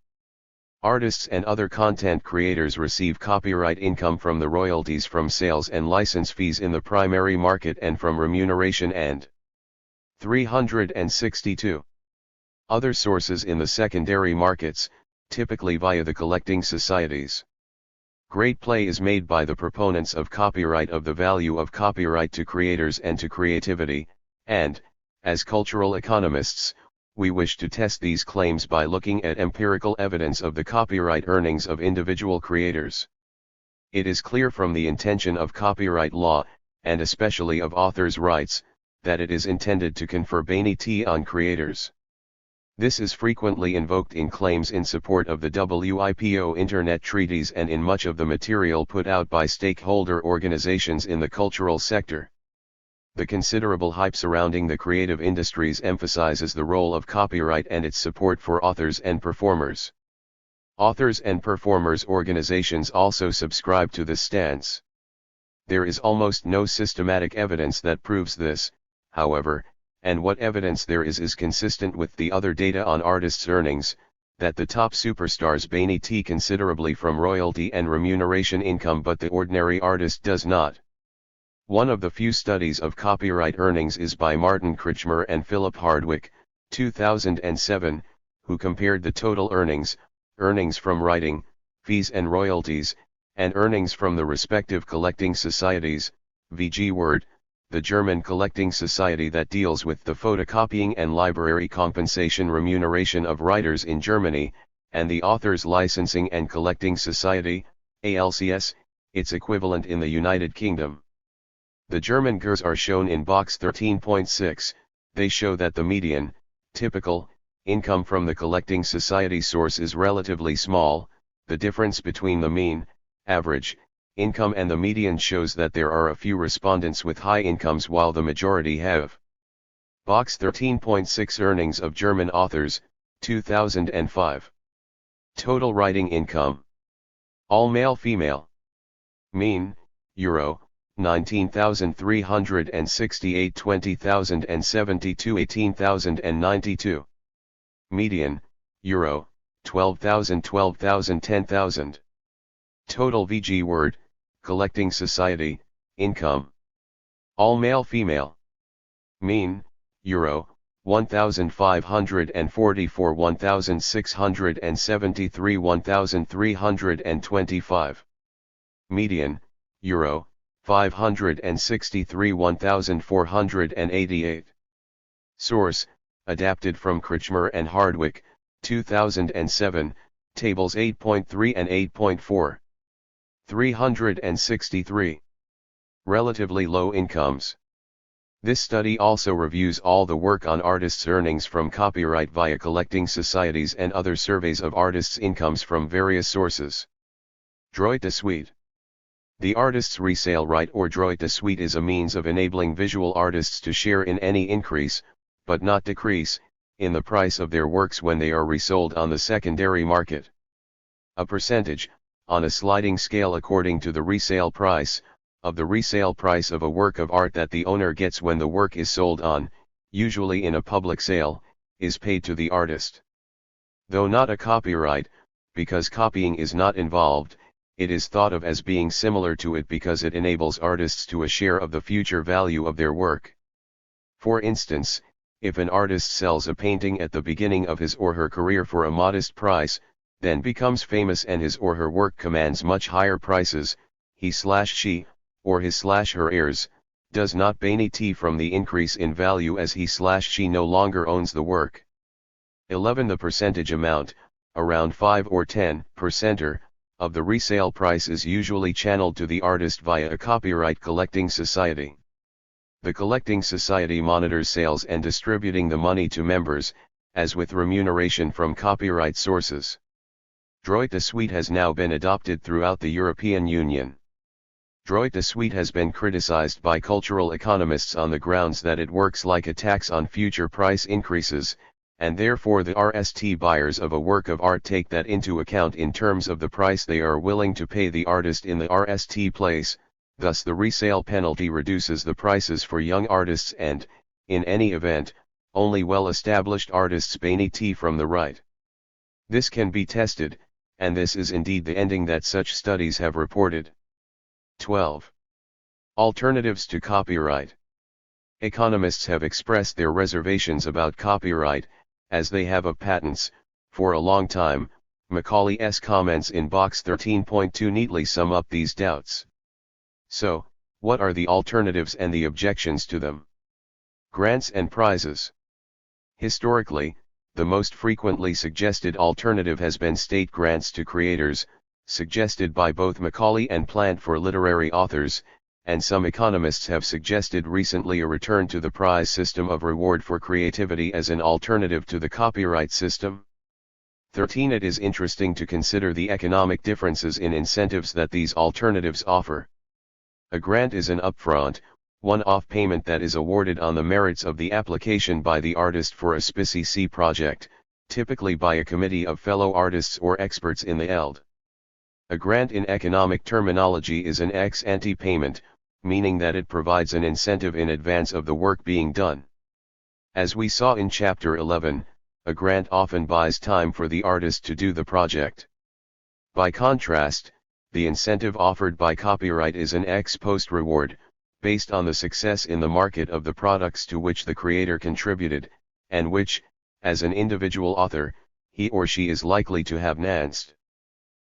Speaker 1: Artists and other content creators receive copyright income from the royalties from sales and license fees in the primary market and from remuneration and 362 other sources in the secondary markets, typically via the collecting societies. Great play is made by the proponents of copyright of the value of copyright to creators and to creativity, and, as cultural economists, we wish to test these claims by looking at empirical evidence of the copyright earnings of individual creators. It is clear from the intention of copyright law, and especially of authors' rights, that it is intended to confer benefit on creators. This is frequently invoked in claims in support of the WIPO Internet treaties and in much of the material put out by stakeholder organizations in the cultural sector. The considerable hype surrounding the creative industries emphasizes the role of copyright and its support for authors and performers. Authors and performers organizations also subscribe to this stance. There is almost no systematic evidence that proves this, however, and what evidence there is consistent with the other data on artists' earnings, that the top superstars benefit considerably from royalty and remuneration income but the ordinary artist does not. One of the few studies of copyright earnings is by Martin Kretschmer and Philip Hardwick, 2007, who compared the total earnings from writing, fees and royalties, and earnings from the respective collecting societies, v.g. Word, the German collecting society that deals with the photocopying and library compensation remuneration of writers in Germany, and the Authors Licensing and Collecting Society, ALCS, its equivalent in the United Kingdom. The German GERs are shown in box 13.6, they show that the median, typical, income from the collecting society source is relatively small. The difference between the mean, average, income and the median shows that there are a few respondents with high incomes while the majority have. Box 13.6 Earnings of German Authors, 2005. Total writing income. All male-female. Mean, Euro, 19,368 20,072 18,092. Median, Euro, 12,000 12,000 10,000. Total VG Word, Collecting Society, income. All male-female. Mean, Euro, 1,544 1,673 1,325. Median, Euro, 563 1,488. Source, adapted from Kretschmer and Hardwick, 2007, Tables 8.3 and 8.4. 363. Relatively low incomes. This study also reviews all the work on artists' earnings from copyright via collecting societies and other surveys of artists' incomes from various sources. Droit de suite. The artist's resale right or droit de suite is a means of enabling visual artists to share in any increase, but not decrease, in the price of their works when they are resold on the secondary market. A percentage, on a sliding scale according to the resale price, of the resale price of a work of art that the owner gets when the work is sold on, usually in a public sale, is paid to the artist. Though not a copyright, because copying is not involved, it is thought of as being similar to it because it enables artists to a share of the future value of their work. For instance, if an artist sells a painting at the beginning of his or her career for a modest price, then becomes famous and his or her work commands much higher prices, he/she, or his/her heirs, does not benefit from the increase in value as he/she no longer owns the work. 11. The percentage amount, around 5 or 10%, of the resale price is usually channeled to the artist via a copyright collecting society. The collecting society monitors sales and distributing the money to members, as with remuneration from copyright sources. THIRD-WORLDISM has now been adopted throughout the European Union. THIRD-WORLDISM has been criticized by cultural economists on the grounds that it works like a tax on future price increases, and therefore the RST buyers of a work of art take that into account in terms of the price they are willing to pay the artist in the RST place, thus the resale penalty reduces the prices for young artists and, in any event, only well-established artists benefit from the right. This can be tested, and this is indeed the ending that such studies have reported. 12. Alternatives to copyright. Economists have expressed their reservations about copyright, as they have of patents, for a long time. Macaulay's comments in box 13.2 neatly sum up these doubts. So, what are the alternatives and the objections to them? Grants and prizes. Historically, the most frequently suggested alternative has been state grants to creators, suggested by both Macaulay and Plant for literary authors, and some economists have suggested recently a return to the prize system of reward for creativity as an alternative to the copyright system. 13. It is interesting to consider the economic differences in incentives that these alternatives offer. A grant is an upfront, one-off payment that is awarded on the merits of the application by the artist for a specific project, typically by a committee of fellow artists or experts in the field. A grant in economic terminology is an ex-ante payment, meaning that it provides an incentive in advance of the work being done. As we saw in Chapter 11, a grant often buys time for the artist to do the project. By contrast, the incentive offered by copyright is an ex-post reward, based on the success in the market of the products to which the creator contributed, and which, as an individual author, he or she is likely to have enhanced.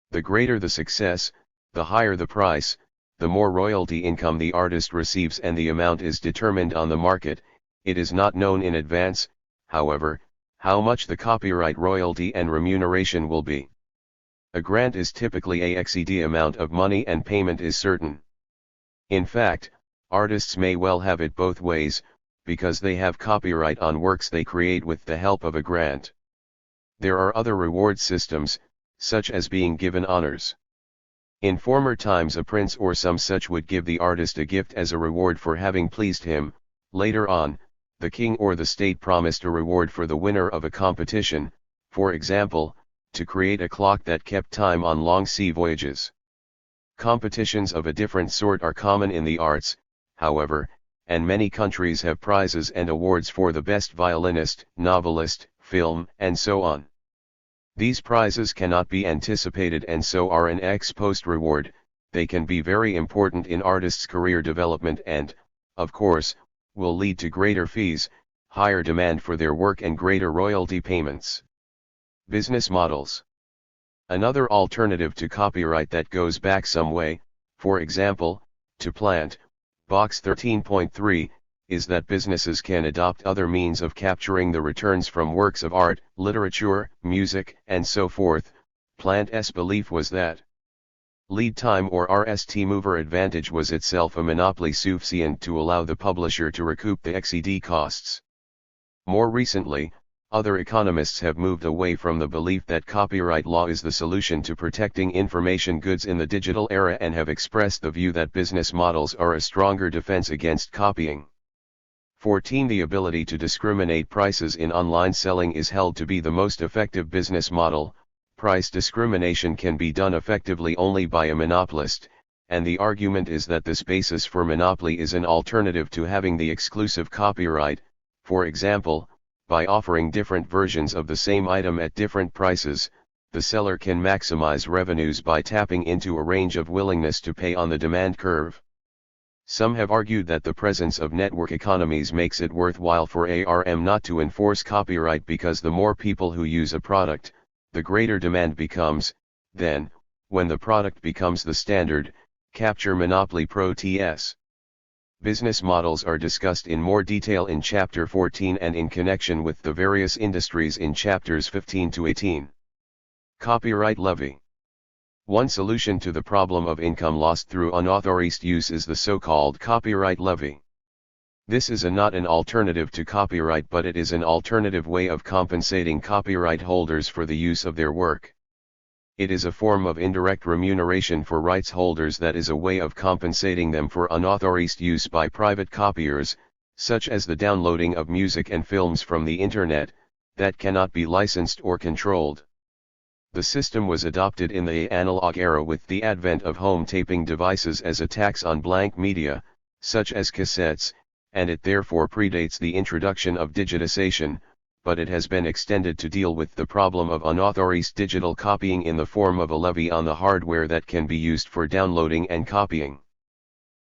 Speaker 1: The greater the success, the higher the price, the more royalty income the artist receives, and the amount is determined on the market. It is not known in advance, however, how much the copyright royalty and remuneration will be. A grant is typically a fixed amount of money and payment is certain. In fact, artists may well have it both ways, because they have copyright on works they create with the help of a grant. There are other reward systems, such as being given honors. In former times a prince or some such would give the artist a gift as a reward for having pleased him. Later on, the king or the state promised a reward for the winner of a competition, for example, to create a clock that kept time on long sea voyages. Competitions of a different sort are common in the arts, however, and many countries have prizes and awards for the best violinist, novelist, film, and so on. These prizes cannot be anticipated and so are an ex-post reward. They can be very important in artists' career development and, of course, will lead to greater fees, higher demand for their work and greater royalty payments. Business models. Another alternative to copyright that goes back some way, for example, to Plant, box 13.3, is that businesses can adopt other means of capturing the returns from works of art, literature, music, and so forth. Plant's belief was that lead time or RST mover advantage was itself a monopoly sufficient to allow the publisher to recoup the fixed costs. More recently, other economists have moved away from the belief that copyright law is the solution to protecting information goods in the digital era and have expressed the view that business models are a stronger defense against copying. 14. The ability to discriminate prices in online selling is held to be the most effective business model. Price discrimination can be done effectively only by a monopolist, and the argument is that this basis for monopoly is an alternative to having the exclusive copyright. For example, by offering different versions of the same item at different prices, the seller can maximize revenues by tapping into a range of willingness to pay on the demand curve. Some have argued that the presence of network economies makes it worthwhile for ARM not to enforce copyright because the more people who use a product, the greater demand becomes. Then, when the product becomes the standard, capture monopoly pro TS. Business models are discussed in more detail in Chapter 14 and in connection with the various industries in Chapters 15 to 18. Copyright levy. One solution to the problem of income lost through unauthorized use is the so-called copyright levy. This is not an alternative to copyright, but it is an alternative way of compensating copyright holders for the use of their work. It is a form of indirect remuneration for rights holders that is a way of compensating them for unauthorized use by private copiers, such as the downloading of music and films from the Internet, that cannot be licensed or controlled. The system was adopted in the analog era with the advent of home taping devices as a tax on blank media, such as cassettes, and it therefore predates the introduction of digitization, but it has been extended to deal with the problem of unauthorized digital copying in the form of a levy on the hardware that can be used for downloading and copying.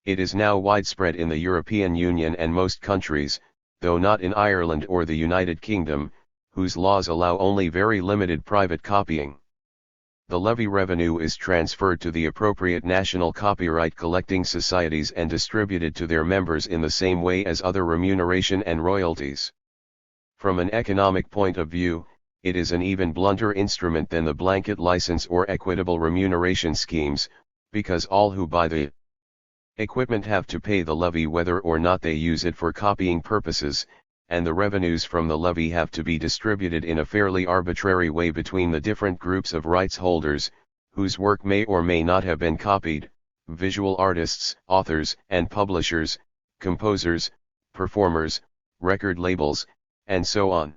Speaker 1: It is now widespread in the European Union and most countries, though not in Ireland or the United Kingdom, whose laws allow only very limited private copying. The levy revenue is transferred to the appropriate national copyright collecting societies and distributed to their members in the same way as other remuneration and royalties. From an economic point of view, it is an even blunter instrument than the blanket license or equitable remuneration schemes, because all who buy the equipment have to pay the levy whether or not they use it for copying purposes, and the revenues from the levy have to be distributed in a fairly arbitrary way between the different groups of rights holders, whose work may or may not have been copied: visual artists, authors and publishers, composers, performers, record labels, and so on.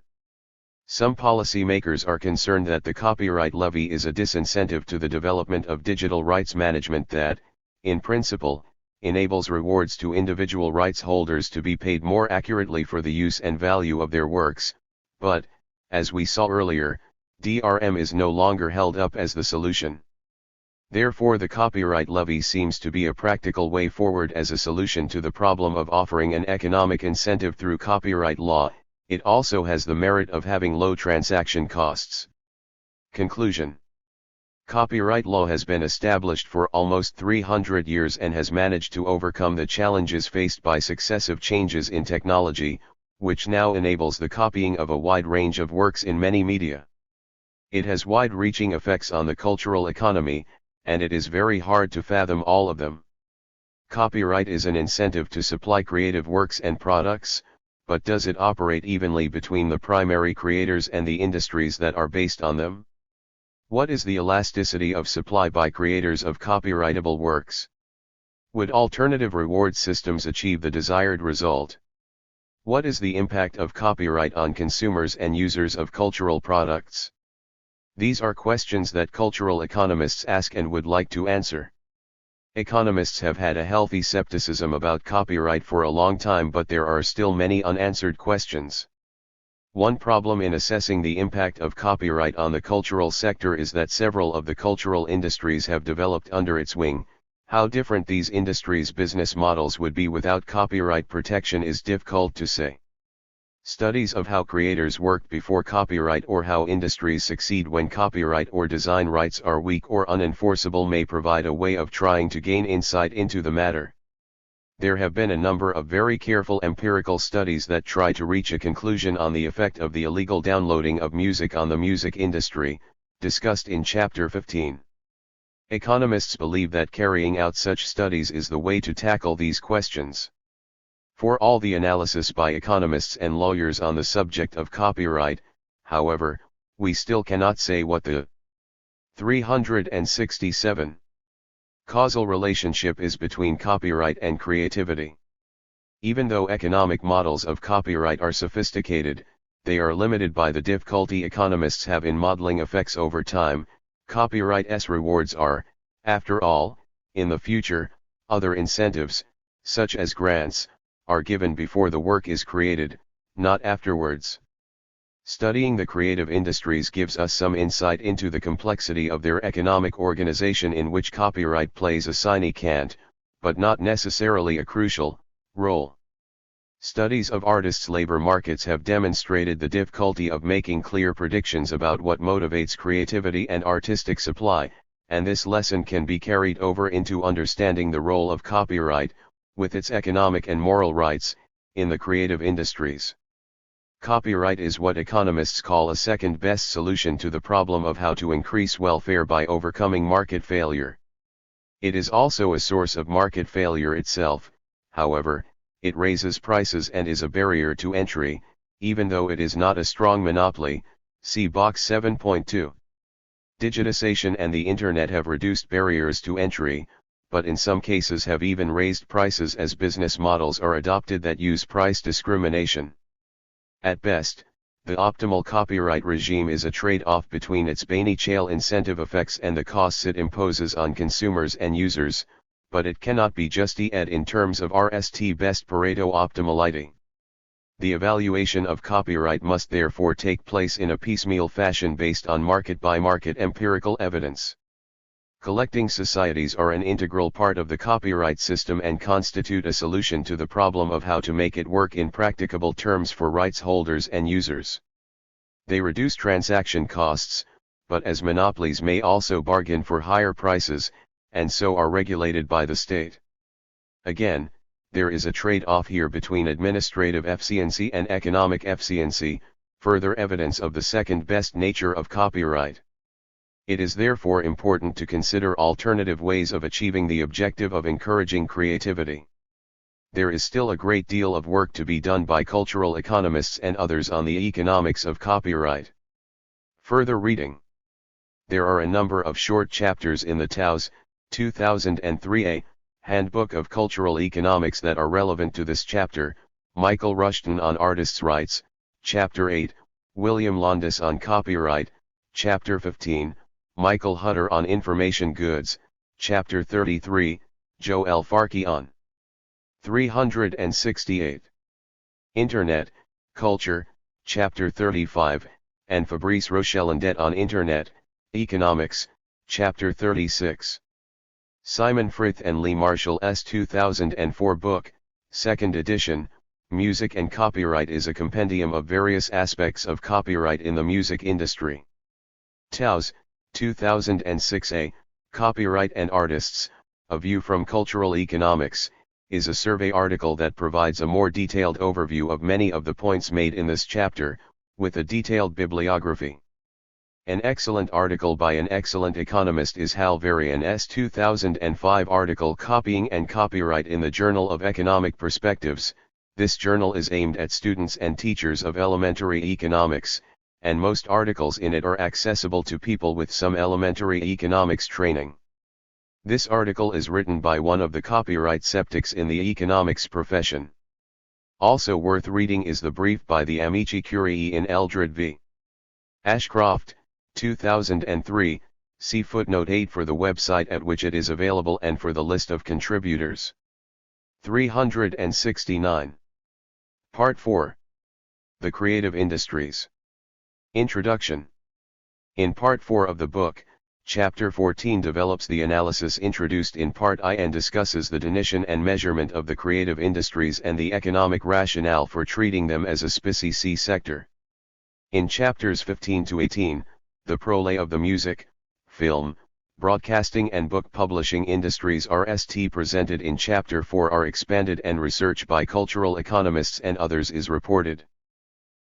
Speaker 1: Some policymakers are concerned that the copyright levy is a disincentive to the development of digital rights management that, in principle, enables rewards to individual rights holders to be paid more accurately for the use and value of their works, but, as we saw earlier, DRM is no longer held up as the solution. Therefore, the copyright levy seems to be a practical way forward as a solution to the problem of offering an economic incentive through copyright law. It also has the merit of having low transaction costs. Conclusion. Copyright law has been established for almost 300 years and has managed to overcome the challenges faced by successive changes in technology, which now enables the copying of a wide range of works in many media. It has wide-reaching effects on the cultural economy, and it is very hard to fathom all of them. Copyright is an incentive to supply creative works and products, but does it operate evenly between the primary creators and the industries that are based on them? What is the elasticity of supply by creators of copyrightable works? Would alternative reward systems achieve the desired result? What is the impact of copyright on consumers and users of cultural products? These are questions that cultural economists ask and would like to answer. Economists have had a healthy skepticism about copyright for a long time, but there are still many unanswered questions. One problem in assessing the impact of copyright on the cultural sector is that several of the cultural industries have developed under its wing. How different these industries' business models would be without copyright protection is difficult to say. Studies of how creators worked before copyright or how industries succeed when copyright or design rights are weak or unenforceable may provide a way of trying to gain insight into the matter. There have been a number of very careful empirical studies that try to reach a conclusion on the effect of the illegal downloading of music on the music industry, discussed in Chapter 15. Economists believe that carrying out such studies is the way to tackle these questions. For all the analysis by economists and lawyers on the subject of copyright, however, we still cannot say what the 367 causal relationship is between copyright and creativity. Even though economic models of copyright are sophisticated, they are limited by the difficulty economists have in modeling effects over time. Copyright's rewards are, after all, in the future. Other incentives, such as grants, are given before the work is created, not afterwards. Studying the creative industries gives us some insight into the complexity of their economic organization, in which copyright plays a significant, but not necessarily a crucial, role. Studies of artists' labor markets have demonstrated the difficulty of making clear predictions about what motivates creativity and artistic supply, and this lesson can be carried over into understanding the role of copyright, with its economic and moral rights, in the creative industries. Copyright is what economists call a second-best solution to the problem of how to increase welfare by overcoming market failure. It is also a source of market failure itself. However, it raises prices and is a barrier to entry, even though it is not a strong monopoly. See Box 7.2. Digitization and the Internet have reduced barriers to entry, but in some cases have even raised prices as business models are adopted that use price discrimination. At best, the optimal copyright regime is a trade-off between its beneficial incentive effects and the costs it imposes on consumers and users, but it cannot be justified in terms of RST best Pareto optimality. The evaluation of copyright must therefore take place in a piecemeal fashion based on market-by-market empirical evidence. Collecting societies are an integral part of the copyright system and constitute a solution to the problem of how to make it work in practicable terms for rights holders and users. They reduce transaction costs, but as monopolies may also bargain for higher prices, and so are regulated by the state. Again, there is a trade-off here between administrative efficiency and economic efficiency, further evidence of the second-best nature of copyright. It is therefore important to consider alternative ways of achieving the objective of encouraging creativity. There is still a great deal of work to be done by cultural economists and others on the economics of copyright. Further reading. There are a number of short chapters in the THIRD-WORLDISM, 2003a, Handbook of Cultural Economics that are relevant to this chapter. Michael Rushton on Artists' Rights, Chapter 8, William Landis on Copyright, Chapter 15, Michael Hutter on Information Goods, Chapter 33, Joe L. Farkey on 368. Internet, Culture, Chapter 35, and Fabrice Rochelandet on Internet, Economics, Chapter 36. Simon Frith and Lee Marshall's 2004 book, 2nd edition, Music and Copyright is a compendium of various aspects of copyright in the music industry. Towse, 2006a, Copyright and Artists, A View from Cultural Economics, is a survey article that provides a more detailed overview of many of the points made in this chapter, with a detailed bibliography. An excellent article by an excellent economist is Hal Varian's 2005 article Copying and Copyright in the Journal of Economic Perspectives. This journal is aimed at students and teachers of elementary economics, and most articles in it are accessible to people with some elementary economics training. This article is written by one of the copyright skeptics in the economics profession. Also worth reading is the brief by the amici curiae in Eldred v. Ashcroft, 2003, see footnote 8 for the website at which it is available and for the list of contributors. 369. Part 4. The Creative Industries. Introduction. In Part 4 of the book, Chapter 14 develops the analysis introduced in Part I and discusses the definition and measurement of the creative industries and the economic rationale for treating them as a specie sector. In Chapters 15 to 18, the prole of the music, film, broadcasting and book publishing industries RST presented in Chapter 4 are expanded and research by cultural economists and others is reported.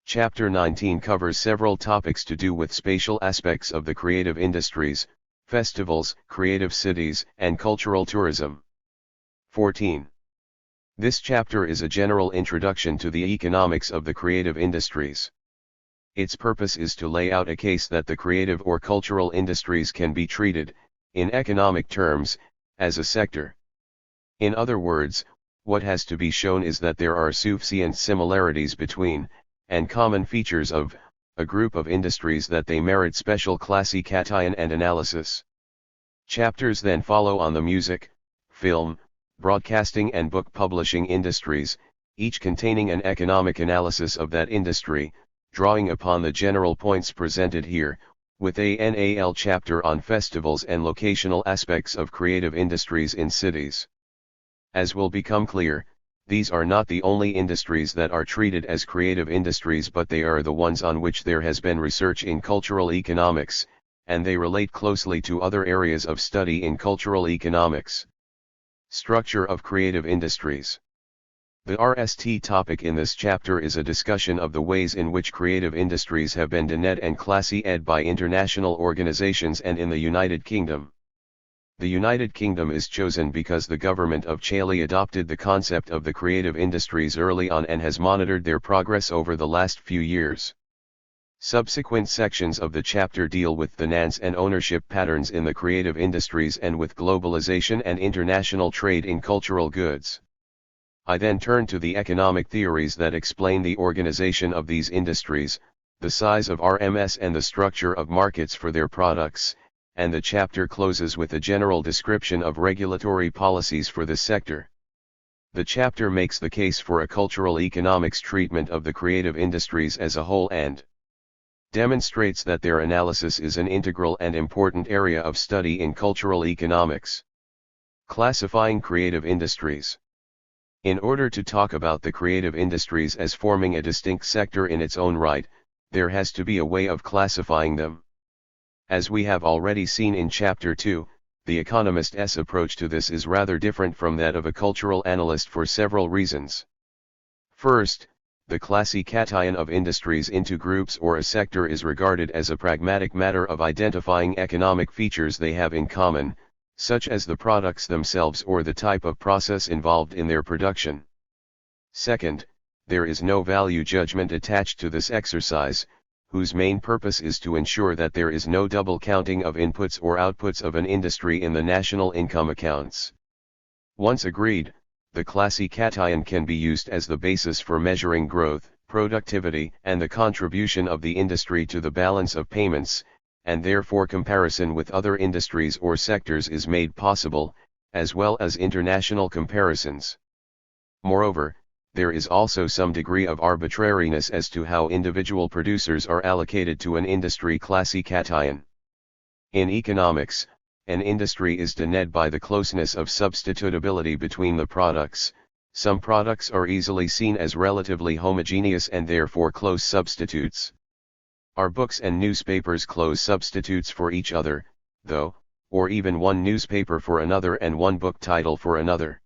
Speaker 1: Chapter 19 covers several topics to do with spatial aspects of the creative industries, festivals, creative cities, and cultural tourism. 14. This chapter is a general introduction to the economics of the creative industries. Its purpose is to lay out a case that the creative or cultural industries can be treated, in economic terms, as a sector. In other words, what has to be shown is that there are sufficient similarities between, and common features of a group of industries that they merit special classification and analysis. Chapters then follow on the music, film, broadcasting and book publishing industries, each containing an economic analysis of that industry, drawing upon the general points presented here, with a NAL chapter on festivals and locational aspects of creative industries in cities. As will become clear, these are not the only industries that are treated as creative industries, but they are the ones on which there has been research in cultural economics, and they relate closely to other areas of study in cultural economics. Structure of creative industries. The RST topic in this chapter is a discussion of the ways in which creative industries have been defined and classified by international organizations and in the United Kingdom. The United Kingdom is chosen because the government of Chile adopted the concept of the creative industries early on and has monitored their progress over the last few years. Subsequent sections of the chapter deal with finance and ownership patterns in the creative industries and with globalization and international trade in cultural goods. I then turn to the economic theories that explain the organization of these industries, the size of RMS and the structure of markets for their products, and the chapter closes with a general description of regulatory policies for this sector. The chapter makes the case for a cultural economics treatment of the creative industries as a whole and demonstrates that their analysis is an integral and important area of study in cultural economics. Classifying creative industries. In order to talk about the creative industries as forming a distinct sector in its own right, there has to be a way of classifying them. As we have already seen in Chapter 2, the economist's approach to this is rather different from that of a cultural analyst for several reasons. First, the classification of industries into groups or a sector is regarded as a pragmatic matter of identifying economic features they have in common, such as the products themselves or the type of process involved in their production. Second, there is no value judgment attached to this exercise, whose main purpose is to ensure that there is no double counting of inputs or outputs of an industry in the national income accounts. Once agreed, the classification can be used as the basis for measuring growth, productivity, and the contribution of the industry to the balance of payments, and therefore comparison with other industries or sectors is made possible, as well as international comparisons. Moreover, there is also some degree of arbitrariness as to how individual producers are allocated to an industry classification. In economics, an industry is defined by the closeness of substitutability between the products. Some products are easily seen as relatively homogeneous and therefore close substitutes. Are books and newspapers close substitutes for each other, though, or even one newspaper for another and one book title for another?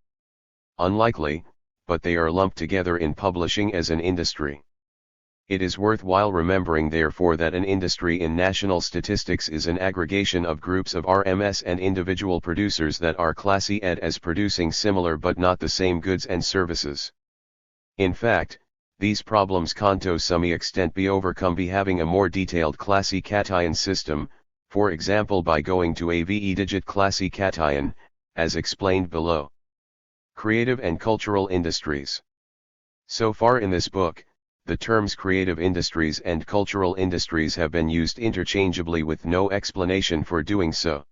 Speaker 1: Unlikely, but they are lumped together in publishing as an industry. It is worthwhile remembering therefore that an industry in national statistics is an aggregation of groups of RMS and individual producers that are classified as producing similar but not the same goods and services. In fact, these problems can to some extent be overcome by having a more detailed classification system, for example by going to a VE-digit classification, as explained below. Creative and cultural industries. So far in this book, the terms creative industries and cultural industries have been used interchangeably with no explanation for doing so.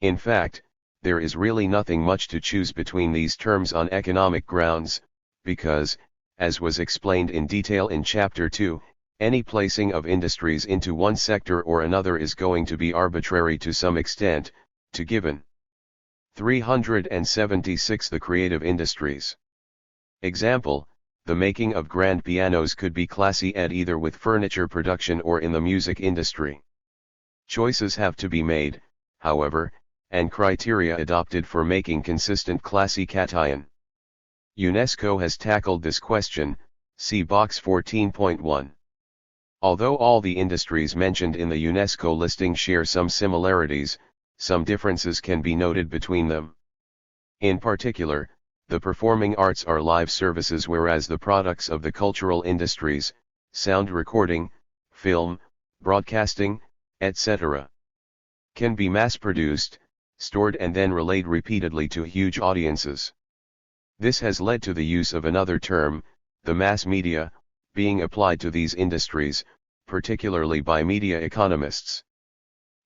Speaker 1: In fact, there is really nothing much to choose between these terms on economic grounds, because, as was explained in detail in Chapter 2, any placing of industries into one sector or another is going to be arbitrary to some extent, to given 376 the creative industries. Example, the making of grand pianos could be classified either with furniture production or in the music industry. Choices have to be made, however, and criteria adopted for making consistent classification. UNESCO has tackled this question, see box 14.1. Although all the industries mentioned in the UNESCO listing share some similarities, some differences can be noted between them. In particular, the performing arts are live services whereas the products of the cultural industries, sound recording, film, broadcasting, etc., can be mass-produced, stored and then relayed repeatedly to huge audiences. This has led to the use of another term, the mass media, being applied to these industries, particularly by media economists.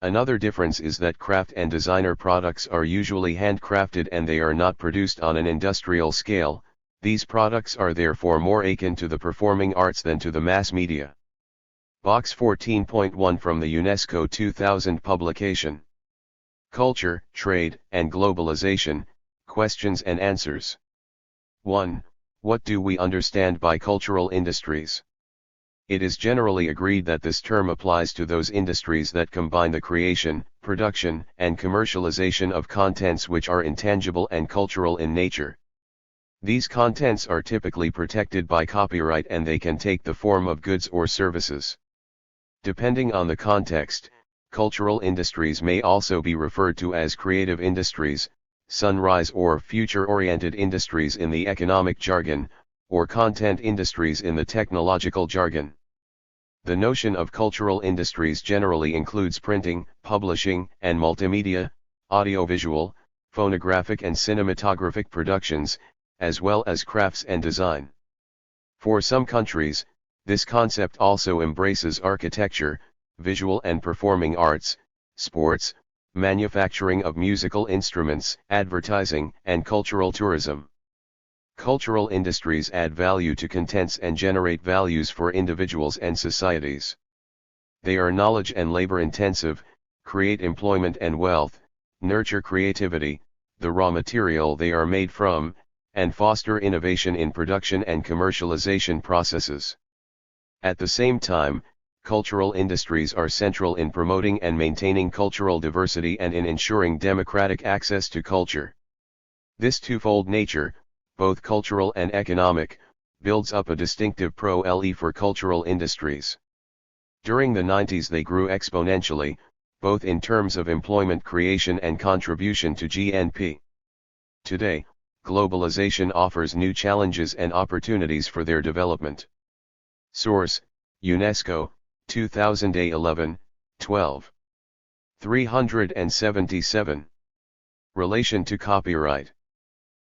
Speaker 1: Another difference is that craft and designer products are usually handcrafted and they are not produced on an industrial scale. These products are therefore more akin to the performing arts than to the mass media. Box 14.1 from the UNESCO 2000 publication. Culture, Trade, and Globalization, Questions and Answers. 1. What do we understand by cultural industries? It is generally agreed that this term applies to those industries that combine the creation, production, and commercialization of contents which are intangible and cultural in nature. These contents are typically protected by copyright and they can take the form of goods or services. Depending on the context, cultural industries may also be referred to as creative industries, sunrise or future-oriented industries in the economic jargon, or content industries in the technological jargon. The notion of cultural industries generally includes printing, publishing, and multimedia, audiovisual, phonographic and cinematographic productions, as well as crafts and design. For some countries, this concept also embraces architecture, visual and performing arts, sports, manufacturing of musical instruments, advertising, and cultural tourism. Cultural industries add value to contents and generate values for individuals and societies. They are knowledge and labor intensive, create employment and wealth, nurture creativity, the raw material they are made from, and foster innovation in production and commercialization processes. At the same time, cultural industries are central in promoting and maintaining cultural diversity and in ensuring democratic access to culture. This twofold nature, both cultural and economic, builds up a distinctive pro-le for cultural industries. During the 90s they grew exponentially, both in terms of employment creation and contribution to GNP. Today, globalization offers new challenges and opportunities for their development. Source: UNESCO, 2011, 12. 377. Relation to copyright.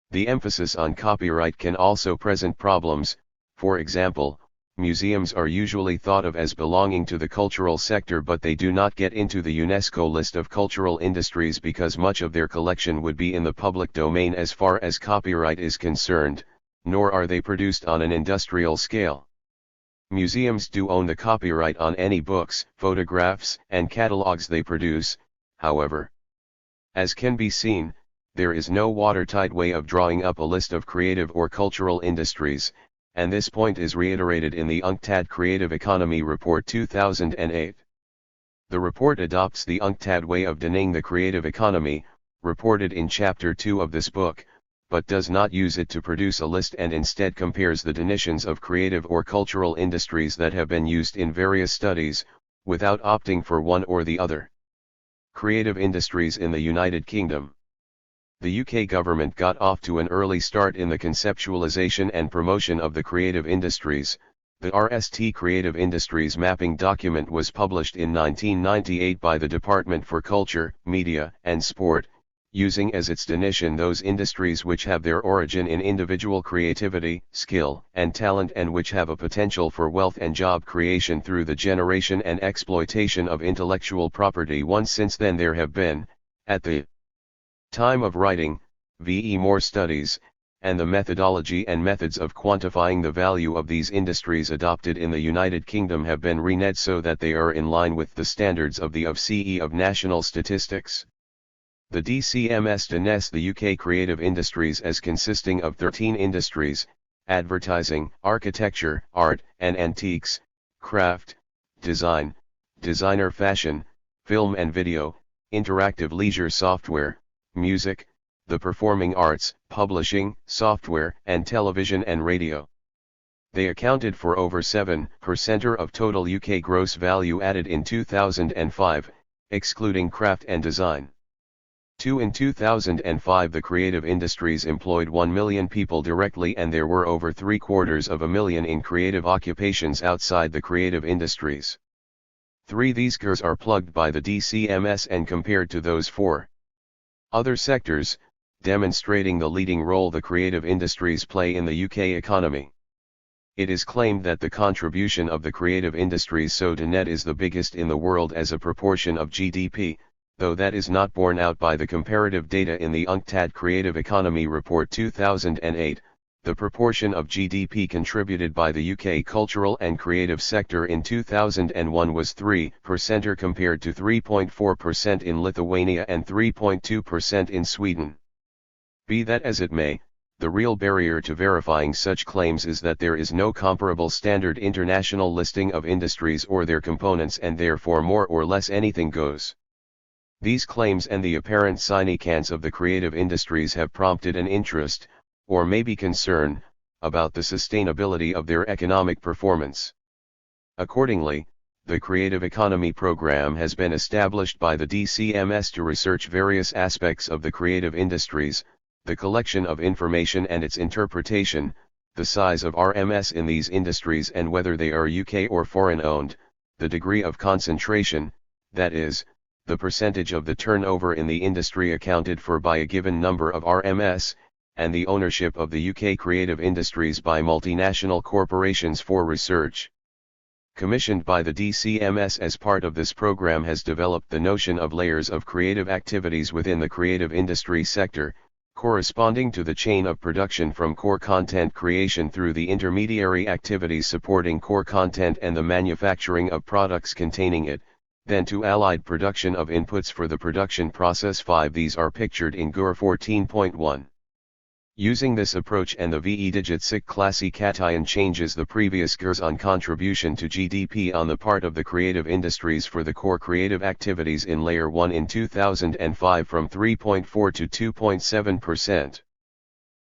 Speaker 1: The emphasis on copyright can also present problems. For example, museums are usually thought of as belonging to the cultural sector, but they do not get into the UNESCO list of cultural industries because much of their collection would be in the public domain as far as copyright is concerned, nor are they produced on an industrial scale. Museums do own the copyright on any books, photographs, and catalogs they produce, however. As can be seen, there is no watertight way of drawing up a list of creative or cultural industries, and this point is reiterated in the UNCTAD Creative Economy Report 2008. The report adopts the UNCTAD way of defining the creative economy, reported in Chapter 2 of this book, but does not use it to produce a list and instead compares the definitions of creative or cultural industries that have been used in various studies, without opting for one or the other. Creative industries in the United Kingdom. The UK government got off to an early start in the conceptualization and promotion of the creative industries. The RST Creative Industries Mapping document was published in 1998 by the Department for Culture, Media, and Sport, using as its definition those industries which have their origin in individual creativity, skill, and talent and which have a potential for wealth and job creation through the generation and exploitation of intellectual property. Since then there have been, at the time of writing, more studies, and the methodology and methods of quantifying the value of these industries adopted in the United Kingdom have been renewed so that they are in line with the standards of the CE of National Statistics. The DCMS defines the UK creative industries as consisting of 13 industries: advertising, architecture, art and antiques, craft, design, designer fashion, film and video, interactive leisure software, music, the performing arts, publishing, software, and television and radio. They accounted for over 7% of total UK gross value added in 2005, excluding craft and design. In 2005 the creative industries employed 1 million people directly and there were over 750,000 in creative occupations outside the creative industries. These figures are plugged by the DCMS and compared to those for other sectors, demonstrating the leading role the creative industries play in the UK economy. It is claimed that the contribution of the creative industries so to net is the biggest in the world as a proportion of GDP, though that is not borne out by the comparative data in the UNCTAD Creative Economy Report 2008. The proportion of GDP contributed by the UK cultural and creative sector in 2001 was 3% compared to 3.4% in Lithuania and 3.2% in Sweden. Be that as it may, the real barrier to verifying such claims is that there is no comparable standard international listing of industries or their components, and therefore more or less anything goes. These claims and the apparent significance of the creative industries have prompted an interest, or maybe concern, about the sustainability of their economic performance. Accordingly, the Creative Economy Program has been established by the DCMS to research various aspects of the creative industries, the collection of information and its interpretation, the size of RMS in these industries and whether they are UK or foreign owned, the degree of concentration, that is, the percentage of the turnover in the industry accounted for by a given number of RMS, and the ownership of the UK creative industries by multinational corporations for research. Commissioned by the DCMS as part of this program has developed the notion of layers of creative activities within the creative industry sector, corresponding to the chain of production from core content creation through the intermediary activities supporting core content and the manufacturing of products containing it, then to allied production of inputs for the production process. 5. These are pictured in GUR 14.1. Using this approach and the VE-digit SIC classification changes the previous GURs on contribution to GDP on the part of the creative industries for the core creative activities in Layer 1 in 2005 from 3.4 to 2.7%.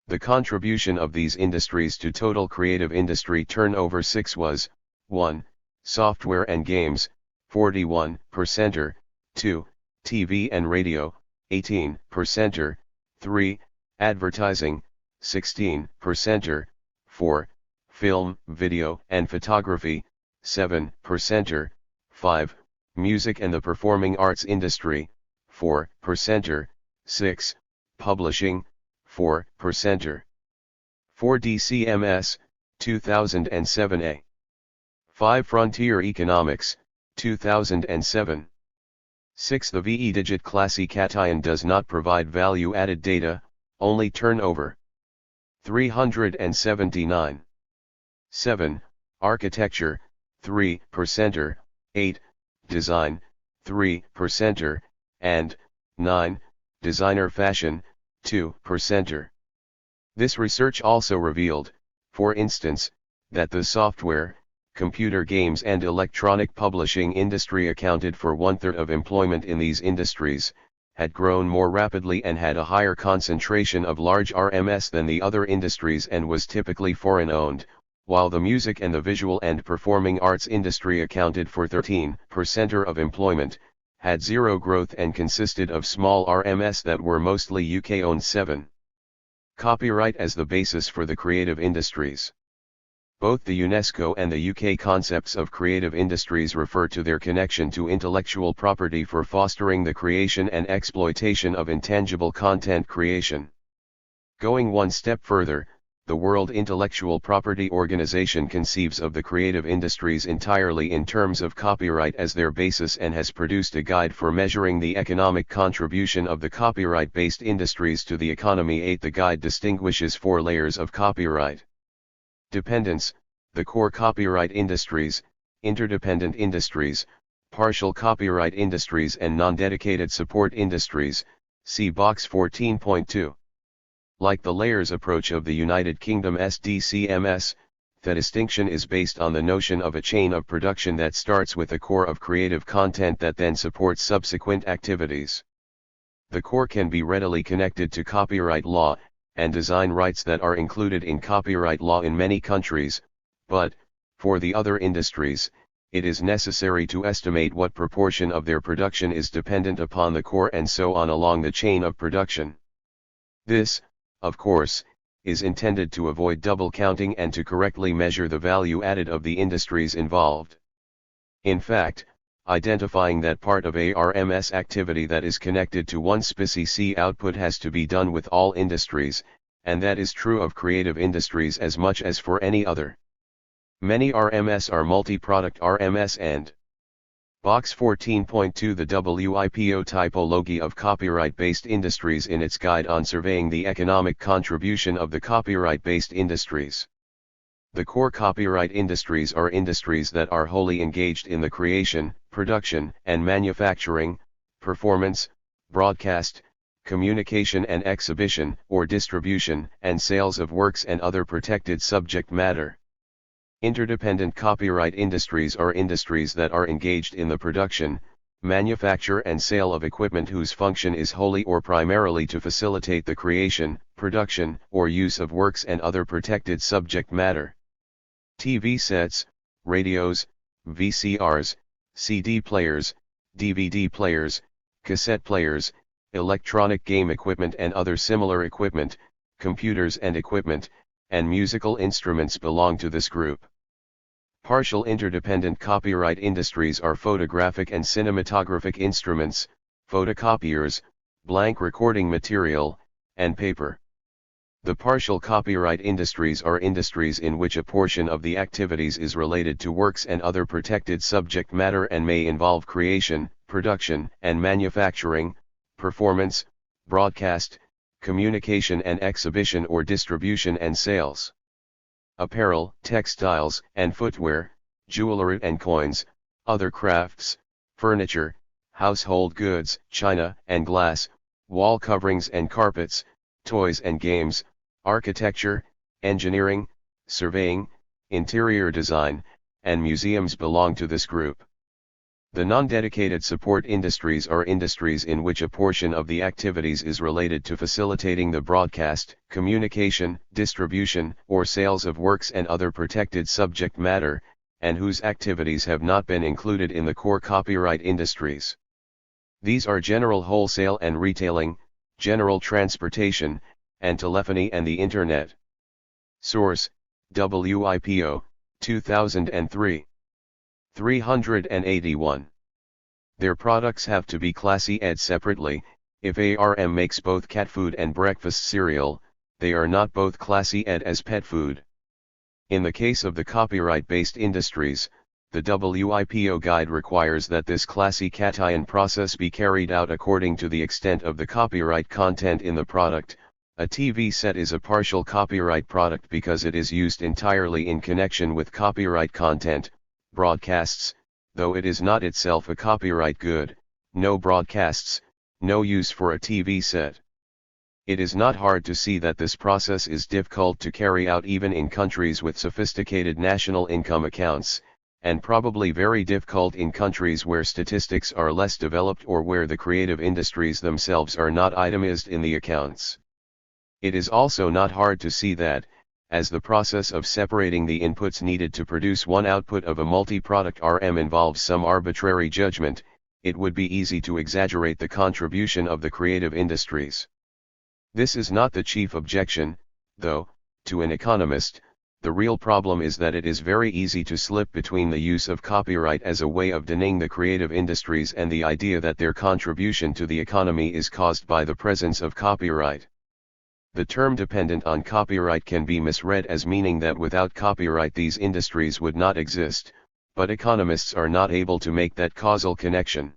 Speaker 1: The contribution of these industries to total creative industry turnover 6 was 1. Software and games, 41%, 2. TV and radio, 18%, 3. Advertising, 16%, 4. Film, video and photography, 7%, 5. Music and the performing arts industry, 4%, 6. Publishing, 4%. 4 DCMS, 2007a. 5 Frontier Economics, 2007. 6 The VE-digit classification does not provide value-added data, only turnover. 379. 7. Architecture, 3%, 8. Design, 3%, and 9. Designer fashion, 2%. This research also revealed, for instance, that the software, computer games and electronic publishing industry accounted for 1/3 of employment in these industries, had grown more rapidly and had a higher concentration of large RMS than the other industries and was typically foreign-owned, while the music and the visual and performing arts industry accounted for 13% of employment, had zero growth and consisted of small RMS that were mostly UK-owned. 7. Copyright as the basis for the creative industries. Both the UNESCO and the UK concepts of creative industries refer to their connection to intellectual property for fostering the creation and exploitation of intangible content creation. Going one step further, the World Intellectual Property Organization conceives of the creative industries entirely in terms of copyright as their basis and has produced a guide for measuring the economic contribution of the copyright-based industries to the economy. 8 The guide distinguishes 4 layers of copyright. Dependence, the core copyright industries, interdependent industries, partial copyright industries and non-dedicated support industries, see box 14.2. Like the layers approach of the United Kingdom's DCMS, the distinction is based on the notion of a chain of production that starts with a core of creative content that then supports subsequent activities. The core can be readily connected to copyright law, and design rights that are included in copyright law in many countries, but, for the other industries, it is necessary to estimate what proportion of their production is dependent upon the core and so on along the chain of production. This, of course, is intended to avoid double counting and to correctly measure the value added of the industries involved. In fact, identifying that part of a RMS activity that is connected to one specie output has to be done with all industries, and that is true of creative industries as much as for any other. Many RMS are multi-product RMS and Box 14.2 The WIPO Typology of Copyright-Based Industries in its Guide on Surveying the Economic Contribution of the Copyright-Based Industries. The core copyright industries are industries that are wholly engaged in the creation, production, and manufacturing, performance, broadcast, communication and exhibition, or distribution and sales of works and other protected subject matter. Interdependent copyright industries are industries that are engaged in the production, manufacture and sale of equipment whose function is wholly or primarily to facilitate the creation, production, or use of works and other protected subject matter. TV sets, radios, VCRs, CD players, DVD players, cassette players, electronic game equipment and other similar equipment, computers and equipment, and musical instruments belong to this group. Partial interdependent copyright industries are photographic and cinematographic instruments, photocopiers, blank recording material, and paper. The partial copyright industries are industries in which a portion of the activities is related to works and other protected subject matter and may involve creation, production and manufacturing, performance, broadcast, communication and exhibition or distribution and sales. Apparel, textiles and footwear, jewelry and coins, other crafts, furniture, household goods, china and glass, wall coverings and carpets, toys and games, architecture, engineering, surveying, interior design, and museums belong to this group. The non-dedicated support industries are industries in which a portion of the activities is related to facilitating the broadcast, communication, distribution, or sales of works and other protected subject matter, and whose activities have not been included in the core copyright industries. These are general wholesale and retailing, general transportation, and telephony and the Internet. Source: WIPO, 2003. 381. Their products have to be classy ed separately. If ARM makes both cat food and breakfast cereal, they are not both classy ed as pet food. In the case of the copyright-based industries, the WIPO guide requires that this classification process be carried out according to the extent of the copyright content in the product. A TV set is a partial copyright product because it is used entirely in connection with copyright content. Broadcasts, though it is not itself a copyright good, no broadcasts, no use for a TV set. It is not hard to see that this process is difficult to carry out even in countries with sophisticated national income accounts, and probably very difficult in countries where statistics are less developed or where the creative industries themselves are not itemized in the accounts. It is also not hard to see that, as the process of separating the inputs needed to produce one output of a multi-product RM involves some arbitrary judgment, it would be easy to exaggerate the contribution of the creative industries. This is not the chief objection, though, to an economist. The real problem is that it is very easy to slip between the use of copyright as a way of denying the creative industries and the idea that their contribution to the economy is caused by the presence of copyright. The term dependent on copyright can be misread as meaning that without copyright these industries would not exist, but economists are not able to make that causal connection.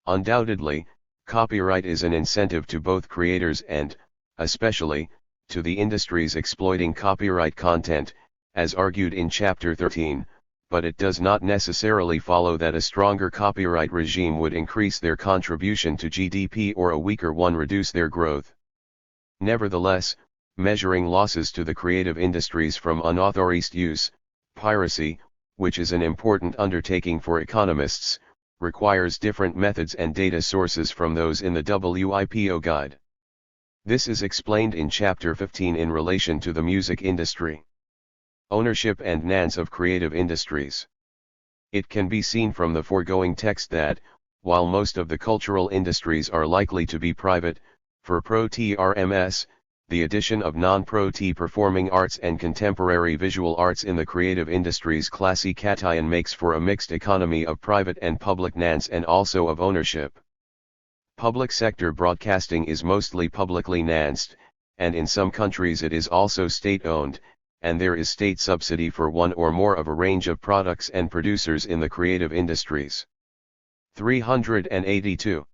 Speaker 1: Undoubtedly, copyright is an incentive to both creators and, especially, to the industries exploiting copyright content, as argued in Chapter 13, but it does not necessarily follow that a stronger copyright regime would increase their contribution to GDP or a weaker one reduce their growth. Nevertheless, measuring losses to the creative industries from unauthorized use, piracy, which is an important undertaking for economists, requires different methods and data sources from those in the WIPO guide. This is explained in Chapter 15 in relation to the music industry. Ownership and nance of creative industries. It can be seen from the foregoing text that, while most of the cultural industries are likely to be private, for pro-T RMS, the addition of non-pro-T performing arts and contemporary visual arts in the creative industries classification makes for a mixed economy of private and public nance and also of ownership. Public sector broadcasting is mostly publicly nanced, and in some countries it is also state-owned, and there is state subsidy for one or more of a range of products and producers in the creative industries. 382.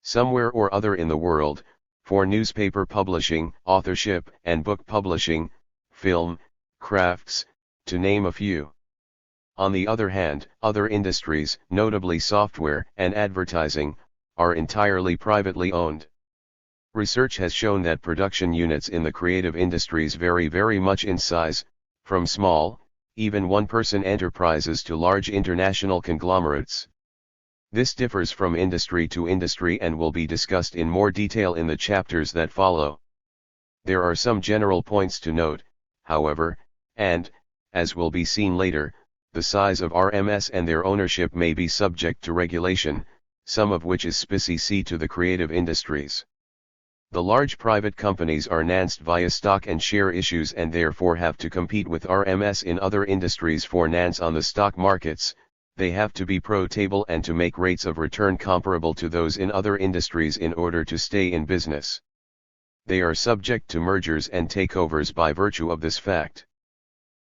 Speaker 1: Somewhere or other in the world, for newspaper publishing, authorship, and book publishing, film, crafts, to name a few. On the other hand, other industries, notably software and advertising, are entirely privately owned. Research has shown that production units in the creative industries vary very much in size, from small, even one-person enterprises to large international conglomerates. This differs from industry to industry and will be discussed in more detail in the chapters that follow. There are some general points to note, however, and, as will be seen later, the size of RMS and their ownership may be subject to regulation, some of which is specific to the creative industries. The large private companies are financed via stock and share issues and therefore have to compete with RMS in other industries for finance on the stock markets. They have to be pro-table and to make rates of return comparable to those in other industries in order to stay in business. They are subject to mergers and takeovers by virtue of this fact.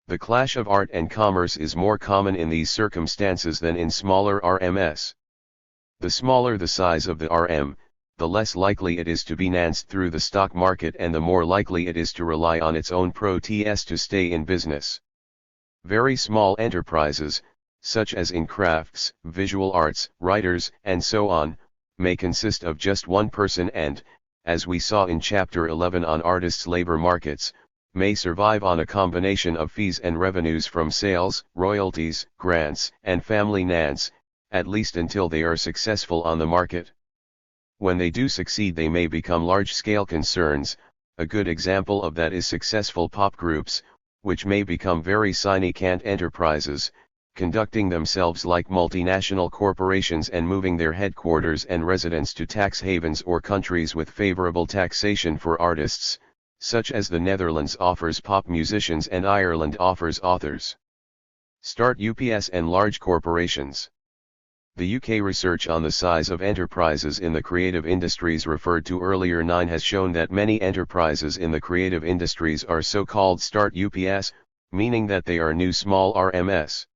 Speaker 1: The clash of art and commerce is more common in these circumstances than in smaller RMS. The smaller the size of the RM, the less likely it is to be financed through the stock market and the more likely it is to rely on its own pro-ts to stay in business. Very small enterprises, such as in crafts, visual arts, writers, and so on, may consist of just one person and, as we saw in Chapter 11 on artists' labor markets, may survive on a combination of fees and revenues from sales, royalties, grants, and family finance, at least until they are successful on the market. When they do succeed they may become large-scale concerns. A good example of that is successful pop groups, which may become very significant enterprises, conducting themselves like multinational corporations and moving their headquarters and residence to tax havens or countries with favorable taxation for artists, such as the Netherlands offers pop musicians and Ireland offers authors. Start-ups and large corporations. The UK research on the size of enterprises in the creative industries referred to earlier 9 has shown that many enterprises in the creative industries are so-called start-ups, meaning that they are new small RMS.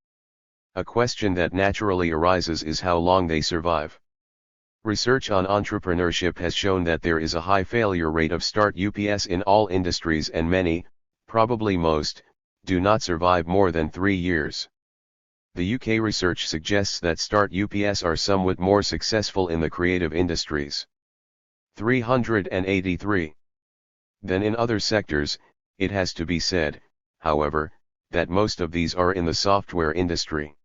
Speaker 1: A question that naturally arises is how long they survive. Research on entrepreneurship has shown that there is a high failure rate of start-ups in all industries and many, probably most, do not survive more than 3 years. The UK research suggests that start-ups are somewhat more successful in the creative industries. 383. Than in other sectors, it has to be said, however, that most of these are in the software industry.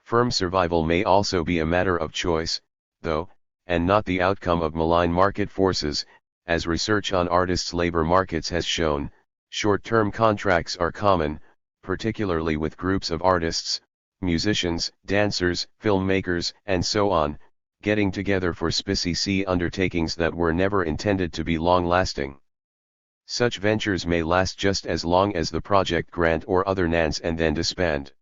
Speaker 1: Firm survival may also be a matter of choice, though, and not the outcome of malign market forces. As research on artists' labor markets has shown, short-term contracts are common, particularly with groups of artists, musicians, dancers, filmmakers, and so on, getting together for specific undertakings that were never intended to be long-lasting. Such ventures may last just as long as the project grant or other finance and then disband.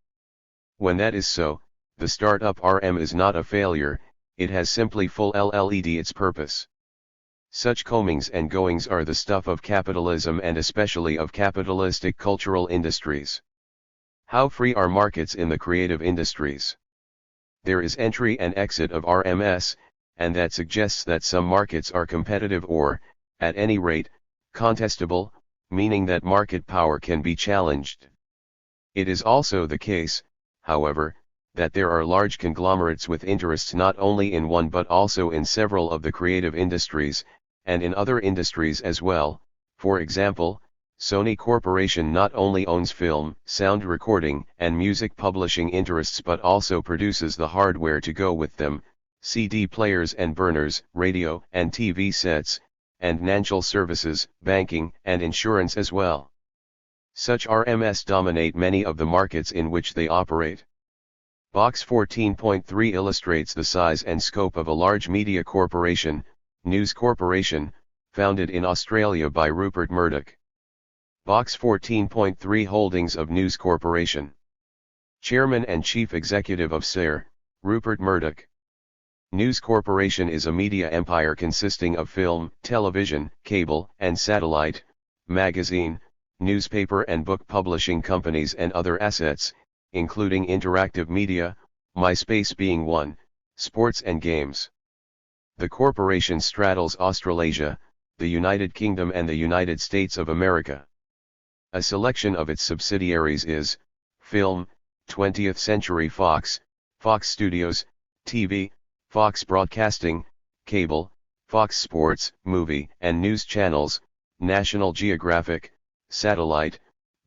Speaker 1: When that is so, the startup RM is not a failure, it has simply fulfilled its purpose. Such comings and goings are the stuff of capitalism and especially of capitalistic cultural industries. How free are markets in the creative industries? There is entry and exit of RMS, and that suggests that some markets are competitive or, at any rate, contestable, meaning that market power can be challenged. It is also the case, however, that there are large conglomerates with interests not only in one but also in several of the creative industries, and in other industries as well. For example, Sony Corporation not only owns film, sound recording, and music publishing interests but also produces the hardware to go with them, CD players and burners, radio and TV sets, and financial services, banking, and insurance as well. Such RMS dominate many of the markets in which they operate. Box 14.3 illustrates the size and scope of a large media corporation, News Corporation, founded in Australia by Rupert Murdoch. Box 14.3 Holdings of News Corporation. Chairman and Chief Executive of Sir Rupert Murdoch. News Corporation is a media empire consisting of film, television, cable, and satellite, magazine, newspaper and book publishing companies and other assets, including interactive media, MySpace being one, sports and games. The corporation straddles Australasia, the United Kingdom and the United States of America. A selection of its subsidiaries is, Film, 20th Century Fox, Fox Studios, TV, Fox Broadcasting, Cable, Fox Sports, Movie and News Channels, National Geographic, Satellite,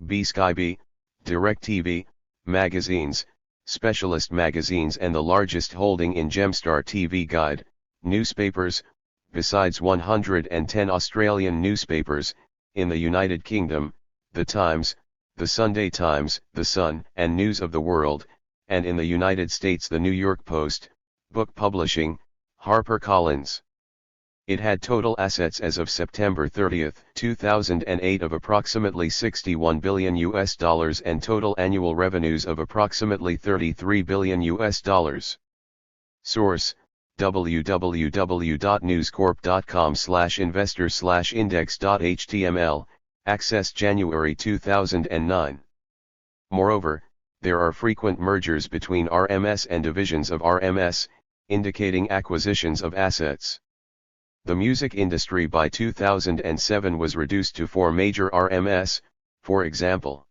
Speaker 1: B-Sky-B, DirecTV, Magazines, Specialist Magazines and the largest holding in Gemstar TV Guide, newspapers, besides 110 Australian newspapers, in the United Kingdom, The Times, The Sunday Times, The Sun and News of the World, and in the United States the New York Post, Book Publishing, HarperCollins. It had total assets as of September 30, 2008 of approximately $61 billion and total annual revenues of approximately $33 billion. Source: www.newscorp.com/investor/index.html, access January 2009. Moreover, there are frequent mergers between RMS and divisions of RMS, indicating acquisitions of assets. The music industry by 2007 was reduced to 4 major RMS, for example.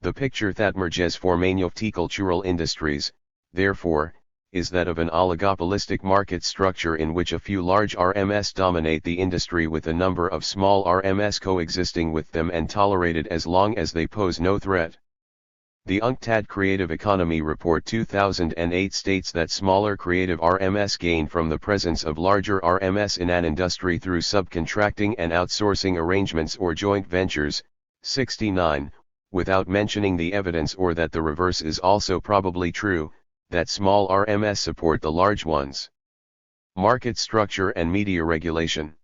Speaker 1: The picture that merges for multicultural industries, therefore, is that of an oligopolistic market structure in which a few large RMS dominate the industry with a number of small RMS coexisting with them and tolerated as long as they pose no threat. The UNCTAD Creative Economy Report 2008 states that smaller creative RMS gain from the presence of larger RMS in an industry through subcontracting and outsourcing arrangements or joint ventures. 69, without mentioning the evidence or that the reverse is also probably true, that small RMS support the large ones. Market structure and media regulation.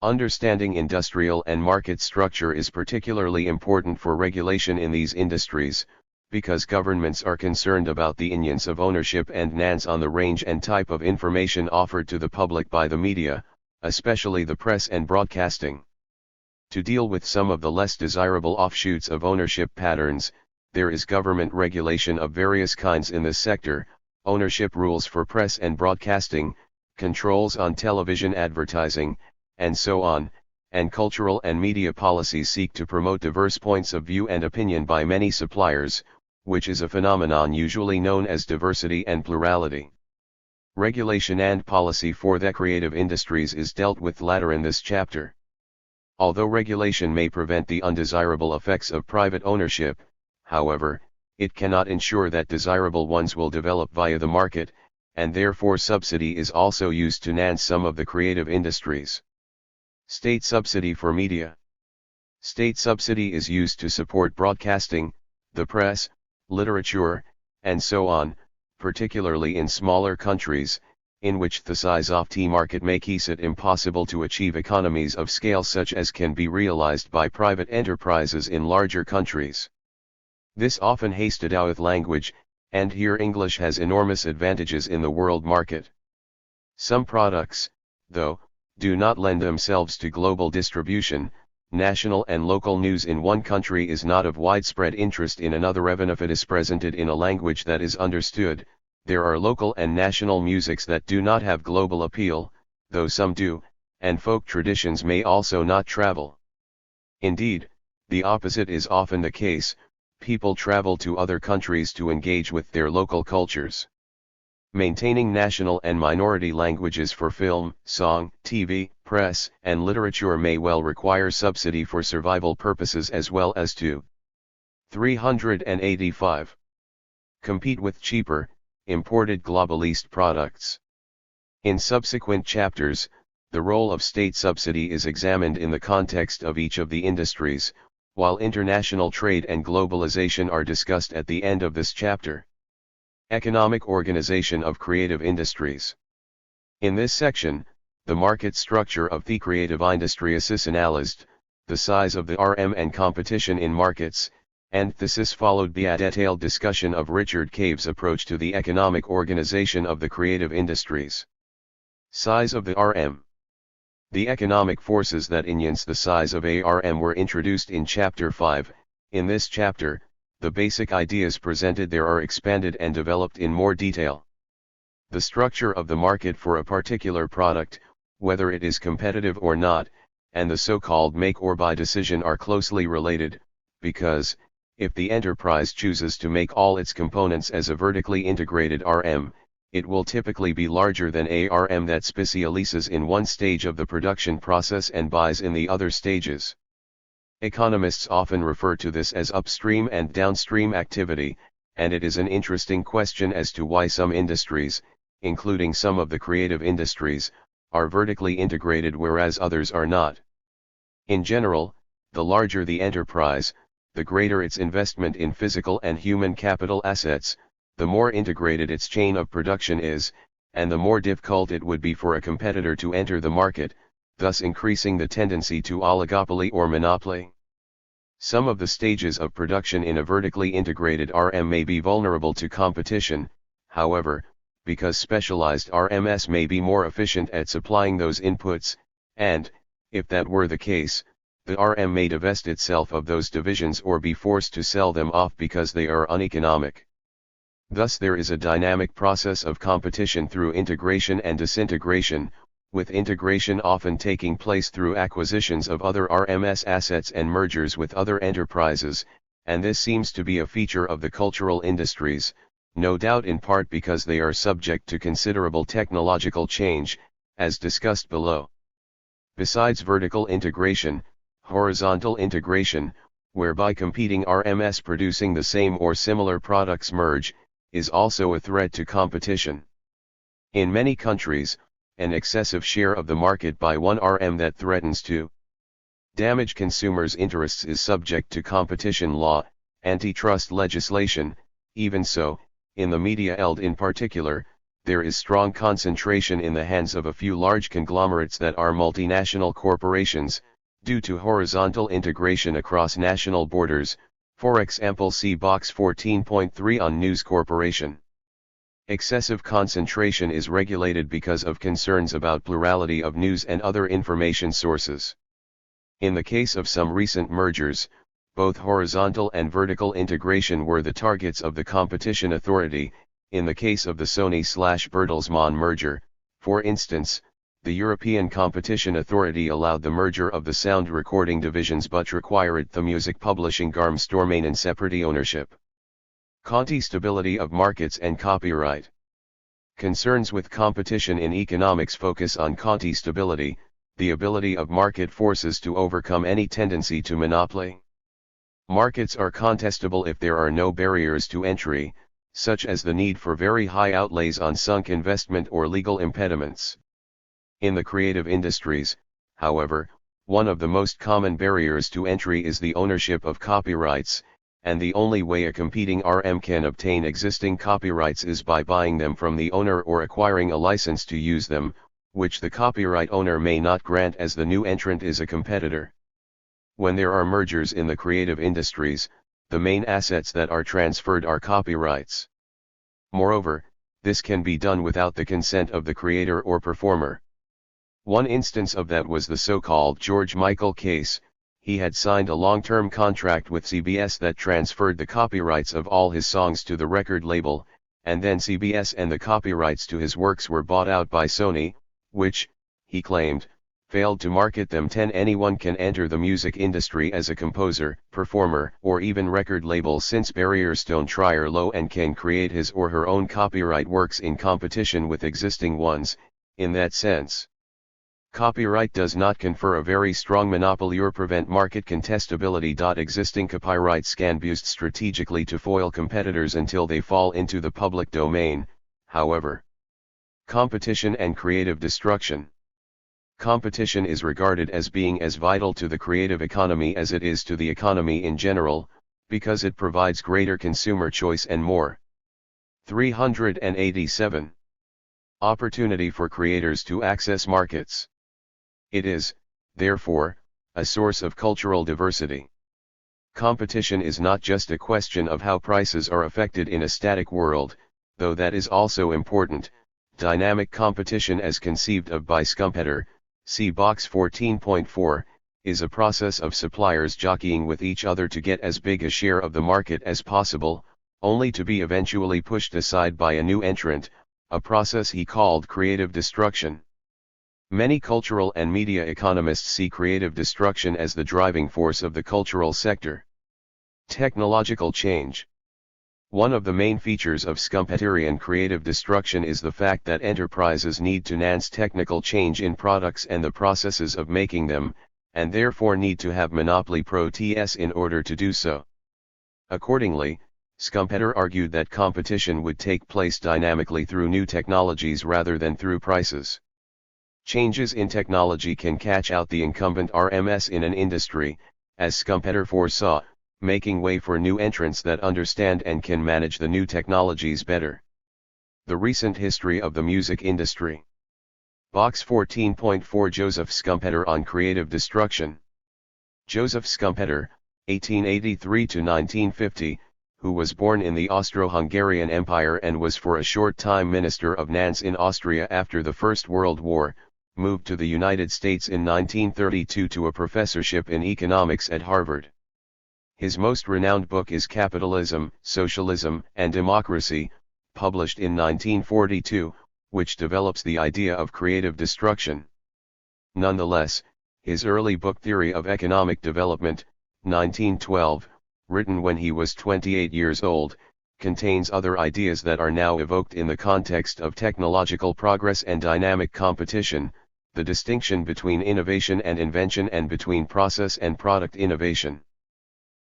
Speaker 1: Understanding industrial and market structure is particularly important for regulation in these industries, because governments are concerned about the incidence of ownership and nance on the range and type of information offered to the public by the media, especially the press and broadcasting. To deal with some of the less desirable offshoots of ownership patterns, there is government regulation of various kinds in this sector, ownership rules for press and broadcasting, controls on television advertising, and so on, and cultural and media policies seek to promote diverse points of view and opinion by many suppliers, which is a phenomenon usually known as diversity and plurality. Regulation and policy for the creative industries is dealt with later in this chapter. Although regulation may prevent the undesirable effects of private ownership, however, it cannot ensure that desirable ones will develop via the market, and therefore subsidy is also used to nance some of the creative industries. State subsidy for media. State subsidy is used to support broadcasting, the press, literature, and so on, particularly in smaller countries, in which the size of the market makes it impossible to achieve economies of scale such as can be realized by private enterprises in larger countries. This often has to do with language, and here English has enormous advantages in the world market. Some products, though, do not lend themselves to global distribution. National and local news in one country is not of widespread interest in another even if it is presented in a language that is understood. There are local and national musics that do not have global appeal, though some do, and folk traditions may also not travel. Indeed, the opposite is often the case. People travel to other countries to engage with their local cultures. Maintaining national and minority languages for film, song, TV, press, and literature may well require subsidy for survival purposes as well as to 385. Compete with cheaper, imported globalist products. In subsequent chapters, the role of state subsidy is examined in the context of each of the industries, while international trade and globalization are discussed at the end of this chapter. Economic organization of creative industries. In this section, the market structure of the creative industry is analyzed, the size of the RM and competition in markets, and this is followed by a detailed discussion of Richard Cave's approach to the economic organization of the creative industries. Size of the RM. The economic forces that enhance the size of ARM were introduced in Chapter 5. In this chapter, the basic ideas presented there are expanded and developed in more detail. The structure of the market for a particular product, whether it is competitive or not, and the so-called make or buy decision are closely related, because, if the enterprise chooses to make all its components as a vertically integrated RM, it will typically be larger than a RM that specializes in one stage of the production process and buys in the other stages. Economists often refer to this as upstream and downstream activity, and it is an interesting question as to why some industries, including some of the creative industries, are vertically integrated whereas others are not. In general, the larger the enterprise, the greater its investment in physical and human capital assets, the more integrated its chain of production is, and the more difficult it would be for a competitor to enter the market, thus increasing the tendency to oligopoly or monopoly. Some of the stages of production in a vertically integrated RM may be vulnerable to competition, however, because specialized RMs may be more efficient at supplying those inputs, and, if that were the case, the RM may divest itself of those divisions or be forced to sell them off because they are uneconomic. Thus there is a dynamic process of competition through integration and disintegration, with integration often taking place through acquisitions of other RMS assets and mergers with other enterprises, and this seems to be a feature of the cultural industries, no doubt in part because they are subject to considerable technological change, as discussed below. Besides vertical integration, horizontal integration, whereby competing RMS producing the same or similar products merge, is also a threat to competition. In many countries, an excessive share of the market by one RM that threatens to damage consumers' interests is subject to competition law, antitrust legislation. Even so, in the media eld in particular, there is strong concentration in the hands of a few large conglomerates that are multinational corporations, due to horizontal integration across national borders. For example, see Box 14.3 on News Corporation. Excessive concentration is regulated because of concerns about plurality of news and other information sources. In the case of some recent mergers, both horizontal and vertical integration were the targets of the Competition Authority. In the case of the Sony/Bertelsmann merger, for instance, the European Competition Authority allowed the merger of the sound recording divisions but required the music publishing arms to remain in separate ownership. Stability of markets and copyright. Concerns with competition in economics focus on stability, the ability of market forces to overcome any tendency to monopoly. Markets are contestable if there are no barriers to entry, such as the need for very high outlays on sunk investment or legal impediments. In the creative industries, however, one of the most common barriers to entry is the ownership of copyrights, and the only way a competing RM can obtain existing copyrights is by buying them from the owner or acquiring a license to use them, which the copyright owner may not grant as the new entrant is a competitor. When there are mergers in the creative industries, the main assets that are transferred are copyrights. Moreover, this can be done without the consent of the creator or performer. One instance of that was the so-called George Michael case. He had signed a long-term contract with CBS that transferred the copyrights of all his songs to the record label, and then CBS and the copyrights to his works were bought out by Sony, which, he claimed, failed to market them. 10 Anyone can enter the music industry as a composer, performer, or even record label since barriers don't try are low and can create his or her own copyright works in competition with existing ones. In that sense, copyright does not confer a very strong monopoly or prevent market contestability. Existing copyrights can be used strategically to foil competitors until they fall into the public domain, however. Competition and creative destruction. Competition is regarded as being as vital to the creative economy as it is to the economy in general, because it provides greater consumer choice and more. 387. Opportunity for creators to access markets. It is, therefore, a source of cultural diversity. Competition is not just a question of how prices are affected in a static world, though that is also important. Dynamic competition as conceived of by Schumpeter, See box 14.4, is a process of suppliers jockeying with each other to get as big a share of the market as possible, only to be eventually pushed aside by a new entrant, a process he called creative destruction. Many cultural and media economists see creative destruction as the driving force of the cultural sector. Technological change. One of the main features of Schumpeterian creative destruction is the fact that enterprises need to nance technical change in products and the processes of making them, and therefore need to have monopoly pro-TS in order to do so. Accordingly, Schumpeter argued that competition would take place dynamically through new technologies rather than through prices. Changes in technology can catch out the incumbent RMS in an industry, as Schumpeter foresaw, making way for new entrants that understand and can manage the new technologies better. The recent history of the music industry. Box 14.4 Joseph Schumpeter on creative destruction. Joseph Schumpeter, 1883 to 1950, who was born in the Austro-Hungarian Empire and was for a short time Minister of Finance in Austria after the First World War, moved to the United States in 1932 to a professorship in economics at Harvard. His most renowned book is Capitalism, Socialism, and Democracy, published in 1942, which develops the idea of creative destruction. Nonetheless, his early book Theory of Economic Development, 1912, written when he was 28 years old, contains other ideas that are now evoked in the context of technological progress and dynamic competition, the distinction between innovation and invention and between process and product innovation.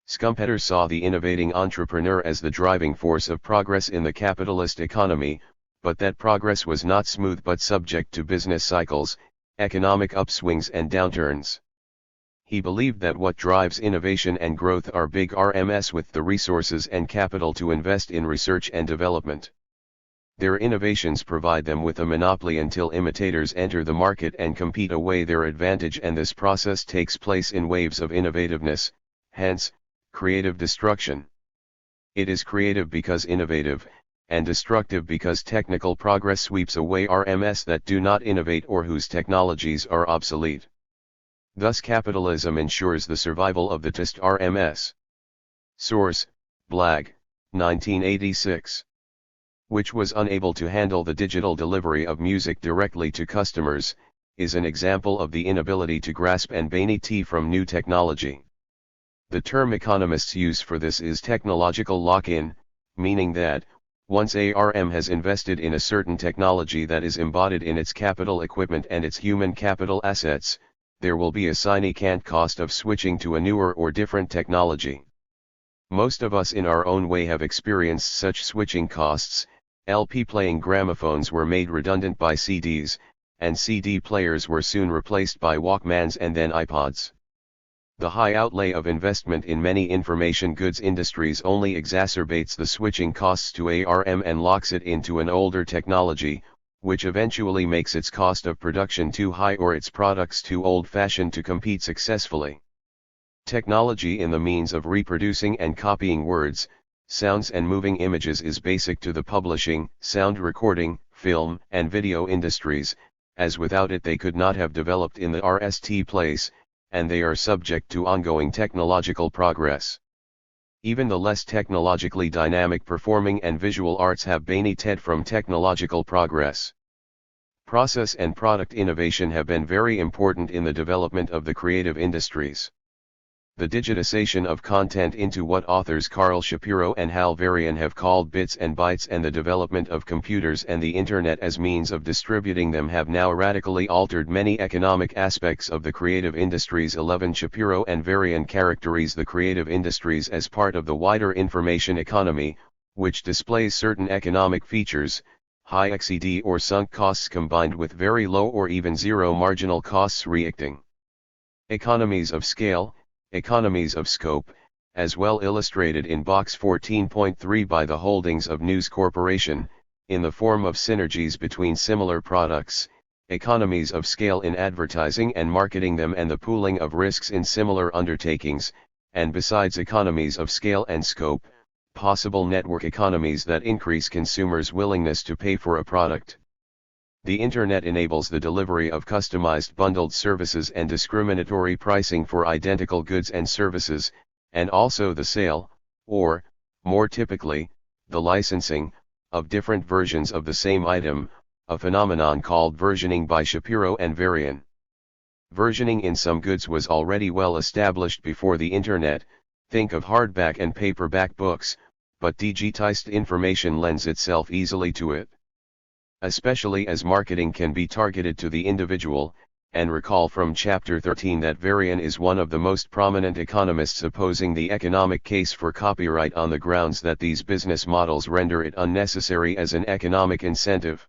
Speaker 1: Schumpeter saw the innovating entrepreneur as the driving force of progress in the capitalist economy, but that progress was not smooth but subject to business cycles, economic upswings and downturns. He believed that what drives innovation and growth are big RMS with the resources and capital to invest in research and development. Their innovations provide them with a monopoly until imitators enter the market and compete away their advantage, and this process takes place in waves of innovativeness, hence, creative destruction. It is creative because innovative, and destructive because technical progress sweeps away RMS that do not innovate or whose technologies are obsolete. Thus capitalism ensures the survival of the test RMS. Source, Blagg, 1986. Which was unable to handle the digital delivery of music directly to customers, is an example of the inability to grasp and benefit from new technology. The term economists use for this is technological lock-in, meaning that, once ARM has invested in a certain technology that is embodied in its capital equipment and its human capital assets, there will be a significant cost of switching to a newer or different technology. Most of us in our own way have experienced such switching costs. LP playing gramophones were made redundant by CDs, and CD players were soon replaced by Walkmans and then iPods. The high outlay of investment in many information goods industries only exacerbates the switching costs to ARM and locks it into an older technology, which eventually makes its cost of production too high or its products too old-fashioned to compete successfully. Technology in the means of reproducing and copying words, sounds and moving images is basic to the publishing, sound recording, film and video industries, as without it they could not have developed in the RST place, and they are subject to ongoing technological progress. Even the less technologically dynamic performing and visual arts have benefited from technological progress. Process and product innovation have been very important in the development of the creative industries. The digitization of content into what authors Carl Shapiro and Hal Varian have called bits and bytes, and the development of computers and the Internet as means of distributing them have now radically altered many economic aspects of the creative industries. 11 Shapiro and Varian characterize the creative industries as part of the wider information economy, which displays certain economic features, high XED or sunk costs combined with very low or even zero marginal costs reacting. Economies of scale, economies of scope, as well illustrated in box 14.3 by the holdings of News Corporation, in the form of synergies between similar products, economies of scale in advertising and marketing them and the pooling of risks in similar undertakings, and besides economies of scale and scope, possible network economies that increase consumers' willingness to pay for a product. The Internet enables the delivery of customized bundled services and discriminatory pricing for identical goods and services, and also the sale, or, more typically, the licensing, of different versions of the same item, a phenomenon called versioning by Shapiro and Varian. Versioning in some goods was already well established before the Internet, think of hardback and paperback books, but digitized information lends itself easily to it. Especially as marketing can be targeted to the individual, and recall from Chapter 13 that Varian is one of the most prominent economists opposing the economic case for copyright on the grounds that these business models render it unnecessary as an economic incentive.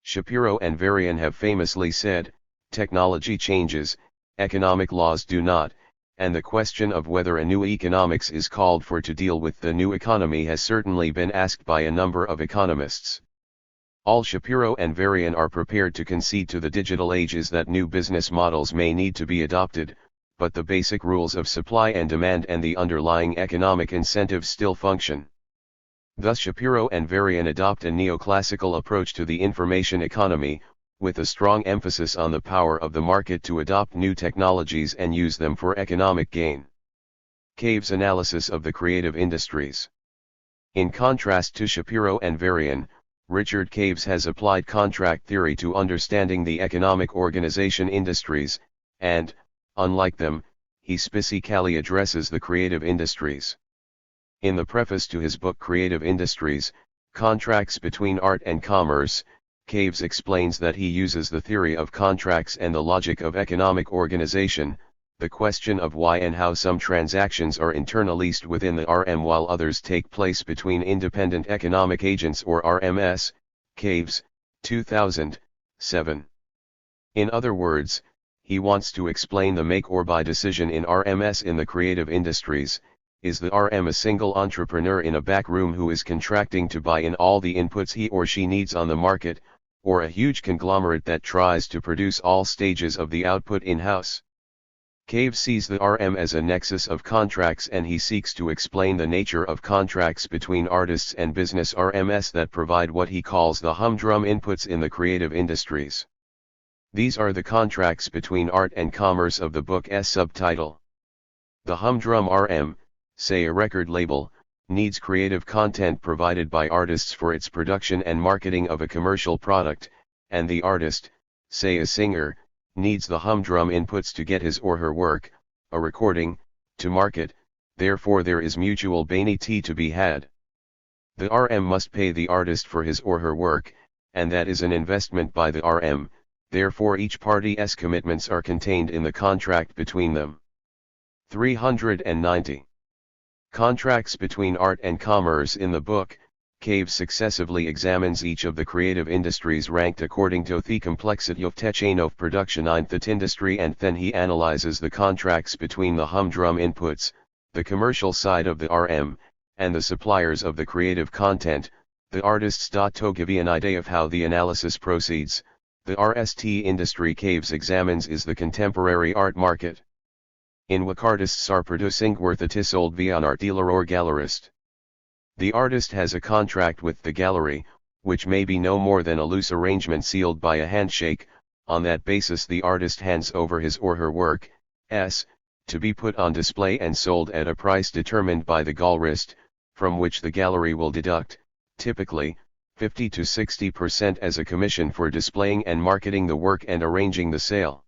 Speaker 1: Shapiro and Varian have famously said, technology changes, economic laws do not, and the question of whether a new economics is called for to deal with the new economy has certainly been asked by a number of economists. All Shapiro and Varian are prepared to concede to the digital age is that new business models may need to be adopted, but the basic rules of supply and demand and the underlying economic incentives still function. Thus Shapiro and Varian adopt a neoclassical approach to the information economy, with a strong emphasis on the power of the market to adopt new technologies and use them for economic gain. Cave's analysis of the creative industries. In contrast to Shapiro and Varian, Richard Caves has applied contract theory to understanding the economic organization industries, and, unlike them, he specifically addresses the creative industries. In the preface to his book Creative Industries, Contracts Between Art and Commerce, Caves explains that he uses the theory of contracts and the logic of economic organization, the question of why and how some transactions are internalized within the RM while others take place between independent economic agents or RMS, Caves, 2007. In other words, he wants to explain the make or buy decision in RMS in the creative industries. Is the RM a single entrepreneur in a back room who is contracting to buy in all the inputs he or she needs on the market, or a huge conglomerate that tries to produce all stages of the output in-house? Caves sees the RM as a nexus of contracts and he seeks to explain the nature of contracts between artists and business RMS that provide what he calls the humdrum inputs in the creative industries. These are the contracts between art and commerce of the book's subtitle. The humdrum RM, say a record label, needs creative content provided by artists for its production and marketing of a commercial product, and the artist, say a singer, needs the humdrum inputs to get his or her work, a recording, to market. Therefore there is mutual benefit to be had. The RM must pay the artist for his or her work, and that is an investment by the RM, therefore each party's commitments are contained in the contract between them. 390. Contracts between art and commerce. In the book, Caves successively examines each of the creative industries ranked according to the complexity of the chain of production in that industry, and then he analyzes the contracts between the humdrum inputs, the commercial side of the RM, and the suppliers of the creative content, the artists. To give you an idea of how the analysis proceeds, the RST industry Caves examines is the contemporary art market, in which artists are producing worth it is sold via an art dealer or gallerist. The artist has a contract with the gallery, which may be no more than a loose arrangement sealed by a handshake. On that basis the artist hands over his or her work, to be put on display and sold at a price determined by the gallerist, from which the gallery will deduct, typically, 50 to 60% as a commission for displaying and marketing the work and arranging the sale.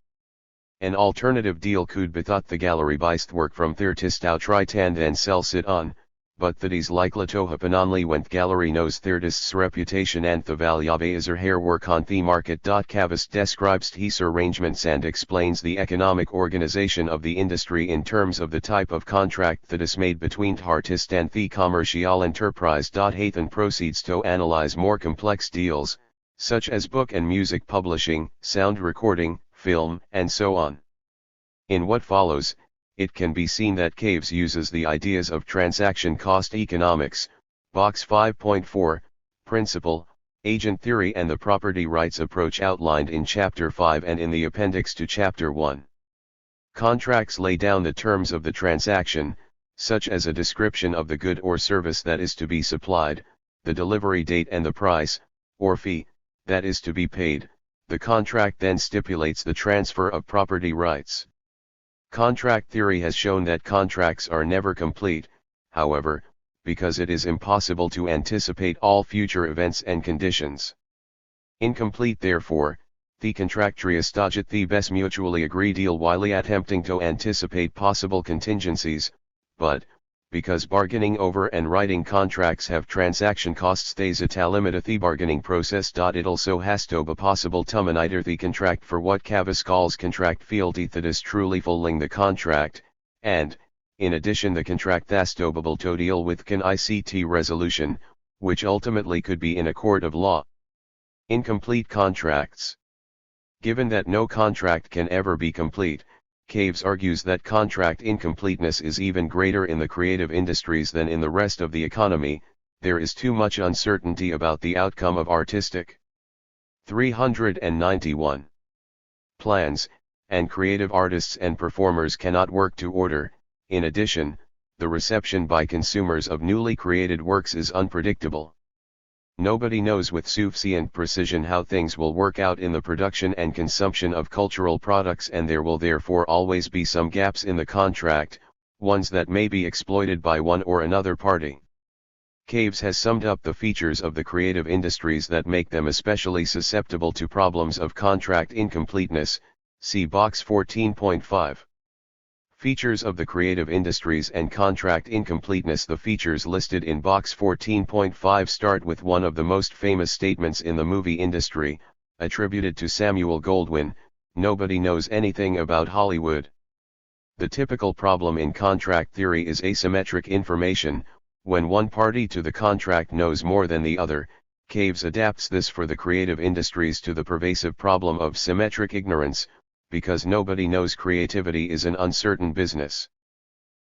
Speaker 1: An alternative deal could be that the gallery buys the work from the artist outright and then sells it on, but that is likely to happen only when the gallery knows the artist's reputation and the value of his or her work on the market. Caves describes these arrangements and explains the economic organization of the industry in terms of the type of contract that is made between the artist and the commercial enterprise. He then proceeds to analyze more complex deals, such as book and music publishing, sound recording, film, and so on. In what follows, it can be seen that Caves uses the ideas of transaction cost economics, Box 5.4, principle, agent theory and the property rights approach outlined in Chapter 5 and in the appendix to Chapter 1. Contracts lay down the terms of the transaction, such as a description of the good or service that is to be supplied, the delivery date and the price, or fee, that is to be paid. The contract then stipulates the transfer of property rights. Contract theory has shown that contracts are never complete, however, because it is impossible to anticipate all future events and conditions. Incomplete therefore, the contractriestaget the best mutually agree deal while attempting to anticipate possible contingencies, but, because bargaining over and writing contracts have transaction costs theys a limit the bargaining process. It also has to be possible to maniter the contract for what Cavis calls contract fealty that is truly fulfilling the contract, and, in addition the contract has to be able to deal with can ICT resolution, which ultimately could be in a court of law. Incomplete contracts. Given that no contract can ever be complete, Caves argues that contract incompleteness is even greater in the creative industries than in the rest of the economy. There is too much uncertainty about the outcome of artistic 391 plans, and creative artists and performers cannot work to order. In addition, the reception by consumers of newly created works is unpredictable. Nobody knows with sufficient precision how things will work out in the production and consumption of cultural products, and there will therefore always be some gaps in the contract, ones that may be exploited by one or another party. Caves has summed up the features of the creative industries that make them especially susceptible to problems of contract incompleteness. See box 14.5. Features of the creative industries and contract incompleteness. The features listed in box 14.5 start with one of the most famous statements in the movie industry, attributed to Samuel Goldwyn: nobody knows anything about Hollywood. The typical problem in contract theory is asymmetric information. When one party to the contract knows more than the other, Caves adapts this for the creative industries to the pervasive problem of symmetric ignorance, because nobody knows creativity is an uncertain business.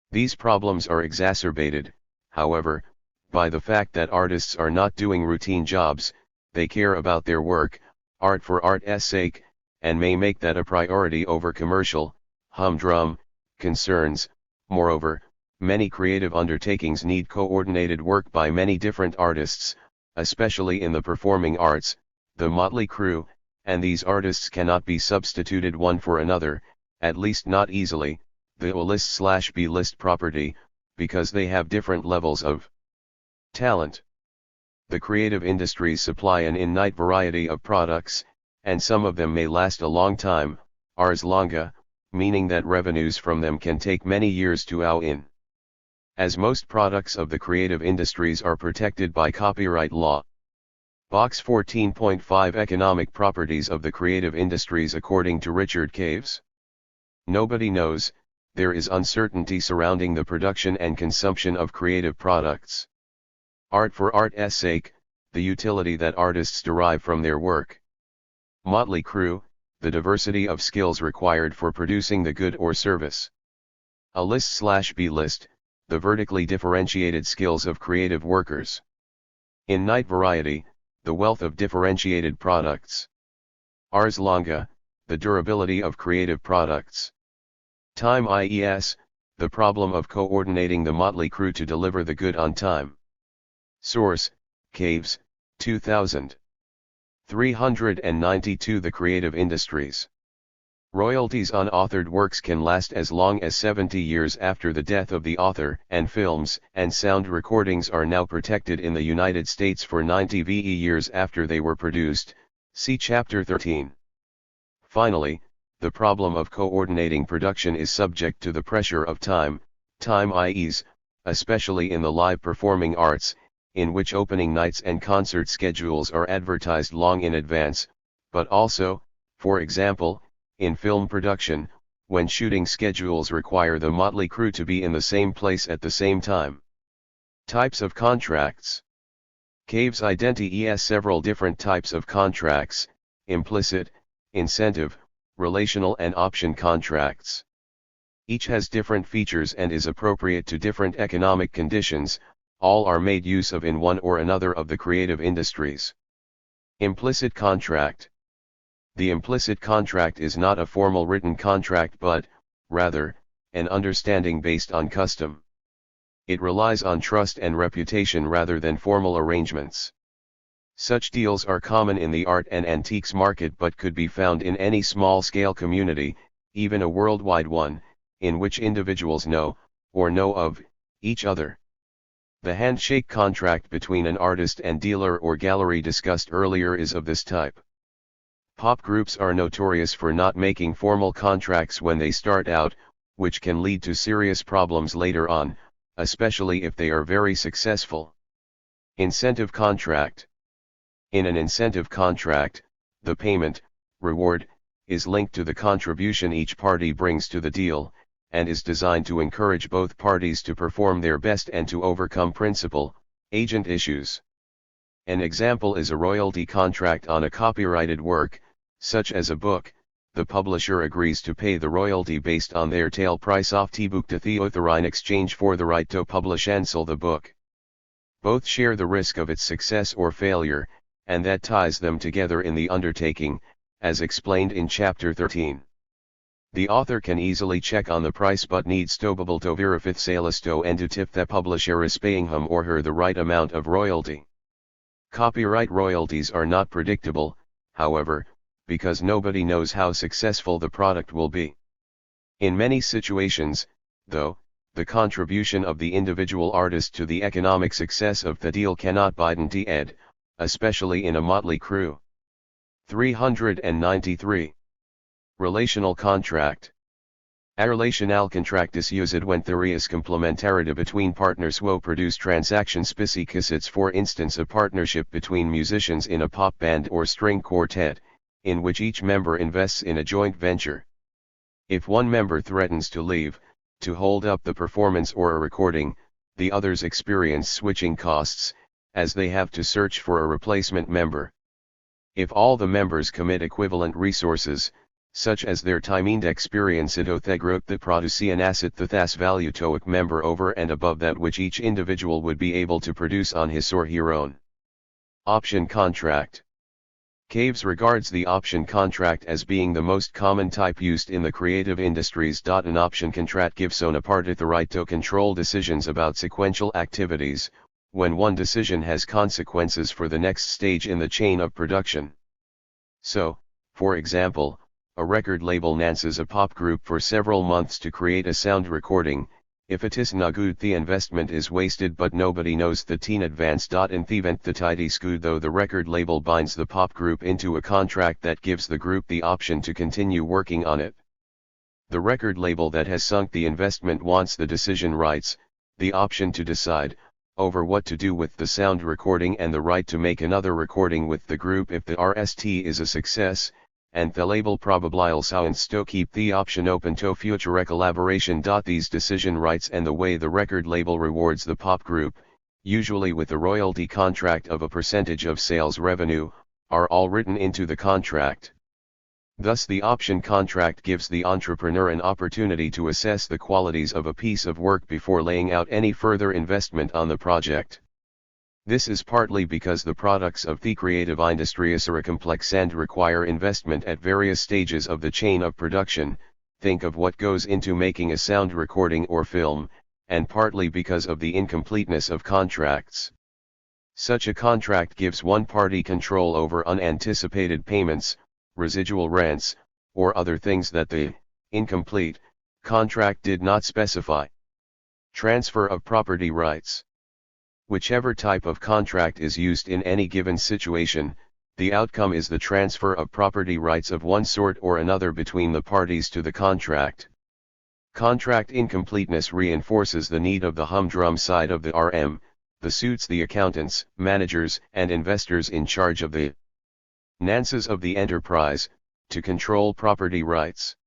Speaker 1: These problems are exacerbated, however, by the fact that artists are not doing routine jobs. They care about their work, art for art's sake, and may make that a priority over commercial, humdrum, concerns. Moreover, many creative undertakings need coordinated work by many different artists, especially in the performing arts, the motley crew, and these artists cannot be substituted one for another, at least not easily, the A-list/B-list property, because they have different levels of talent. The creative industries supply an infinite variety of products, and some of them may last a long time, ars longa, meaning that revenues from them can take many years to owe in. As most products of the creative industries are protected by copyright law. Box 14.5 Economic properties of the creative industries according to Richard Caves. Nobody knows. There is uncertainty surrounding the production and consumption of creative products. Art for art's sake, the utility that artists derive from their work. Motley crew, the diversity of skills required for producing the good or service. A-list/B-list, the vertically differentiated skills of creative workers. Infinite variety, the wealth of differentiated products. Ars longa, the durability of creative products. Time IES, the problem of coordinating the motley crew to deliver the good on time. Source, Caves, 2000. 392 The creative industries. Royalties on authored works can last as long as 70 years after the death of the author, and films and sound recordings are now protected in the United States for 90 VE years after they were produced. See Chapter 13. Finally, the problem of coordinating production is subject to the pressure of time IEs, especially in the live performing arts, in which opening nights and concert schedules are advertised long in advance, but also, for example, in film production, when shooting schedules require the motley crew to be in the same place at the same time. Types of contracts. Caves identifies several different types of contracts: implicit, incentive, relational and option contracts. Each has different features and is appropriate to different economic conditions. All are made use of in one or another of the creative industries. Implicit contract. The implicit contract is not a formal written contract but, rather, an understanding based on custom. It relies on trust and reputation rather than formal arrangements. Such deals are common in the art and antiques market but could be found in any small-scale community, even a worldwide one, in which individuals know, or know of, each other. The handshake contract between an artist and dealer or gallery discussed earlier is of this type. Pop groups are notorious for not making formal contracts when they start out, which can lead to serious problems later on, especially if they are very successful. Incentive contract. In an incentive contract, the payment, reward, is linked to the contribution each party brings to the deal, and is designed to encourage both parties to perform their best and to overcome principal, agent issues. An example is a royalty contract on a copyrighted work, such as a book. The publisher agrees to pay the royalty based on their tail price of the book to the author in exchange for the right to publish and sell the book. Both share the risk of its success or failure, and that ties them together in the undertaking, as explained in Chapter 13. The author can easily check on the price but needs to be able to verify salesto and if the publisher is paying him or her the right amount of royalty. Copyright royalties are not predictable, however, because nobody knows how successful the product will be. In many situations, though, the contribution of the individual artist to the economic success of the deal cannot biden the ed, especially in a motley crew. 393. Relational contract. A relational contract is used when there is complementarity between partners who produce transactions specifics, for instance a partnership between musicians in a pop band or string quartet, in which each member invests in a joint venture. If one member threatens to leave, to hold up the performance or a recording, the others experience switching costs, as they have to search for a replacement member. If all the members commit equivalent resources, such as their time and experience, it the group that produce an asset that has value to a member over and above that which each individual would be able to produce on his or her own. Option contract. Caves regards the option contract as being the most common type used in the creative industries. An option contract gives on a party the right to control decisions about sequential activities, when one decision has consequences for the next stage in the chain of production. So, for example, a record label nances a pop group for several months to create a sound recording. If it is not good, the investment is wasted, but nobody knows that in advance. In the event that it is good, though, the record label binds the pop group into a contract that gives the group the option to continue working on it. The record label that has sunk the investment wants the decision rights, the option to decide over what to do with the sound recording and the right to make another recording with the group if the RST is a success, and the label probably also wants to keep the option open to future collaboration. These decision rights and the way the record label rewards the pop group, usually with a royalty contract of a percentage of sales revenue, are all written into the contract. Thus the option contract gives the entrepreneur an opportunity to assess the qualities of a piece of work before laying out any further investment on the project. This is partly because the products of the creative industries are complex and require investment at various stages of the chain of production. Think of what goes into making a sound recording or film, and partly because of the incompleteness of contracts. Such a contract gives one party control over unanticipated payments, residual rents, or other things that the incomplete contract did not specify. Transfer of property rights. Whichever type of contract is used in any given situation, the outcome is the transfer of property rights of one sort or another between the parties to the contract. Contract incompleteness reinforces the need of the humdrum side of the RM, the suits the accountants, managers, and investors in charge of the finances of the enterprise, to control property rights.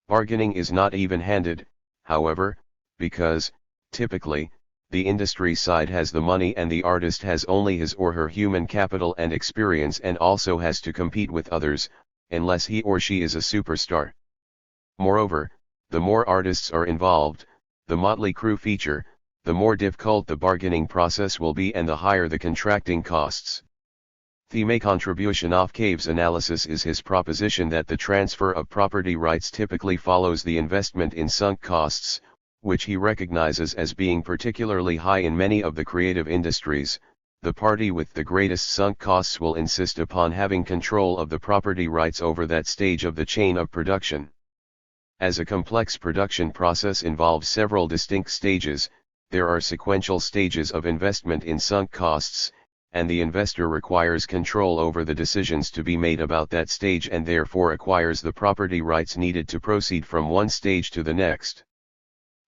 Speaker 1: Bargaining is not even-handed, however, because, typically, the industry side has the money and the artist has only his or her human capital and experience, and also has to compete with others, unless he or she is a superstar. Moreover, the more artists are involved, the motley crew feature, the more difficult the bargaining process will be and the higher the contracting costs. The main contribution of Cave's analysis is his proposition that the transfer of property rights typically follows the investment in sunk costs, which he recognizes as being particularly high in many of the creative industries. the party with the greatest sunk costs will insist upon having control of the property rights over that stage of the chain of production. As a complex production process involves several distinct stages, there are sequential stages of investment in sunk costs, and the investor requires control over the decisions to be made about that stage and therefore acquires the property rights needed to proceed from one stage to the next.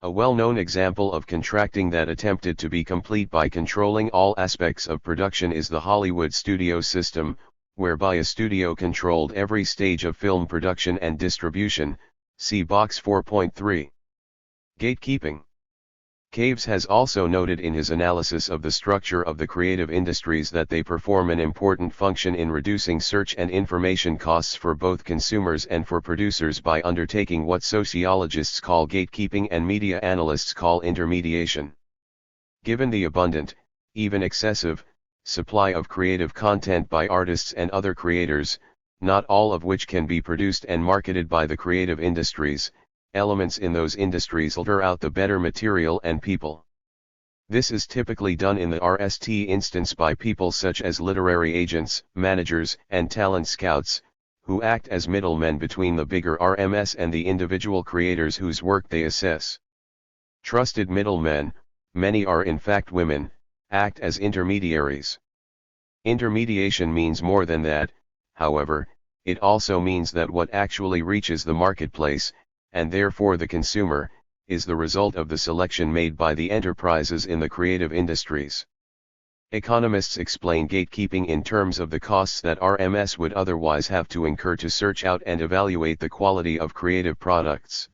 Speaker 1: A well-known example of contracting that attempted to be complete by controlling all aspects of production is the Hollywood studio system, whereby a studio controlled every stage of film production and distribution. See Box 4.3. Gatekeeping. Caves has also noted in his analysis of the structure of the creative industries that they perform an important function in reducing search and information costs for both consumers and for producers by undertaking what sociologists call gatekeeping and media analysts call intermediation. Given the abundant, even excessive, supply of creative content by artists and other creators, not all of which can be produced and marketed by the creative industries, elements in those industries filter out the better material and people. This is typically done in the RST instance by people such as literary agents, managers, and talent scouts, who act as middlemen between the bigger RMS and the individual creators whose work they assess. Trusted middlemen, many are in fact women, act as intermediaries. Intermediation means more than that, however, it also means that what actually reaches the marketplace, and therefore the consumer, is the result of the selection made by the enterprises in the creative industries. Economists explain gatekeeping in terms of the costs that RMS would otherwise have to incur to search out and evaluate the quality of creative products.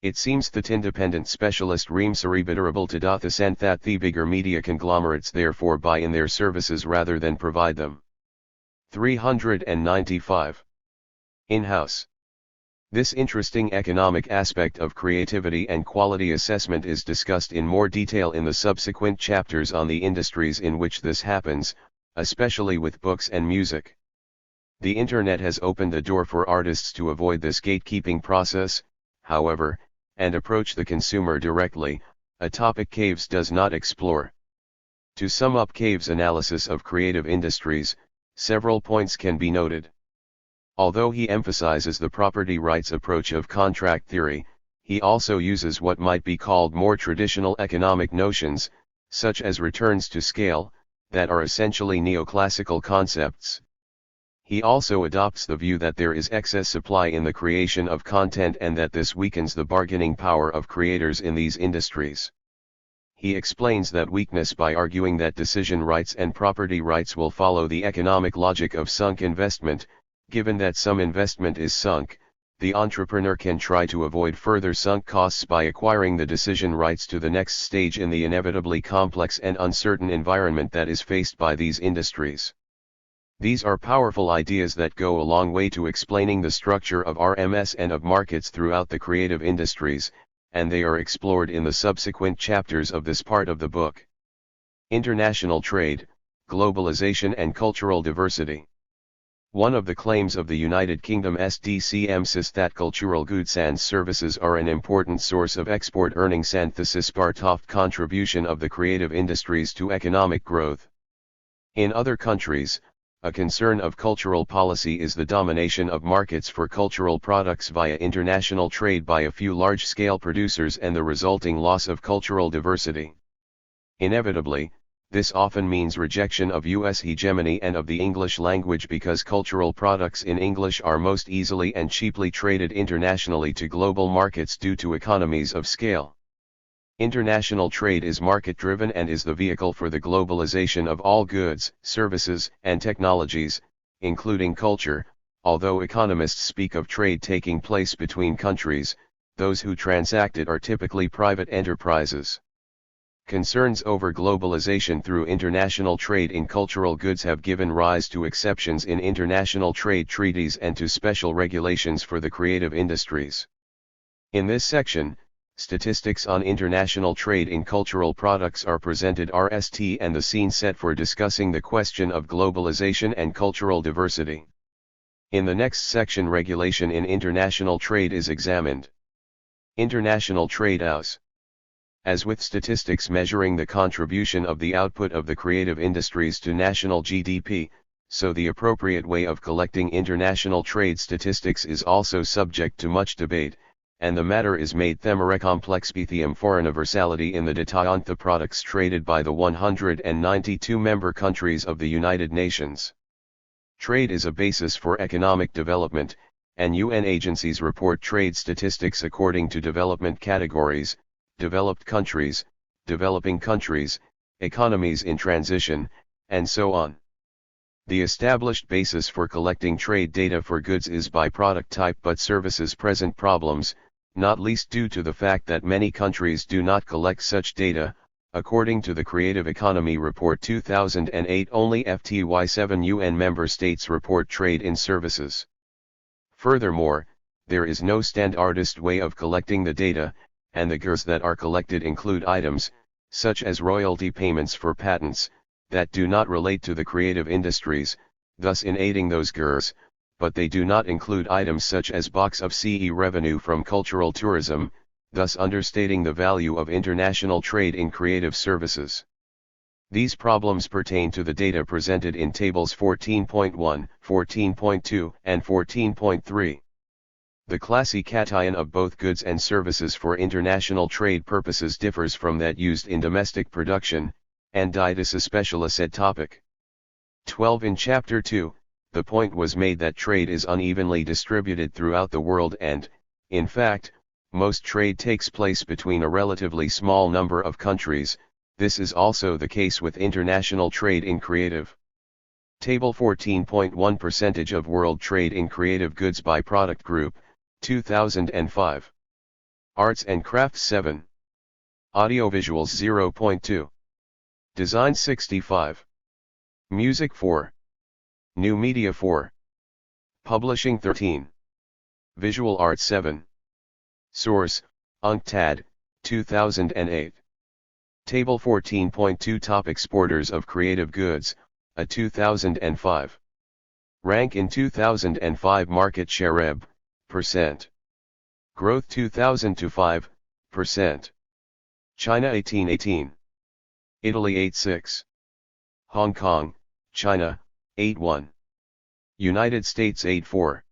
Speaker 1: It seems that independent specialist reimseribitable to dothis and that the bigger media conglomerates therefore buy in their services rather than provide them. 395. In-house. This interesting economic aspect of creativity and quality assessment is discussed in more detail in the subsequent chapters on the industries in which this happens, especially with books and music. The Internet has opened the door for artists to avoid this gatekeeping process, however, and approach the consumer directly, a topic Caves does not explore. To sum up Caves' analysis of creative industries, several points can be noted. Although he emphasizes the property rights approach of contract theory, he also uses what might be called more traditional economic notions, such as returns to scale, that are essentially neoclassical concepts. He also adopts the view that there is excess supply in the creation of content and that this weakens the bargaining power of creators in these industries. He explains that weakness by arguing that decision rights and property rights will follow the economic logic of sunk investment. Given that some investment is sunk, the entrepreneur can try to avoid further sunk costs by acquiring the decision rights to the next stage in the inevitably complex and uncertain environment that is faced by these industries. These are powerful ideas that go a long way to explaining the structure of RMS and of markets throughout the creative industries, and they are explored in the subsequent chapters of this part of the book. International trade, globalization and cultural diversity. One of the claims of the United Kingdom SDCM is that cultural goods and services are an important source of export earnings and this is part of contribution of the creative industries to economic growth. In other countries, a concern of cultural policy is the domination of markets for cultural products via international trade by a few large-scale producers and the resulting loss of cultural diversity. Inevitably, this often means rejection of U.S. hegemony and of the English language because cultural products in English are most easily and cheaply traded internationally to global markets due to economies of scale. International trade is market-driven and is the vehicle for the globalization of all goods, services, and technologies, including culture. Although economists speak of trade taking place between countries, those who transact it are typically private enterprises. Concerns over globalization through international trade in cultural goods have given rise to exceptions in international trade treaties and to special regulations for the creative industries. In this section, statistics on international trade in cultural products are presented RST and the scene set for discussing the question of globalization and cultural diversity. In the next section, regulation in international trade is examined. International trade towse. As with statistics measuring the contribution of the output of the creative industries to national GDP, so the appropriate way of collecting international trade statistics is also subject to much debate, and the matter is made themere complexithium for universality in the data on the products traded by the 192 member countries of the United Nations. Trade is a basis for economic development, and UN agencies report trade statistics according to development categories: developed countries, developing countries, economies in transition, and so on. The established basis for collecting trade data for goods is by product type, but services present problems, not least due to the fact that many countries do not collect such data. According to the Creative Economy Report 2008, only FTY7 UN member states report trade in services. Furthermore, there is no standardized way of collecting the data, and the goods that are collected include items, such as royalty payments for patents, that do not relate to the creative industries, thus in aiding those goods, but they do not include items such as box of CE revenue from cultural tourism, thus understating the value of international trade in creative services. These problems pertain to the data presented in tables 14.1, 14.2, and 14.3. The classification of both goods and services for international trade purposes differs from that used in domestic production, and it is a specialized topic. 12. In Chapter 2, the point was made that trade is unevenly distributed throughout the world and, in fact, most trade takes place between a relatively small number of countries. This is also the case with international trade in creative. Table 14.1 Percentage of world trade in creative goods by product group, 2005. Arts and crafts 7. Audiovisuals 0.2. Design 65. Music 4. New media 4. Publishing 13. Visual arts 7. Source, UNCTAD, 2008. Table 14.2 Topic Exporters of creative goods, a 2005. Rank in 2005 Market share EB, %. Growth 2000 to 5%. China 1818. Italy 86. Hong Kong, China, 81. United States 84.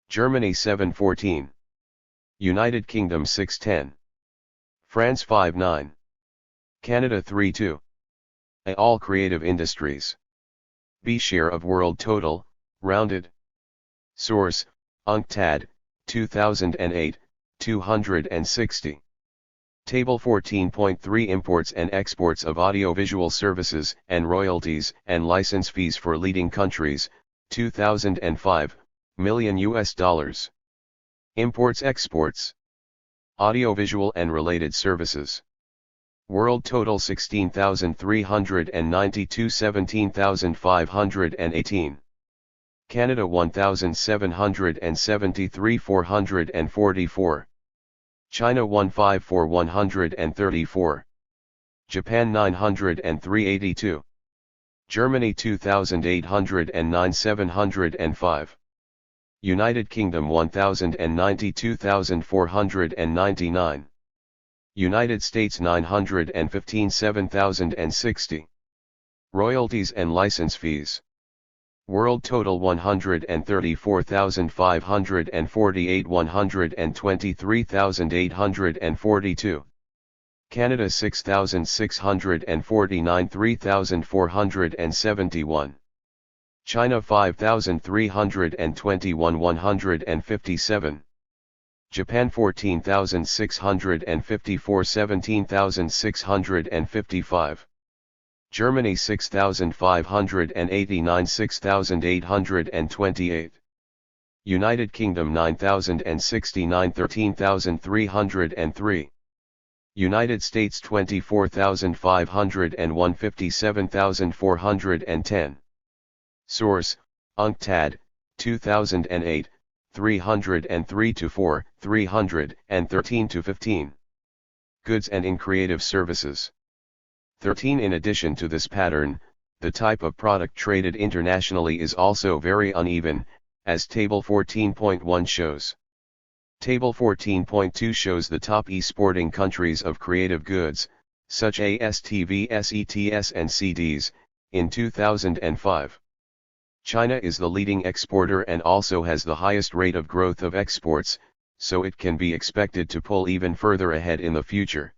Speaker 1: Germany 714. United Kingdom 610. France 59. Canada 32. A. All creative industries. B. Share of world total, rounded. Source, UNCTAD, 2008, 260. Table 14.3 Imports and exports of audiovisual services and royalties and license fees for leading countries, 2005, million US dollars. Imports exports. Audiovisual and related services. World total 16,392 17,518. Canada 1,773 444. China 154 134. Japan 903 82. Germany 2,809 705. United Kingdom 1,092 499. United States 915 7,060. Royalties and license fees. World total 134,548 123,842. Canada 6,649 3,471. China 5,321 157. Japan 14,654 17,655. Germany 6,589 6,828. United Kingdom 9,069 13,303. United States 24,501 57,410. Source, UNCTAD, 2008, 303 to 4, 313 to 15. Goods and in creative services. 13. In addition to this pattern, the type of product traded internationally is also very uneven, as Table 14.1 shows. Table 14.2 shows the top exporting countries of creative goods, such as TV, SETs and CDs, in 2005. China is the leading exporter and also has the highest rate of growth of exports, so it can be expected to pull even further ahead in the future.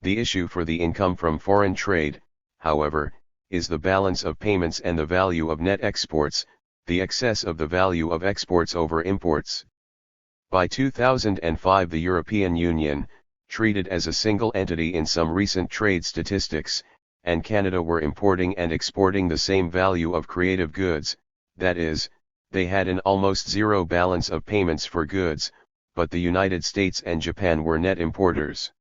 Speaker 1: The issue for the income from foreign trade, however, is the balance of payments and the value of net exports, the excess of the value of exports over imports. By 2005, the European Union, treated as a single entity in some recent trade statistics, and Canada were importing and exporting the same value of creative goods, that is, they had an almost zero balance of payments for goods, but the United States and Japan were net importers.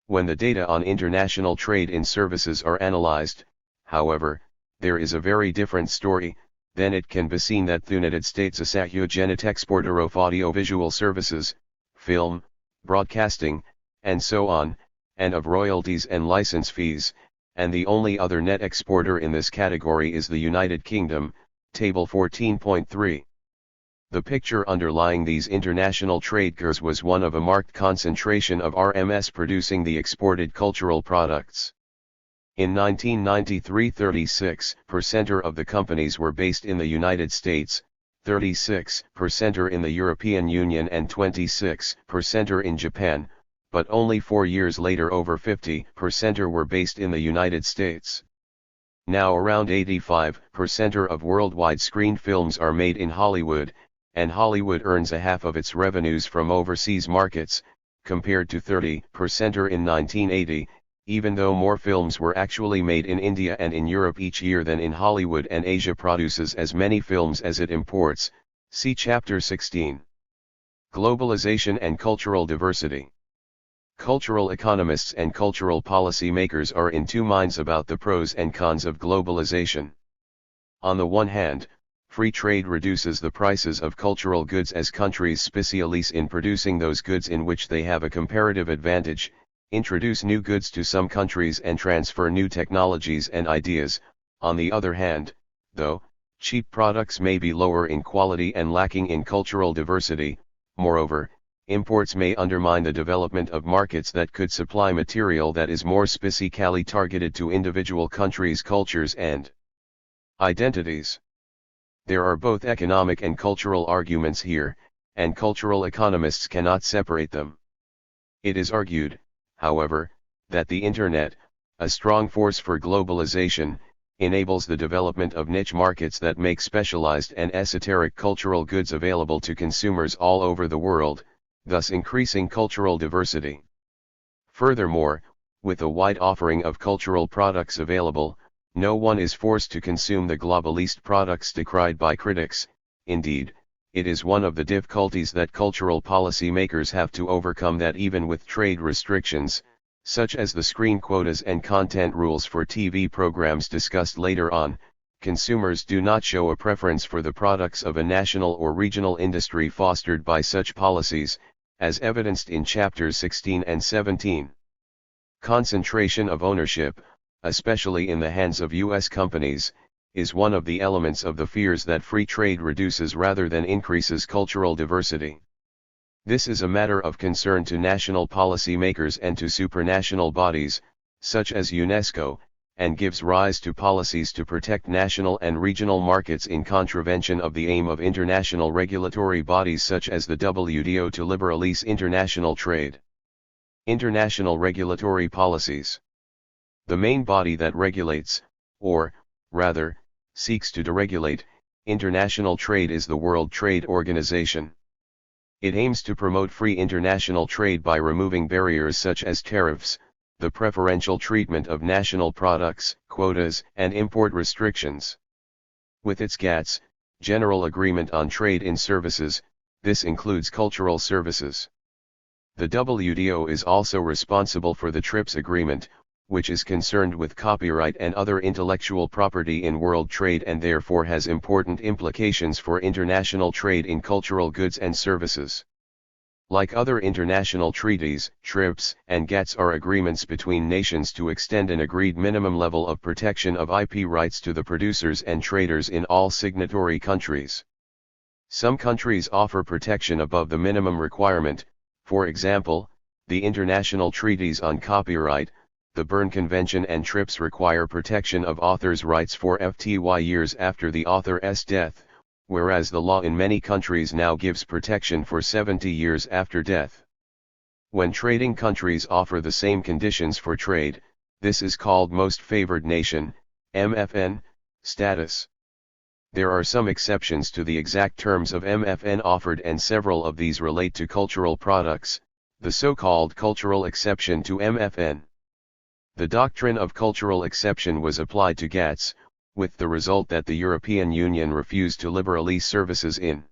Speaker 1: When the data on international trade in services are analyzed, however, there is a very different story. Then it can be seen that the United States is a huge net exporter of audiovisual services, film, broadcasting, and so on, and of royalties and license fees, and the only other net exporter in this category is the United Kingdom, Table 14.3. The picture underlying these international trade curves was one of a marked concentration of RMS producing the exported cultural products. In 1993, 36% of the companies were based in the United States, 36% in the European Union and 26% in Japan, but only 4 years later over 50% were based in the United States. Now around 85% of worldwide screen films are made in Hollywood, and Hollywood earns a half of its revenues from overseas markets, compared to 30% in 1980. Even though more films were actually made in India and in Europe each year than in Hollywood, and Asia produces as many films as it imports, see Chapter 16. Globalization and cultural diversity. Cultural economists and cultural policy makers are in two minds about the pros and cons of globalization. On the one hand, free trade reduces the prices of cultural goods as countries specialize in producing those goods in which they have a comparative advantage, introduce new goods to some countries and transfer new technologies and ideas. On the other hand, though, cheap products may be lower in quality and lacking in cultural diversity. Moreover, imports may undermine the development of markets that could supply material that is more specifically targeted to individual countries' cultures and identities. There are both economic and cultural arguments here, and cultural economists cannot separate them. It is argued, however, that the Internet, a strong force for globalization, enables the development of niche markets that make specialized and esoteric cultural goods available to consumers all over the world, thus increasing cultural diversity. Furthermore, with a wide offering of cultural products available, no one is forced to consume the globalist products decried by critics. Indeed, it is one of the difficulties that cultural policy makers have to overcome, that even with trade restrictions, such as the screen quotas and content rules for TV programs discussed later on, consumers do not show a preference for the products of a national or regional industry fostered by such policies, as evidenced in chapters 16 and 17. Concentration of ownership, especially in the hands of U.S. companies, is one of the elements of the fears that free trade reduces rather than increases cultural diversity. This is a matter of concern to national policy makers and to supranational bodies, such as UNESCO, and gives rise to policies to protect national and regional markets in contravention of the aim of international regulatory bodies such as the WTO to liberalize international trade. International regulatory policies. The main body that regulates, or, rather, seeks to deregulate, international trade is the World Trade Organization. It aims to promote free international trade by removing barriers such as tariffs, the preferential treatment of national products, quotas, and import restrictions. With its GATS, General Agreement on Trade in Services, this includes cultural services. The WTO is also responsible for the TRIPS Agreement, which is concerned with copyright and other intellectual property in world trade and therefore has important implications for international trade in cultural goods and services. Like other international treaties, TRIPS and GATS are agreements between nations to extend an agreed minimum level of protection of IP rights to the producers and traders in all signatory countries. Some countries offer protection above the minimum requirement, for example, the international treaties on copyright, the Berne Convention and TRIPS require protection of authors' rights for FTY years after the author's death, whereas the law in many countries now gives protection for 70 years after death. When trading countries offer the same conditions for trade, this is called Most Favored Nation, MFN, status. There are some exceptions to the exact terms of MFN offered, and several of these relate to cultural products, the so-called cultural exception to MFN. The doctrine of cultural exception was applied to GATS, with the result that the European Union refused to liberalize services in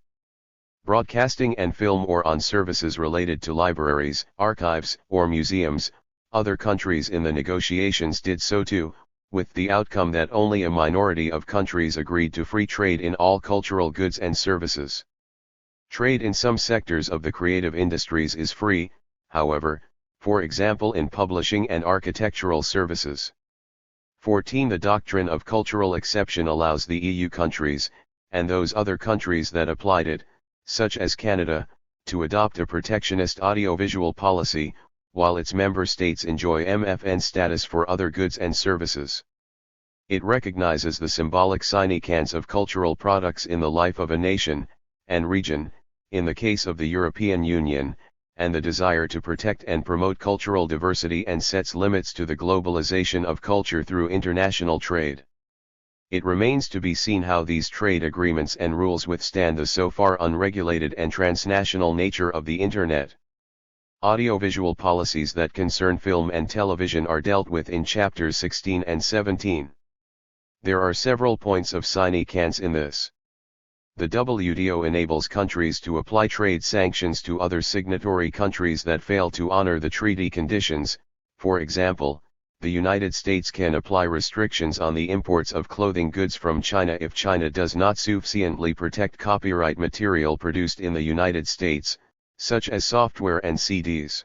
Speaker 1: broadcasting and film or on services related to libraries, archives, or museums. Other countries in the negotiations did so too, with the outcome that only a minority of countries agreed to free trade in all cultural goods and services. Trade in some sectors of the creative industries is free, however, for example in publishing and architectural services. 14. The doctrine of cultural exception allows the EU countries, and those other countries that applied it, such as Canada, to adopt a protectionist audiovisual policy, while its member states enjoy MFN status for other goods and services. It recognizes the symbolic significance of cultural products in the life of a nation and region, in the case of the European Union, and the desire to protect and promote cultural diversity, and sets limits to the globalization of culture through international trade. It remains to be seen how these trade agreements and rules withstand the so far unregulated and transnational nature of the Internet. Audiovisual policies that concern film and television are dealt with in chapters 16 and 17. There are several points of significance in this. The WTO enables countries to apply trade sanctions to other signatory countries that fail to honor the treaty conditions. For example, the United States can apply restrictions on the imports of clothing goods from China if China does not sufficiently protect copyright material produced in the United States, such as software and CDs.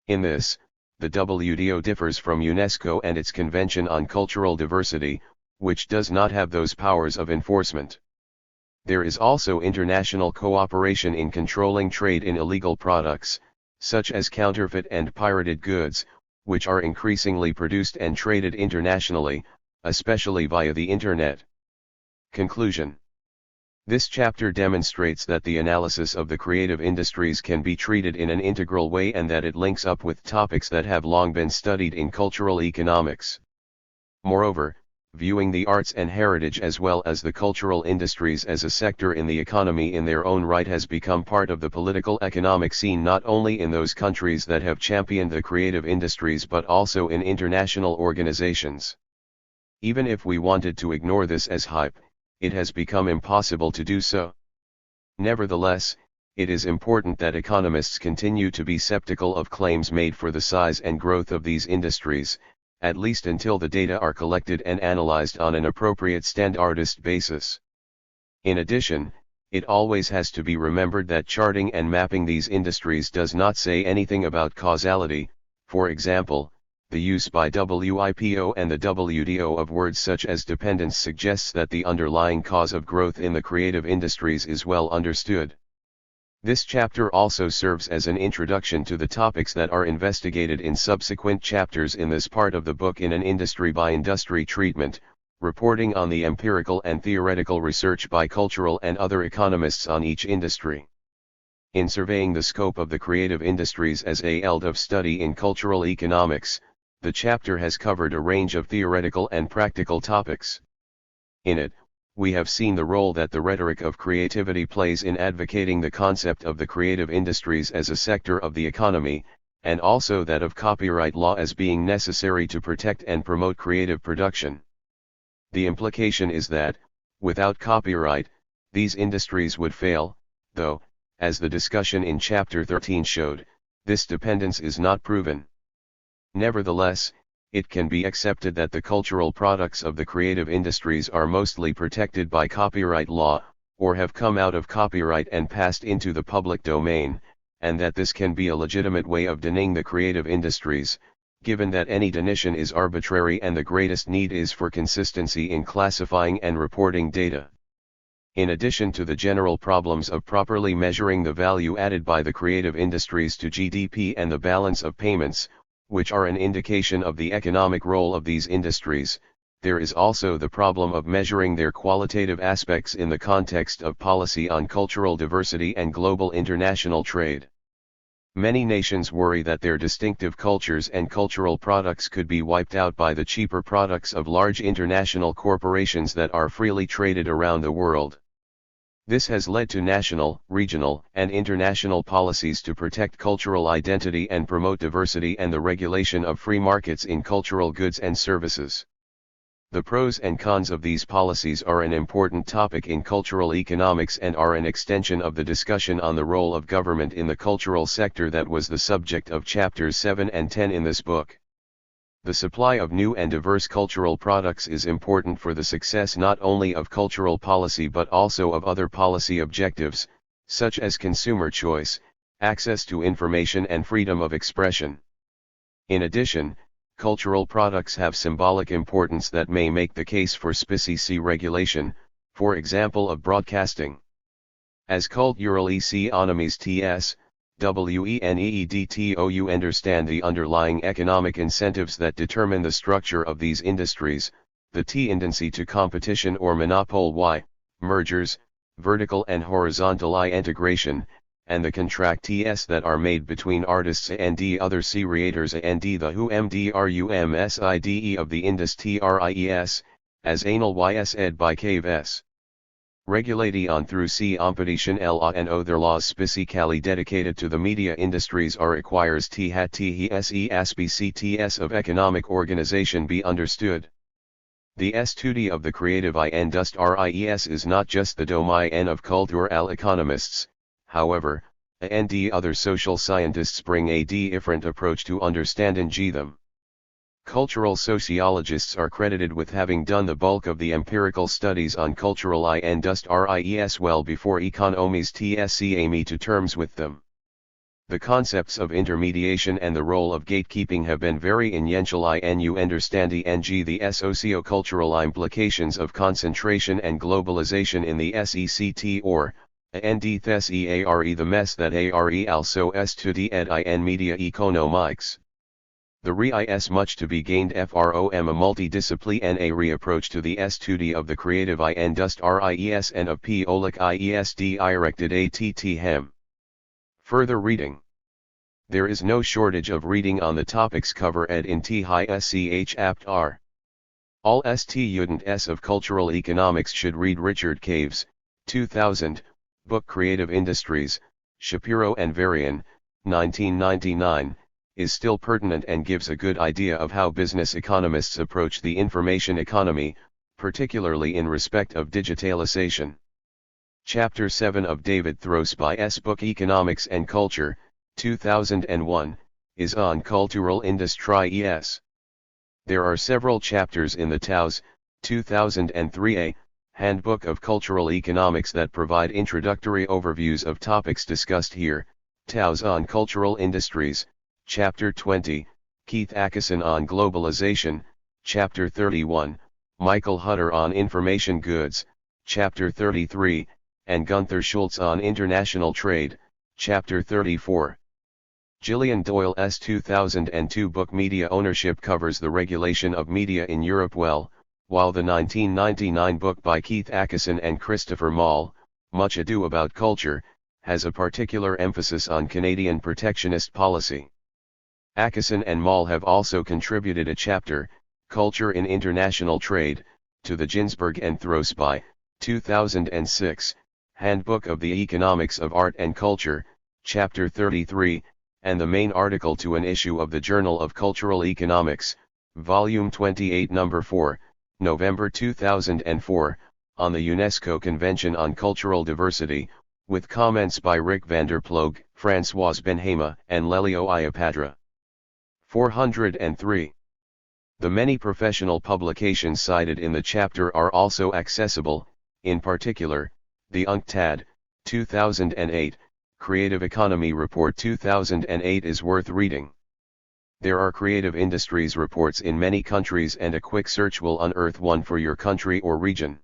Speaker 1: In this, the WTO differs from UNESCO and its Convention on Cultural Diversity, which does not have those powers of enforcement. There is also international cooperation in controlling trade in illegal products, such as counterfeit and pirated goods, which are increasingly produced and traded internationally, especially via the Internet. Conclusion. This chapter demonstrates that the analysis of the creative industries can be treated in an integral way, and that it links up with topics that have long been studied in cultural economics. Moreover, viewing the arts and heritage as well as the cultural industries as a sector in the economy in their own right has become part of the political economic scene, not only in those countries that have championed the creative industries but also in international organizations. Even if we wanted to ignore this as hype, it has become impossible to do so. Nevertheless, it is important that economists continue to be skeptical of claims made for the size and growth of these industries, at least until the data are collected and analyzed on an appropriate standardized basis. In addition, it always has to be remembered that charting and mapping these industries does not say anything about causality. For example, the use by WIPO and the WTO of words such as dependence suggests that the underlying cause of growth in the creative industries is well understood. This chapter also serves as an introduction to the topics that are investigated in subsequent chapters in this part of the book in an industry-by-industry treatment, reporting on the empirical and theoretical research by cultural and other economists on each industry. In surveying the scope of the creative industries as a field of study in cultural economics, the chapter has covered a range of theoretical and practical topics. In it, we have seen the role that the rhetoric of creativity plays in advocating the concept of the creative industries as a sector of the economy, and also that of copyright law as being necessary to protect and promote creative production. The implication is that, without copyright, these industries would fail, though, as the discussion in Chapter 13 showed, this dependence is not proven. Nevertheless, it can be accepted that the cultural products of the creative industries are mostly protected by copyright law, or have come out of copyright and passed into the public domain, and that this can be a legitimate way of denying the creative industries, given that any denition is arbitrary and the greatest need is for consistency in classifying and reporting data. In addition to the general problems of properly measuring the value added by the creative industries to GDP and the balance of payments, which are an indication of the economic role of these industries, there is also the problem of measuring their qualitative aspects in the context of policy on cultural diversity and global international trade. Many nations worry that their distinctive cultures and cultural products could be wiped out by the cheaper products of large international corporations that are freely traded around the world. This has led to national, regional, and international policies to protect cultural identity and promote diversity and the regulation of free markets in cultural goods and services. The pros and cons of these policies are an important topic in cultural economics and are an extension of the discussion on the role of government in the cultural sector that was the subject of chapters 7 and 10 in this book. The supply of new and diverse cultural products is important for the success not only of cultural policy but also of other policy objectives, such as consumer choice, access to information and freedom of expression. In addition, cultural products have symbolic importance that may make the case for specie regulation, for example of broadcasting. As cultural economies THIRD-WORLDISM understand the underlying economic incentives that determine the structure of these industries, the tendency to competition or monopoly, mergers, vertical and horizontal integration, and the contracts that are made between artists and other creators and the whomdrumside of the industries, as anal ys ed by caves. Regulation through competition law and other laws specifically dedicated to the media industries are requires THE aspects of economic organization be understood. The study of the creative industries is not just the domain of cultural economists. However, and other social scientists bring a different approach to understanding them. Cultural sociologists are credited with having done the bulk of the empirical studies on cultural industries well before economies came to terms with them. The concepts of intermediation and the role of gatekeeping have been very influential in understanding the socio-cultural implications of concentration and globalization in the SECT or and the mess that are also studied in media economics. There is much to be gained from a multidisciplinary approach to the study of the creative industries and of public directed hem. Further reading. There is no shortage of reading on the topics covered in THISCH chapter. All students of cultural economics should read Richard Cave's 2000 book Creative Industries, Shapiro and Varian, 1999, is still pertinent and gives a good idea of how business economists approach the information economy, particularly in respect of digitalization. Chapter 7 of David Throsby's book Economics and Culture, 2001, is on cultural industries. There are several chapters in the towse, 2003a, Handbook of Cultural Economics that provide introductory overviews of topics discussed here. Towse on Cultural Industries, Chapter 20, Keith Atkinson on Globalization, Chapter 31, Michael Hutter on Information Goods, Chapter 33, and Gunther Schultz on International Trade, Chapter 34. Gillian Doyle's 2002 book Media Ownership covers the regulation of media in Europe well, while the 1999 book by Keith Atkinson and Christopher Mall, Much Ado About Culture, has a particular emphasis on Canadian protectionist policy. Atkinson and Mall have also contributed a chapter, Culture in International Trade, to the Ginsberg and Throsby, 2006, Handbook of the Economics of Art and Culture, Chapter 33, and the main article to an issue of the Journal of Cultural Economics, Volume 28 No. 4, November 2004, on the UNESCO Convention on Cultural Diversity, with comments by Rick van der Ploeg, Françoise Benhama, and Lelio Iapatra. 403. The many professional publications cited in the chapter are also accessible, in particular, the UNCTAD, 2008, Creative Economy Report 2008 is worth reading. There are creative industries reports in many countries and a quick search will unearth one for your country or region.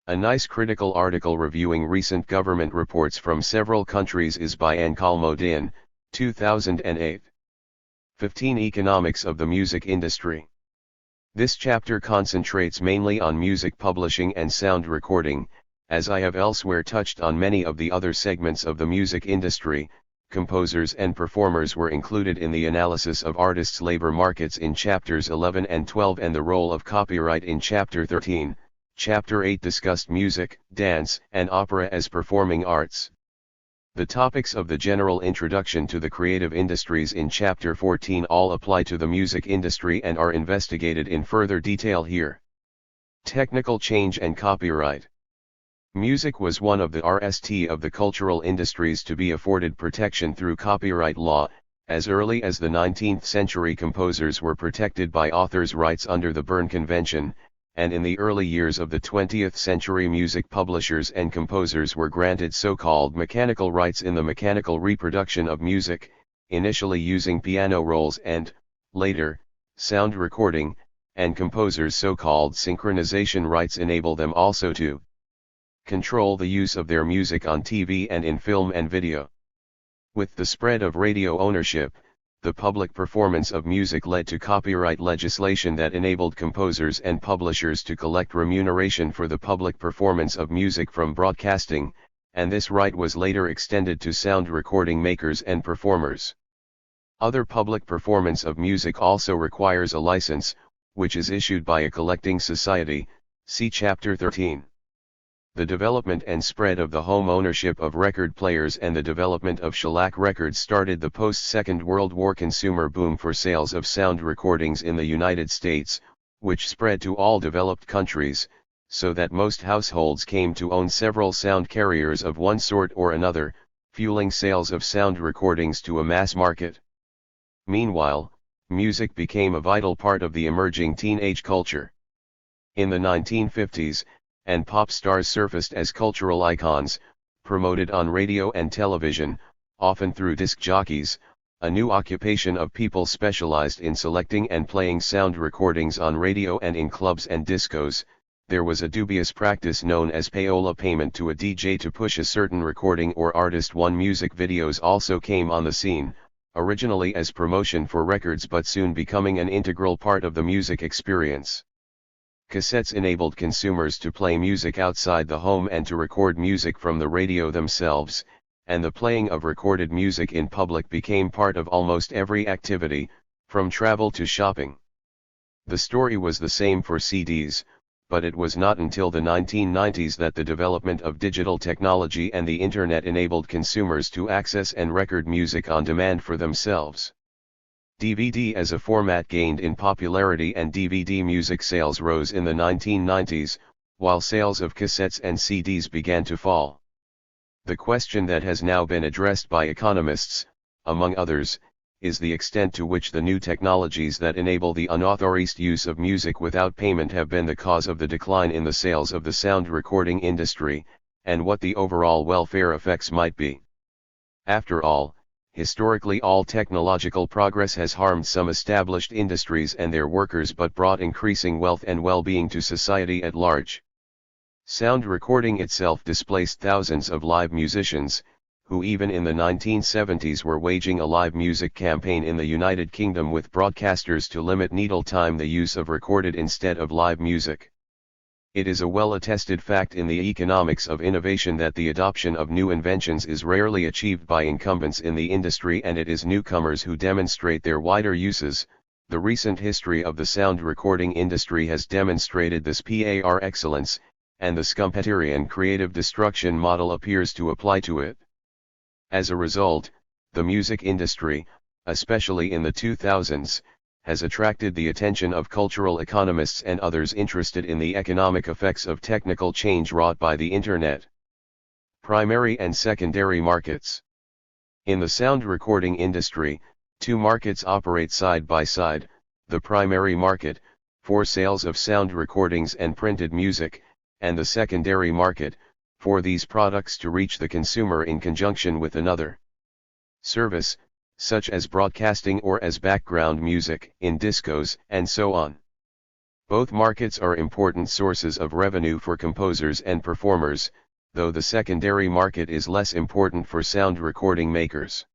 Speaker 1: A nice critical article reviewing recent government reports from several countries is by Ankalmodin, 2008. 15 Economics of the Music Industry. This chapter concentrates mainly on music publishing and sound recording. As I have elsewhere touched on many of the other segments of the music industry, composers and performers were included in the analysis of artists' labor markets in chapters 11 and 12 and the role of copyright in chapter 13. Chapter 8 discussed music, dance, and opera as performing arts. The topics of the general introduction to the creative industries in chapter 14 all apply to the music industry and are investigated in further detail here. Technical change and copyright. Music was one of the RST of the cultural industries to be afforded protection through copyright law. As early as the 19th century, composers were protected by authors' rights under the Berne Convention, and in the early years of the 20th century music publishers and composers were granted so-called mechanical rights in the mechanical reproduction of music, initially using piano rolls and, later, sound recording, and composers' so-called synchronization rights enable them also to control the use of their music on TV and in film and video. With the spread of radio ownership, the public performance of music led to copyright legislation that enabled composers and publishers to collect remuneration for the public performance of music from broadcasting, and this right was later extended to sound recording makers and performers. Other public performance of music also requires a license, which is issued by a collecting society, see Chapter 13. The development and spread of the home ownership of record players and the development of shellac records started the post-Second World War consumer boom for sales of sound recordings in the United States, which spread to all developed countries, so that most households came to own several sound carriers of one sort or another, fueling sales of sound recordings to a mass market. Meanwhile, music became a vital part of the emerging teenage culture. In the 1950s, and pop stars surfaced as cultural icons, promoted on radio and television, often through disc jockeys, a new occupation of people specialized in selecting and playing sound recordings on radio and in clubs and discos. There was a dubious practice known as payola payment to a DJ to push a certain recording or artist. Music videos also came on the scene, originally as promotion for records but soon becoming an integral part of the music experience. Cassettes enabled consumers to play music outside the home and to record music from the radio themselves, and the playing of recorded music in public became part of almost every activity, from travel to shopping. The story was the same for CDs, but it was not until the 1990s that the development of digital technology and the Internet enabled consumers to access and record music on demand for themselves. DVD as a format gained in popularity and DVD music sales rose in the 1990s, while sales of cassettes and CDs began to fall. The question that has now been addressed by economists, among others, is the extent to which the new technologies that enable the unauthorized use of music without payment have been the cause of the decline in the sales of the sound recording industry, and what the overall welfare effects might be. After all, historically all technological progress has harmed some established industries and their workers but brought increasing wealth and well-being to society at large. Sound recording itself displaced thousands of live musicians, who even in the 1970s were waging a live music campaign in the United Kingdom with broadcasters to limit needle time, the use of recorded instead of live music. It is a well-attested fact in the economics of innovation that the adoption of new inventions is rarely achieved by incumbents in the industry, and it is newcomers who demonstrate their wider uses. The recent history of the sound recording industry has demonstrated this par excellence, and the Schumpeterian creative destruction model appears to apply to it. As a result, the music industry, especially in the 2000s, has attracted the attention of cultural economists and others interested in the economic effects of technical change wrought by the Internet. Primary and secondary markets. In the sound recording industry, two markets operate side by side: the primary market, for sales of sound recordings and printed music, and the secondary market, for these products to reach the consumer in conjunction with another service, such as broadcasting or as background music in discos and so on. Both markets are important sources of revenue for composers and performers, though the secondary market is less important for sound recording makers.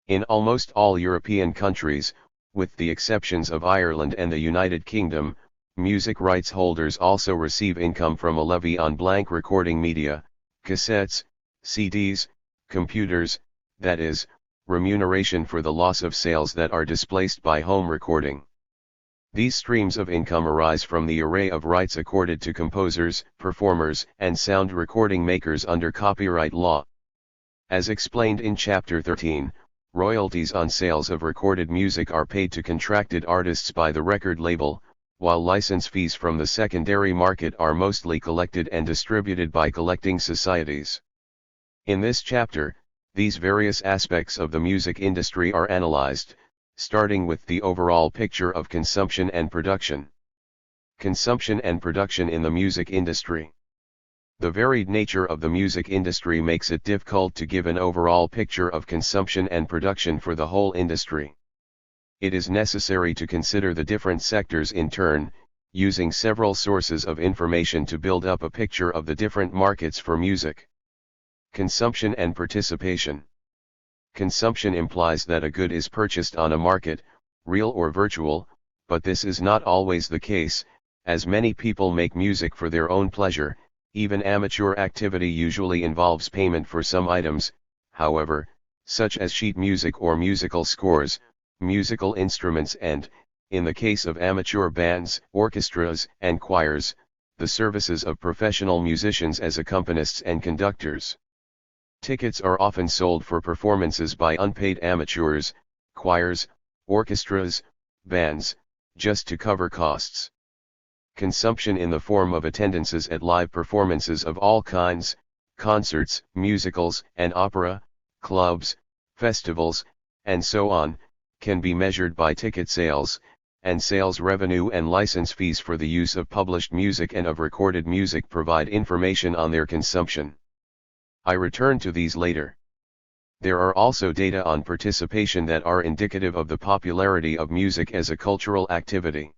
Speaker 1: In almost all European countries, with the exceptions of Ireland and the United Kingdom, music rights holders also receive income from a levy on blank recording media, cassettes, CDs, computers, that is, remuneration for the loss of sales that are displaced by home recording. These streams of income arise from the array of rights accorded to composers, performers, and sound recording makers under copyright law. As explained in Chapter 13, royalties on sales of recorded music are paid to contracted artists by the record label, while license fees from the secondary market are mostly collected and distributed by collecting societies. In this chapter, these various aspects of the music industry are analyzed, starting with the overall picture of consumption and production. Consumption and production in the music industry. The varied nature of the music industry makes it difficult to give an overall picture of consumption and production for the whole industry. It is necessary to consider the different sectors in turn, using several sources of information to build up a picture of the different markets for music. Consumption and participation. Consumption implies that a good is purchased on a market, real or virtual, but this is not always the case, as many people make music for their own pleasure. Even amateur activity usually involves payment for some items, however, such as sheet music or musical scores, musical instruments and, in the case of amateur bands, orchestras, and choirs, the services of professional musicians as accompanists and conductors. Tickets are often sold for performances by unpaid amateurs, choirs, orchestras, bands, just to cover costs. Consumption in the form of attendances at live performances of all kinds, concerts, musicals and opera, clubs, festivals, and so on, can be measured by ticket sales, and sales revenue and license fees for the use of published music and of recorded music provide information on their consumption. I return to these later. There are also data on participation that are indicative of the popularity of music as a cultural activity.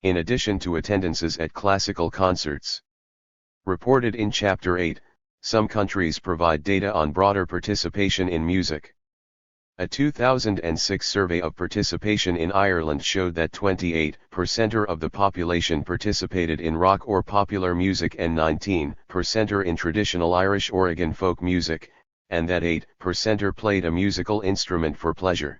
Speaker 1: In addition to attendances at classical concerts. Reported in Chapter 8, some countries provide data on broader participation in music. A 2006 survey of participation in Ireland showed that 28% of the population participated in rock or popular music and 19% in traditional Irish Oregon folk music, and that 8% played a musical instrument for pleasure.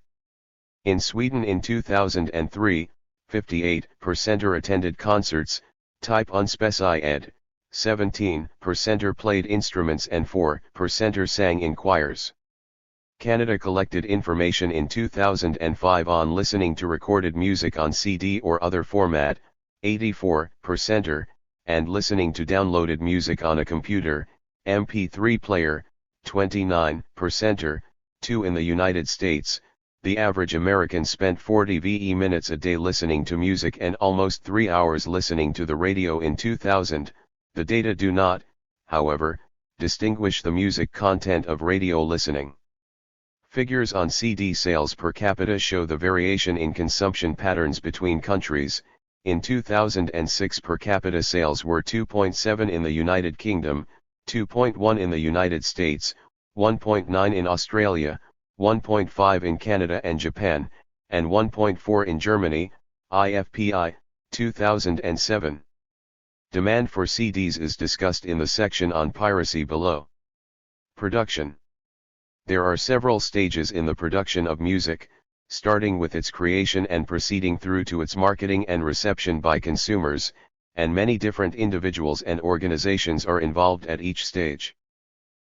Speaker 1: In Sweden in 2003, 58% attended concerts, type unspecified, 17% played instruments and 4% sang in choirs. Canada collected information in 2005 on listening to recorded music on CD or other format, 84%, and listening to downloaded music on a computer, MP3 player, 29%. 2 In the United States, the average American spent 40 VE minutes a day listening to music and almost 3 hours listening to the radio in 2000. The data do not, however, distinguish the music content of radio listening. Figures on CD sales per capita show the variation in consumption patterns between countries. In 2006 per capita sales were 2.7 in the United Kingdom, 2.1 in the United States, 1.9 in Australia, 1.5 in Canada and Japan, and 1.4 in Germany, IFPI, 2007. Demand for CDs is discussed in the section on piracy below. Production. There are several stages in the production of music, starting with its creation and proceeding through to its marketing and reception by consumers, and many different individuals and organizations are involved at each stage.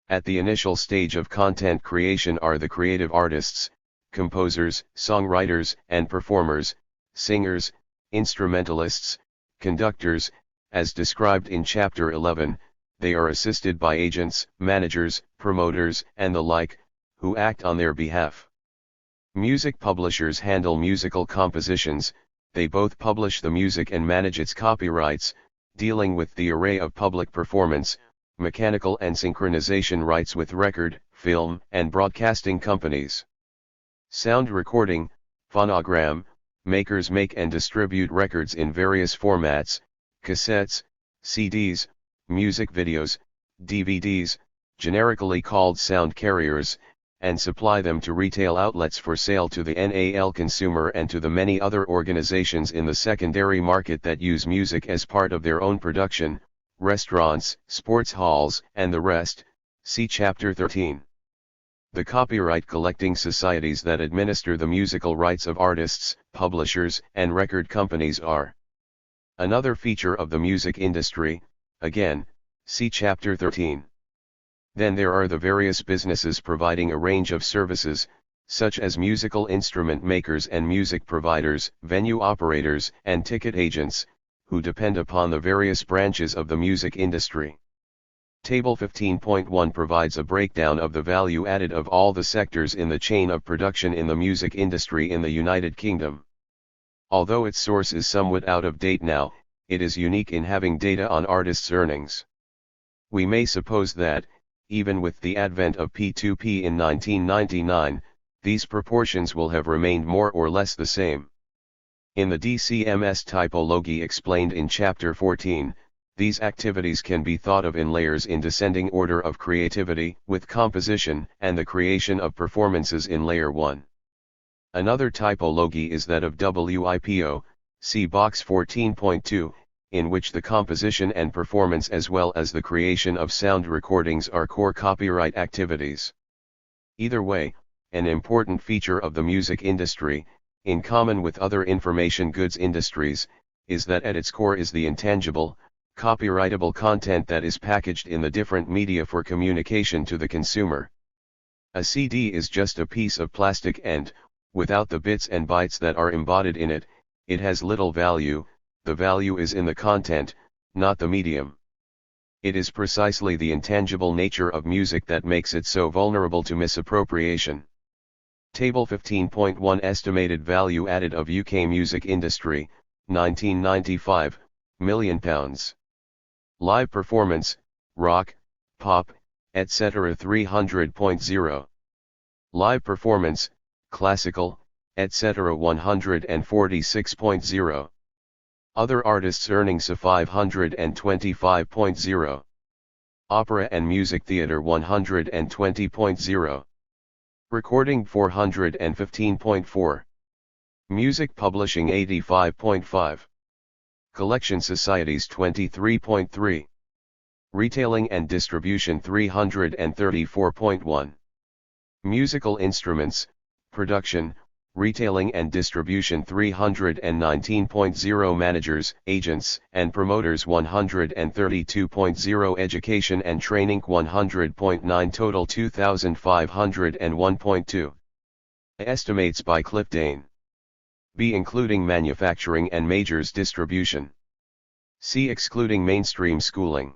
Speaker 1: At the initial stage of content creation are the creative artists, composers, songwriters, and performers, singers, instrumentalists, conductors. As described in Chapter 11, they are assisted by agents, managers, promoters, and the like, who act on their behalf. Music publishers handle musical compositions. They both publish the music and manage its copyrights, dealing with the array of public performance, mechanical and synchronization rights with record, film, and broadcasting companies. Sound recording, phonogram, makers make and distribute records in various formats: cassettes, CDs, music videos, DVDs, generically called sound carriers, and supply them to retail outlets for sale to the NAL consumer and to the many other organizations in the secondary market that use music as part of their own production, restaurants, sports halls, and the rest. See Chapter 13. The copyright collecting societies that administer the musical rights of artists, publishers, and record companies are another feature of the music industry. Again, see Chapter 13. Then there are the various businesses providing a range of services, such as musical instrument makers and music providers, venue operators, and ticket agents, who depend upon the various branches of the music industry. Table 15.1 provides a breakdown of the value added of all the sectors in the chain of production in the music industry in the United Kingdom. Although its source is somewhat out of date now, it is unique in having data on artists' earnings. We may suppose that, even with the advent of P2P in 1999, these proportions will have remained more or less the same. In the DCMS typology explained in Chapter 14, these activities can be thought of in layers in descending order of creativity, with composition and the creation of performances in layer 1. Another typology is that of WIPO, see box 14.2, in which the composition and performance as well as the creation of sound recordings are core copyright activities. Either way, an important feature of the music industry, in common with other information goods industries, is that at its core is the intangible, copyrightable content that is packaged in the different media for communication to the consumer. A CD is just a piece of plastic and, without the bits and bytes that are embodied in it, it has little value. The value is in the content, not the medium. It is precisely the intangible nature of music that makes it so vulnerable to misappropriation. Table 15.1 Estimated value added of UK music industry, 1995, £1,000,000. Live performance, rock, pop, etc. 300.0. Live performance, classical, etc. 146.0. Other artists' earnings of 525.0. Opera and music theatre 120.0. Recording 415.4. Music publishing 85.5. Collection societies 23.3. Retailing and distribution 334.1. Musical instruments, production, retailing and distribution 319.0. Managers, agents, and promoters 132.0. Education and training 100.9. Total 2,501.2. Estimates by Cliff Dane. B. Including manufacturing and majors distribution. C. Excluding mainstream schooling.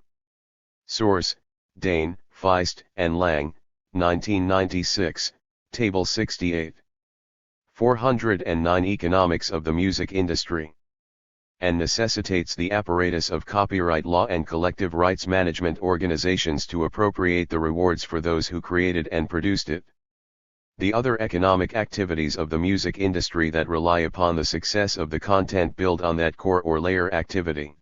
Speaker 1: Source, Dane, Feist, and Lang, 1996, Table 68. 409 Economics of the music industry. And necessitates the apparatus of copyright law and collective rights management organizations to appropriate the rewards for those who created and produced it. The other economic activities of the music industry that rely upon the success of the content build on that core or layer activity.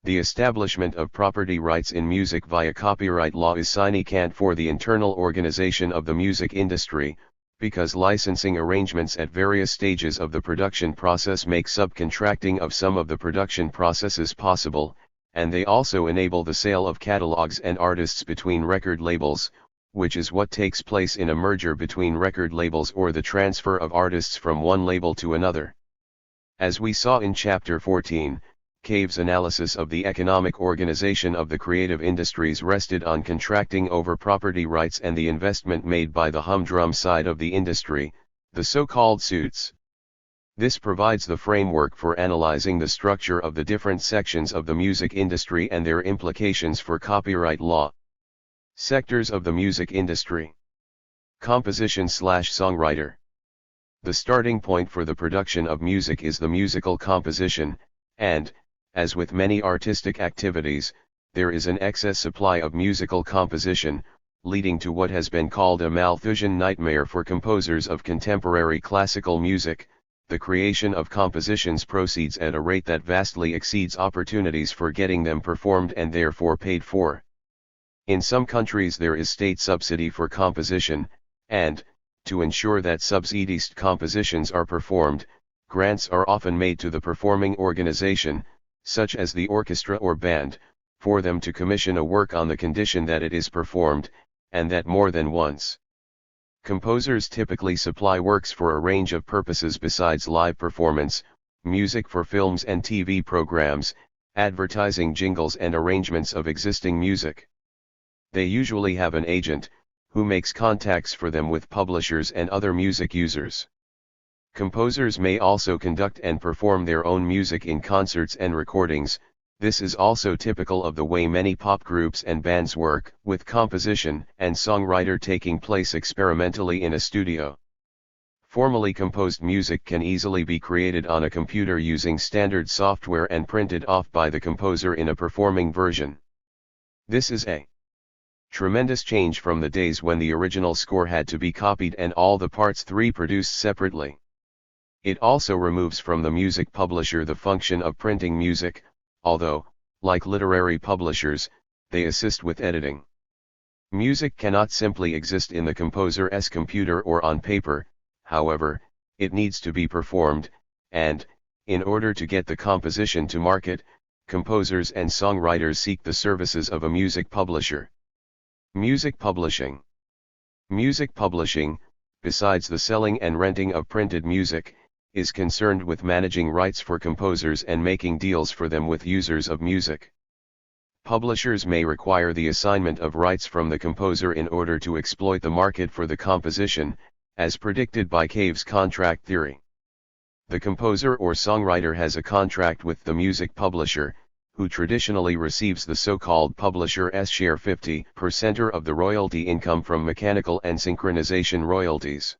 Speaker 1: The establishment of property rights in music via copyright law is sine qua non for the internal organization of the music industry, because licensing arrangements at various stages of the production process make subcontracting of some of the production processes possible, and they also enable the sale of catalogs and artists between record labels, which is what takes place in a merger between record labels or the transfer of artists from one label to another. As we saw in Chapter 14, Cave's analysis of the economic organization of the creative industries rested on contracting over property rights and the investment made by the humdrum side of the industry, the so-called suits. This provides the framework for analyzing the structure of the different sections of the music industry and their implications for copyright law. Sectors of the music industry. Composition/songwriter. The starting point for the production of music is the musical composition, and, as with many artistic activities, there is an excess supply of musical composition, leading to what has been called a Malthusian nightmare for composers of contemporary classical music, the creation of compositions proceeds at a rate that vastly exceeds opportunities for getting them performed and therefore paid for. In some countries there is state subsidy for composition, and, to ensure that subsidized compositions are performed, grants are often made to the performing organization, such as the orchestra or band, for them to commission a work on the condition that it is performed, and that more than once. Composers typically supply works for a range of purposes besides live performance, music for films and TV programs, advertising jingles and arrangements of existing music. They usually have an agent, who makes contacts for them with publishers and other music users. Composers may also conduct and perform their own music in concerts and recordings. This is also typical of the way many pop groups and bands work, with composition and songwriter taking place experimentally in a studio. Formally composed music can easily be created on a computer using standard software and printed off by the composer in a performing version. This is a tremendous change from the days when the original score had to be copied and all the parts reproduced separately. It also removes from the music publisher the function of printing music, although, like literary publishers, they assist with editing. Music cannot simply exist in the composer's computer or on paper, however, it needs to be performed, and, in order to get the composition to market, composers and songwriters seek the services of a music publisher. Music publishing. Music publishing, besides the selling and renting of printed music, is concerned with managing rights for composers and making deals for them with users of music. Publishers may require the assignment of rights from the composer in order to exploit the market for the composition, as predicted by Cave's contract theory. The composer or songwriter has a contract with the music publisher, who traditionally receives the so-called publisher's share 50% of the royalty income from mechanical and synchronization royalties.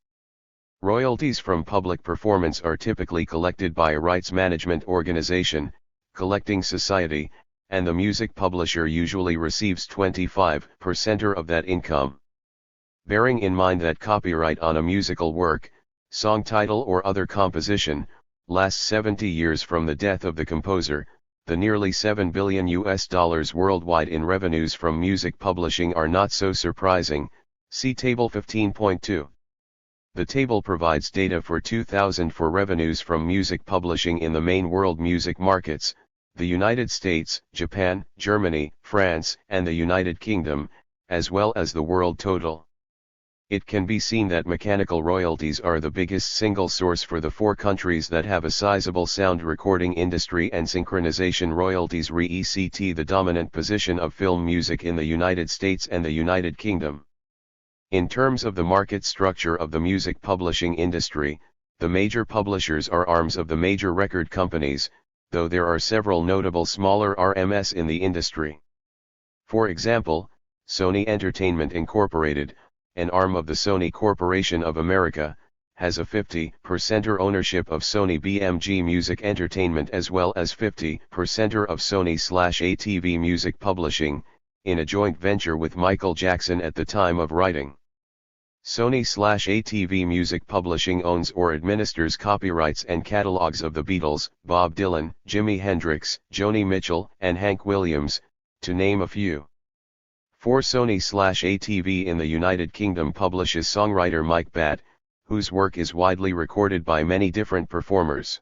Speaker 1: Royalties from public performance are typically collected by a rights management organization, collecting society, and the music publisher usually receives 25% of that income. Bearing in mind that copyright on a musical work, song title or other composition, lasts 70 years from the death of the composer, the nearly $7 billion worldwide in revenues from music publishing are not so surprising. See Table 15.2. The table provides data for 2000 for revenues from music publishing in the main world music markets, the United States, Japan, Germany, France, and the United Kingdom, as well as the world total. It can be seen that mechanical royalties are the biggest single source for the 4 countries that have a sizable sound recording industry, and synchronization royalties re-ect the dominant position of film music in the United States and the United Kingdom. In terms of the market structure of the music publishing industry, the major publishers are arms of the major record companies, though there are several notable smaller RMS in the industry. For example, Sony Entertainment Incorporated, an arm of the Sony Corporation of America, has a 50% ownership of Sony BMG Music Entertainment as well as 50% of Sony/ATV Music Publishing, in a joint venture with Michael Jackson at the time of writing. Sony/ATV Music Publishing owns or administers copyrights and catalogs of the Beatles, Bob Dylan, Jimi Hendrix, Joni Mitchell, and Hank Williams, to name a few. For Sony/ATV in the United Kingdom publishes songwriter Mike Batt, whose work is widely recorded by many different performers.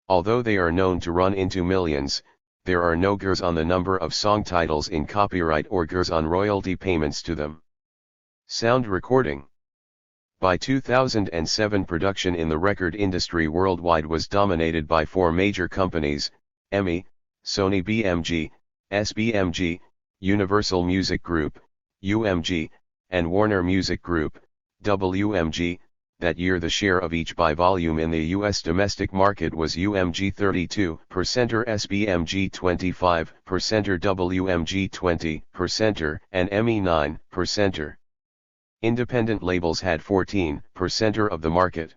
Speaker 1: Although they are known to run into millions, there are no gers on the number of song titles in copyright or gers on royalty payments to them. Sound recording. By 2007, production in the record industry worldwide was dominated by 4 major companies: EMI, Sony BMG, SBMG, Universal Music Group, UMG, and Warner Music Group, WMG. That year the share of each by volume in the U.S. domestic market was UMG 32%, SBMG 25%, WMG 20%, and EMI 9%. Independent labels had 14% of the market.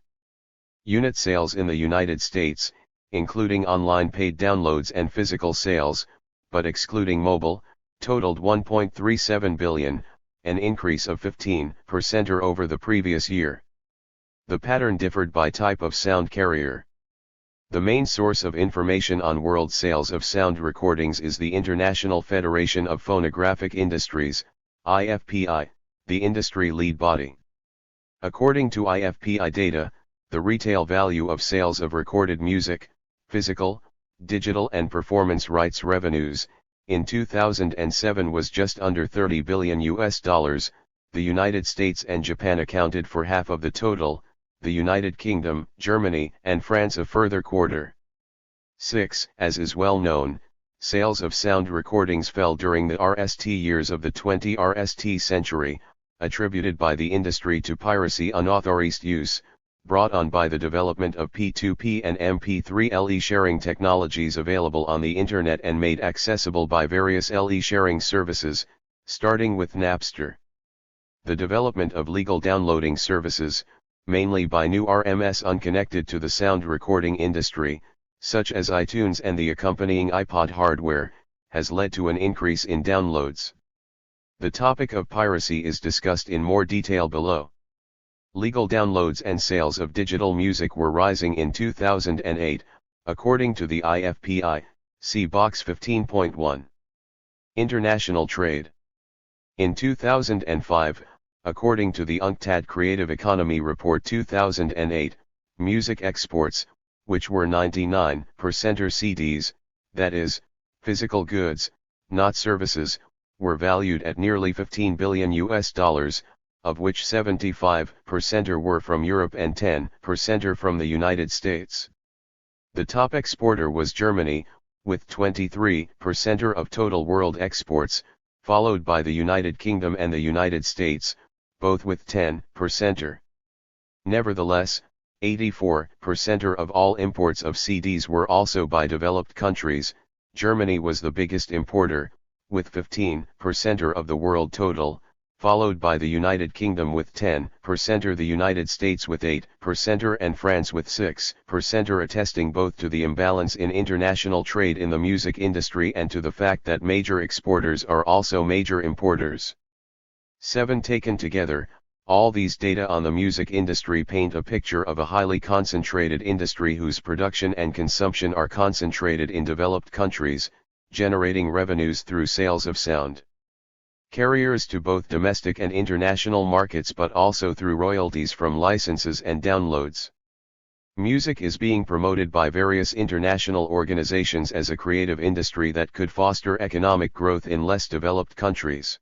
Speaker 1: Unit sales in the United States, including online paid downloads and physical sales, but excluding mobile, totaled 1.37 billion, an increase of 15% over the previous year. The pattern differed by type of sound carrier. The main source of information on world sales of sound recordings is the International Federation of Phonographic Industries, IFPI, the industry lead body. According to IFPI data, the retail value of sales of recorded music, physical, digital and performance rights revenues, in 2007 was just under $30 billion. The United States and Japan accounted for half of the total, the United Kingdom, Germany, and France a further quarter. 6. As is well known, sales of sound recordings fell during the RST years of the 20th century, attributed by the industry to piracy, unauthorized use, brought on by the development of P2P and MP3 LE sharing technologies available on the Internet and made accessible by various LE sharing services, starting with Napster. The development of legal downloading services, mainly by new RMS unconnected to the sound recording industry, such as iTunes and the accompanying iPod hardware, has led to an increase in downloads. The topic of piracy is discussed in more detail below. Legal downloads and sales of digital music were rising in 2008, according to the IFPI, see box 15.1. International trade. In 2005, according to the UNCTAD Creative Economy Report 2008, music exports, which were 99% CDs, that is, physical goods, not services, were valued at nearly $15 billion, of which 75% were from Europe and 10% from the United States. The top exporter was Germany, with 23% of total world exports, followed by the United Kingdom and the United States, both with 10%. Nevertheless, 84% of all imports of CDs were also by developed countries. Germany was the biggest importer, with 15% of the world total, followed by the United Kingdom with 10%, the United States with 8% and France with 6%, attesting both to the imbalance in international trade in the music industry and to the fact that major exporters are also major importers. 7. Taken together, all these data on the music industry paint a picture of a highly concentrated industry whose production and consumption are concentrated in developed countries, generating revenues through sales of sound carriers to both domestic and international markets, but also through royalties from licenses and downloads. Music is being promoted by various international organizations as a creative industry that could foster economic growth in less developed countries.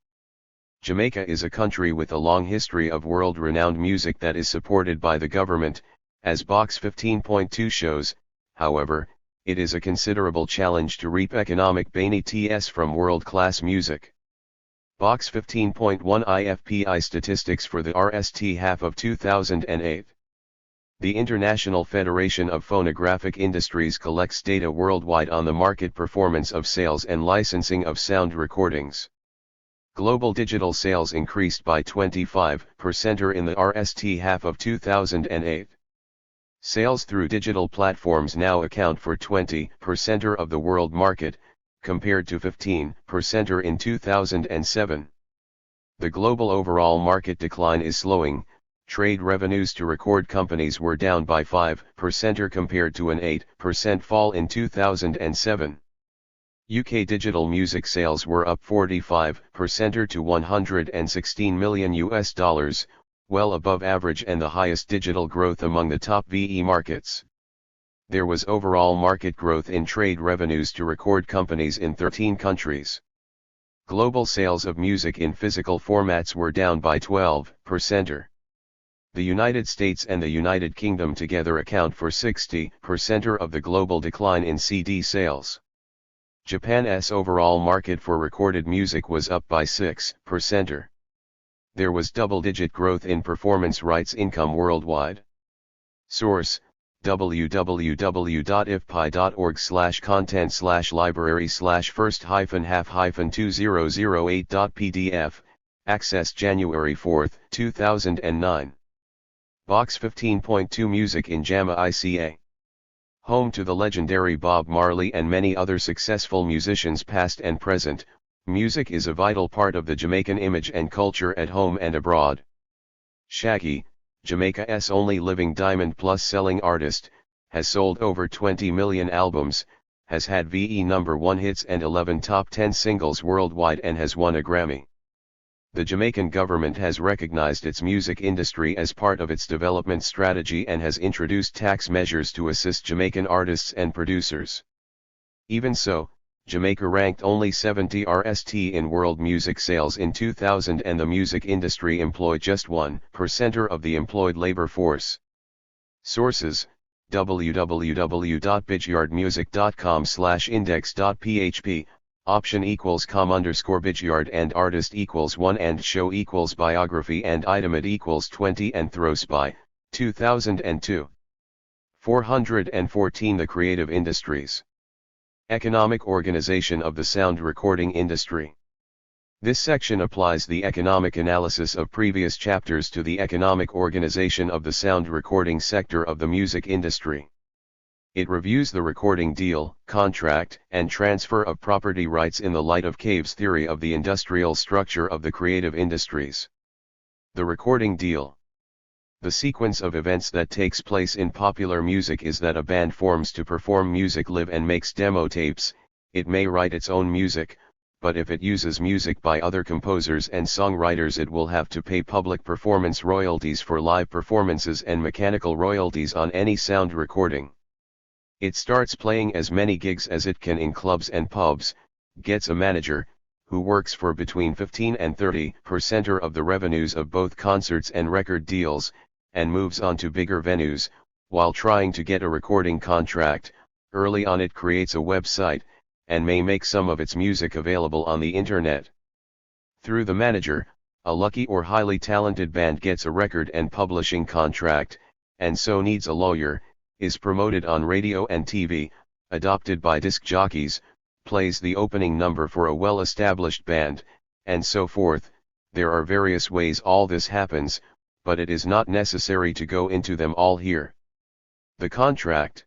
Speaker 1: Jamaica is a country with a long history of world-renowned music that is supported by the government, as box 15.2 shows. However, it is a considerable challenge to reap economic benefits from world-class music. Box 15.1 IFPI statistics for the RST half of 2008. The International Federation of Phonographic Industries collects data worldwide on the market performance of sales and licensing of sound recordings. Global digital sales increased by 25% in the RST half of 2008. Sales through digital platforms now account for 20% of the world market, compared to 15% in 2007. The global overall market decline is slowing. Trade revenues to record companies were down by 5% compared to an 8% fall in 2007. UK digital music sales were up 45% to $116 million, well above average and the highest digital growth among the top VE markets. There was overall market growth in trade revenues to record companies in 13 countries. Global sales of music in physical formats were down by 12%. The United States and the United Kingdom together account for 60% of the global decline in CD sales. Japan's overall market for recorded music was up by 6%. There was double-digit growth in performance rights income worldwide. Source: www.ifpi.org/content/library/first-half-2008.pdf, access January 4, 2009. Box 15.2 Music in Jamaica. Home to the legendary Bob Marley and many other successful musicians past and present, music is a vital part of the Jamaican image and culture at home and abroad. Shaggy, Jamaica's only living Diamond Plus selling artist, has sold over 20 million albums, has had VE number 1 hits and 11 top 10 singles worldwide and has won a Grammy. The Jamaican government has recognized its music industry as part of its development strategy and has introduced tax measures to assist Jamaican artists and producers. Even so, Jamaica ranked only 70th in world music sales in 2000 and the music industry employed just 1% of the employed labor force. Sources: www.bidyardmusic.com/index.php, option equals com_bidyard and artist equals 1 and show equals biography and item it equals 20 and throws by, 2002. 414 The creative industries. Economic organization of the sound recording industry. This section applies the economic analysis of previous chapters to the economic organization of the sound recording sector of the music industry. It reviews the recording deal, contract, and transfer of property rights in the light of Cave's theory of the industrial structure of the creative industries. The recording deal. The sequence of events that takes place in popular music is that a band forms to perform music live and makes demo tapes. It may write its own music, but if it uses music by other composers and songwriters it will have to pay public performance royalties for live performances and mechanical royalties on any sound recording. It starts playing as many gigs as it can in clubs and pubs, gets a manager, who works for between 15 and 30% of the revenues of both concerts and record deals, and moves on to bigger venues. While trying to get a recording contract, early on it creates a website, and may make some of its music available on the internet. Through the manager, a lucky or highly talented band gets a record and publishing contract, and so needs a lawyer, is promoted on radio and TV, adopted by disc jockeys, plays the opening number for a well-established band, and so forth. There are various ways all this happens, but it is not necessary to go into them all here. The contract.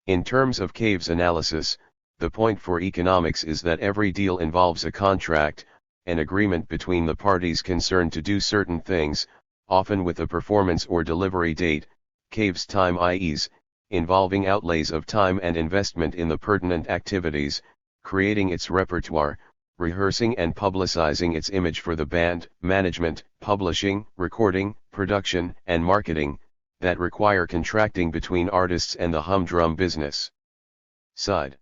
Speaker 1: In terms of Cave's analysis, the point for economics is that every deal involves a contract, an agreement between the parties concerned to do certain things, often with a performance or delivery date. Cave's time i.e., involving outlays of time and investment in the pertinent activities, creating its repertoire, rehearsing and publicizing its image for the band, management, publishing, recording, production, and marketing, that require contracting between artists and the humdrum business side.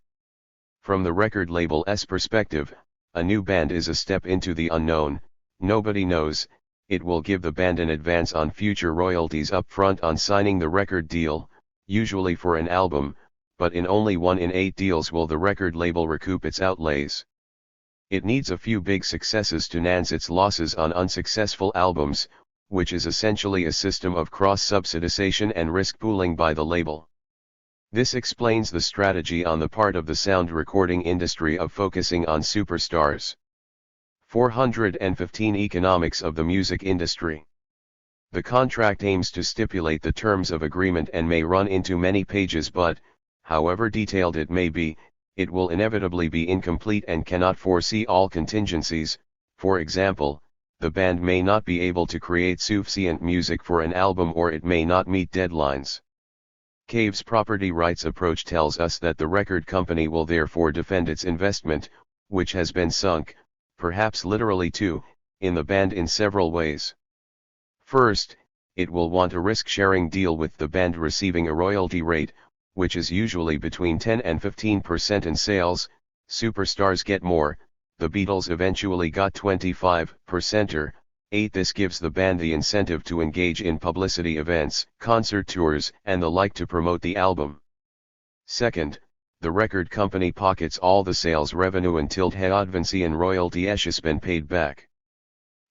Speaker 1: From the record label's perspective, a new band is a step into the unknown. Nobody knows. It will give the band an advance on future royalties up front on signing the record deal, usually for an album, but in only 1 in 8 deals will the record label recoup its outlays. It needs a few big successes to nance its losses on unsuccessful albums, which is essentially a system of cross-subsidization and risk pooling by the label. This explains the strategy on the part of the sound recording industry of focusing on superstars. 415 Economics of the music industry. The contract aims to stipulate the terms of agreement and may run into many pages, but, however detailed it may be, it will inevitably be incomplete and cannot foresee all contingencies. For example, the band may not be able to create sufficient music for an album, or it may not meet deadlines. Cave's property rights approach tells us that the record company will therefore defend its investment, which has been sunk, perhaps literally too, in the band in several ways. First, it will want a risk-sharing deal with the band receiving a royalty rate, which is usually between 10 and 15% in sales. Superstars get more. The Beatles eventually got 25% or 8%. This gives the band the incentive to engage in publicity events, concert tours, and the like to promote the album. Second, the record company pockets all the sales revenue until the and royalty has been paid back.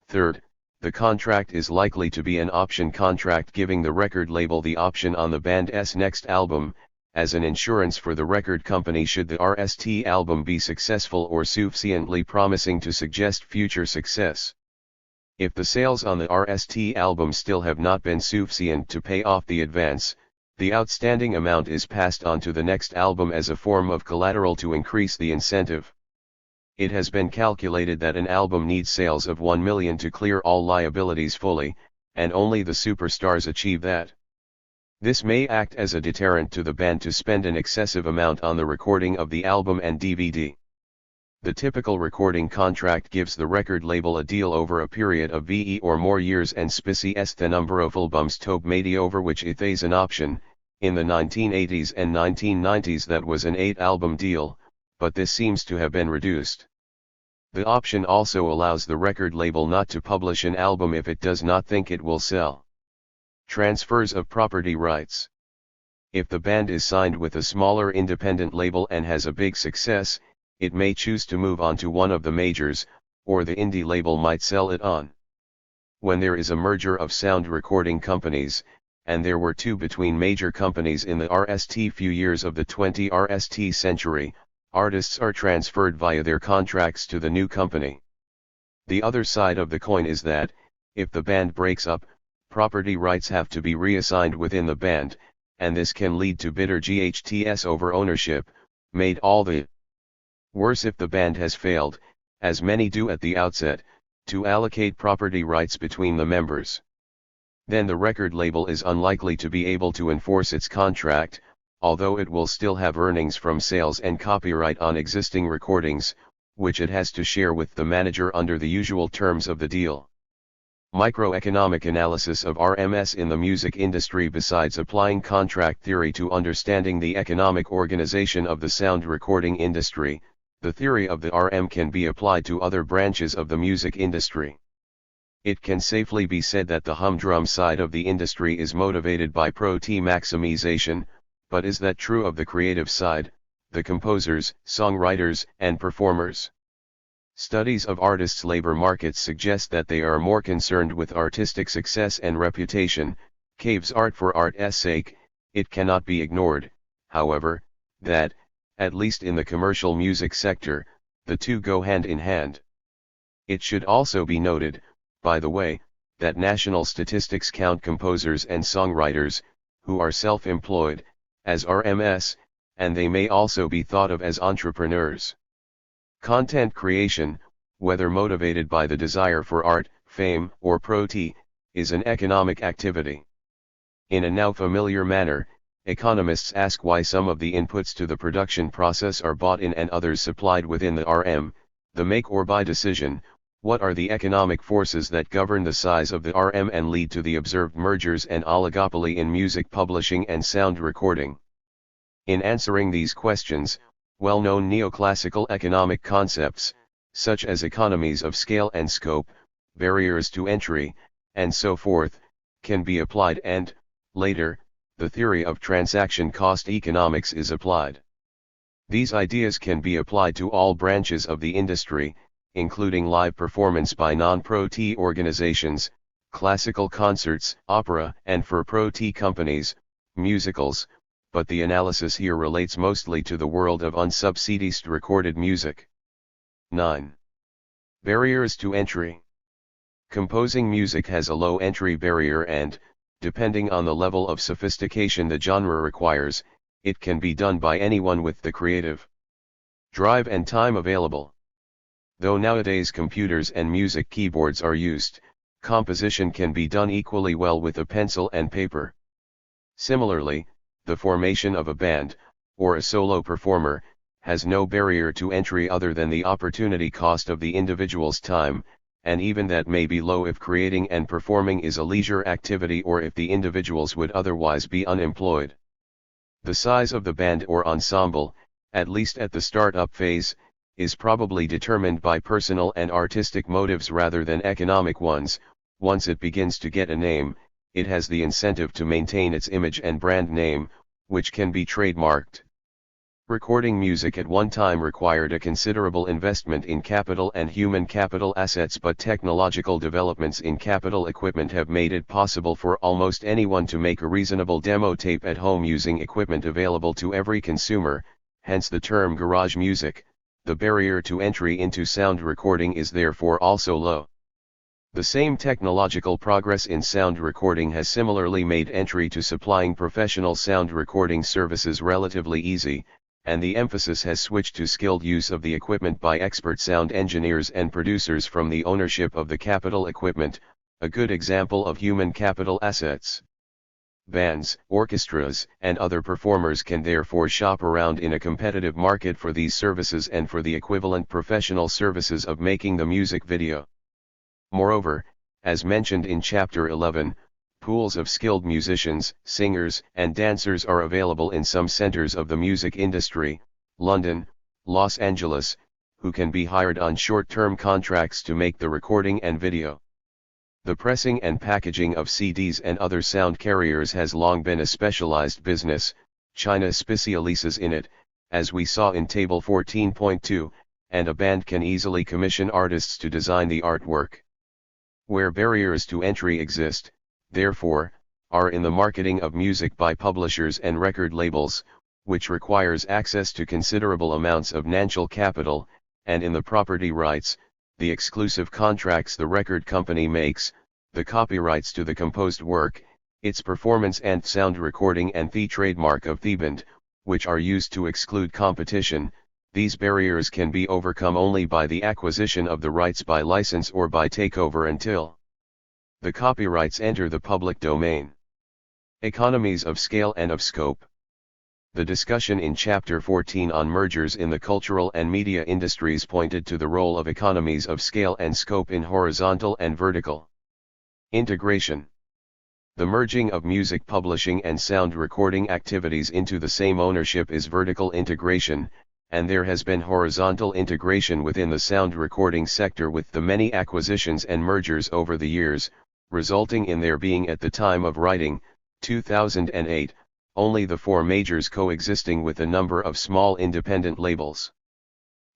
Speaker 1: Third, the contract is likely to be an option contract giving the record label the option on the band's next album, as an insurance for the record company should the RST album be successful or sufficiently promising to suggest future success. If the sales on the RST album still have not been sufficient to pay off the advance, the outstanding amount is passed on to the next album as a form of collateral to increase the incentive. It has been calculated that an album needs sales of 1 million to clear all liabilities fully, and only the superstars achieve that. This may act as a deterrent to the band to spend an excessive amount on the recording of the album and DVD. The typical recording contract gives the record label a deal over a period of VE or more years and specie the number of albums tob made over which it is an option. In the 1980s and 1990s that was an 8-album deal, but this seems to have been reduced. The option also allows the record label not to publish an album if it does not think it will sell. Transfers of property rights. If the band is signed with a smaller independent label and has a big success, it may choose to move on to one of the majors, or the indie label might sell it on. When there is a merger of sound recording companies, and there were 2 between major companies in the RST few years of the 20th RST century, artists are transferred via their contracts to the new company. The other side of the coin is that, if the band breaks up, property rights have to be reassigned within the band, and this can lead to bitter GHTS over ownership, made all the worse if the band has failed, as many do at the outset, to allocate property rights between the members. Then the record label is unlikely to be able to enforce its contract, although it will still have earnings from sales and copyright on existing recordings, which it has to share with the manager under the usual terms of the deal. Microeconomic analysis of RMS in the music industry. Besides applying contract theory to understanding the economic organization of the sound recording industry, the theory of the RM can be applied to other branches of the music industry. It can safely be said that the humdrum side of the industry is motivated by pro-T maximization, but is that true of the creative side, the composers, songwriters, and performers? Studies of artists' labor markets suggest that they are more concerned with artistic success and reputation. Caves art for art's sake. It cannot be ignored, however, that, at least in the commercial music sector, the two go hand in hand. It should also be noted, by the way, that national statistics count composers and songwriters, who are self-employed, as RMS, and they may also be thought of as entrepreneurs. Content creation, whether motivated by the desire for art, fame, or pro-T, is an economic activity. In a now familiar manner, economists ask why some of the inputs to the production process are bought in and others supplied within the RM, the make or buy decision. What are the economic forces that govern the size of the RM and lead to the observed mergers and oligopoly in music publishing and sound recording? In answering these questions, well-known neoclassical economic concepts, such as economies of scale and scope, barriers to entry, and so forth, can be applied and, later, the theory of transaction cost economics is applied. These ideas can be applied to all branches of the industry, including live performance by non-pro-T organizations, classical concerts, opera, and for pro-T companies, musicals, but the analysis here relates mostly to the world of unsubsidized recorded music. 9. Barriers to entry. Composing music has a low entry barrier and, depending on the level of sophistication the genre requires, it can be done by anyone with the creative drive and time available. Though nowadays computers and music keyboards are used, composition can be done equally well with a pencil and paper. Similarly, the formation of a band, or a solo performer, has no barrier to entry other than the opportunity cost of the individual's time, and even that may be low if creating and performing is a leisure activity or if the individuals would otherwise be unemployed. The size of the band or ensemble, at least at the start-up phase, is probably determined by personal and artistic motives rather than economic ones. Once it begins to get a name, it has the incentive to maintain its image and brand name, which can be trademarked. Recording music at one time required a considerable investment in capital and human capital assets, but technological developments in capital equipment have made it possible for almost anyone to make a reasonable demo tape at home using equipment available to every consumer, hence the term garage music. The barrier to entry into sound recording is therefore also low. The same technological progress in sound recording has similarly made entry to supplying professional sound recording services relatively easy, and the emphasis has switched to skilled use of the equipment by expert sound engineers and producers from the ownership of the capital equipment, a good example of human capital assets. Bands, orchestras, and other performers can therefore shop around in a competitive market for these services and for the equivalent professional services of making the music video. Moreover, as mentioned in Chapter 11, pools of skilled musicians, singers, and dancers are available in some centers of the music industry, London, Los Angeles, who can be hired on short-term contracts to make the recording and video. The pressing and packaging of CDs and other sound carriers has long been a specialized business. China specializes in it, as we saw in Table 14.2, and a band can easily commission artists to design the artwork. Where barriers to entry exist, therefore, are in the marketing of music by publishers and record labels, which requires access to considerable amounts of financial capital, and in the property rights, the exclusive contracts the record company makes, the copyrights to the composed work, its performance and sound recording, and the trademark of the band, which are used to exclude competition. These barriers can be overcome only by the acquisition of the rights by license or by takeover until the copyrights enter the public domain. Economies of scale and of scope. The discussion in Chapter 14 on mergers in the cultural and media industries pointed to the role of economies of scale and scope in horizontal and vertical integration. The merging of music publishing and sound recording activities into the same ownership is vertical integration, and there has been horizontal integration within the sound recording sector with the many acquisitions and mergers over the years, resulting in there being at the time of writing, 2008, only the 4 majors coexisting with a number of small independent labels.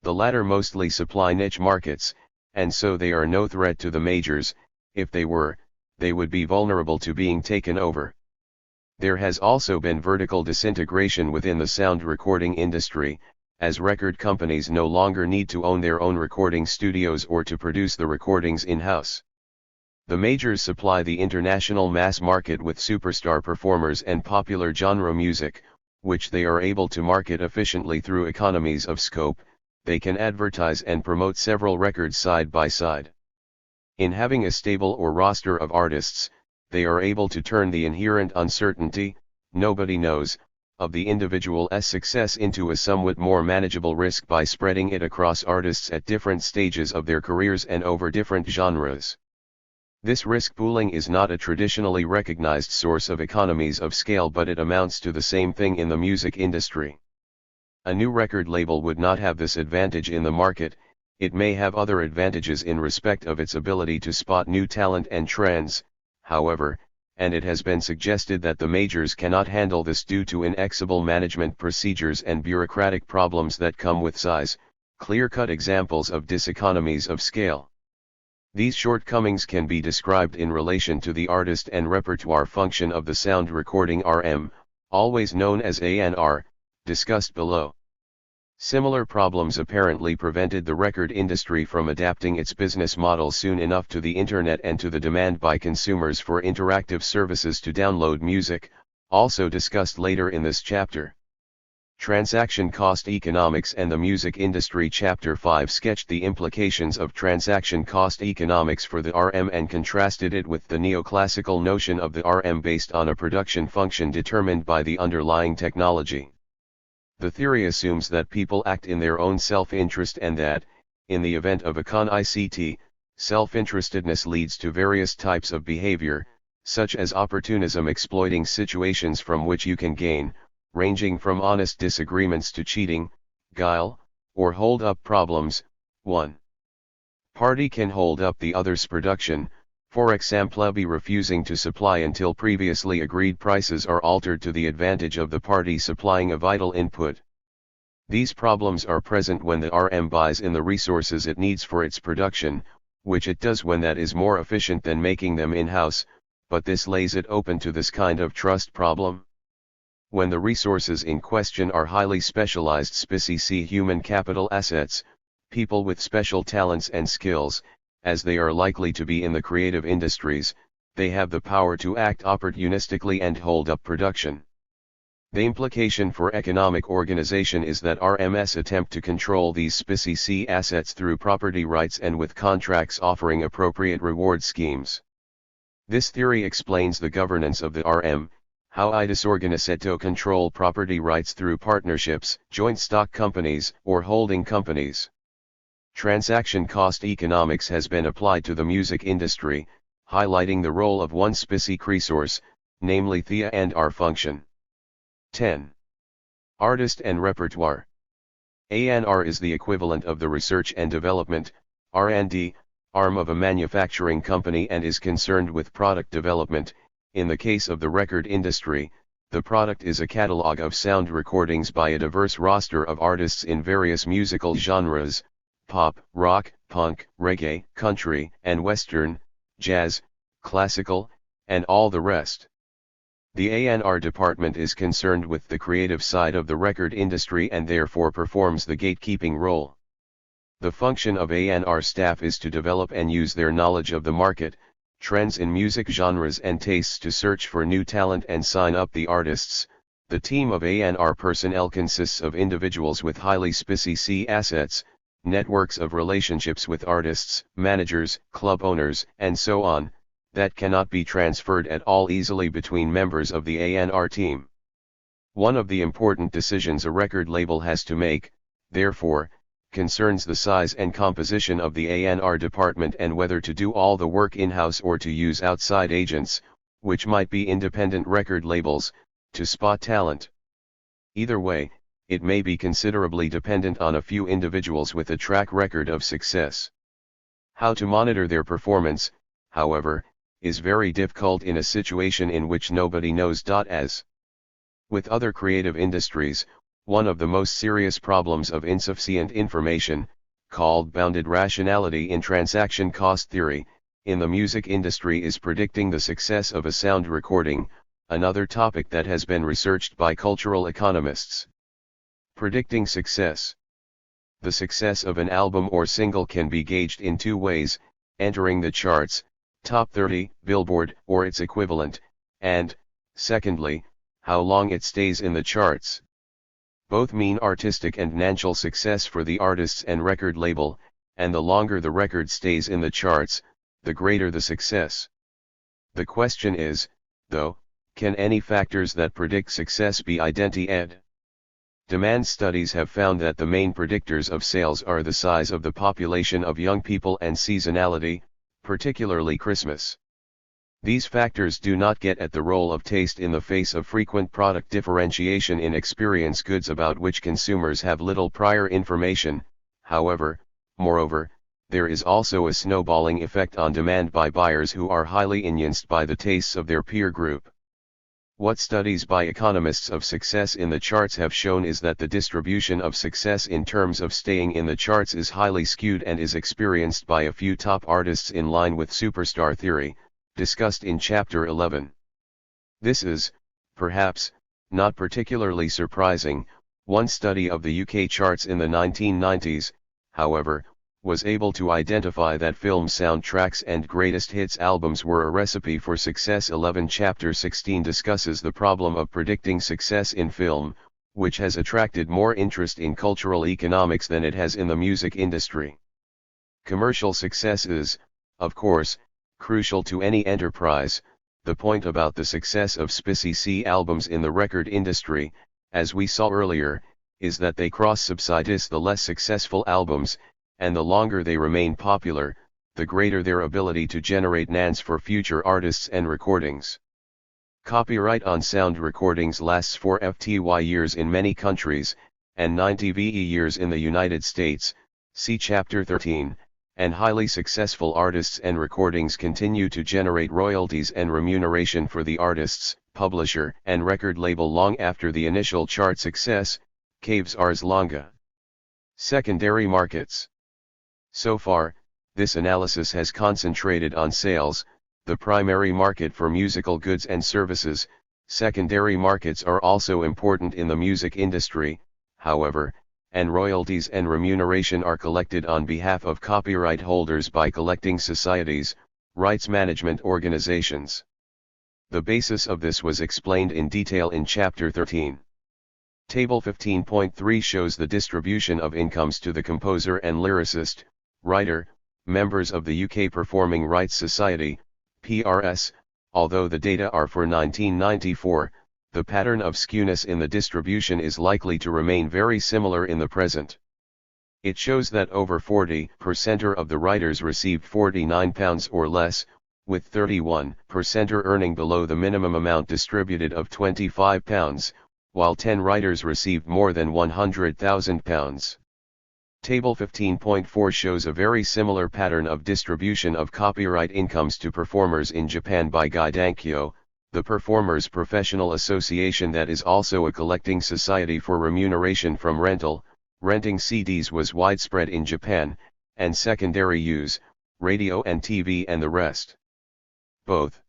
Speaker 1: The latter mostly supply niche markets, and so they are no threat to the majors. If they were, they would be vulnerable to being taken over. There has also been vertical disintegration within the sound recording industry, as record companies no longer need to own their own recording studios or to produce the recordings in-house. The majors supply the international mass market with superstar performers and popular genre music, which they are able to market efficiently through economies of scope. They can advertise and promote several records side by side. In having a stable or roster of artists, they are able to turn the inherent uncertainty, nobody knows, of the individual's success into a somewhat more manageable risk by spreading it across artists at different stages of their careers and over different genres. This risk pooling is not a traditionally recognized source of economies of scale, but it amounts to the same thing in the music industry. A new record label would not have this advantage in the market. It may have other advantages in respect of its ability to spot new talent and trends, however, and it has been suggested that the majors cannot handle this due to inexorable management procedures and bureaucratic problems that come with size, clear-cut examples of diseconomies of scale. These shortcomings can be described in relation to the artist and repertoire function of the sound recording RM, always known as A&R, discussed below. Similar problems apparently prevented the record industry from adapting its business model soon enough to the internet and to the demand by consumers for interactive services to download music, also discussed later in this chapter. Transaction cost economics and the music industry. Chapter 5 sketched the implications of transaction cost economics for the RM and contrasted it with the neoclassical notion of the RM based on a production function determined by the underlying technology. The theory assumes that people act in their own self-interest and that, in the event of a con-ICT, self-interestedness leads to various types of behavior, such as opportunism, exploiting situations from which you can gain, ranging from honest disagreements to cheating, guile, or hold-up problems. 1 party can hold up the other's production, for example by refusing to supply until previously agreed prices are altered to the advantage of the party supplying a vital input. These problems are present when the RM buys in the resources it needs for its production, which it does when that is more efficient than making them in-house, but this lays it open to this kind of trust problem. When the resources in question are highly specialized specie human capital assets, people with special talents and skills, as they are likely to be in the creative industries, they have the power to act opportunistically and hold up production. The implication for economic organization is that RMS attempt to control these specie assets through property rights and with contracts offering appropriate reward schemes. This theory explains the governance of the RM, how I disorganizetto control property rights through partnerships, joint stock companies, or holding companies. Transaction cost economics has been applied to the music industry, highlighting the role of one specific resource, namely the A&R function. 10. Artist and repertoire. A&R is the equivalent of the research and development, R&D, arm of a manufacturing company and is concerned with product development. In the case of the record industry, the product is a catalog of sound recordings by a diverse roster of artists in various musical genres: pop, rock, punk, reggae, country, and western, jazz, classical, and all the rest. The A&R department is concerned with the creative side of the record industry and therefore performs the gatekeeping role. The function of A&R staff is to develop and use their knowledge of the market, trends in music genres and tastes to search for new talent and sign up the artists. The team of A&R personnel consists of individuals with highly specific assets, networks of relationships with artists, managers, club owners, and so on, that cannot be transferred at all easily between members of the A&R team. One of the important decisions a record label has to make, therefore, concerns the size and composition of the A&R department and whether to do all the work in-house or to use outside agents, which might be independent record labels, to spot talent. Either way, it may be considerably dependent on a few individuals with a track record of success. How to monitor their performance, however, is very difficult in a situation in which nobody knows. As with other creative industries, one of the most serious problems of insufficient information, called bounded rationality in transaction cost theory, in the music industry is predicting the success of a sound recording, another topic that has been researched by cultural economists. Predicting success. The success of an album or single can be gauged in two ways: entering the charts, top 30, Billboard, or its equivalent, and, secondly, how long it stays in the charts. Both mean artistic and financial success for the artists and record label, and the longer the record stays in the charts, the greater the success. The question is, though, can any factors that predict success be identified? Demand studies have found that the main predictors of sales are the size of the population of young people and seasonality, particularly Christmas. These factors do not get at the role of taste in the face of frequent product differentiation in experience goods about which consumers have little prior information. However, moreover, there is also a snowballing effect on demand by buyers who are highly influenced by the tastes of their peer group. What studies by economists of success in the charts have shown is that the distribution of success in terms of staying in the charts is highly skewed and is experienced by a few top artists in line with superstar theory, discussed in Chapter 11. This is, perhaps, not particularly surprising. One study of the UK charts in the 1990s, however, was able to identify that film soundtracks and greatest hits albums were a recipe for success. 11 Chapter 16 discusses the problem of predicting success in film, which has attracted more interest in cultural economics than it has in the music industry. Commercial success is, of course, crucial to any enterprise. The point about the success of specific albums in the record industry, as we saw earlier, is that they cross-subsidize the less successful albums, and the longer they remain popular, the greater their ability to generate NANs for future artists and recordings. Copyright on sound recordings lasts for FTY years in many countries, and 90 VE years in the United States, see Chapter 13, and highly successful artists and recordings continue to generate royalties and remuneration for the artists, publisher, and record label long after the initial chart success, caves ars longa. Secondary markets. So far, this analysis has concentrated on sales, the primary market for musical goods and services. Secondary markets are also important in the music industry, however, and royalties and remuneration are collected on behalf of copyright holders by collecting societies, rights management organizations. The basis of this was explained in detail in Chapter 13. Table 15.3 shows the distribution of incomes to the composer and lyricist, writer, members of the UK Performing Rights Society, PRS, although the data are for 1994, the pattern of skewness in the distribution is likely to remain very similar in the present. It shows that over 40% of the writers received £49 or less, with 31% earning below the minimum amount distributed of £25, while 10 writers received more than £100,000. Table 15.4 shows a very similar pattern of distribution of copyright incomes to performers in Japan by Gaidankyo, the performers' professional association that is also a collecting society for remuneration from rental. Renting CDs was widespread in Japan, and secondary use, radio and TV and the rest. Both.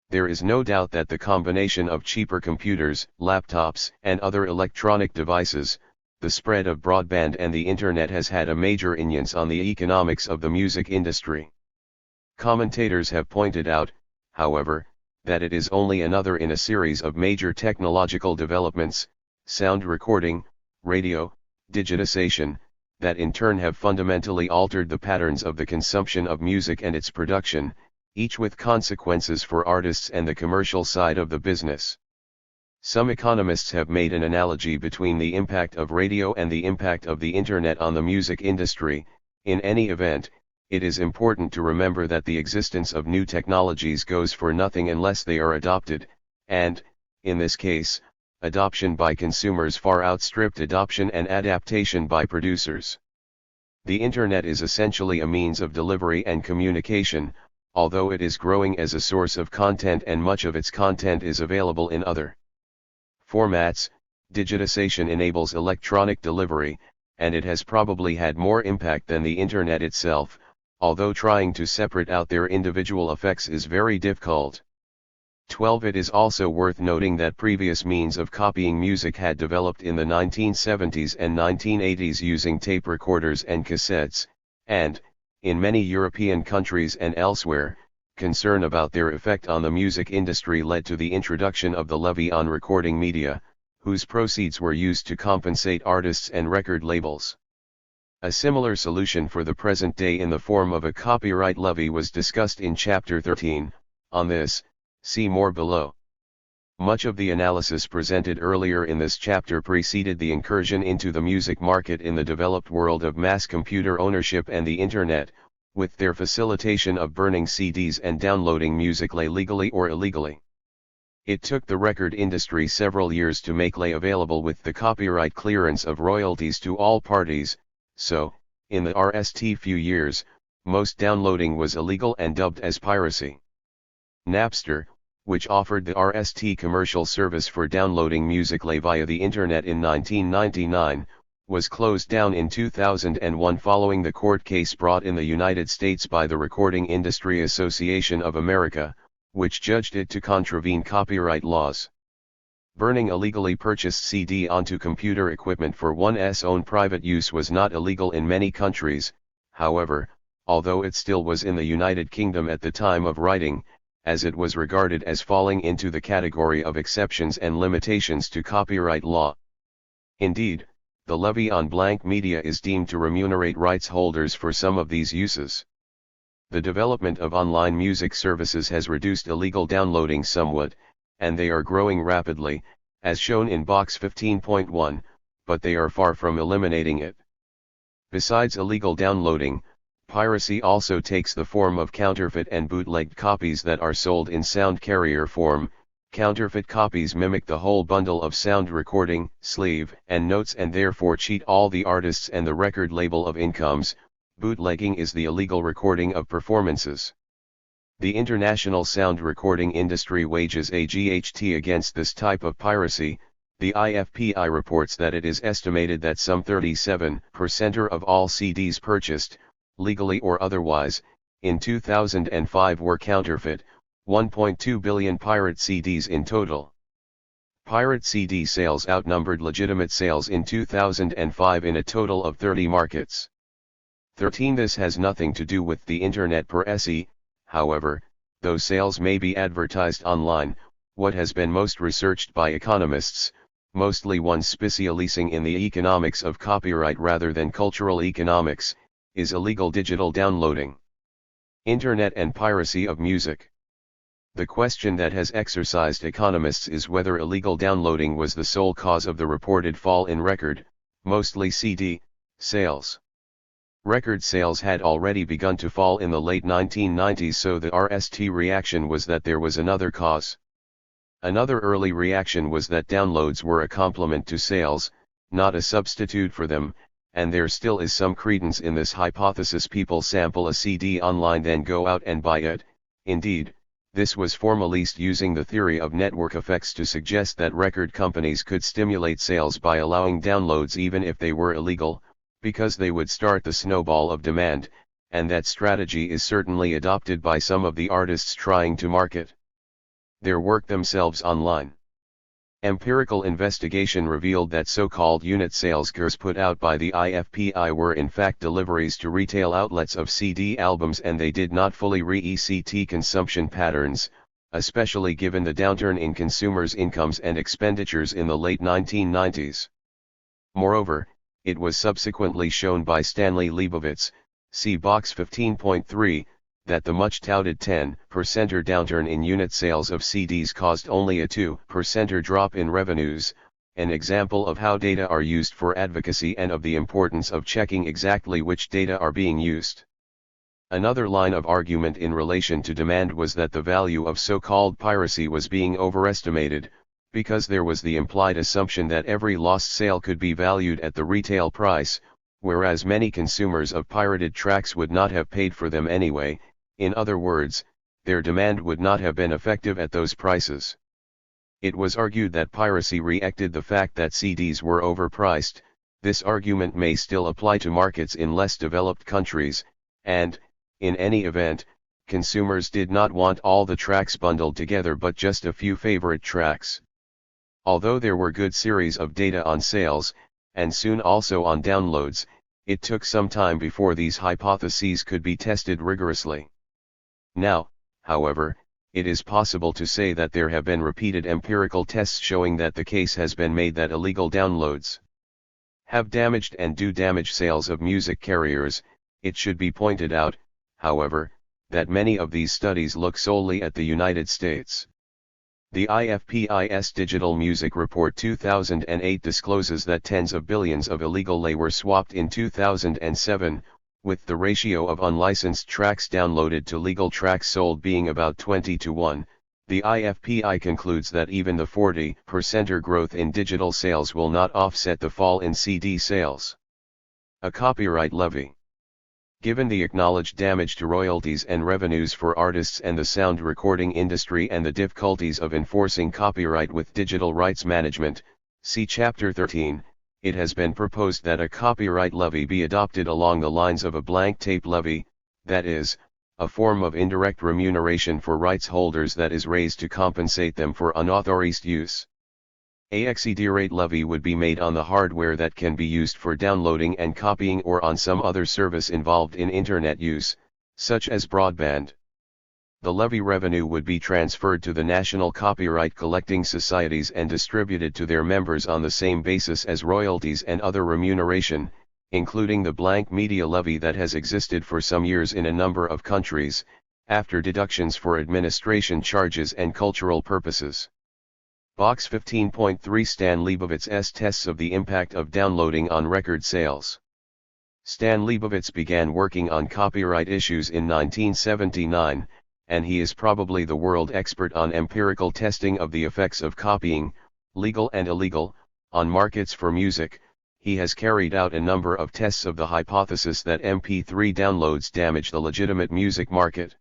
Speaker 1: There is no doubt that the combination of cheaper computers, laptops, and other electronic devices, the spread of broadband and the internet has had a major influence on the economics of the music industry. Commentators have pointed out, however, that it is only another in a series of major technological developments, sound recording, radio, digitization, that in turn have fundamentally altered the patterns of the consumption of music and its production, each with consequences for artists and the commercial side of the business. Some economists have made an analogy between the impact of radio and the impact of the internet on the music industry. In any event, it is important to remember that the existence of new technologies goes for nothing unless they are adopted, and, in this case, adoption by consumers far outstripped adoption and adaptation by producers. The internet is essentially a means of delivery and communication, although it is growing as a source of content and much of its content is available in other formats. Digitization enables electronic delivery, and it has probably had more impact than the internet itself, although trying to separate out their individual effects is very difficult. 12. It is also worth noting that previous means of copying music had developed in the 1970s and 1980s using tape recorders and cassettes, and, in many European countries and elsewhere, concern about their effect on the music industry led to the introduction of the levy on recording media, whose proceeds were used to compensate artists and record labels. A similar solution for the present day in the form of a copyright levy was discussed in Chapter 13. On this, see more below. Much of the analysis presented earlier in this chapter preceded the incursion into the music market in the developed world of mass computer ownership and the internet, with their facilitation of burning CDs and downloading music legally or illegally. It took the record industry several years to make available with the copyright clearance of royalties to all parties, so, in the RST few years, most downloading was illegal and dubbed as piracy. Napster, which offered the RST commercial service for downloading music via the internet in 1999, was closed down in 2001 following the court case brought in the United States by the Recording Industry Association of America, which judged it to contravene copyright laws. Burning illegally purchased CD onto computer equipment for one's own private use was not illegal in many countries, however, although it still was in the United Kingdom at the time of writing, as it was regarded as falling into the category of exceptions and limitations to copyright law. Indeed, the levy on blank media is deemed to remunerate rights holders for some of these uses. The development of online music services has reduced illegal downloading somewhat, and they are growing rapidly, as shown in box 15.1, but they are far from eliminating it. Besides illegal downloading, piracy also takes the form of counterfeit and bootlegged copies that are sold in sound carrier form. Counterfeit copies mimic the whole bundle of sound recording, sleeve, and notes and therefore cheat all the artists and the record label of incomes. Bootlegging is the illegal recording of performances. The international sound recording industry wages a GHT against this type of piracy. The IFPI reports that it is estimated that some 37% of all CDs purchased, legally or otherwise, in 2005 were counterfeit, 1.2 billion pirate CDs in total. Pirate CD sales outnumbered legitimate sales in 2005 in a total of 30 markets. 13. This has nothing to do with the internet per se, however, though sales may be advertised online. What has been most researched by economists, mostly ones specializing in the economics of copyright rather than cultural economics, is illegal digital downloading. Internet and piracy of music. The question that has exercised economists is whether illegal downloading was the sole cause of the reported fall in record, mostly CD, sales. Record sales had already begun to fall in the late 1990s, so the RST reaction was that there was another cause. Another early reaction was that downloads were a complement to sales, not a substitute for them, and there still is some credence in this hypothesis. People sample a CD online then go out and buy it. Indeed, this was formalised using the theory of network effects to suggest that record companies could stimulate sales by allowing downloads even if they were illegal, because they would start the snowball of demand, and that strategy is certainly adopted by some of the artists trying to market their work themselves online. Empirical investigation revealed that so-called unit sales figures put out by the IFPI were in fact deliveries to retail outlets of CD albums, and they did not fully re-ECT consumption patterns, especially given the downturn in consumers' incomes and expenditures in the late 1990s. Moreover, it was subsequently shown by Stanley Leibovitz, see box 15.3, that the much-touted 10% downturn in unit sales of CDs caused only a 2% drop in revenues, an example of how data are used for advocacy and of the importance of checking exactly which data are being used. Another line of argument in relation to demand was that the value of so-called piracy was being overestimated, because there was the implied assumption that every lost sale could be valued at the retail price, whereas many consumers of pirated tracks would not have paid for them anyway. In other words, their demand would not have been effective at those prices. It was argued that piracy reacted the fact that CDs were overpriced. This argument may still apply to markets in less developed countries, and, in any event, consumers did not want all the tracks bundled together but just a few favorite tracks. Although there were good series of data on sales, and soon also on downloads, it took some time before these hypotheses could be tested rigorously. Now, however, it is possible to say that there have been repeated empirical tests showing that the case has been made that illegal downloads have damaged and do damage sales of music carriers. It should be pointed out, however, that many of these studies look solely at the United States. The IFPI's Digital Music Report 2008 discloses that tens of billions of illegal lei were swapped in 2007, with the ratio of unlicensed tracks downloaded to legal tracks sold being about 20-1. The IFPI concludes that even the 40% growth in digital sales will not offset the fall in CD sales. A copyright levy. Given the acknowledged damage to royalties and revenues for artists and the sound recording industry and the difficulties of enforcing copyright with digital rights management, see Chapter 13, it has been proposed that a copyright levy be adopted along the lines of a blank tape levy, that is, a form of indirect remuneration for rights holders that is raised to compensate them for unauthorized use. A excedirate levy would be made on the hardware that can be used for downloading and copying or on some other service involved in internet use, such as broadband. The levy revenue would be transferred to the national copyright collecting societies and distributed to their members on the same basis as royalties and other remuneration, including the blank media levy that has existed for some years in a number of countries, after deductions for administration charges and cultural purposes. Box 15.3 Stan Leibovitz's tests of the impact of downloading on record sales. Stan Leibovitz began working on copyright issues in 1979, and he is probably the world expert on empirical testing of the effects of copying, legal and illegal, on markets for music. He has carried out a number of tests of the hypothesis that MP3 downloads damage the legitimate music market.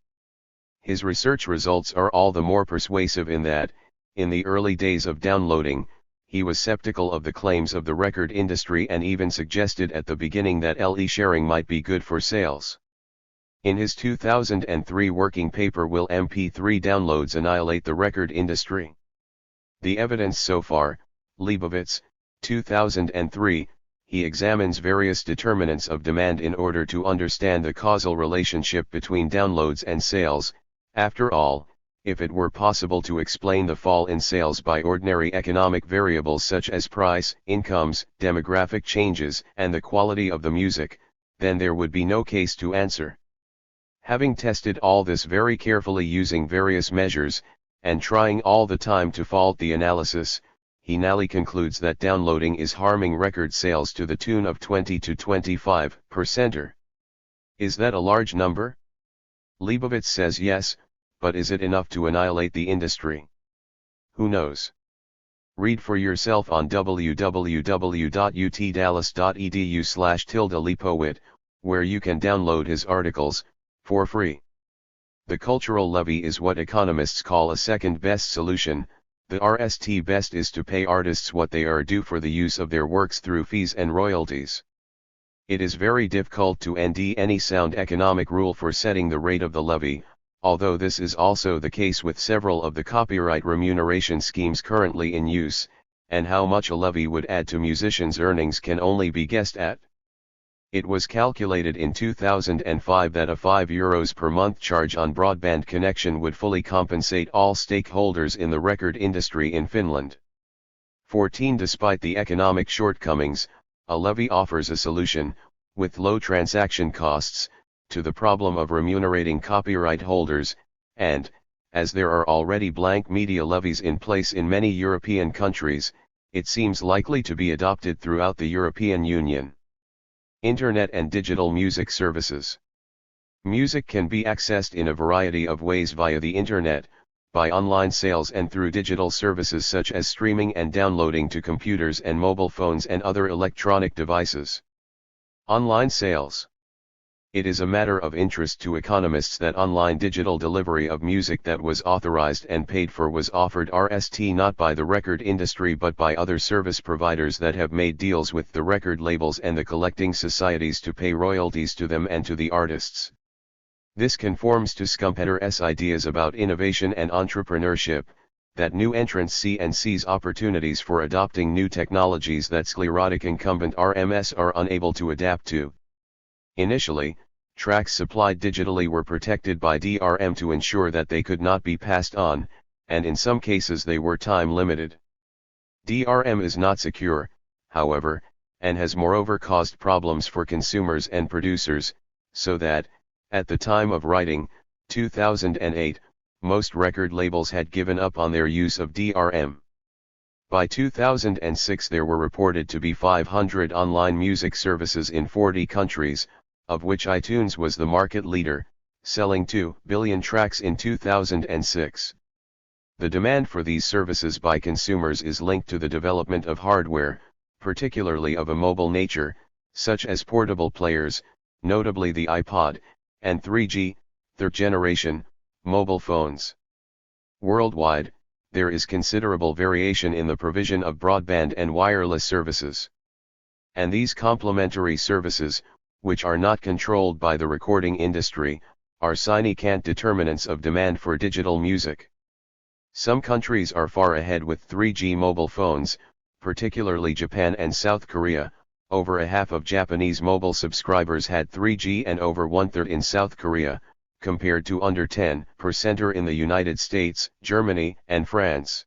Speaker 1: His research results are all the more persuasive in that, in the early days of downloading, he was skeptical of the claims of the record industry and even suggested at the beginning that LE sharing might be good for sales. In his 2003 working paper Will MP3 Downloads Annihilate the Record Industry? The Evidence So Far, Leibovitz, 2003, he examines various determinants of demand in order to understand the causal relationship between downloads and sales. After all, if it were possible to explain the fall in sales by ordinary economic variables such as price, incomes, demographic changes, and the quality of the music, then there would be no case to answer. Having tested all this very carefully using various measures, and trying all the time to fault the analysis, he now concludes that downloading is harming record sales to the tune of 20 to 25%. Is that a large number? Leibovitz says yes, but is it enough to annihilate the industry? Who knows? Read for yourself on www.utdallas.edu/Leibowitz, where you can download his articles, for free. The cultural levy is what economists call a second best solution. The RST best is to pay artists what they are due for the use of their works through fees and royalties. It is very difficult to end any sound economic rule for setting the rate of the levy, although this is also the case with several of the copyright remuneration schemes currently in use, and how much a levy would add to musicians' earnings can only be guessed at. It was calculated in 2005 that a €5 per month charge on broadband connection would fully compensate all stakeholders in the record industry in Finland. 14 Despite the economic shortcomings, a levy offers a solution, with low transaction costs, to the problem of remunerating copyright holders, and, as there are already blank media levies in place in many European countries, it seems likely to be adopted throughout the European Union. Internet and digital music services. Music can be accessed in a variety of ways via the Internet, by online sales and through digital services such as streaming and downloading to computers and mobile phones and other electronic devices. Online sales. It is a matter of interest to economists that online digital delivery of music that was authorized and paid for was offered RST not by the record industry but by other service providers that have made deals with the record labels and the collecting societies to pay royalties to them and to the artists. This conforms to Schumpeter's ideas about innovation and entrepreneurship, that new entrants see and seize opportunities for adopting new technologies that sclerotic incumbent RMS are unable to adapt to. Initially, tracks supplied digitally were protected by DRM to ensure that they could not be passed on, and in some cases they were time-limited. DRM is not secure, however, and has moreover caused problems for consumers and producers, so that, at the time of writing, 2008, most record labels had given up on their use of DRM. By 2006 there were reported to be 500 online music services in 40 countries, of which iTunes was the market leader, selling 2 billion tracks in 2006. The demand for these services by consumers is linked to the development of hardware, particularly of a mobile nature, such as portable players, notably the iPod, and 3G, third generation, mobile phones. Worldwide, there is considerable variation in the provision of broadband and wireless services. And these complementary services, which are not controlled by the recording industry, are significant determinants of demand for digital music. Some countries are far ahead with 3G mobile phones, particularly Japan and South Korea. Over a half of Japanese mobile subscribers had 3G and over one-third in South Korea, compared to under 10% in the United States, Germany, and France.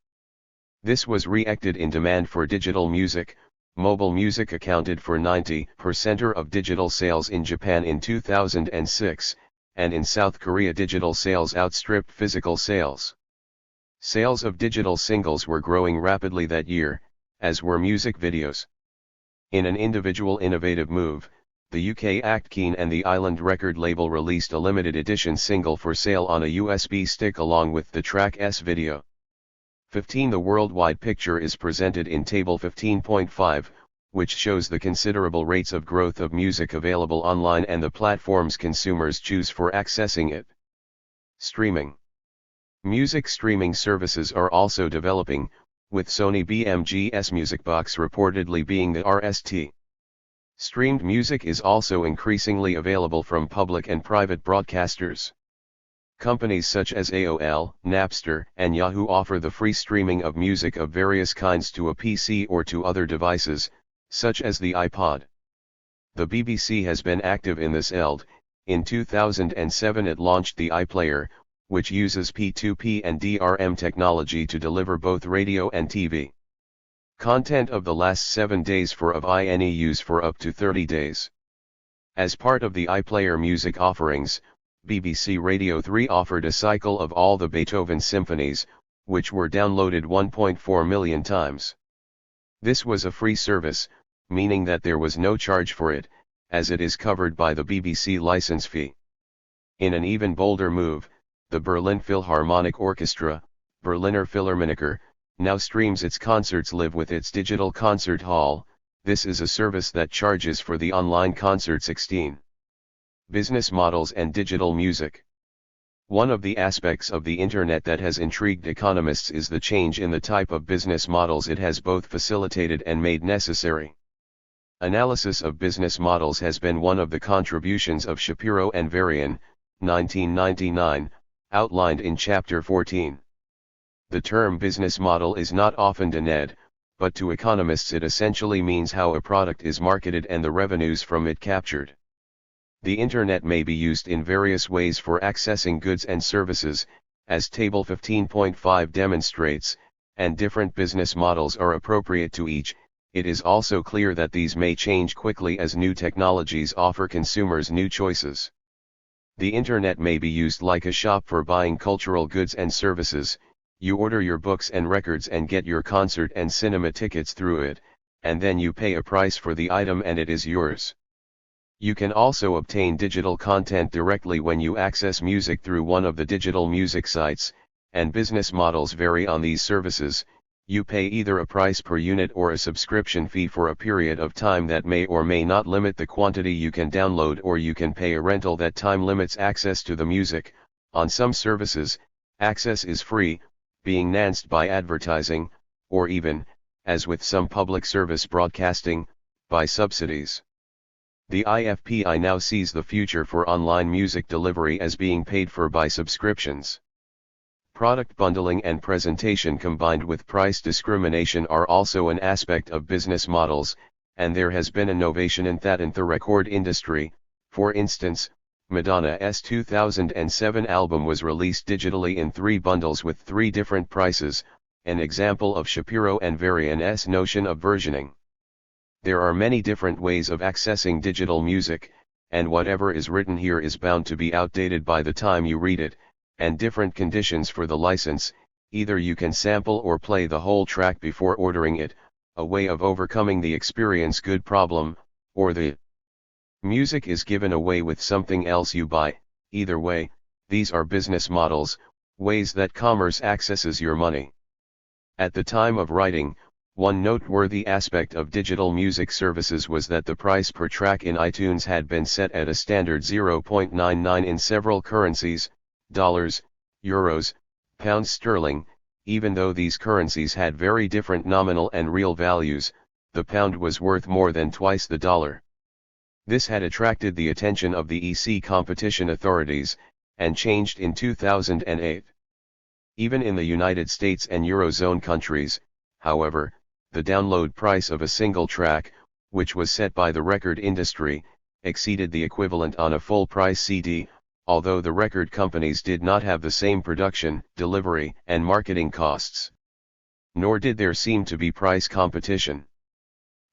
Speaker 1: This was reacted in demand for digital music. Mobile music accounted for 90% of digital sales in Japan in 2006, and in South Korea digital sales outstripped physical sales. Sales of digital singles were growing rapidly that year, as were music videos. In an individual innovative move, the UK Act Keen and the Island record label released a limited edition single for sale on a USB stick along with the track's video. 15 The worldwide picture is presented in Table 15.5, which shows the considerable rates of growth of music available online and the platforms consumers choose for accessing it. Streaming. Music streaming services are also developing, with Sony BMG's Musicbox reportedly being the RST. Streamed music is also increasingly available from public and private broadcasters. Companies such as AOL, Napster, and Yahoo offer the free streaming of music of various kinds to a PC or to other devices, such as the iPod. The BBC has been active in this field. In 2007 it launched the iPlayer, which uses P2P and DRM technology to deliver both radio and TV content of the last 7 days for of use for up to 30 days. As part of the iPlayer music offerings, BBC Radio 3 offered a cycle of all the Beethoven symphonies, which were downloaded 1.4 million times. This was a free service, meaning that there was no charge for it, as it is covered by the BBC license fee. In an even bolder move, the Berlin Philharmonic Orchestra, Berliner Philharmoniker, now streams its concerts live with its digital concert hall. This is a service that charges for the online concert. 16. Business models and digital music. One of the aspects of the Internet that has intrigued economists is the change in the type of business models it has both facilitated and made necessary. Analysis of business models has been one of the contributions of Shapiro and Varian, 1999, outlined in Chapter 14. The term business model is not often dened, but to economists it essentially means how a product is marketed and the revenues from it captured. The Internet may be used in various ways for accessing goods and services, as Table 15.5 demonstrates, and different business models are appropriate to each. It is also clear that these may change quickly as new technologies offer consumers new choices. The Internet may be used like a shop for buying cultural goods and services. You order your books and records and get your concert and cinema tickets through it, and then you pay a price for the item and it is yours. You can also obtain digital content directly when you access music through one of the digital music sites, and business models vary on these services. You pay either a price per unit or a subscription fee for a period of time that may or may not limit the quantity you can download, or you can pay a rental that time limits access to the music. On some services, access is free, being enhanced by advertising, or even, as with some public service broadcasting, by subsidies. The IFPI now sees the future for online music delivery as being paid for by subscriptions. Product bundling and presentation combined with price discrimination are also an aspect of business models, and there has been innovation in that in the record industry. For instance, Madonna's 2007 album was released digitally in 3 bundles with 3 different prices, an example of Shapiro and Varian's notion of versioning. There are many different ways of accessing digital music, and whatever is written here is bound to be outdated by the time you read it, and different conditions for the license. Either you can sample or play the whole track before ordering it, a way of overcoming the experience good problem, or the music is given away with something else you buy. Either way, these are business models, ways that commerce accesses your money. At the time of writing, one noteworthy aspect of digital music services was that the price per track in iTunes had been set at a standard 0.99 in several currencies, dollars, euros, pounds sterling. Even though these currencies had very different nominal and real values, the pound was worth more than twice the dollar. This had attracted the attention of the EC competition authorities, and changed in 2008. Even in the United States and Eurozone countries, however, the download price of a single track, which was set by the record industry, exceeded the equivalent on a full-price CD, although the record companies did not have the same production, delivery, and marketing costs. Nor did there seem to be price competition.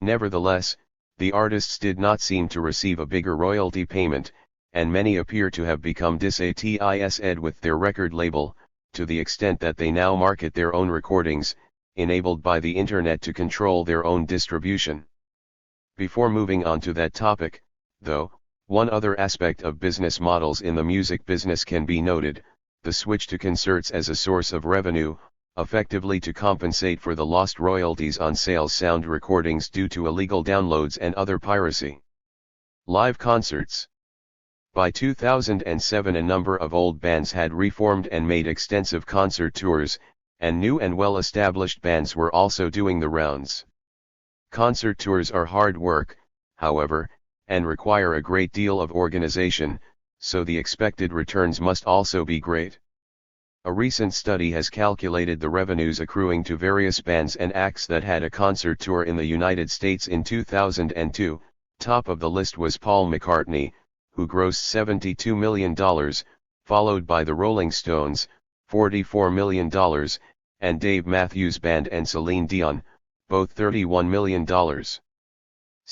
Speaker 1: Nevertheless, the artists did not seem to receive a bigger royalty payment, and many appear to have become dissatisfied with their record label, to the extent that they now market their own recordings, enabled by the Internet to control their own distribution. Before moving on to that topic, though, one other aspect of business models in the music business can be noted: the switch to concerts as a source of revenue, effectively to compensate for the lost royalties on sales sound recordings due to illegal downloads and other piracy. Live concerts. By 2007 a number of old bands had reformed and made extensive concert tours, and new and well-established bands were also doing the rounds. Concert tours are hard work, however, and require a great deal of organization, so the expected returns must also be great. A recent study has calculated the revenues accruing to various bands and acts that had a concert tour in the United States in 2002. Top of the list was Paul McCartney, who grossed $72 million, followed by the Rolling Stones, $44 million, and Dave Matthews Band and Celine Dion, both $31 million.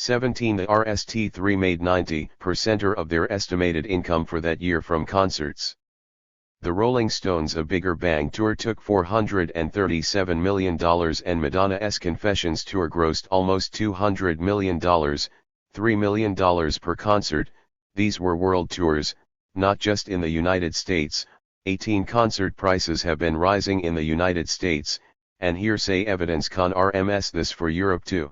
Speaker 1: 17. The RST3 made 90% of their estimated income for that year from concerts. The Rolling Stones' A Bigger Bang tour took $437 million and Madonna's Confessions tour grossed almost $200 million, $3 million per concert. These were world tours, not just in the United States. 18. Concert prices have been rising in the United States, and hearsay evidence confirms this for Europe too.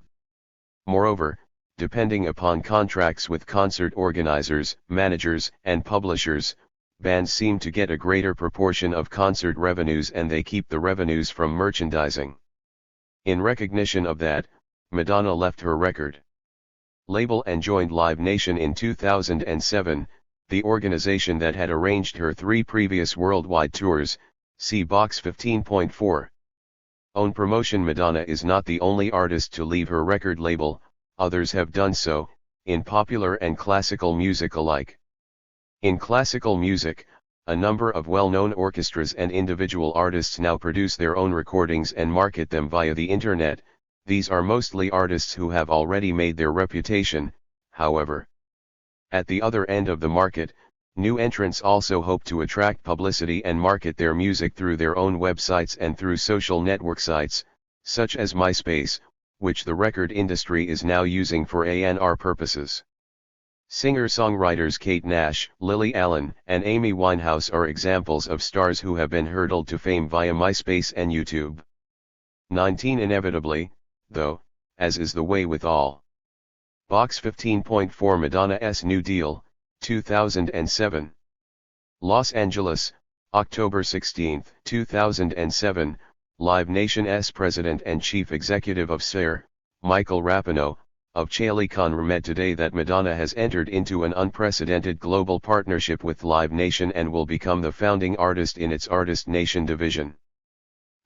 Speaker 1: Moreover, depending upon contracts with concert organizers, managers, and publishers, bands seem to get a greater proportion of concert revenues and they keep the revenues from merchandising. In recognition of that, Madonna left her record label and joined Live Nation in 2007, the organization that had arranged her 3 previous worldwide tours. See box 15.4. Own promotion. Madonna is not the only artist to leave her record label, others have done so, in popular and classical music alike. In classical music, a number of well-known orchestras and individual artists now produce their own recordings and market them via the internet. These are mostly artists who have already made their reputation, however. At the other end of the market, new entrants also hope to attract publicity and market their music through their own websites and through social network sites, such as MySpace, which the record industry is now using for A&R purposes. Singer-songwriters Kate Nash, Lily Allen, and Amy Winehouse are examples of stars who have been hurtled to fame via MySpace and YouTube. 19. Inevitably, though, as is the way with all. Box 15.4. Madonna's New Deal, 2007. Los Angeles, October 16, 2007, Live Nation's president and chief executive of SARE, Michael Rapino, of Chaeli confirmed today that Madonna has entered into an unprecedented global partnership with Live Nation and will become the founding artist in its Artist Nation division.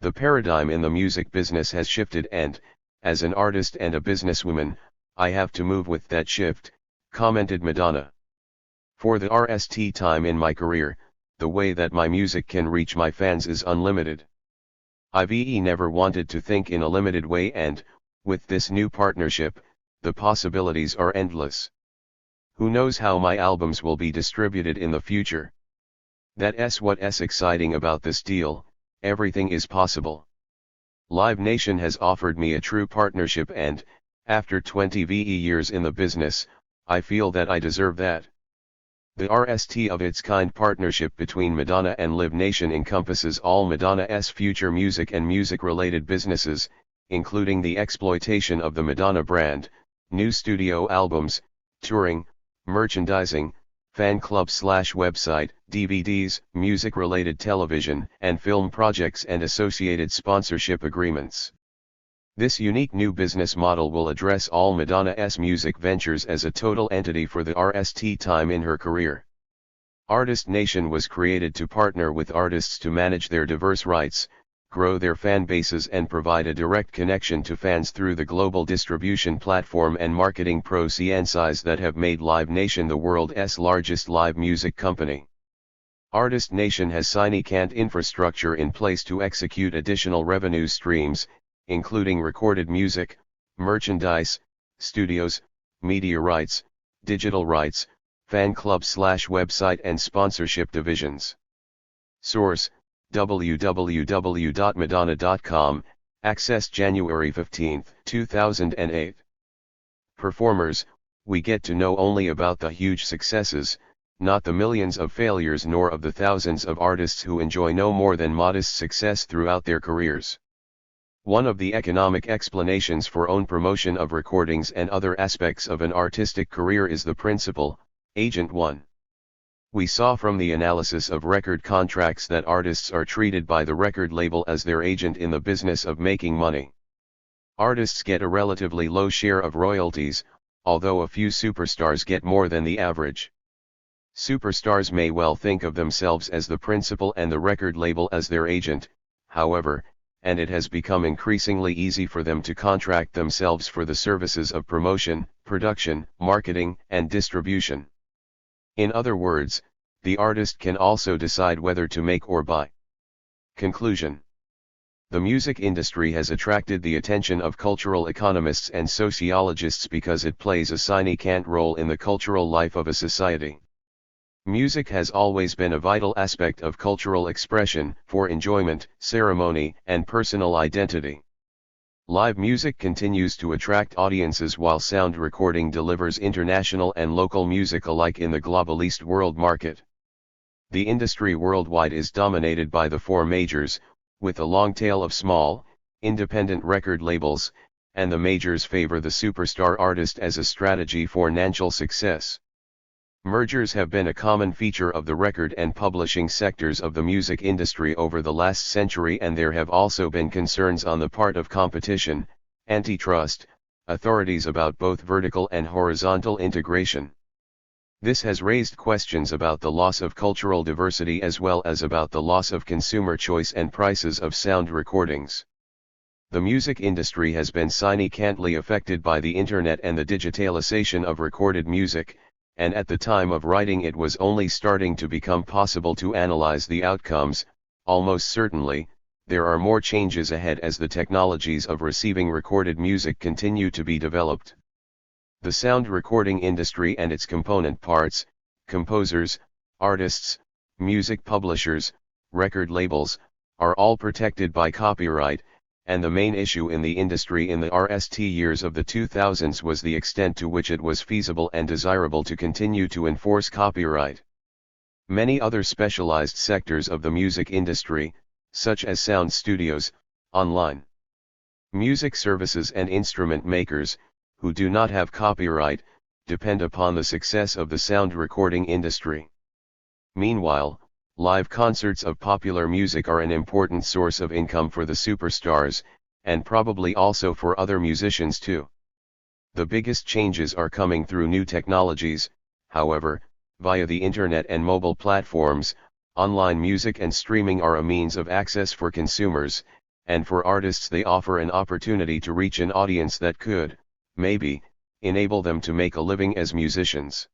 Speaker 1: The paradigm in the music business has shifted and, as an artist and a businesswoman, I have to move with that shift, commented Madonna. For the rest time in my career, the way that my music can reach my fans is unlimited. I've never wanted to think in a limited way and, with this new partnership, the possibilities are endless. Who knows how my albums will be distributed in the future? That's what's exciting about this deal. Everything is possible. Live Nation has offered me a true partnership and, after 20 years in the business, I feel that I deserve that. The rest of its kind partnership between Madonna and Live Nation encompasses all Madonna's future music and music-related businesses, including the exploitation of the Madonna brand, new studio albums, touring, merchandising, fan club/website, DVDs, music-related television and film projects and associated sponsorship agreements. This unique new business model will address all Madonna's music ventures as a total entity for the rest time in her career. Artist Nation was created to partner with artists to manage their diverse rights, grow their fan bases and provide a direct connection to fans through the global distribution platform and marketing processes that have made Live Nation the world's largest live music company. Artist Nation has significant infrastructure in place to execute additional revenue streams, including recorded music, merchandise, studios, media rights, digital rights, fan club/website and sponsorship divisions. Source: www.madonna.com, access January 15, 2008. Performers: we get to know only about the huge successes, not the millions of failures nor of the thousands of artists who enjoy no more than modest success throughout their careers. One of the economic explanations for own promotion of recordings and other aspects of an artistic career is the principle, Agent 1. We saw from the analysis of record contracts that artists are treated by the record label as their agent in the business of making money. Artists get a relatively low share of royalties, although a few superstars get more than the average. Superstars may well think of themselves as the principal and the record label as their agent, however, and it has become increasingly easy for them to contract themselves for the services of promotion, production, marketing, and distribution. In other words, the artist can also decide whether to make or buy. Conclusion: The music industry has attracted the attention of cultural economists and sociologists because it plays a significant role in the cultural life of a society. Music has always been a vital aspect of cultural expression, for enjoyment, ceremony, and personal identity. Live music continues to attract audiences while sound recording delivers international and local music alike in the globalist world market. The industry worldwide is dominated by the four majors, with a long tail of small, independent record labels, and the majors favor the superstar artist as a strategy for financial success. Mergers have been a common feature of the record and publishing sectors of the music industry over the last century, and there have also been concerns on the part of competition, antitrust, authorities about both vertical and horizontal integration. This has raised questions about the loss of cultural diversity as well as about the loss of consumer choice and prices of sound recordings. The music industry has been significantly affected by the internet and the digitalization of recorded music, and at the time of writing it was only starting to become possible to analyze the outcomes. Almost certainly, there are more changes ahead as the technologies of receiving recorded music continue to be developed. The sound recording industry and its component parts, composers, artists, music publishers, record labels, are all protected by copyright, and the main issue in the industry in the RST years of the 2000s was the extent to which it was feasible and desirable to continue to enforce copyright. Many other specialized sectors of the music industry, such as sound studios, online music services and instrument makers, who do not have copyright, depend upon the success of the sound recording industry. Meanwhile, live concerts of popular music are an important source of income for the superstars, and probably also for other musicians too. The biggest changes are coming through new technologies, however, via the internet and mobile platforms. Online music and streaming are a means of access for consumers, and for artists they offer an opportunity to reach an audience that could, maybe, enable them to make a living as musicians.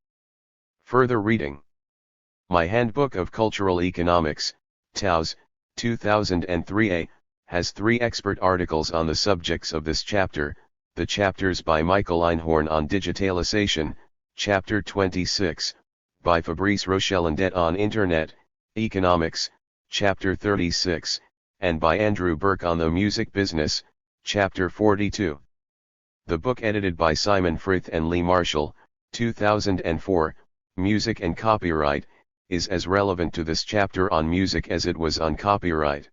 Speaker 1: Further reading. My Handbook of Cultural Economics, TOWse, 2003a, has 3 expert articles on the subjects of this chapter. The chapters by Michael Einhorn on digitalization, Chapter 26, by Fabrice Rochelandet on Internet, Economics, Chapter 36, and by Andrew Burke on the Music Business, Chapter 42. The book edited by Simon Frith and Lee Marshall, 2004, Music and Copyright, is as relevant to this chapter on music as it was on copyright.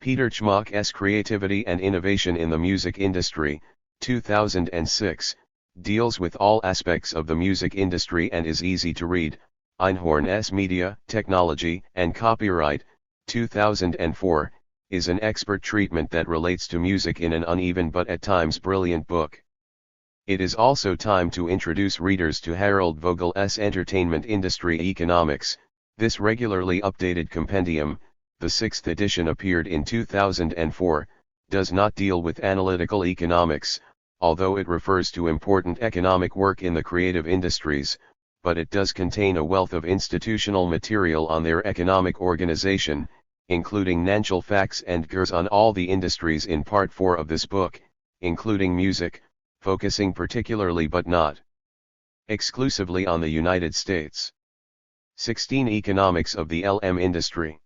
Speaker 1: Peter Chmok's Creativity and Innovation in the Music Industry, 2006, deals with all aspects of the music industry and is easy to read. Einhorn's Media, Technology, and Copyright, 2004, is an expert treatment that relates to music in an uneven but at times brilliant book. It is also time to introduce readers to Harold Vogel's Entertainment Industry Economics. This regularly updated compendium, the 6th edition appeared in 2004, does not deal with analytical economics, although it refers to important economic work in the creative industries, but it does contain a wealth of institutional material on their economic organization, including financial facts and figures on all the industries in Part 4 of this book, including music, focusing particularly but not exclusively on the United States. 16 Economics of the LM Industry.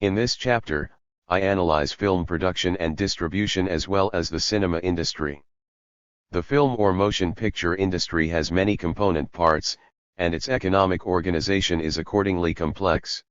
Speaker 1: In this chapter, I analyze film production and distribution as well as the cinema industry. The film or motion picture industry has many component parts, and its economic organization is accordingly complex.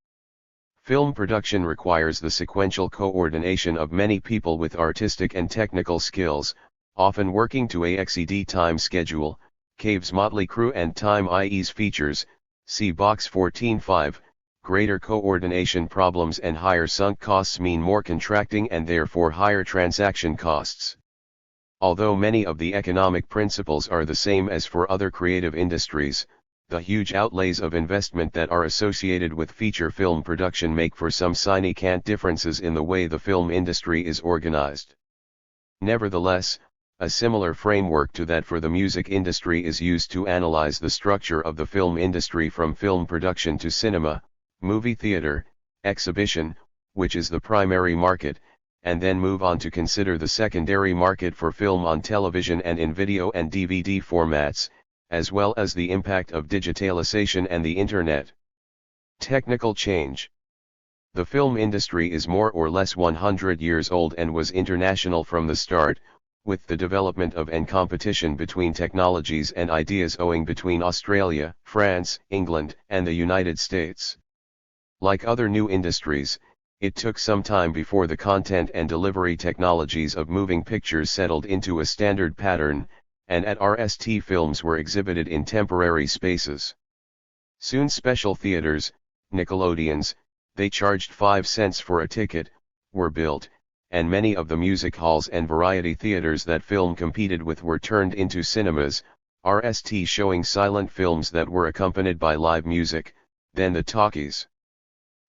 Speaker 1: Film production requires the sequential coordination of many people with artistic and technical skills, often working to a XED time schedule, Cave's motley crew and Time IE's features, see box 14.5, greater coordination problems and higher sunk costs mean more contracting and therefore higher transaction costs. Although many of the economic principles are the same as for other creative industries, the huge outlays of investment that are associated with feature film production make for some significant differences in the way the film industry is organized. Nevertheless, a similar framework to that for the music industry is used to analyze the structure of the film industry from film production to cinema, movie theater, exhibition, which is the primary market, and then move on to consider the secondary market for film on television and in video and DVD formats, as well as the impact of digitalization and the Internet. Technical change. The film industry is more or less 100 years old and was international from the start, with the development of and competition between technologies and ideas owing between Australia, France, England, and the United States. Like other new industries, it took some time before the content and delivery technologies of moving pictures settled into a standard pattern, and at RST films were exhibited in temporary spaces. Soon special theaters, Nickelodeons, they charged 5 cents for a ticket, were built, and many of the music halls and variety theaters that film competed with were turned into cinemas, RST showing silent films that were accompanied by live music, then the talkies.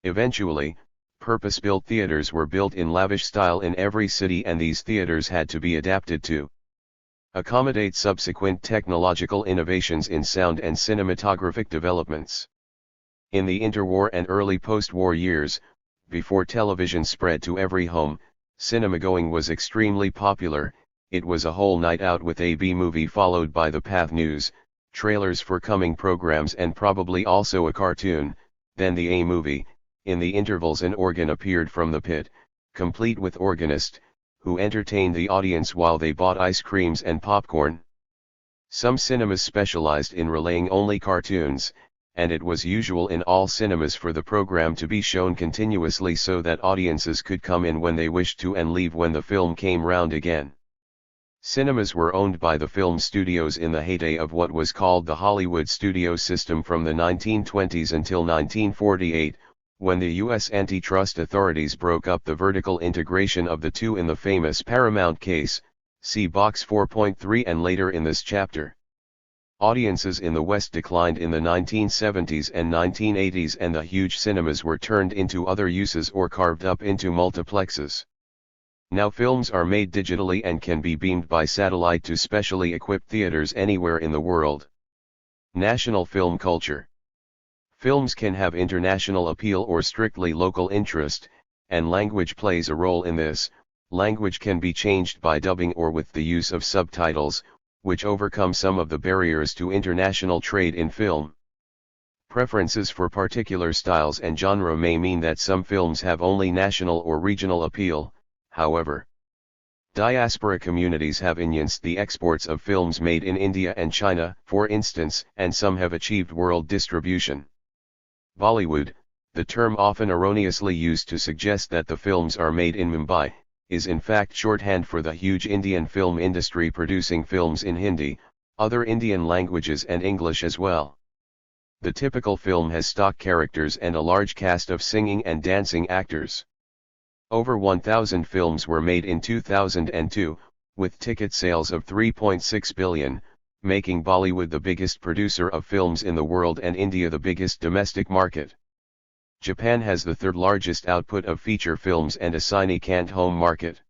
Speaker 1: Eventually, purpose-built theaters were built in lavish style in every city, and these theaters had to be adapted to accommodate subsequent technological innovations in sound and cinematographic developments. In the interwar and early post-war years, before television spread to every home, cinema-going was extremely popular. It was a whole night out with a B-movie followed by the path news, trailers for coming programs, and probably also a cartoon, then the A-movie. In the intervals an organ appeared from the pit, complete with organist, who entertained the audience while they bought ice creams and popcorn. Some cinemas specialized in relaying only cartoons, and it was usual in all cinemas for the program to be shown continuously so that audiences could come in when they wished to and leave when the film came round again. Cinemas were owned by the film studios in the heyday of what was called the Hollywood studio system from the 1920s until 1948, when the U.S. antitrust authorities broke up the vertical integration of the two in the famous Paramount case, see Box 4.3 and later in this chapter. Audiences in the West declined in the 1970s and 1980s, and the huge cinemas were turned into other uses or carved up into multiplexes. Now films are made digitally and can be beamed by satellite to specially equipped theaters anywhere in the world. National film culture. Films can have international appeal or strictly local interest, and language plays a role in this. Language can be changed by dubbing or with the use of subtitles, which overcome some of the barriers to international trade in film. Preferences for particular styles and genre may mean that some films have only national or regional appeal, however. Diaspora communities have enhanced the exports of films made in India and China, for instance, and some have achieved world distribution. Bollywood, the term often erroneously used to suggest that the films are made in Mumbai, is in fact shorthand for the huge Indian film industry producing films in Hindi, other Indian languages and English as well. The typical film has stock characters and a large cast of singing and dancing actors. Over 1,000 films were made in 2002, with ticket sales of 3.6 billion, making Bollywood the biggest producer of films in the world and India the biggest domestic market. Japan has the third largest output of feature films and a significant home market.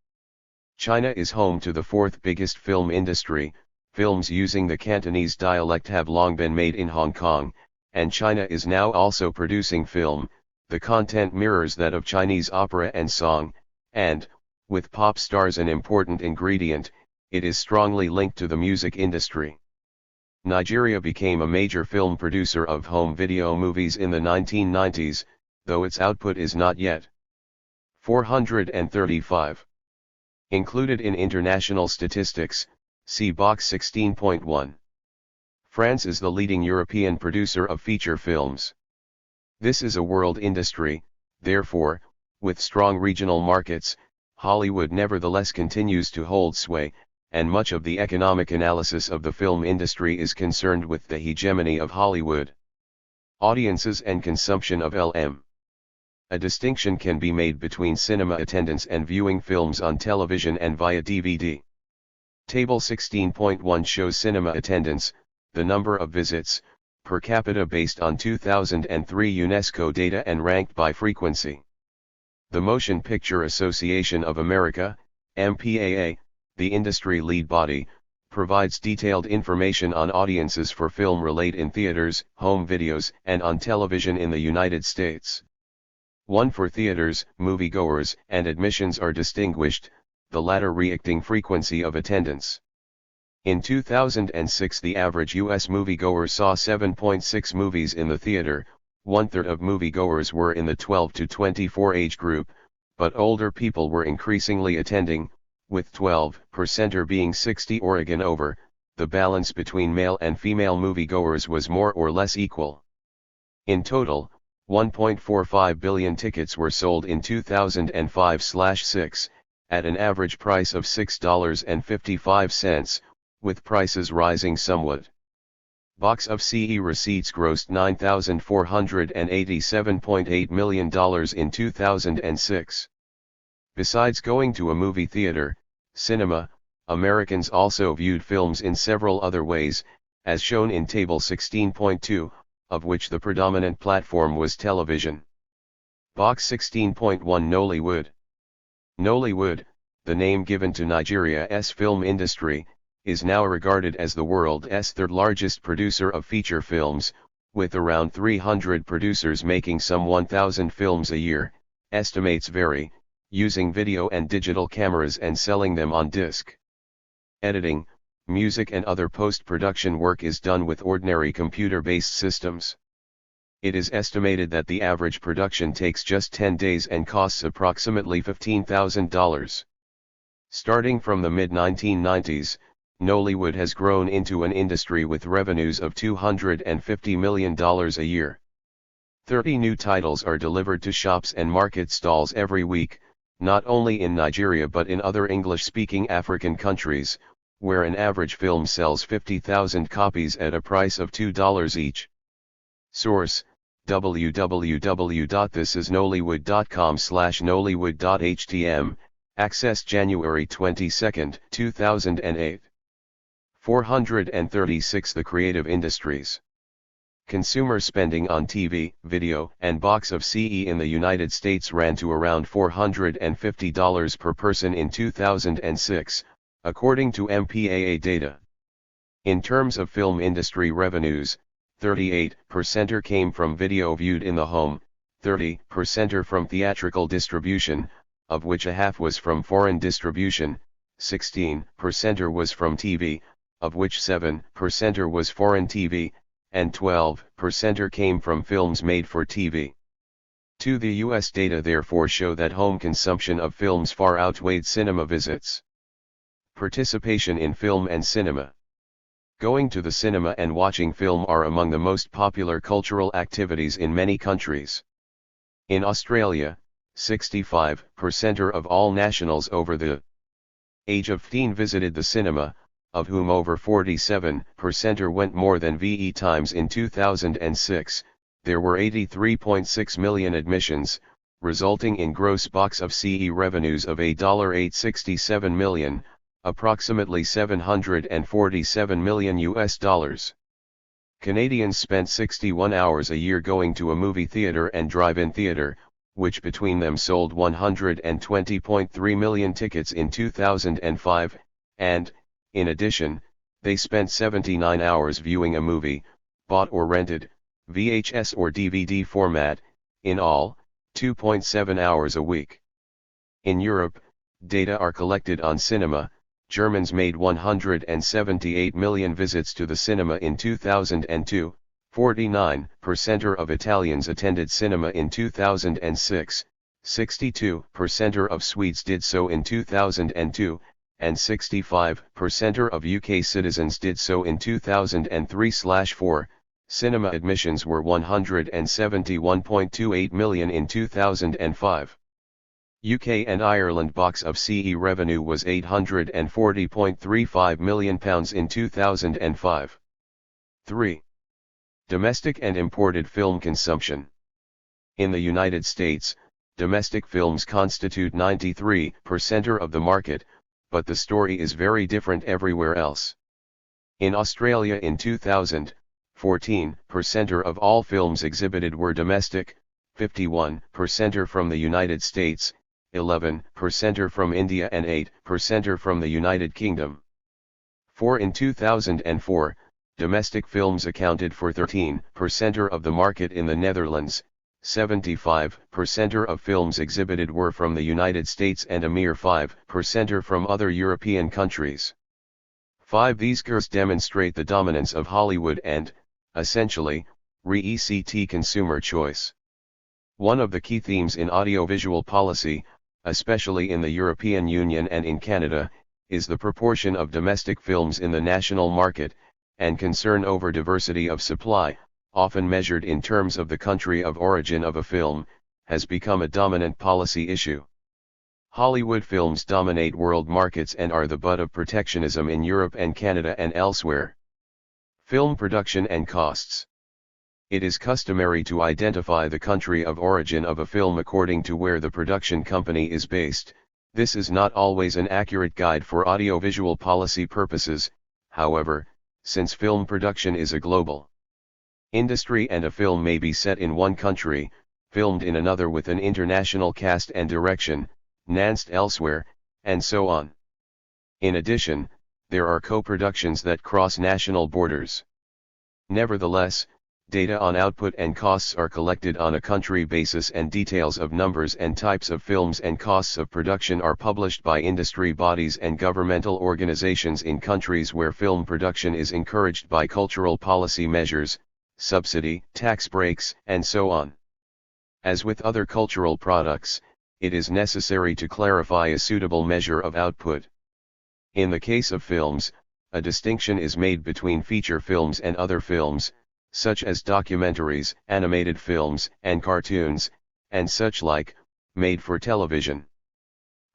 Speaker 1: China is home to the fourth biggest film industry. Films using the Cantonese dialect have long been made in Hong Kong, and China is now also producing film. The content mirrors that of Chinese opera and song, and, with pop stars an important ingredient, it is strongly linked to the music industry. Nigeria became a major film producer of home video movies in the 1990s, though its output is not yet 435. Included in international statistics, see Box 16.1. France is the leading European producer of feature films. This is a world industry, therefore, with strong regional markets. Hollywood nevertheless continues to hold sway, and much of the economic analysis of the film industry is concerned with the hegemony of Hollywood. Audiences and consumption of LM. A distinction can be made between cinema attendance and viewing films on television and via DVD. Table 16.1 shows cinema attendance, the number of visits, per capita based on 2003 UNESCO data and ranked by frequency. The Motion Picture Association of America, MPAA, the industry lead body, provides detailed information on audiences for film released in theaters, home videos, and on television in the United States. 1 for theaters, moviegoers, and admissions are distinguished, the latter reacting frequency of attendance. In 2006 the average U.S. moviegoer saw 7.6 movies in the theater, one-third of moviegoers were in the 12 to 24 age group, but older people were increasingly attending, with 12% being 60 or again over. The balance between male and female moviegoers was more or less equal. In total, 1.45 billion tickets were sold in 2005/6, at an average price of $6.55, with prices rising somewhat. Box of CE receipts grossed $9,487.8 million in 2006. Besides going to a movie theater, cinema, Americans also viewed films in several other ways, as shown in Table 16.2, of which the predominant platform was television. Box 16.1 Nollywood. Nollywood, the name given to Nigeria's film industry, is now regarded as the world's third largest producer of feature films, with around 300 producers making some 1,000 films a year, estimates vary, using video and digital cameras and selling them on disc. Editing, music and other post-production work is done with ordinary computer-based systems. It is estimated that the average production takes just 10 days and costs approximately $15,000. Starting from the mid-1990s, Nollywood has grown into an industry with revenues of $250 million a year. 30 new titles are delivered to shops and market stalls every week, not only in Nigeria but in other English-speaking African countries, where an average film sells 50,000 copies at a price of $2 each. Source: www.thisisnollywood.com/nollywood.htm, access January 22, 2008. 436 The creative industries. Consumer spending on TV, video, and box of CE in the United States ran to around $450 per person in 2006, according to MPAA data. In terms of film industry revenues, 38% came from video viewed in the home, 30% from theatrical distribution, of which a half was from foreign distribution, 16% was from TV, of which 7% was foreign TV, and 12% came from films made for TV. The US data therefore show that home consumption of films far outweighed cinema visits. Participation in film and cinema. Going to the cinema and watching film are among the most popular cultural activities in many countries. In Australia, 65% of all nationals over the age of 15 visited the cinema, of whom over 47% went more than VE times in 2006. There were 83.6 million admissions, resulting in gross box of CE revenues of $867 million, approximately $747 million US. Canadians spent 61 hours a year going to a movie theater and drive-in theater, which between them sold 120.3 million tickets in 2005, and, in addition, they spent 79 hours viewing a movie, bought or rented, VHS or DVD format, in all, 2.7 hours a week. In Europe, data are collected on cinema. Germans made 178 million visits to the cinema in 2002, 49% of Italians attended cinema in 2006, 62% of Swedes did so in 2002, and 65% of UK citizens did so in 2003/4. Cinema admissions were 171.28 million in 2005. UK and Ireland box of CE revenue was £840.35 million in 2005. 3. Domestic and imported film consumption. In the United States, domestic films constitute 93% of the market, but the story is very different everywhere else. In Australia in 2000, 14% of all films exhibited were domestic, 51% from the United States, 11% from India and 8% from the United Kingdom. In 2004, domestic films accounted for 13% of the market in the Netherlands, 75% of films exhibited were from the United States and a mere 5% from other European countries. 5. These curves demonstrate the dominance of Hollywood and, essentially, re-ECT consumer choice. One of the key themes in audiovisual policy, especially in the European Union and in Canada, is the proportion of domestic films in the national market, and concern over diversity of supply, often measured in terms of the country of origin of a film, has become a dominant policy issue. Hollywood films dominate world markets and are the butt of protectionism in Europe and Canada and elsewhere. Film production and costs. It is customary to identify the country of origin of a film according to where the production company is based. This is not always an accurate guide for audiovisual policy purposes, however, since film production is a global industry and a film may be set in one country, filmed in another with an international cast and direction, enhanced elsewhere, and so on. In addition, there are co-productions that cross national borders. Nevertheless, data on output and costs are collected on a country basis and details of numbers and types of films and costs of production are published by industry bodies and governmental organizations in countries where film production is encouraged by cultural policy measures, subsidy, tax breaks, and so on. As with other cultural products, it is necessary to clarify a suitable measure of output. In the case of films, a distinction is made between feature films and other films, such as documentaries, animated films, and cartoons, and such like, made for television.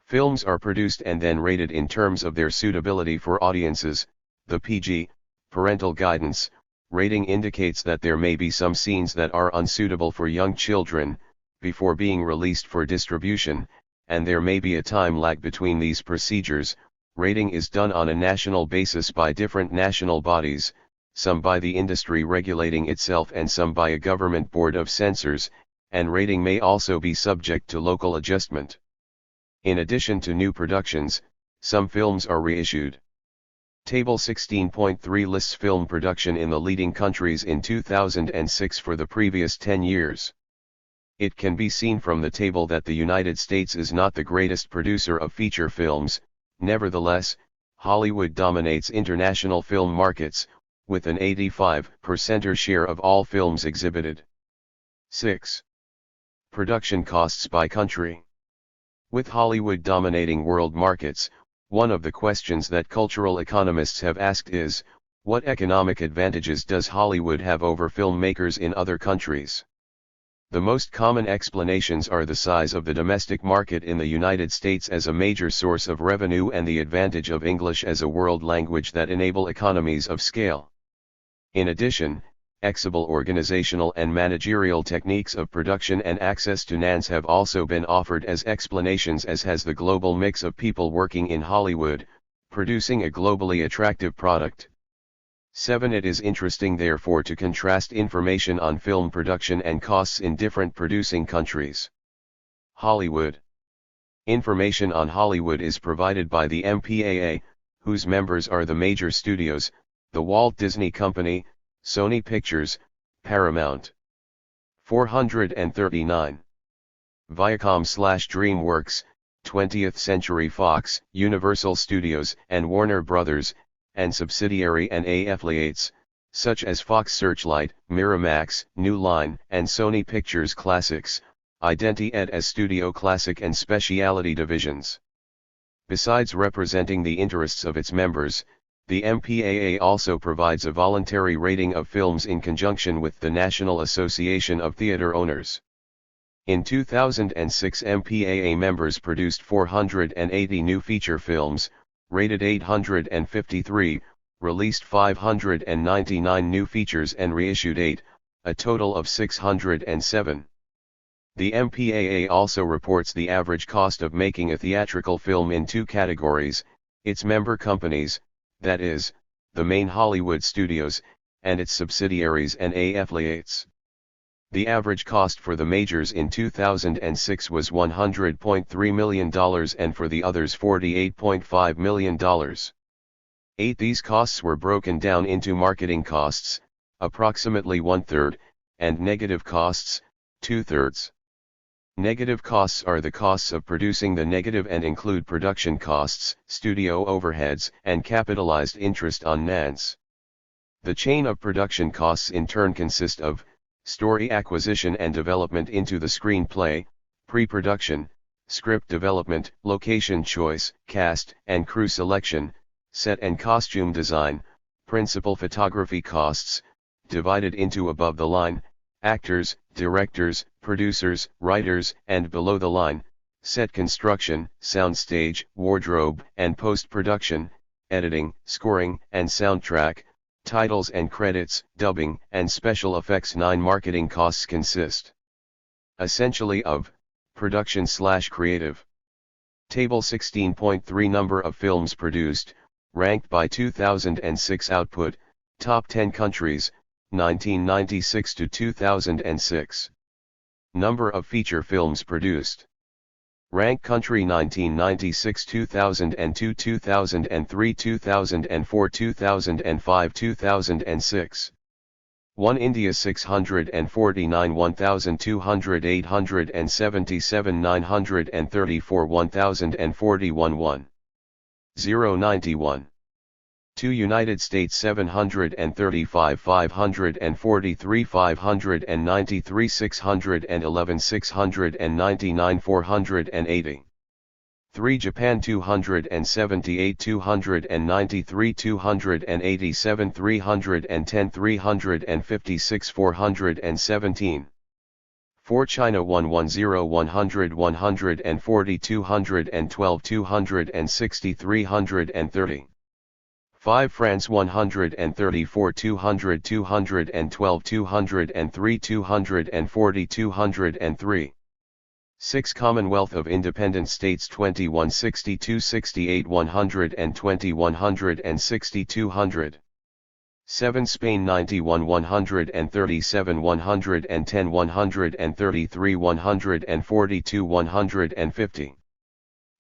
Speaker 1: Films are produced and then rated in terms of their suitability for audiences. The PG, parental guidance, rating indicates that there may be some scenes that are unsuitable for young children, before being released for distribution, and there may be a time lag between these procedures. Rating is done on a national basis by different national bodies, some by the industry regulating itself and some by a government board of censors, and rating may also be subject to local adjustment. In addition to new productions, some films are reissued. Table 16.3 lists film production in the leading countries in 2006 for the previous 10 years. It can be seen from the table that the United States is not the greatest producer of feature films. Nevertheless, Hollywood dominates international film markets, with an 85% share of all films exhibited. 6. Production costs by country. With Hollywood dominating world markets, one of the questions that cultural economists have asked is, what economic advantages does Hollywood have over filmmakers in other countries? The most common explanations are the size of the domestic market in the United States as a major source of revenue and the advantage of English as a world language that enable economies of scale. In addition, flexible organizational and managerial techniques of production and access to finance have also been offered as explanations, as has the global mix of people working in Hollywood, producing a globally attractive product. 7. It is interesting therefore to contrast information on film production and costs in different producing countries. Hollywood. Information on Hollywood is provided by the MPAA, whose members are the major studios, the Walt Disney Company, Sony Pictures, Paramount. 439. Viacom/DreamWorks, 20th Century Fox, Universal Studios, and Warner Brothers, and subsidiary and affiliates, such as Fox Searchlight, Miramax, New Line, and Sony Pictures Classics, identi-ed as Studio Classic and Specialty divisions. Besides representing the interests of its members, the MPAA also provides a voluntary rating of films in conjunction with the National Association of Theater Owners. In 2006, MPAA members produced 480 new feature films, rated 853, released 599 new features and reissued 8, a total of 607. The MPAA also reports the average cost of making a theatrical film in two categories: its member companies, that is, the main Hollywood studios, and its subsidiaries and affiliates. The average cost for the majors in 2006 was $100.3 million and for the others $48.5 million. 8. These costs were broken down into marketing costs, approximately 1/3, and negative costs, 2/3. Negative costs are the costs of producing the negative and include production costs, studio overheads, and capitalized interest on NANS. The chain of production costs in turn consist of story acquisition and development into the screenplay, pre-production, script development, location choice, cast and crew selection, set and costume design, principal photography costs, divided into above the line, actors, directors, producers, writers, and below the line, set construction, soundstage, wardrobe, and post-production, editing, scoring, and soundtrack, titles and credits, dubbing, and special effects. 9 marketing costs consist essentially of production/creative. Table 16.3 Number of films produced, ranked by 2006 output, top 10 countries, 1996 to 2006. Number of feature films produced. Rank country 1996, 2002, 2003, 2004, 2005, 2006. 1 India 649 1200 877 934 1041 1. 091. 2 United States 735 543 593 611 699 480. 3 Japan 278 293 287 310 356 417. 4 China 110 100 140 212 260 330. 5 France 134 200 212 203 240 203. 6 Commonwealth of Independent States 21 62 68 120 160 200. 7 Spain 91 137 110 133 142 150.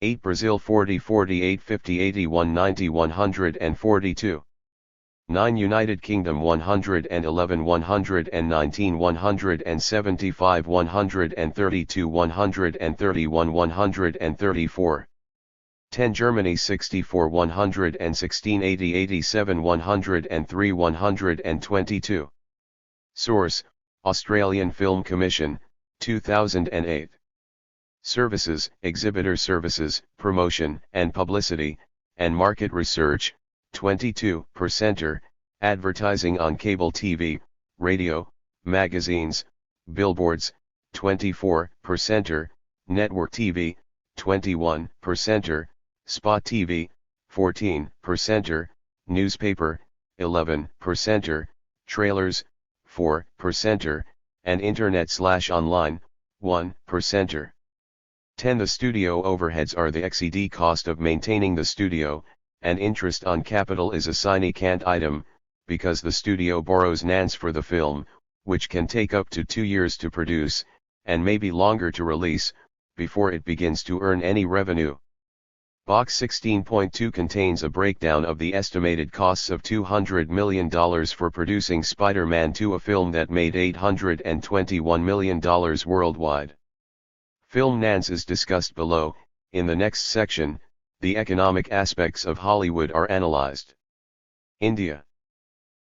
Speaker 1: 8 Brazil 40 48 50 81 90 142. 9 United Kingdom 111 119 175 132 131 134. 10 Germany 64 116 80 87 103 122. Source, Australian Film Commission, 2008. Services, Exhibitor Services, Promotion and Publicity, and Market Research, 22 Percenter, Advertising on Cable TV, Radio, Magazines, Billboards, 24 Percenter, Network TV, 21 Percenter, Spot TV, 14 Percenter, Newspaper, 11 Percenter, Trailers, 4 Percenter, and Internet/online, 1 Percenter. 10 The studio overheads are the XED cost of maintaining the studio, and interest on capital is a significant item, because the studio borrows NANS for the film, which can take up to 2 years to produce, and maybe longer to release, before it begins to earn any revenue. Box 16.2 contains a breakdown of the estimated costs of $200 million for producing Spider-Man 2, a film that made $821 million worldwide. Film NANS is discussed below. In the next section, the economic aspects of Hollywood are analyzed. India.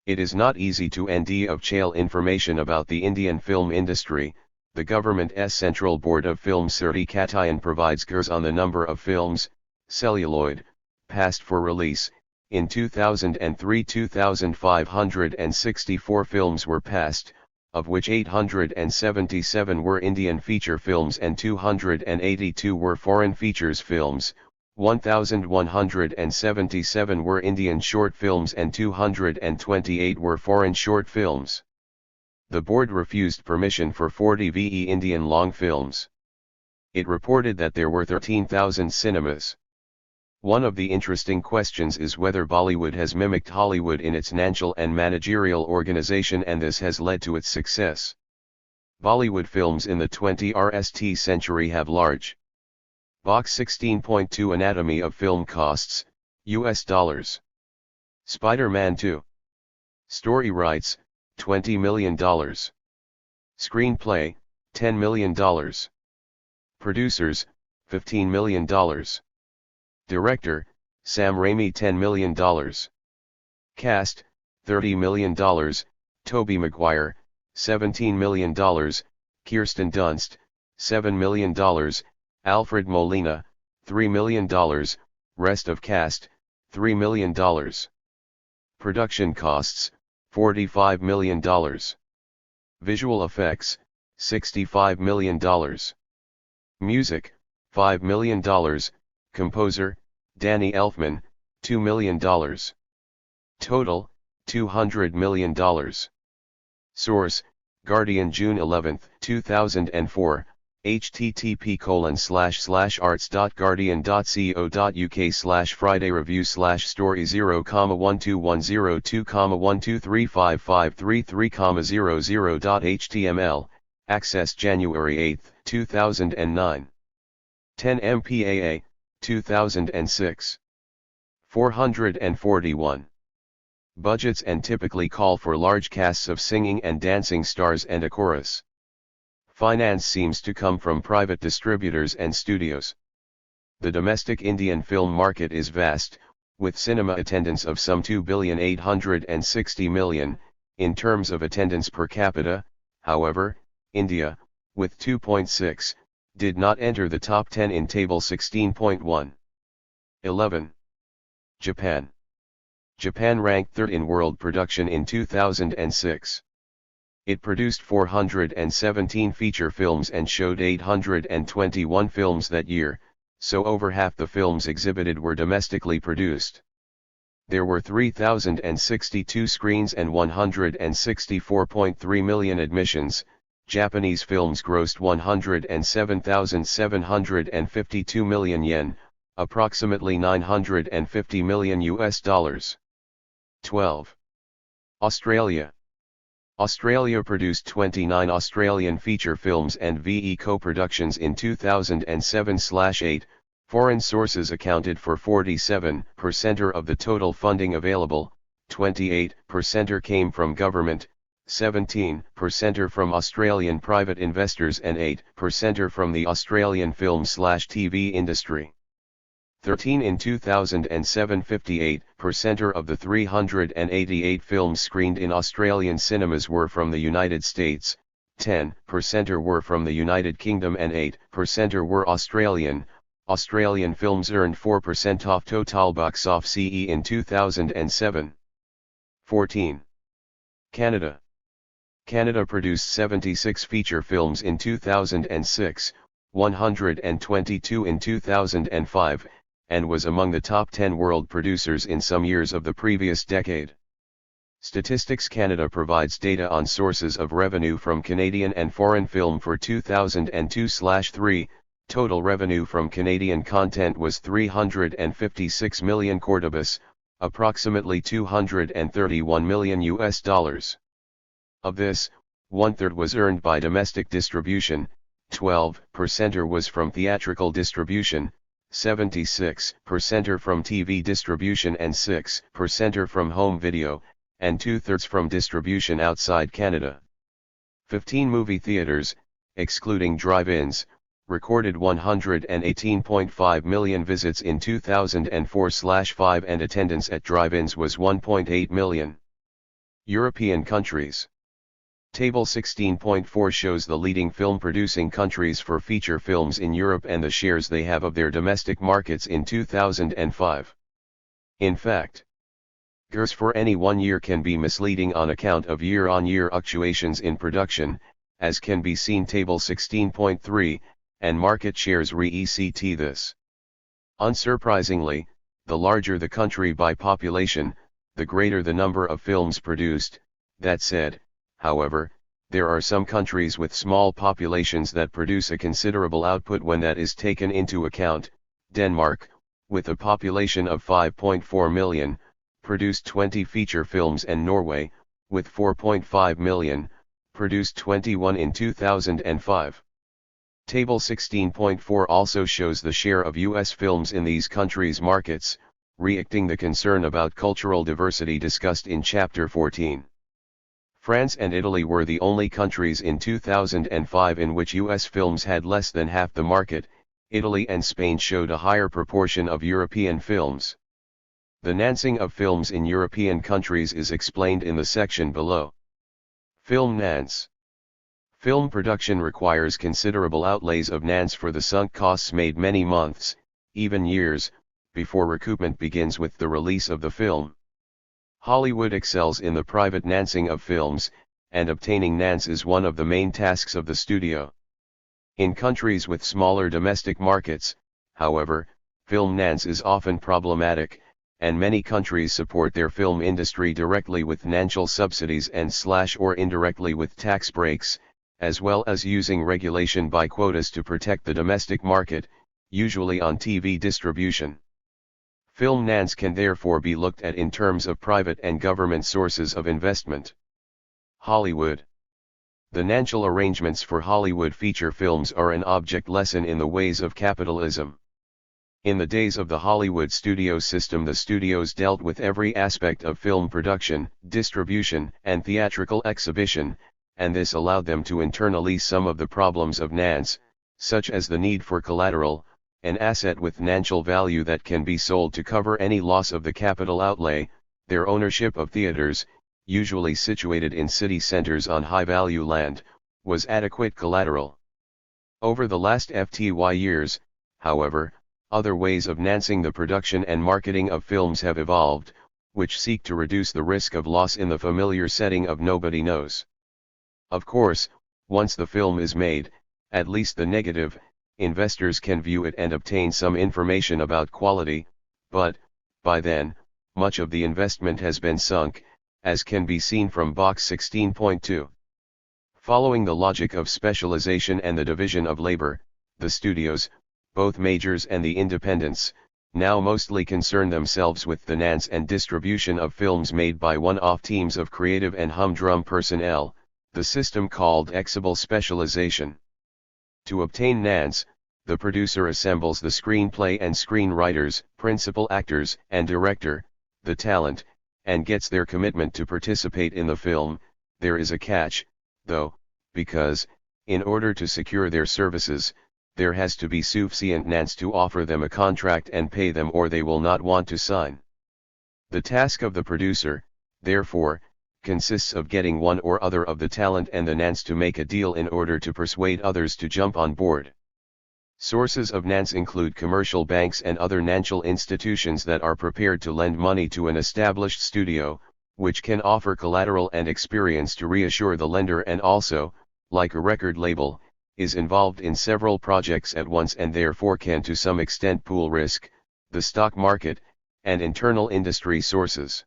Speaker 1: It is not easy to obtain information about the Indian film industry. The government's Central Board of Film Certification provides guides on the number of films, celluloid, passed for release. In 2003, 2,564 films were passed, of which 877 were Indian feature films and 282 were foreign features films. 1,177 were Indian short films and 228 were foreign short films. The board refused permission for 40 VE Indian long films. It reported that there were 13,000 cinemas. One of the interesting questions is whether Bollywood has mimicked Hollywood in its financial and managerial organization, and this has led to its success. Bollywood films in the 20th century have large. Box 16.2 Anatomy of film costs, US dollars. Spider-Man 2. Story rights, $20 million. Screenplay, $10 million. Producers, $15 million. Director, Sam Raimi, $10 million. Cast, $30 million, Tobey Maguire, $17 million, Kirsten Dunst, $7 million, Alfred Molina, $3 million, rest of cast, $3 million. Production costs, $45 million. Visual effects, $65 million. Music, $5 million, composer, Danny Elfman, $2 million. Total, $200 million. Source, Guardian, June 11, 2004, http://arts.guardian.co.uk/Friday Review /story 0,12102,1235533,00.html, access January 8, 2009. 10 MPAA, 2006. 441. Budgets and typically call for large casts of singing and dancing stars and a chorus. Finance seems to come from private distributors and studios. The domestic Indian film market is vast, with cinema attendance of some 2,860,000,000, in terms of attendance per capita. However, India, with 2.6, did not enter the top 10 in Table 16.1. 11. Japan. Japan ranked third in world production in 2006. It produced 417 feature films and showed 821 films that year, so over half the films exhibited were domestically produced. There were 3,062 screens and 164.3 million admissions. Japanese films grossed 107,752 million yen, approximately $950 million. 12. Australia. Australia produced 29 Australian feature films and VE co-productions in 2007/8. Foreign sources accounted for 47% of the total funding available, 28% came from government, 17% from Australian private investors and 8% from the Australian film/TV industry. 13 in 2007. 58% of the 388 films screened in Australian cinemas were from the United States, 10% were from the United Kingdom and 8% were Australian. Australian films earned 4% of total box office in 2007. 14. Canada. Canada produced 76 feature films in 2006, 122 in 2005, and was among the top 10 world producers in some years of the previous decade. Statistics Canada provides data on sources of revenue from Canadian and foreign film for 2002/3. Total revenue from Canadian content was 356 million quartibus, approximately $231 million. Of this, 1/3 was earned by domestic distribution, 12% was from theatrical distribution, 76% from TV distribution and 6% from home video, and 2/3 from distribution outside Canada. 15 movie theaters, excluding drive-ins, recorded 118.5 million visits in 2004/5 and attendance at drive-ins was 1.8 million. European countries. Table 16.4 shows the leading film-producing countries for feature films in Europe and the shares they have of their domestic markets in 2005. In fact, GRs for any one year can be misleading on account of year-on-year fluctuations in production, as can be seen Table 16.3, and market shares re-ECT this. Unsurprisingly, the larger the country by population, the greater the number of films produced. That said, however, there are some countries with small populations that produce a considerable output when that is taken into account. Denmark, with a population of 5.4 million, produced 20 feature films, and Norway, with 4.5 million, produced 21 in 2005. Table 16.4 also shows the share of U.S. films in these countries' markets, reacting the concern about cultural diversity discussed in Chapter 14. France and Italy were the only countries in 2005 in which US films had less than half the market. Italy and Spain showed a higher proportion of European films. The nancing of films in European countries is explained in the section below. Film nance. Film production requires considerable outlays of nance for the sunk costs made many months, even years, before recoupment begins with the release of the film. Hollywood excels in the private nancing of films, and obtaining nance is one of the main tasks of the studio. In countries with smaller domestic markets, however, film nance is often problematic, and many countries support their film industry directly with financial subsidies and or indirectly with tax breaks, as well as using regulation by quotas to protect the domestic market, usually on TV distribution. Film nance can therefore be looked at in terms of private and government sources of investment. Hollywood. The financial arrangements for Hollywood feature films are an object lesson in the ways of capitalism. In the days of the Hollywood studio system, the studios dealt with every aspect of film production, distribution, and theatrical exhibition, and this allowed them to internalize some of the problems of nance, such as the need for collateral, an asset with financial value that can be sold to cover any loss of the capital outlay, their ownership of theaters, usually situated in city centers on high-value land, was adequate collateral. Over the last FTY years, however, other ways of nancing the production and marketing of films have evolved, which seek to reduce the risk of loss in the familiar setting of nobody knows. Of course, once the film is made, at least the negative, investors can view it and obtain some information about quality, but, by then, much of the investment has been sunk, as can be seen from box 16.2. Following the logic of specialization and the division of labor, the studios, both majors and the independents, now mostly concern themselves with the nance and distribution of films made by one-off teams of creative and humdrum personnel, the system called exhibible specialization. To obtain nance, the producer assembles the screenplay and screenwriters, principal actors and director, the talent, and gets their commitment to participate in the film. There is a catch, though, because, in order to secure their services, there has to be sufficient nance to offer them a contract and pay them, or they will not want to sign. The task of the producer, therefore, consists of getting one or other of the talent and the nance to make a deal in order to persuade others to jump on board. Sources of nance include commercial banks and other financial institutions that are prepared to lend money to an established studio, which can offer collateral and experience to reassure the lender, and also, like a record label, is involved in several projects at once and therefore can to some extent pool risk, the stock market, and internal industry sources.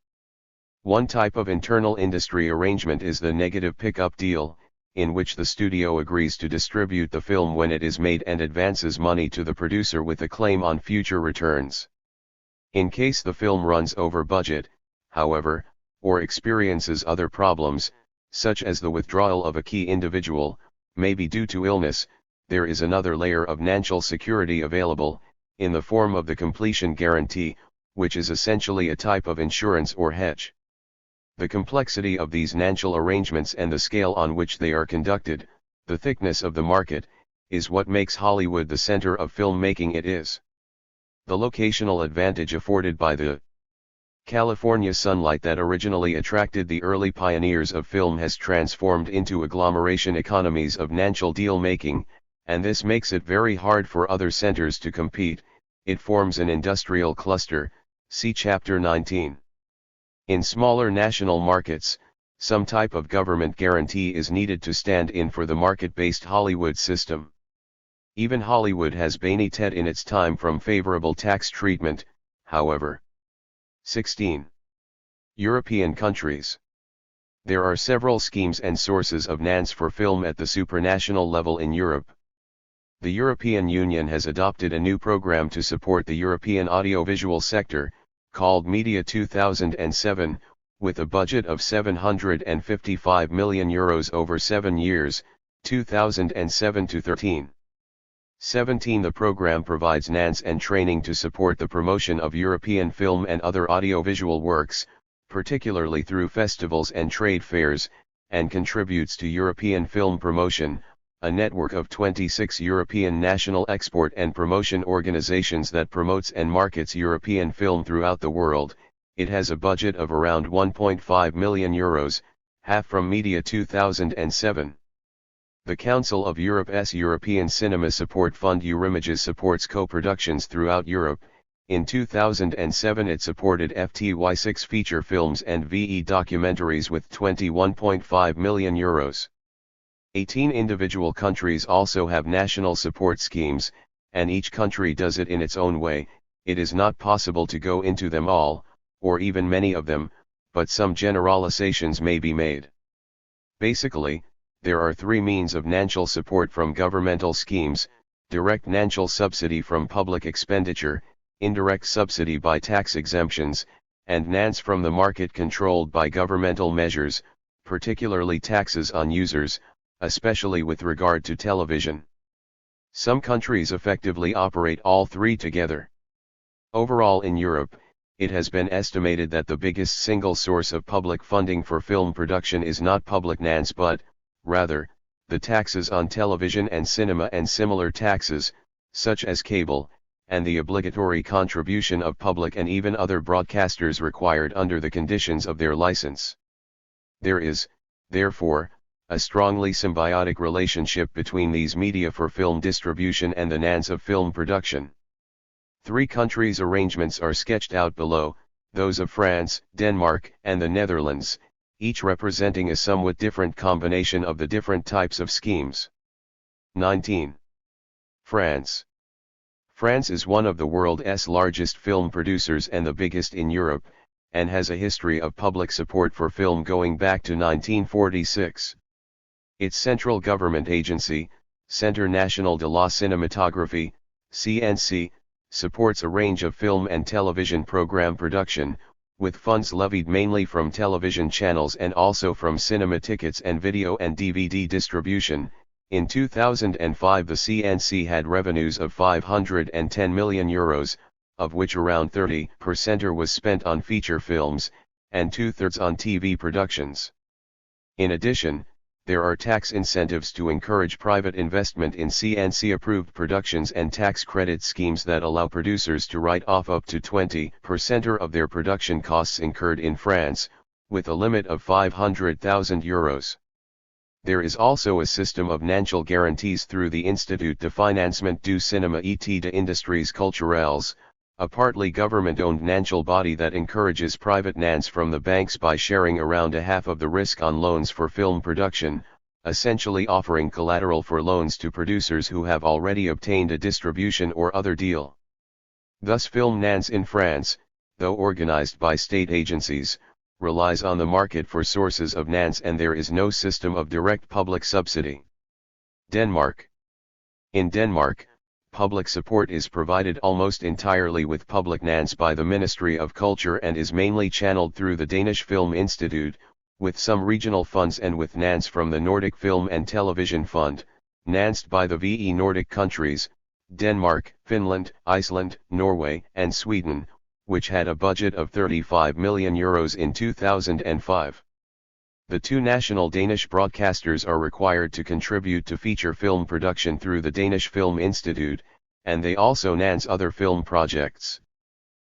Speaker 1: One type of internal industry arrangement is the negative pickup deal, in which the studio agrees to distribute the film when it is made and advances money to the producer with a claim on future returns. In case the film runs over budget, however, or experiences other problems, such as the withdrawal of a key individual, maybe due to illness, there is another layer of financial security available, in the form of the completion guarantee, which is essentially a type of insurance or hedge. The complexity of these financial arrangements and the scale on which they are conducted, the thickness of the market, is what makes Hollywood the center of filmmaking it is. The locational advantage afforded by the California sunlight that originally attracted the early pioneers of film has transformed into agglomeration economies of financial deal-making, and this makes it very hard for other centers to compete. It forms an industrial cluster, see Chapter 19. In smaller national markets, some type of government guarantee is needed to stand in for the market-based Hollywood system. Even Hollywood has benefited in its time from favorable tax treatment, however. 16. European countries. There are several schemes and sources of nance for film at the supranational level in Europe. The European Union has adopted a new program to support the European audiovisual sector, called Media 2007, with a budget of €755 million over 7 years, 2007 to 13. 17. The program provides nance and training to support the promotion of European film and other audiovisual works, particularly through festivals and trade fairs, and contributes to European film promotion, a network of 26 European national export and promotion organizations that promotes and markets European film throughout the world. It has a budget of around €1.5 million, half from Media 2007. The Council of Europe's European Cinema Support Fund Eurimages supports co-productions throughout Europe. In 2007 it supported FTY6 feature films and VE documentaries with €21.5 million. 18 individual countries also have national support schemes, and each country does it in its own way. It is not possible to go into them all, or even many of them, but some generalizations may be made. Basically, there are three means of national support from governmental schemes: direct national subsidy from public expenditure, indirect subsidy by tax exemptions, and nance from the market controlled by governmental measures, particularly taxes on users, especially with regard to television. Some countries effectively operate all three together. Overall in Europe, it has been estimated that the biggest single source of public funding for film production is not public nance but, rather, the taxes on television and cinema and similar taxes, such as cable, and the obligatory contribution of public and even other broadcasters required under the conditions of their license. There is, therefore, a strongly symbiotic relationship between these media for film distribution and the nance of film production. Three countries' arrangements are sketched out below, those of France, Denmark, and the Netherlands, each representing a somewhat different combination of the different types of schemes. 19. France. France is one of the world's largest film producers and the biggest in Europe, and has a history of public support for film going back to 1946. Its central government agency, Centre National de la Cinématographie, CNC, supports a range of film and television program production, with funds levied mainly from television channels and also from cinema tickets and video and DVD distribution. In 2005 the CNC had revenues of €510 million, of which around 30% was spent on feature films, and two-thirds on TV productions. In addition, there are tax incentives to encourage private investment in CNC-approved productions and tax credit schemes that allow producers to write off up to 20% of their production costs incurred in France, with a limit of €500,000. There is also a system of national guarantees through the Institut de Financement du Cinéma et des Industries Culturelles, a partly government-owned national body that encourages private nance from the banks by sharing around a half of the risk on loans for film production, essentially offering collateral for loans to producers who have already obtained a distribution or other deal. Thus film nance in France, though organized by state agencies, relies on the market for sources of nance and there is no system of direct public subsidy. Denmark. In Denmark, public support is provided almost entirely with public nance by the Ministry of Culture and is mainly channeled through the Danish Film Institute, with some regional funds and with nance from the Nordic Film and Television Fund, nanced by the VE Nordic countries, Denmark, Finland, Iceland, Norway, and Sweden, which had a budget of €35 million in 2005. The two national Danish broadcasters are required to contribute to feature film production through the Danish Film Institute, and they also nance other film projects.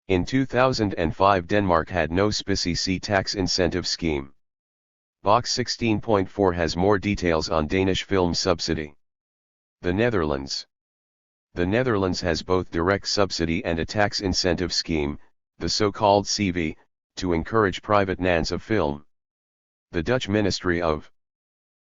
Speaker 1: In 2005 Denmark had no SPICC tax incentive scheme. Box 16.4 has more details on Danish film subsidy. The Netherlands. The Netherlands has both direct subsidy and a tax incentive scheme, the so-called CV, to encourage private nance of film. The Dutch Ministry of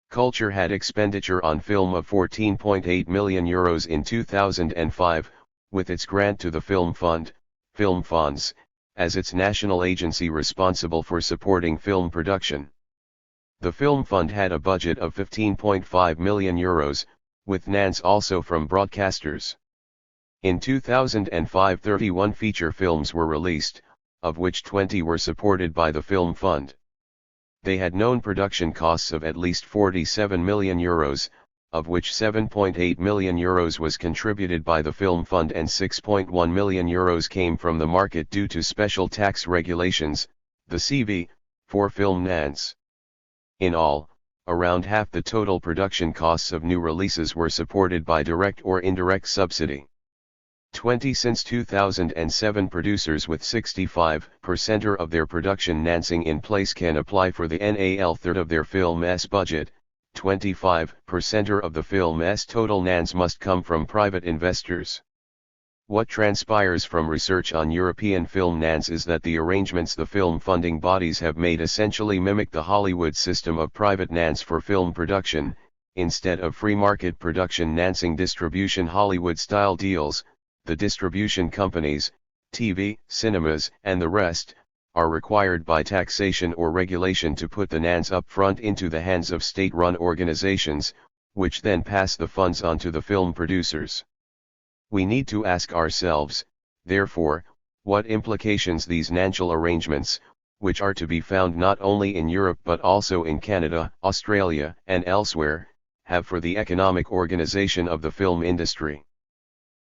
Speaker 1: Culture had expenditure on film of €14.8 million in 2005, with its grant to the Film Fund, Film Fonds, as its national agency responsible for supporting film production. The Film Fund had a budget of €15.5 million, with nance also from broadcasters. In 2005 31 feature films were released, of which 20 were supported by the Film Fund. They had known production costs of at least €47 million, of which €7.8 million was contributed by the Film Fund and €6.1 million came from the market due to special tax regulations, the CV, for film nance. In all, around half the total production costs of new releases were supported by direct or indirect subsidy. 20 Since 2007, producers with 65% of their production financing in place can apply for the NAL third of their film's budget. 25% of the film's total NANs must come from private investors. What transpires from research on European film NANs is that the arrangements the film funding bodies have made essentially mimic the Hollywood system of private NANs for film production. Instead of free market production financing distribution Hollywood-style deals, the distribution companies, TV, cinemas, and the rest, are required by taxation or regulation to put the NANs up front into the hands of state-run organizations, which then pass the funds on to the film producers. We need to ask ourselves, therefore, what implications these financial arrangements, which are to be found not only in Europe but also in Canada, Australia, and elsewhere, have for the economic organization of the film industry.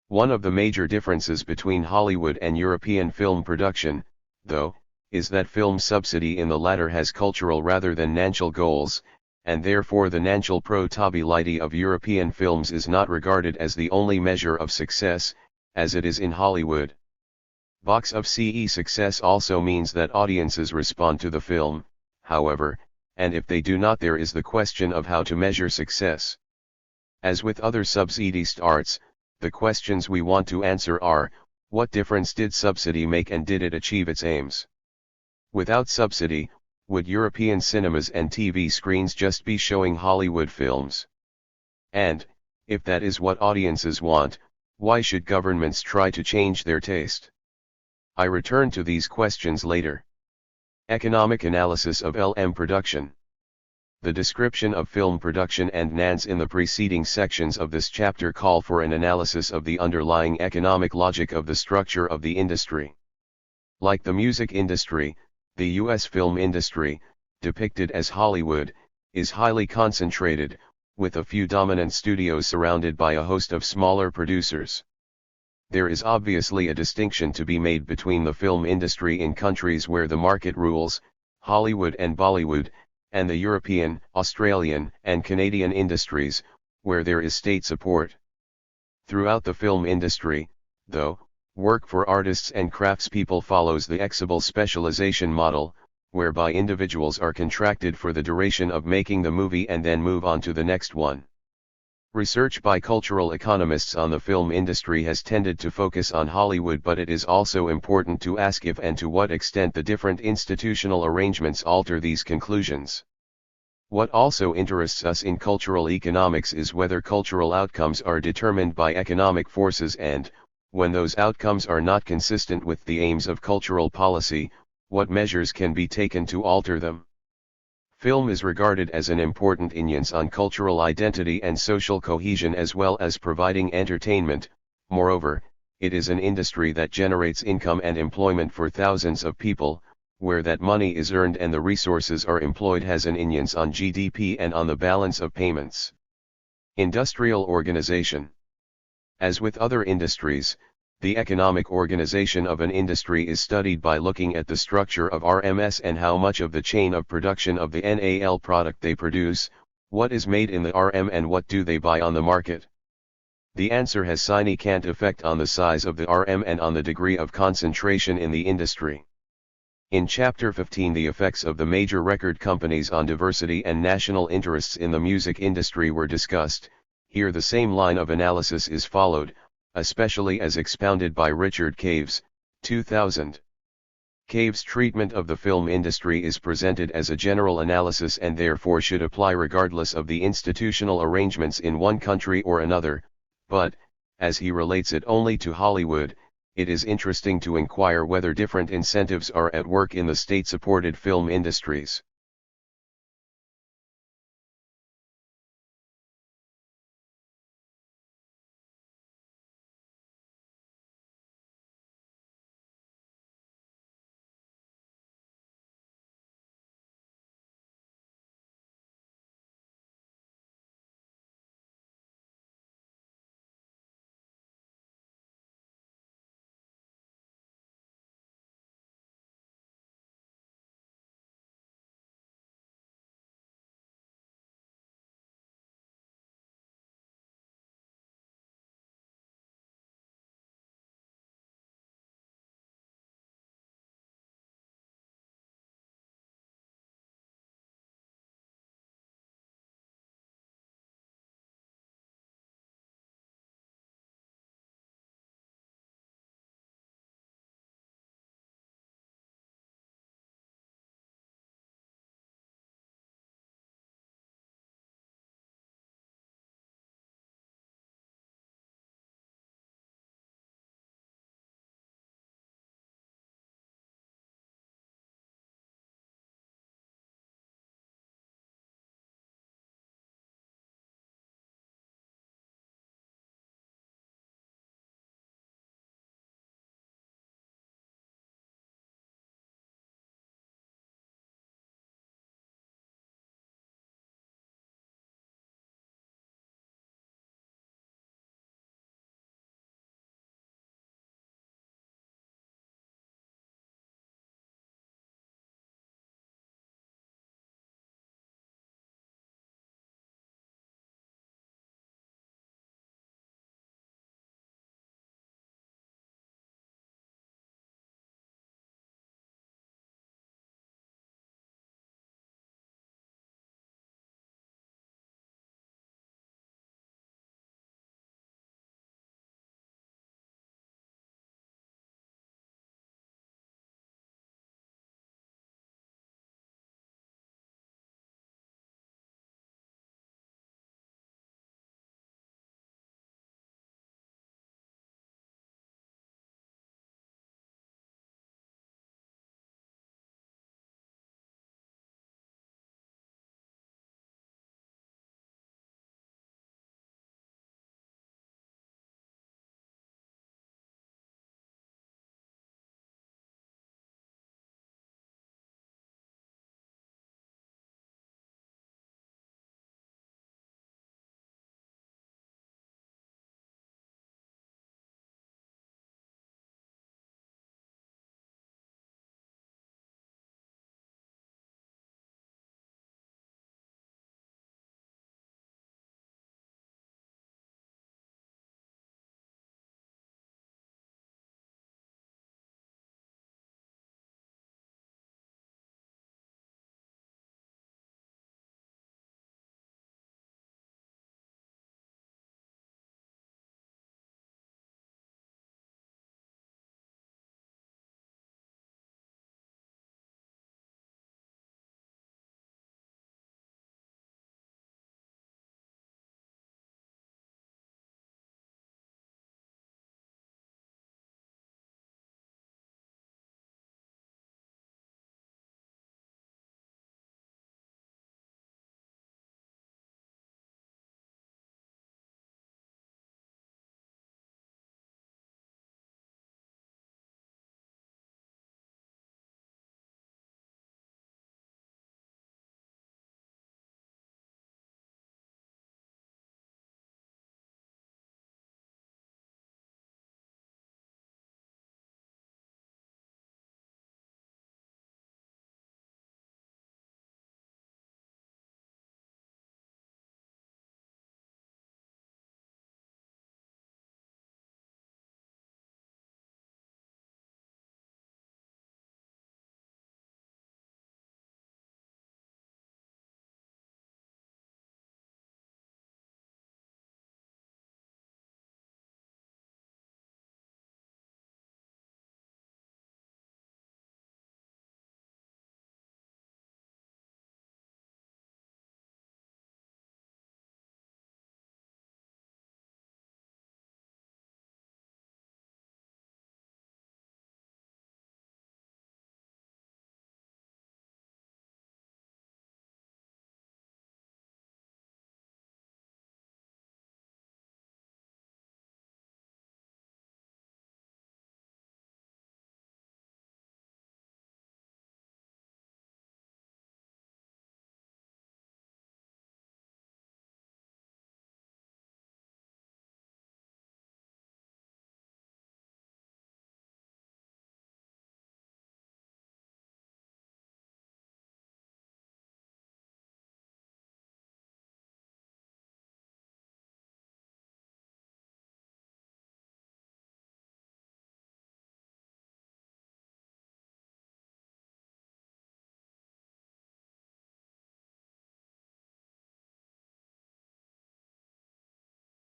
Speaker 1: One of the major differences between Hollywood and European film production, though, is that film subsidy in the latter has cultural rather than financial goals, and therefore the financial profitability of European films is not regarded as the only measure of success, as it is in Hollywood. Box office success also means that audiences respond to the film, however, and if they do not, there is the question of how to measure success. As with other subsidized arts, the questions we want to answer are, what difference did subsidy make and did it achieve its aims? Without subsidy, would European cinemas and TV screens just be showing Hollywood films? And, if that is what audiences want, why should governments try to change their taste? I return to these questions later. Economic analysis of film production. The description of film production and NANs in the preceding sections of this chapter call for an analysis of the underlying economic logic of the structure of the industry. Like the music industry, the U.S. film industry, depicted as Hollywood, is highly concentrated, with a few dominant studios surrounded by a host of smaller producers. There is obviously a distinction to be made between the film industry in countries where the market rules, Hollywood and Bollywood, and the European, Australian, and Canadian industries, where there is state support. Throughout the film industry, though, work for artists and craftspeople follows the exible specialization model, whereby individuals are contracted for the duration of making the movie and then move on to the next one. Research by cultural economists on the film industry has tended to focus on Hollywood, but it is also important to ask if and to what extent the different institutional arrangements alter these conclusions. What also interests us in cultural economics is whether cultural outcomes are determined by economic forces and, when those outcomes are not consistent with the aims of cultural policy, what measures can be taken to alter them. Film is regarded as an important influence on cultural identity and social cohesion as well as providing entertainment. Moreover, it is an industry that generates income and employment for thousands of people, where that money is earned and the resources are employed has an influence on GDP and on the balance of payments. Industrial organization. As with other industries, the economic organization of an industry is studied by looking at the structure of RMS and how much of the chain of production of the NAL product they produce, what is made in the RM and what do they buy on the market. The answer has significant effect on the size of the RM and on the degree of concentration in the industry. In Chapter 15, the effects of the major record companies on diversity and national interests in the music industry were discussed. Here the same line of analysis is followed, especially as expounded by Richard Caves, 2000. Caves' treatment of the film industry is presented as a general analysis and therefore should apply regardless of the institutional arrangements in one country or another, but, as he relates it only to Hollywood, it is interesting to inquire whether different incentives are at work in the state-supported film industries.